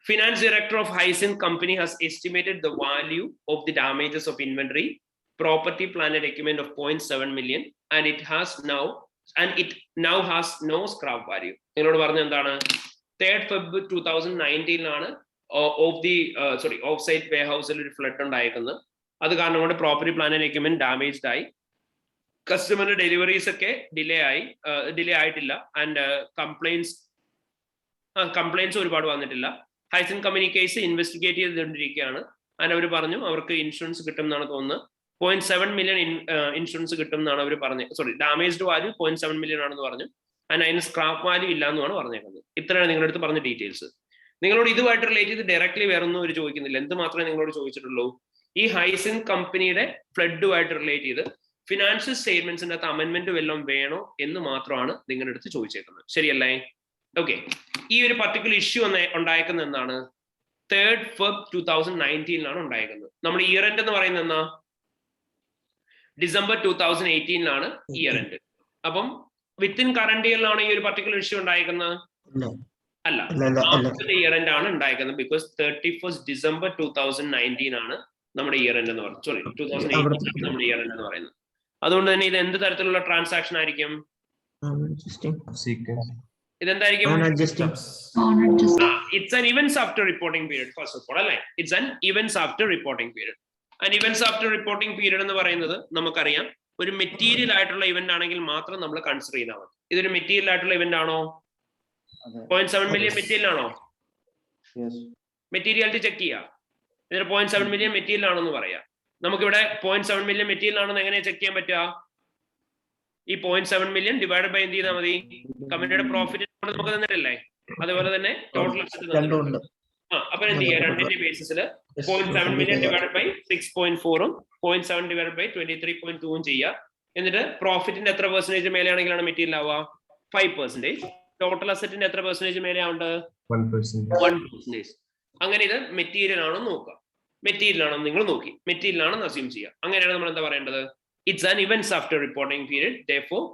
Finance director of Hyzin Company has estimated the value of the damages of inventory, property, plant and equipment of 0.7 million and it now has no scrap value. എന്നോട് പറഞ്ഞ എന്താണ്? 3rd Feb 2019 ആണ് of site wear ഹൗസിൽ ഒരു flood ഉണ്ടായിരിക്കുന്നത്. അത് കാരണം കൊണ്ട് property, plant and equipment damaged ആയി. കസ്റ്റമറിന്റെ ഡെലിവറീസ് ഒക്കെ ഡിലേ ആയിട്ടില്ല. ആൻഡ് കംപ്ലൈൻസ് ഒരുപാട് വന്നിട്ടില്ല. ഹൈസിൻ കമ്പനി കേസ് ഇൻവെസ്റ്റിഗേറ്റ് ചെയ്തുകൊണ്ടിരിക്കുകയാണ്. ആൻഡ് അവർ പറഞ്ഞു അവർക്ക് ഇൻഷുറൻസ് കിട്ടും എന്നാണ് തോന്നുന്നത്. 0.7 million ഇൻഷുറൻസ് കിട്ടും എന്നാണ് അവർ പറഞ്ഞത്. സോറി, ഡാമേജ്ഡ് വാല്യൂ 0.7 million ആണെന്ന് പറഞ്ഞു. ആൻഡ് അതിന് സ്ക്രാപ്പ് വാല്യൂ ഇല്ല എന്നാണ് പറഞ്ഞേക്കുന്നത്. ഇത്രയാണ് നിങ്ങളുടെ അടുത്ത് പറഞ്ഞ ഡീറ്റെയിൽസ്. നിങ്ങളോട് ഇതുമായിട്ട് റിലേറ്റ് ചെയ്ത് ഡയറക്ട്ലി വേറൊന്നും അവർ ചോദിക്കുന്നില്ല. എന്ത് മാത്രമേ നിങ്ങളോട് ചോദിച്ചിട്ടുള്ളൂ? ഈ ഹൈസിൻ കമ്പനിയുടെ ഫ്ലഡുമായിട്ട് റിലേറ്റ് ചെയ്ത് ഫിനാൻഷ്യൽ സ്റ്റേറ്റ്മെന്റ്സിന്റെ അകത്ത് അമെന്റ്മെന്റ് വല്ലതും വേണോ എന്ന് മാത്രമാണ് നിങ്ങളുടെ അടുത്ത് ചോദിച്ചേക്കുന്നത്. ശരിയല്ലേ? ഓക്കെ. ഈ ഒരു പർട്ടിക്കുലർ ഇഷ്യൂ ഉണ്ടായേക്കുന്നത് എന്താണ്? 3rd Feb 2019 ഉണ്ടായേക്കുന്നത്. നമ്മുടെ ഇയർ എൻഡ് എന്ന് പറയുന്നത് എന്നാ? December 2018 year end. അപ്പം വിത്തിൻ കറന്റ് ഇയറിലാണ് ഈ ഒരു പർട്ടിക്കുലർ ഇഷ്യൂ ഉണ്ടായേക്കുന്നത്? അല്ല, ആഫ്റ്റർ ഇയർ എൻഡ് ആണ് ഉണ്ടായേക്കുന്നത്. ബിക്കോസ് 31st December 2019 നമ്മുടെ ഇയർ എൻഡ് എന്ന് പറയുന്നത്. സോറി, 2018 നമ്മുടെ ഇയർ എൻഡ് എന്ന് പറയുന്നത്. അതുകൊണ്ട് തന്നെ ഇത് എന്ത് തരത്തിലുള്ള ട്രാൻസാക്ഷൻ ആയിരിക്കും? ഇതെന്തായിരിക്കും? It's an events after reporting period. First of all, അല്ലേ? It's an events after reporting period. And events after reporting period എന്ന് പറയുന്നത് നമുക്കറിയാം ഒരു മെറ്റീരിയൽ ആയിട്ടുള്ള ഇവന്റ് ആണെങ്കിൽ മാത്രം നമ്മൾ കൺസിഡർ ചെയ്താൽ മതി. ഇതൊരു മെറ്റീരിയൽ ആയിട്ടുള്ള ഇവന്റ് ആണോ? 0.7 million മെറ്റീരിയൽ ആണോ? മെറ്റീരിയാലിറ്റി ചെക്ക് ചെയ്യുക. ഇതിന് 0.7 million മെറ്റീരിയൽ ആണെന്ന് പറയാം. നമുക്കിവിടെ 0.7 million മെറ്റീരിയൽ ആണെന്ന് എങ്ങനെ ചെക്ക് ചെയ്യാൻ പറ്റുക? ഈ 0.7 million ഡിവൈഡ് ബൈ എന്ത് ചെയ്താൽ മതി? കമ്പനിയുടെ പ്രോഫിറ്റ് നമുക്ക് തന്നിട്ടില്ലേ? അതുപോലെ തന്നെ ടോട്ടൽ അസറ്റ്. അപ്പൊ എന്ത് ചെയ്യാം? രണ്ടിന്റെ ബേസിസിൽ 0.7 million divide by 6.4 0.7 divide by 23.2 ചെയ്യുക. എന്നിട്ട് പ്രോഫിറ്റിന്റെ എത്ര പെർസെന്റേജ് മേലെയാണെങ്കിലാണ് മെറ്റീരിയൽ ആവുക? 5%. ടോട്ടൽ അസറ്റിന്റെ എത്ര പെർസെന്റേജ് മേലെ ആവുണ്ട്? 1%. അങ്ങനെ ഇത് മെറ്റീരിയൽ ആണോ നോക്കുക. മെറ്റീരിയൽ ആണോ നിങ്ങൾ നോക്കി, മെറ്റീരിയൽ ആണെന്ന് അസ്യൂം ചെയ്യുക. അങ്ങനെയാണ് നമ്മൾ എന്താ പറയേണ്ടത്? It's an events after reporting period. Therefore,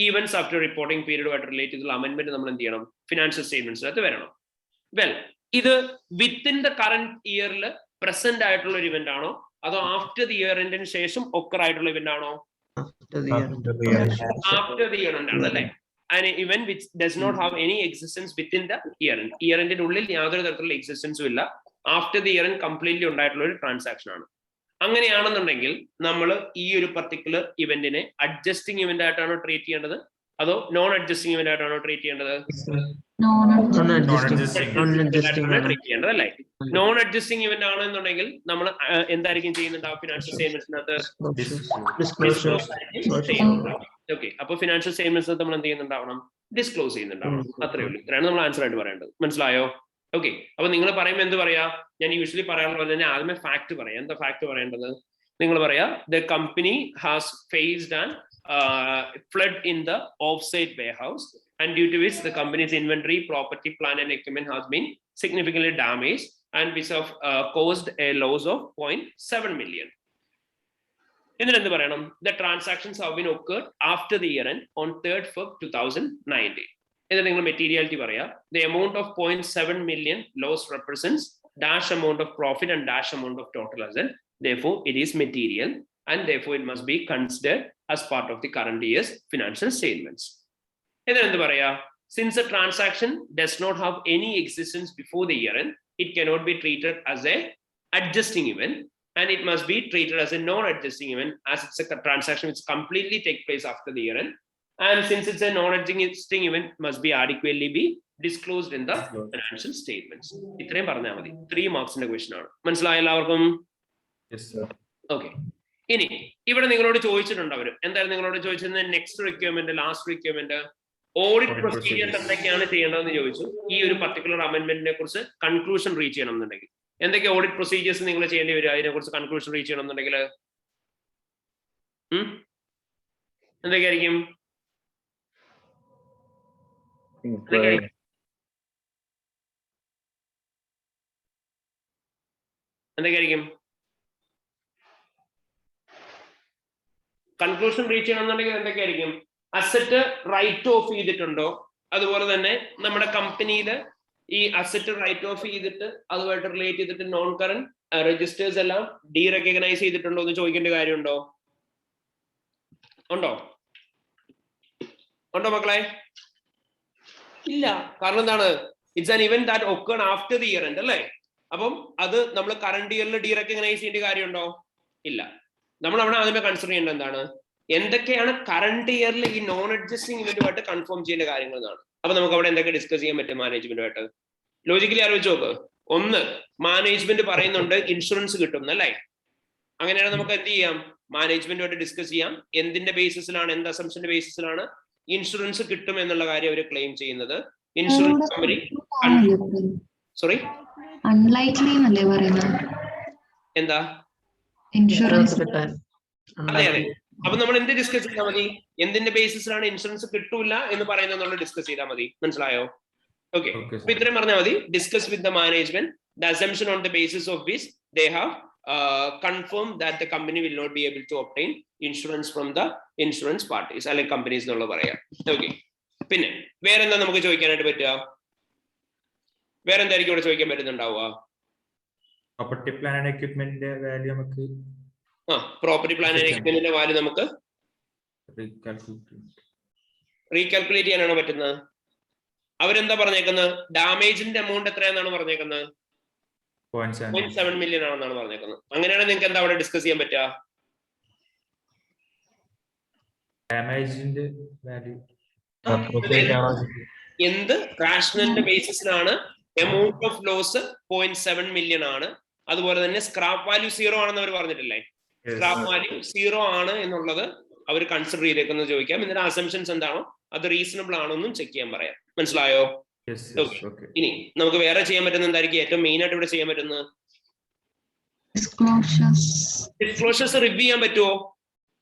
events after reporting പീരീഡുമായിട്ട് റിലേറ്റ് ചെയ്തുള്ള അമെന്റ്മെന്റ് നമ്മൾ എന്ത് ചെയ്യണം? ഫിനാൻഷ്യൽ സ്റ്റേറ്റ്മെന്റ്സിനകത്ത് വരണം. വെൽ, ഇത് വിത്തിൻ ദ കറന്റ് ഇയറിൽ പ്രസന്റ് ആയിട്ടുള്ള ഒരു ഇവന്റ് ആണോ അതോ ആഫ്റ്റർ ദി ഇയർ എൻഡിന് ശേഷം ഒക്കർ ആയിട്ടുള്ള ഇവന്റ് ആണോ? ആഫ്റ്റർ ദി ഇയർ എൻഡ് ആണ് അല്ലേ? an event which does not have any existence within the year end. Year end ഉള്ളിൽ യാതൊരു തരത്തിലുള്ള എക്സിസ്റ്റൻസും ഇല്ല. After the year end completely ഉണ്ടായിട്ടുള്ള ഒരു ട്രാൻസാക്ഷൻ ആണ്. അങ്ങനെയാണെന്നുണ്ടെങ്കിൽ നമ്മൾ ഈ ഒരു പർട്ടിക്കുലർ ഇവന്റിനെ അഡ്ജസ്റ്റിംഗ് ഇവന്റ് ആയിട്ടാണോ ട്രീറ്റ് ചെയ്യേണ്ടത് അതോ നോൺ അഡ്ജസ്റ്റിംഗ് ഇവന്റ് ആയിട്ടാണോ ട്രീറ്റ് ചെയ്യേണ്ടത്? ട്രീറ്റ് ചെയ്യേണ്ടത് അല്ലേ? നോൺ അഡ്ജസ്റ്റിംഗ് ഇവന്റ് ആണെന്നുണ്ടെങ്കിൽ നമ്മൾ എന്തായിരിക്കും ചെയ്യുന്നുണ്ടാവും? ഫിനാൻഷ്യൽ സ്റ്റേറ്റ്മെന്റ്സിനകത്ത് ഓക്കെ. അപ്പൊ ഫിനാൻഷ്യൽ സ്റ്റേറ്റ്മെന്റ്സ് നമ്മൾ എന്ത് ചെയ്യുന്നുണ്ടാവണം? ഡിസ്ക്ലോസ് ചെയ്യുന്നുണ്ടാവണം. അത്രേ ഉള്ളൂ. ഇത്രയാണ് നമ്മൾ ആൻസർ ആയിട്ട് പറയേണ്ടത്. മനസ്സിലായോ? ഓക്കെ. അപ്പൊ നിങ്ങൾ പറയുമ്പോൾ എന്ത് പറയാ? ഞാൻ യൂഷ്വലി പറയാറുള്ളത് തന്നെ ആദ്യമേ ഫാക്ട് പറയാം. എന്താ ഫാക്ട് പറയേണ്ടത്? നിങ്ങൾ പറയാ the company has faced an flood in the offsite warehouse and due to which the company's inventory, property, plant and equipment has been significantly damaged and which have caused a loss of 0.7 million. എന്നിട്ട് എന്ത് പറയണം? The transactions have been occurred after the year end on 3rd Feb 2019. എന്നിട്ട് നിങ്ങൾ materiality പറയാ. The amount of 0.7 million loss represents dash amount of profit and dash amount of total asset. Therefore, it is material and therefore it must be considered as part of the current year's financial statements. എന്നിട്ട് എന്ത് പറയാ? Since a transaction does not have any existence before the year end, it cannot be treated as a adjusting event and it must be treated as a non-adjusting event as it's a transaction which completely take place after the year end. And since it's a non-adjusting event, must be adequately be disclosed in the financial statements. ഇത്രയും പറഞ്ഞാൽ മതി. 3 മാർക്സിന്റെ question ആണ്. മനസ്സിലായോ എല്ലാവർക്കും? Okay. ഇനി ഇവിടെ നിങ്ങളോട് ചോദിച്ചിട്ടുണ്ട് അവര് എന്തായാലും നിങ്ങളോട് ചോദിച്ചിരുന്നത് next requirement, last requirement, audit procedures എന്തൊക്കെയാണ് ചെയ്യേണ്ടതെന്ന് ചോദിച്ചു. ഈ ഒരു പർട്ടിക്കുലർ അമെന്റ്മെന്റിനെ കുറിച്ച് കൺക്ലൂഷൻ റീച്ച് ചെയ്യണം എന്നുണ്ടെങ്കിൽ എന്തൊക്കെ ഓഡിറ്റ് പ്രൊസീജിയേഴ്സ് നിങ്ങൾ ചെയ്യേണ്ടി വരും? അതിനെ കുറിച്ച് കൺക്ലൂഷൻ റീച്ച് ചെയ്യണം എന്നുണ്ടെങ്കിൽ എന്തൊക്കെയായിരിക്കും? എന്തൊക്കെയായിരിക്കും കൺക്ലൂഷൻ റീച്ച് ചെയ്യണമെന്നുണ്ടെങ്കിൽ? എന്തൊക്കെയായിരിക്കും? അസറ്റ് റൈറ്റ് ഓഫ് ചെയ്തിട്ടുണ്ടോ? അതുപോലെ തന്നെ നമ്മുടെ കമ്പനിയിൽ ഈ അസറ്റ് റൈറ്റ് ഓഫ് ചെയ്തിട്ട് അതുമായിട്ട് റിലേറ്റ് ചെയ്തിട്ട് നോൺ കറന്റ് രജിസ്റ്റേഴ്സ് എല്ലാം ഡീറെക്കഗ്നൈസ് ചെയ്തിട്ടുണ്ടോ എന്ന് ചോദിക്കേണ്ട കാര്യമുണ്ടോ? ഉണ്ടോ മക്കളെ? ഇല്ല. കാരണം എന്താണ്? It's an event that occurred after the year end അല്ലേ? അപ്പം അത് നമ്മൾ കറന്റ് ഇയറിൽ ഡീറെക്കഗ്നൈസ് ചെയ്യേണ്ട കാര്യമുണ്ടോ? ഇല്ല. നമ്മൾ അവിടെ ആദ്യമേ കൺസിഡർ ചെയ്യേണ്ടത് എന്താണ്? എന്തൊക്കെയാണ് കറണ്ട് ഇയറിൽ ഈ നോൺ അഡ്ജസ്റ്റിംഗ് ഇവന്റുമായിട്ട് കൺഫേം ചെയ്യേണ്ട കാര്യങ്ങൾ എന്നാണ്. അപ്പൊ നമുക്ക് അവിടെ എന്തൊക്കെ ഡിസ്കസ് ചെയ്യാൻ പറ്റും മാനേജ്മെന്റുമായിട്ട്? ലോജിക്കലി ആലോചിച്ച് നോക്ക്. ഒന്ന്, മാനേജ്മെന്റ് പറയുന്നുണ്ട് ഇൻഷുറൻസ് കിട്ടും അല്ലേ? അങ്ങനെയാണെങ്കിൽ നമുക്ക് എന്ത് ചെയ്യാം? മാനേജ്മെന്റുമായിട്ട് ഡിസ്കസ് ചെയ്യാം. എന്തിന്റെ ബേസിസിലാണ്, എന്ത് അസംഷന്റെ ബേസിസിലാണ് ഇൻഷുറൻസ് കിട്ടും എന്നുള്ള കാര്യം അവർ ക്ലെയിം ചെയ്യുന്നത്. ഇൻഷുറൻസ് കമ്പനി സോറി അൺലൈക്ലി എന്നല്ലേ പറയുന്നത്? എന്താ? ഇൻഷുറൻസ്. അതെ അതെ. അപ്പൊ നമ്മൾ എന്ത് ഡിസ്കസ് ചെയ്താൽ മതി? എന്തിന്റെ ബേസിസിലാണ് ഇൻഷുറൻസ് കിട്ടൂല എന്ന് പറയുന്നത് നമ്മൾ ഡിസ്കസ് ചെയ്താൽ മതി. മനസ്സിലായോ? ഓക്കെ. അപ്പൊ ഇത്രയും പറഞ്ഞാൽ മതി. Discuss with the management the assumption on the basis of which they have confirmed that the company will not be able to obtain insurance from the insurance parties അല്ലെങ്കിൽ കമ്പനീസ് എന്നുള്ള പറയാം. ഓക്കെ. പിന്നെ വേറെന്താ നമുക്ക് ചോദിക്കാനായിട്ട് പറ്റുക? വേറെന്തായിരിക്കും ഇവിടെ ചോദിക്കാൻ പറ്റുന്നുണ്ടാവുക? പ്രോപ്പർട്ടി പ്ലാൻ ആൻഡ് എക്യുപ്മെന്റിന്റെ വാല്യൂ നമുക്ക് പ്രോപ്പർട്ടി പ്ലാൻ ആൻഡ് എക്യുപ്മെന്റിന്റെ വാല്യൂ നമുക്ക് റീകാൽക്കുലേറ്റ് ചെയ്യാനാണ് പറ്റുന്നത്. അവരെന്താ പറഞ്ഞേക്കുന്നത്? ഡാമേജിന്റെ എമൗണ്ട് എത്രയാണെന്നാണ് പറഞ്ഞേക്കുന്നത്? 0.7 മില്യൺ ആണെന്നാണ് പറഞ്ഞേക്കുന്നത്. അങ്ങനെയാണെങ്കിൽ നിങ്ങൾക്ക് എന്താ അവിടെ ഡിസ്കസ് ചെയ്യാൻ പറ്റുക? ഡാമേജിന്റെ വാല്യൂ എന്ത് റാഷണലിന്റെ ബേസിസിലാണ് എമൗണ്ട് ഓഫ് ലോസ് 0.7 മില്യൺ ആണ്. അതുപോലെ തന്നെ സ്ക്രാപ്പ് വാല്യൂ 0 ആണെന്ന് അവർ പറഞ്ഞിട്ടില്ലേ? സ്ക്രാപ്പ് വാല്യൂ 0 ആണ് എന്നുള്ളത് അവർ കൺസിഡർ ചെയ്തേക്കുന്നത് ചോദിക്കാം. ഇതിന്റെ അസംഷൻസ് എന്താണോ അത് റീസണബിൾ ആണോ എന്നും ചെക്ക് ചെയ്യാൻ പറയാം. മനസ്സിലായോ? ഇനി നമുക്ക് വേറെ ചെയ്യാൻ പറ്റുന്ന എന്തായിരിക്കും ഏറ്റവും മെയിൻ ആയിട്ട് ഇവിടെ ചെയ്യാൻ പറ്റുന്നത്? ഡിസ്ക്ലോഷേഴ്സ് റിവ്യൂ ചെയ്യാൻ പറ്റുമോ?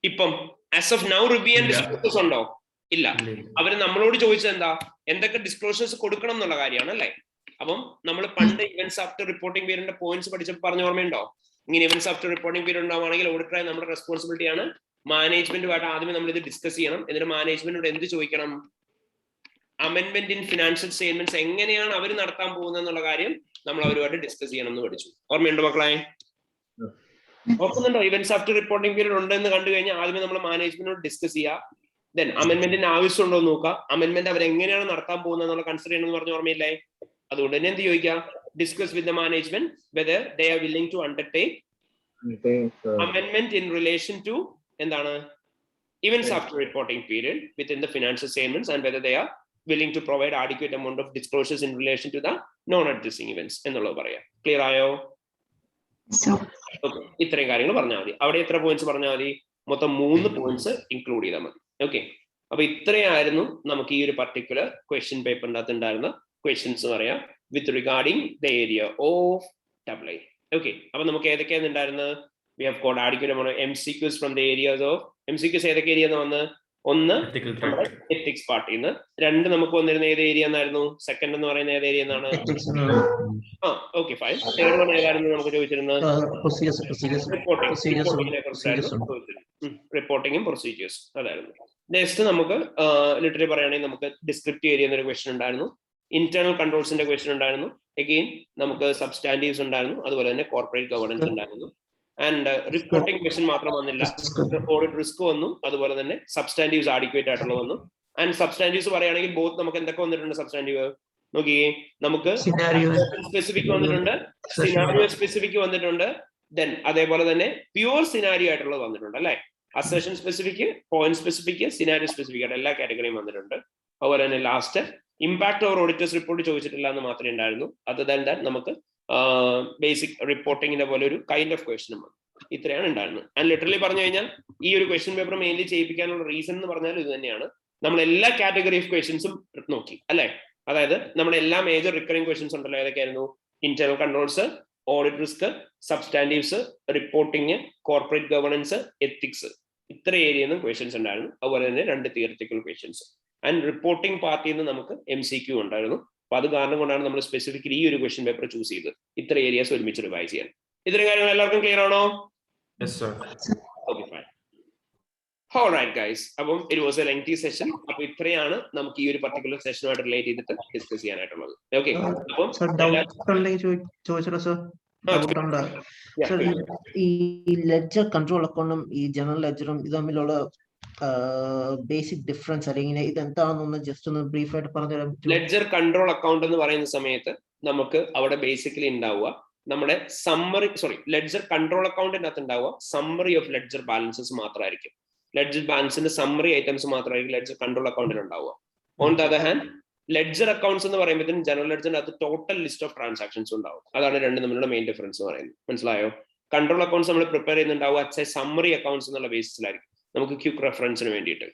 ഇപ്പം ആസ് ഓഫ് നൗ റിവ്യൂ ചെയ്യാൻ ഡിസ്ക്ലോഷേഴ്സ് ഉണ്ടോ? ഇല്ല. അവര് നമ്മളോട് ചോദിച്ചത് എന്താ? എന്തൊക്കെ ഡിസ്ക്ലോഷേഴ്സ് കൊടുക്കണം എന്നുള്ള കാര്യമാണ് അല്ലേ? അപ്പം നമ്മൾ പണ്ട് ഇവന്റ്സ് ആഫ്റ്റർ റിപ്പോർട്ടിംഗ് പീരീഡിന്റെ പോയിന്റ്സ് പഠിച്ചപ്പോൾ പറഞ്ഞ ഓർമ്മയുണ്ടോ? ഇങ്ങനെ ഇവന്റ്സ് ആഫ്റ്റർ റിപ്പോർട്ടിംഗ് പീരീഡ് ഉണ്ടാവുകയാണെങ്കിൽ ഓഡിറ്ററായി നമ്മുടെ റെസ്പോൺസിബിലിറ്റിയാണ് മാനേജ്മെന്റുമായിട്ട് ആദ്യമേ നമ്മൾ ഇത് ഡിസ്കസ് ചെയ്യണം. എന്നിട്ട് മാനേജ്മെന്റിനോട് എന്ത് ചോദിക്കണം? അമെൻമെന്റ് ഇൻ ഫിനാൻഷ്യൽ സ്റ്റേറ്റ്മെന്റ്സ് എങ്ങനെയാണ് അവർ നടത്താൻ പോകുന്നത് എന്നുള്ള കാര്യം നമ്മൾ അവരുമായിട്ട് ഡിസ്കസ് ചെയ്യണം എന്ന് പഠിച്ചു. ഓർമ്മയുണ്ടോ മക്കളെ? ഓർക്കുന്നുണ്ടോ? ഇവന്റ്സ് ആഫ്റ്റർ റിപ്പോർട്ടിംഗ് പീരീഡ് ഉണ്ടെന്ന് കണ്ടു കഴിഞ്ഞാൽ ആദ്യമേ നമ്മൾ മാനേജ്മെന്റിനോട് ഡിസ്കസ് ചെയ്യുക. ദെൻ അമെൻമെന്റിന് ആവശ്യമുണ്ടോ എന്ന് നോക്കുക. അമെൻമെന്റ് അവർ എങ്ങനെയാണ് നടത്താൻ പോകുന്നത് എന്നുള്ള കൺസിഡർ ചെയ്യണമെന്ന് പറഞ്ഞ ഓർമ്മയില്ലേ? അതുകൊണ്ട് തന്നെ എന്ത് ചോദിക്കുക? Discuss with the management whether they are willing to undertake അമെൻമെന്റ് ഇൻ റിലേഷൻ ടു എന്താണ് events after reporting period within the financial statements and whether they are willing to provide adequate amount of disclosures in relation to the non-adjusting events എന്നുള്ളത് പറയാം. Clear ആയോ? Okay. ഇത്രയും കാര്യങ്ങൾ പറഞ്ഞാൽ മതി. അവിടെ എത്ര പോയിന്റ്സ് പറഞ്ഞാൽ മതി? മൊത്തം 3 പോയിന്റ്സ് ഇൻക്ലൂഡ് ചെയ്താൽ മതി. ഓക്കെ. അപ്പൊ ഇത്രയായിരുന്നു നമുക്ക് ഈ ഒരു പർട്ടിക്കുലർ ക്വസ്റ്റ്യൻ പേപ്പറിന്റെ അകത്ത് ഉണ്ടായിരുന്ന ക്വസ്റ്റ്യൻസ് പറയാം with regarding the area of double I. Okay. അപ്പൊ നമുക്ക് ഏതൊക്കെയാണ് ഉണ്ടായിരുന്നത്? We have got adequate amount of MCQs from the areas of MCQs ഏതൊക്കെ ഏരിയ വന്ന്? ഒന്ന് എത്തിക്സ് പാർട്ടിൽ നിന്ന്. 2 നമുക്ക് വന്നിരുന്ന ഏത് ഏരിയ എന്നായിരുന്നു? സെക്കൻഡ് എന്ന് പറയുന്ന ഏത് ഏരിയ എന്നാണ്? Okay fine. തേർഡ് വൺ ഏതായിരുന്നു നമുക്ക് ചോദിച്ചിരുന്നത്? റിപ്പോർട്ടിങ്ങും പ്രൊസീജിയേഴ്സ് അതായിരുന്നു. നെക്സ്റ്റ് നമുക്ക് ലിറ്ററലി പറയുകയാണെങ്കിൽ നമുക്ക് ഡിസ്ക്രിപ്റ്റീവ് ഏരിയ എന്നൊരു ക്വസ്റ്റൻ ഉണ്ടായിരുന്നു. ഇന്റേണൽ കൺട്രോൾസിന്റെ ക്വസ്റ്റൻ ഉണ്ടായിരുന്നു. അഗെയിൻ നമുക്ക് സബ്സ്റ്റാൻറ്റീവ്സ് ഉണ്ടായിരുന്നു. അതുപോലെ തന്നെ കോർപ്പറേറ്റ് ഗവേണൻസ് ഉണ്ടായിരുന്നു. ആൻഡ് റിപ്പോർട്ടിംഗ് ക്വസ്റ്റൻ മാത്രം വന്നില്ല, ഓഡിറ്റ് റിസ്ക് വന്നു. അതുപോലെ തന്നെ സബ്സ്റ്റാൻറ്റീവ്സ് ആഡിക്വേറ്റ് ആയിട്ടുള്ള വന്നു. ആൻഡ് സബ്സ്റ്റാൻറ്റീവ്സ് പറയുകയാണെങ്കിൽ ബോത്ത് നമുക്ക് എന്തൊക്കെ വന്നിട്ടുണ്ട്? സബ്സ്റ്റാൻറ്റീവ് നോക്കിയേ, നമുക്ക് സ്പെസിഫിക് വന്നിട്ടുണ്ട്, സിനാരിയോ സ്പെസിഫിക് വന്നിട്ടുണ്ട്, ദെൻ അതേപോലെ തന്നെ പ്യൂർ സിനാരിയോ ആയിട്ടുള്ളത് വന്നിട്ടുണ്ട് അല്ലെ? Assertion specific, point specific, scenario specific ആയിട്ട് എല്ലാ കാറ്റഗറിയും വന്നിട്ടുണ്ട്. അതുപോലെ തന്നെ last impact over auditors report ചോദിച്ചിട്ടില്ല എന്ന് മാത്രമേ ഉണ്ടായിരുന്നു. അത് തന്നെ നമുക്ക് ബേസിക് റിപ്പോർട്ടിങ്ങിന്റെ പോലെ ഒരു കൈൻഡ് ഓഫ് ക്വസ്റ്റനും വന്നു. ഇത്രയാണ് ഉണ്ടായിരുന്നത്. ആൻഡ് ലിറ്ററലി പറഞ്ഞു കഴിഞ്ഞാൽ ഈ ഒരു ക്വസ്റ്റ്യൻ പേപ്പർ മെയിൻലി ചെയ്യിപ്പിക്കാനുള്ള റീസൺ എന്ന് പറഞ്ഞാൽ ഇത് തന്നെയാണ്. നമ്മൾ എല്ലാ കാറ്റഗറി ഓഫ് ക്വസ്റ്റ്യൻസും നോക്കി അല്ലെ? അതായത് നമ്മുടെ എല്ലാ മേജർ റിക്കറിംഗ് ക്വസ്റ്റ്യൻസ് ഉണ്ടല്ലോ, ഏതൊക്കെയായിരുന്നു? Internal controls, audit risk, substantives, reporting, corporate governance, ethics, ഇത്ര ഏരിയയിൽ നിന്നും ക്വസ്റ്റ്യൻസ് ഉണ്ടായിരുന്നു. അതുപോലെ തന്നെ 2 തിയറിറ്റിക്കൽ ക്വസ്റ്റ്യൻസ്. ആൻഡ് റിപ്പോർട്ടിംഗ് പാർട്ടിയിൽ നിന്ന് നമുക്ക് MCQ ഉണ്ടായിരുന്നു. അപ്പൊ അത് കാരണം കൊണ്ടാണ് നമ്മൾ സ്പെസിഫിക്കലി ഈ ഒരു ക്വസ്റ്റ്യൻ പേപ്പർ ചൂസ് ചെയ്തത്, ഇത്ര ഏരിയാസ് ഒരുമിച്ച് റിവൈസ് ചെയ്യാൻ. ഇത്രയും കാര്യങ്ങൾ എല്ലാവർക്കും ക്ലിയർ ആണോ? Okay fine. ഓൾറൈറ്റ് ഗൈസ്, അപ്പം it was A lengthy session. അപ്പൊ ഇത്രയാണ് നമുക്ക് ഈ ഒരു പർട്ടിക്കുലർ സെഷനുമായിട്ട് റിലേറ്റ് ചെയ്തിട്ട് ഡിസ്കസ് ചെയ്യാനായിട്ടുള്ളത്. ഓക്കെ. അപ്പം ഈ ലെഡ്ജർ കൺട്രോൾ അക്കൗണ്ടും ഈ ജനറൽ ലെഡ്ജറും ഇത് തമ്മിലുള്ള ബേസിക് ഡിഫറൻസ് അല്ലെങ്കിൽ ഇത് എന്താണെന്ന് ജസ്റ്റ് ഒന്ന് ബ്രീഫ് ആയിട്ട് പറഞ്ഞുതരാൻ പറ്റുമോ? ലെഡ്ജർ കൺട്രോൾ അക്കൗണ്ട് എന്ന് പറയുന്ന സമയത്ത് നമുക്ക് അവിടെ ബേസിക്കലി ഉണ്ടാവുക നമ്മുടെ സമ്മറി, ലെഡ്ജർ കൺട്രോൾ അക്കൗണ്ടിന്റെ അകത്ത് ഉണ്ടാവുക സമ്മറി ഓഫ് ലെഡ്ജർ ബാലൻസസ് മാത്രമായിരിക്കും. ലെഡ്ജർ ബാലൻസിന്റെ സമ്മറി ഐറ്റംസ് മാത്രമായിരിക്കും ലെഡ്ജർ കൺട്രോൾ അക്കൗണ്ടിൽ ഉണ്ടാവുക. On the other hand ledger accounts എന്ന് പറയുമ്പോഴത്തേക്കും ജനറൽ ലെഡ്ജറിന്റെ അത് ടോട്ടൽ ലിസ്റ്റ് ഓഫ് ട്രാൻസാക്ഷൻസ് ഉണ്ടാവും. അതാണ് രണ്ടും തമ്മിലുള്ള മെയിൻ ഡിഫറൻസ് പറയുന്നത്. മനസ്സിലായോ? കൺട്രോൾ അക്കൗണ്ട്സ് നമ്മൾ പ്രിപ്പയർ ചെയ്യുന്നുണ്ടാവുക സമ്മറി അക്കൗണ്ട്സ് എന്നുള്ള ബേസിസിലായിരിക്കും, നമുക്ക് ക്വിക്ക് റെഫറൻസിന് വേണ്ടിയിട്ട്.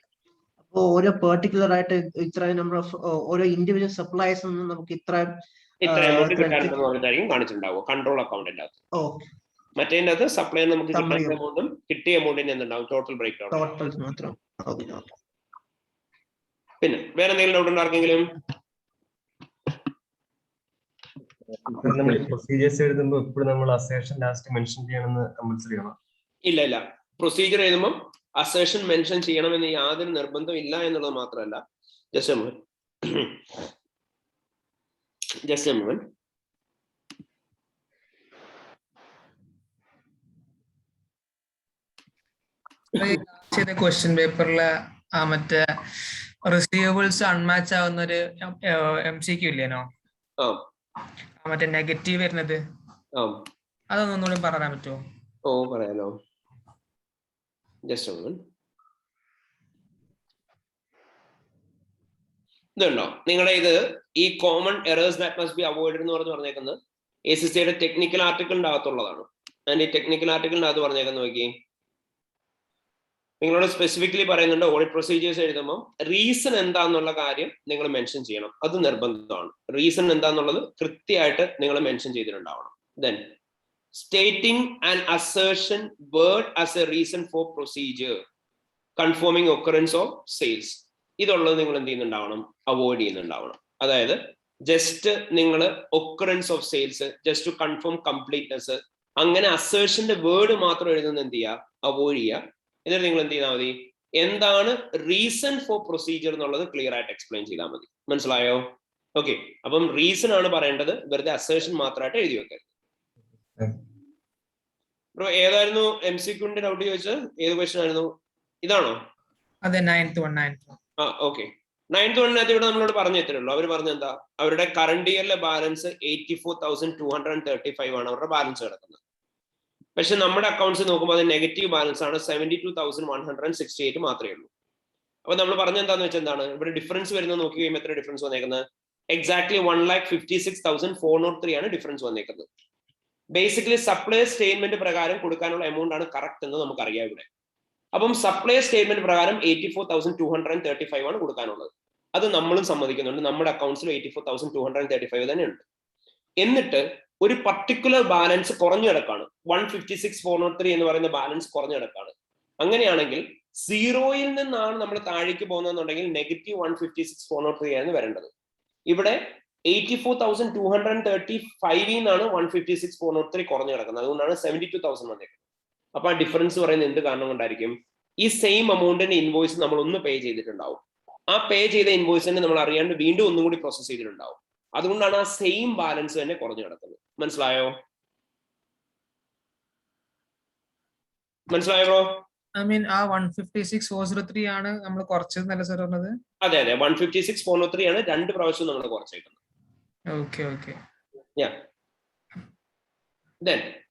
അപ്പോൾ ഓരോ പെർട്ടിക്കുലർ ആയിട്ട് ഇത്ര നമ്പർ ഓഫ് ഓരോ ഇൻഡിവിജ്വൽ സപ്ലൈസ് നമുക്ക് ഇത്ര എമൗണ്ട് കിട്ടാനെന്ന് പറഞ്ഞിട്ടായിരിക്കും കാണിച്ചിട്ടുണ്ടാവുക കൺട്രോൾ അക്കൗണ്ടിന്റെ അകത്ത്. മറ്റേതിന്റെ അകത്ത് സപ്ലൈ നമുക്ക് കിട്ടുന്ന എമൗണ്ടും കിട്ടിയ എമൗണ്ടിന്റെ എന്തുണ്ടാവും ടോട്ടൽ ബ്രേക്ക് ഡൗൺ. പിന്നെ വേറെ എന്തെങ്കിലും ഡൗട്ട് ഉണ്ടോ ആർക്കെങ്കിലും? പ്രൊസീജിയേഴ്സ് എഴുതുമ്പോൾ എപ്പോഴും നമ്മൾ അസേഷൻ ലാസ്റ്റ് മെൻഷൻ ചെയ്യണമെന്ന് കമ്പൽസറി ആണോ? ഇല്ല, പ്രൊസീജിയർ എഴുതുമ്പോൾ അസേഷൻ മെൻഷൻ ചെയ്യണമെന്ന് യാതൊരു നിർബന്ധം ഇല്ല എന്നുള്ളത് മാത്രമല്ല. Just A moment. ക്വസ്റ്റ്യൻ പേപ്പറില് മറ്റേ റിസീവബിൾസ് അൺമാച്ച് ആവുന്ന ഒരു MCQ ഇല്ലേനോ? മറ്റേ നെഗറ്റീവ് വരുന്നത്, അതൊന്നുകൂടി പറയാൻ പറ്റുമോ? പറയാലോ. ജസ്റ്റ് ഒന്ന് ഇതുണ്ടോ നിങ്ങളുടെ ഇത് ഈ common errors that must be avoided എന്ന് പറഞ്ഞേക്കുന്നത് ACCയുടെ ടെക്നിക്കൽ ആർട്ടിക്കിളിന്റെ അകത്തുള്ളതാണ്. ആൻഡ് ഈ ടെക്നിക്കൽ ആർട്ടിക്കിളിന്റെ അകത്ത് പറഞ്ഞേക്കുന്നത് നോക്കി, നിങ്ങളോട് സ്പെസിഫിക്കലി പറയുന്നുണ്ട് ഓഡിറ്റ് പ്രൊസീജിയേഴ്സ് എഴുതുമ്പോൾ റീസൺ എന്താന്നുള്ള കാര്യം നിങ്ങൾ മെൻഷൻ ചെയ്യണം. അത് നിർബന്ധമാണ്. റീസൺ എന്താന്നുള്ളത് കൃത്യമായിട്ട് നിങ്ങൾ മെൻഷൻ ചെയ്തിട്ടുണ്ടാവണം. Then stating an assertion word as a reason for procedure confirming occurrence of sales, ഇതുള്ളത് നിങ്ങൾ എന്ത് ചെയ്യുന്നുണ്ടാവണം? അവോയ്ഡ് ചെയ്യുന്നുണ്ടാവണം. അതായത് ജസ്റ്റ് നിങ്ങൾ occurrence of sales, just to confirm completeness, അങ്ങനെ അസേർഷന്റെ വേർഡ് മാത്രം എഴുതുന്ന എന്ത് ചെയ്യുക? അവോയ്ഡ് ചെയ്യുക. എന്നിട്ട് നിങ്ങൾ എന്ത് ചെയ്താൽ മതി? എന്താണ് റീസൺ ഫോർ പ്രൊസീജിയർ എന്നുള്ളത് ക്ലിയർ ആയിട്ട് എക്സ്പ്ലെയിൻ ചെയ്താൽ മതി. മനസ്സിലായോ? ഓക്കെ, അപ്പം റീസൺ ആണ് പറയേണ്ടത്, വെറുതെ അസേർഷൻ മാത്രമായിട്ട് എഴുതി വെക്കരുത്. ബ്രോ ഏതായിരുന്നു MCQന്റെ ഡൗട്ട് ചോദിച്ചത്? ഏത് ക്വസ്റ്റൻ ആയിരുന്നു? ഇതാണോ? അതെ, 9th one. Okay, 9th one ഇവിടെ നമ്മളോട് പറഞ്ഞു എത്രയുള്ളൂ. അവർ പറഞ്ഞ എന്താ? അവരുടെ കറണ്ട് ഇയറിലെ ബാലൻസ് 84,235 ആണ് അവരുടെ ബാലൻസ് കിടക്കുന്നത്. പക്ഷെ നമ്മുടെ അക്കൗണ്ട്സ് നോക്കുമ്പോൾ അത് നെഗറ്റീവ് ബാലൻസ് ആണ്, 72,168 മാത്രമേ ഉള്ളൂ. അപ്പൊ നമ്മൾ പറഞ്ഞ എന്താന്ന് വെച്ചാൽ എന്താണ് ഇവിടെ ഡിഫറൻസ് വരുന്നത് നോക്കി കഴിയുമ്പോൾ എത്ര ഡിഫറൻസ് വന്നേക്കുന്നത്? എക്സാക്ട്ലി 1,56,403 ആണ് ഡിഫറൻസ് വന്നേക്കുന്നത്. ബേസിക്കലി സപ്ലൈ സ്റ്റേറ്റ്മെന്റ് പ്രകാരം കൊടുക്കാനുള്ള എമൗണ്ട് ആണ് കറക്റ്റ് എന്ന് നമുക്കറിയാം ഇവിടെ. അപ്പം സപ്ലൈ സ്റ്റേറ്റ്മെന്റ് പ്രകാരം 84,235 ആണ് കൊടുക്കാനുള്ളത്. അത് നമ്മളും സമ്മതിക്കുന്നുണ്ട്, നമ്മുടെ അക്കൗണ്ട്സിൽ 84,235 തന്നെ ഉണ്ട്. എന്നിട്ട് ഒരു പർട്ടിക്കുലർ ബാലൻസ് കുറഞ്ഞു കിടക്കാണ്, 156,403 എന്ന് പറയുന്ന ബാലൻസ് കുറഞ്ഞു കിടക്കാണ്. അങ്ങനെയാണെങ്കിൽ സീറോയിൽ നിന്നാണ് നമ്മൾ താഴേക്ക് പോകുന്നതെന്നുണ്ടെങ്കിൽ നെഗറ്റീവ് 156,403 ആണ് വരേണ്ടത്. ഇവിടെ 84,235 നിന്നാണ് 156,403 കുറഞ്ഞു കിടക്കുന്നത്. അതുകൊണ്ടാണ് 72,000 വന്നേക്കുന്നത്. അപ്പൊ ആ ഡിഫറൻസ് പറയുന്നത് എന്ത് കാരണം കൊണ്ടായിരിക്കും? ഈ സെയിം എമൗണ്ടിന്റെ ഇൻവോയ്സ് നമ്മൾ ഒന്ന് പേ ചെയ്തിട്ടുണ്ടാവും. ആ പേ ചെയ്ത ഇൻവോയ്സിനെ നമ്മൾ അറിയാണ്ട് വീണ്ടും ഒന്നും കൂടി പ്രോസസ് ചെയ്തിട്ടുണ്ടാവും. അതുകൊണ്ടാണ് ആ സെയിം ബാലൻസ് തന്നെ കുറഞ്ഞു കിടക്കുന്നത്. മനസ്സിലായോ? ബ്രോ? ഐ മീൻ ആ 156,403 ആണ് നമ്മൾ കുറച്ചതെന്നല്ല സർ പറഞ്ഞത്? അതെ, 156,403 ആണ് രണ്ട് പ്രാവശ്യം നമ്മൾ കുറച്ചേക്കുന്നത്. ഓക്കെ.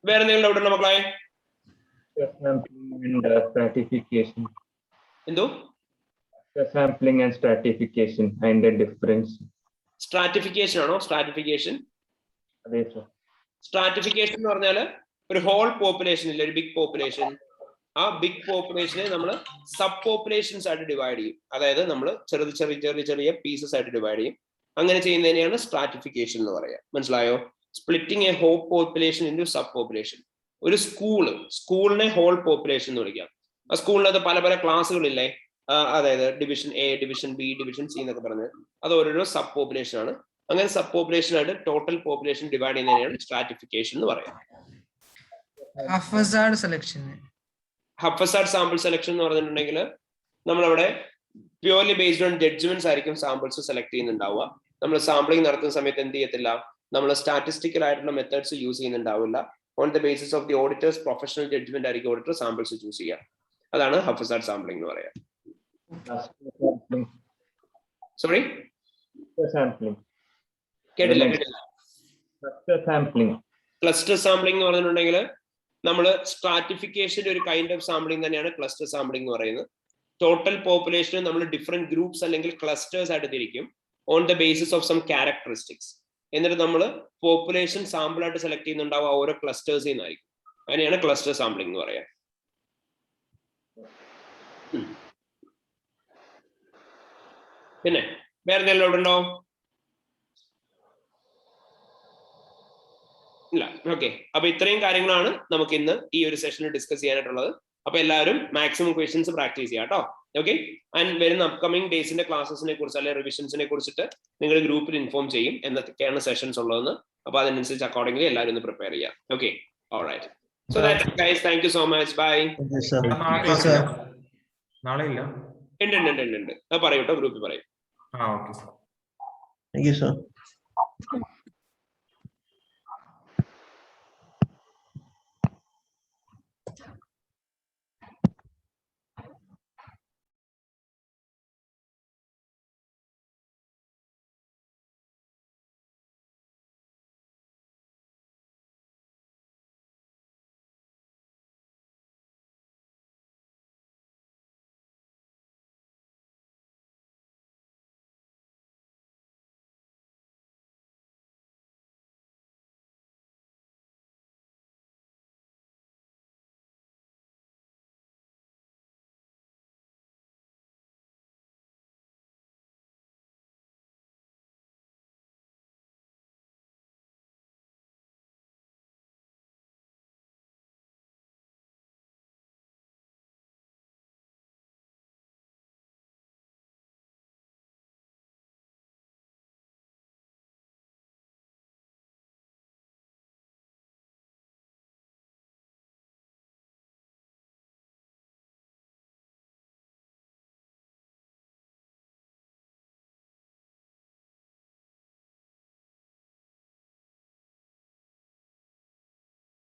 വേറെ എന്തെങ്കിലും ഡൗട്ട് ഉണ്ടോ മക്കളെ? എന്തോ സാമ്പിളിംഗ് ആൻഡ് സ്ട്രാറ്റിഫിക്കേഷൻ, അതിന്റെ ഡിഫറൻസ്? സ്ട്രാറ്റിഫിക്കേഷൻ ആണോ? സ്ട്രാറ്റിഫിക്കേഷൻ, അതെ സർ. സ്ട്രാറ്റിഫിക്കേഷൻ എന്ന് പറഞ്ഞാൽ ഒരു ഹോൾ പോപ്പുലേഷൻ ഇല്ല, ഒരു ബിഗ് പോപ്പുലേഷൻ. ആ ബിഗ് പോപ്പുലേഷനെ നമ്മൾ സബ് പോപ്പുലേഷൻസ് ആയിട്ട് ഡിവൈഡ് ചെയ്യും. അതായത് നമ്മൾ ചെറിയ പീസസ് ആയിട്ട് ഡിവൈഡ് ചെയ്യും. അങ്ങനെ ചെയ്യുന്നതിനെയാണ് സ്ട്രാറ്റിഫിക്കേഷൻ എന്ന് പറയുക. മനസ്സിലായോ? Splitting a whole population into sub population. ഒരു സ്കൂളിനെ ഹോൾ പോപ്പുലേഷൻ എന്ന് വിളിക്കാം. ആ സ്കൂളിനകത്ത് പല പല ക്ലാസ്സുകളില്ലേ, അതായത് division A, division B, division C എന്നൊക്കെ പറഞ്ഞ് അത് ഓരോരോ സബ് പോപ്പുലേഷൻ ആണ്. അങ്ങനെ സബ് പോപ്പുലേഷൻ ആയിട്ട് ടോട്ടൽ പോപ്പുലേഷൻ ഡിവൈഡ് ചെയ്യുന്നതിനെയാണ് സ്ട്രാറ്റിഫിക്കേഷൻ എന്ന് പറയാം. ഹഫസാഡ് സാമ്പിൾ സെലക്ഷൻ എന്ന് പറഞ്ഞിട്ടുണ്ടെങ്കിൽ നമ്മളവിടെ പ്യൂർലി ബേസ്ഡ് ഓൺ ജഡ്ജ്മെന്റ്സ് ആയിരിക്കും സാമ്പിൾസ് സെലക്ട് ചെയ്യുന്നുണ്ടാവുക. നമ്മൾ സാമ്പിളിംഗ് നടത്തുന്ന സമയത്ത് എന്ത് ചെയ്യത്തില്ല, നമ്മൾ സ്റ്റാറ്റിസ്റ്റിക്കൽ ആയിട്ടുള്ള മെത്തേഡ്സ് യൂസ് ചെയ്യുന്നുണ്ടാവില്ല. On the basis of the auditor's professional judgement ആയിരിക്കും ഓഡിറ്റർ സാമ്പിൾസ് ചൂസ് ചെയ്യുക. അതാണ് ഹഫസാഡ് സാമ്പിളിംഗ് എന്ന് പറയാം. സോറി, കേട്ടില്ല. ക്ലസ്റ്റർ സാമ്പിളിംഗ് എന്ന് പറഞ്ഞിട്ടുണ്ടെങ്കിൽ നമ്മൾ സ്ട്രാറ്റിഫിക്കേഷന്റെ ഒരു കൈൻഡ് ഓഫ് സാമ്പിളിംഗ് തന്നെയാണ് ക്ലസ്റ്റർ സാമ്പിളിംഗ് എന്ന് പറയുന്നത്. ടോട്ടൽ പോപ്പുലേഷനെ നമ്മൾ ഡിഫറെന്റ് ഗ്രൂപ്പ്സ് അല്ലെങ്കിൽ ക്ലസ്റ്റേഴ്സ് ആയിട്ട് തിരിക്കും on the basis of some characteristics. എന്നിട്ട് നമ്മൾ പോപ്പുലേഷൻ സാമ്പിൾ ആയിട്ട് സെലക്ട് ചെയ്യുന്നുണ്ടാവും ഓരോ ക്ലസ്റ്റേഴ്സിൽ നിന്നായിരിക്കും. അതിനെയാണ് ക്ലസ്റ്റർ സാമ്പിളിംഗ് എന്ന് പറയാം. പിന്നെ വേറെ എന്തെങ്കിലും അവിടെ ഉണ്ടോ? ഇല്ല. ഓക്കെ, അപ്പൊ ഇത്രയും കാര്യങ്ങളാണ് നമുക്ക് ഇന്ന് ഈ ഒരു സെഷനിൽ ഡിസ്കസ് ചെയ്യാനായിട്ടുള്ളത്. അപ്പൊ എല്ലാവരും മാക്സിമം ക്വസ്റ്റ്യൻസ് പ്രാക്ടീസ് ചെയ്യാം കേട്ടോ. ഓക്കെ, ആൻഡ് വരുന്ന അപ്കമിംഗ് ഡേയ്സിന്റെ ക്ലാസ്സസിനെ കുറിച്ച് അല്ലെങ്കിൽ റിവിഷൻസിനെ കുറിച്ചിട്ട് നിങ്ങൾ ഗ്രൂപ്പിൽ ഇൻഫോം ചെയ്യും എന്തൊക്കെയാണ് സെഷൻസ് ഉള്ളതെന്ന്. അപ്പൊ അതിനനുസരിച്ച് അക്കോർഡിംഗ്ലി എല്ലാവരും ഒന്ന് പ്രിപ്പയർ ചെയ്യാം. Okay, alright. So that guys, thank you so much. Bye. നാളെ ഇല്ല. ഉണ്ട്. അത് പറയൂട്ടോ, ഗ്രൂപ്പിൽ പറയും. Okay sir. Thank you, sir.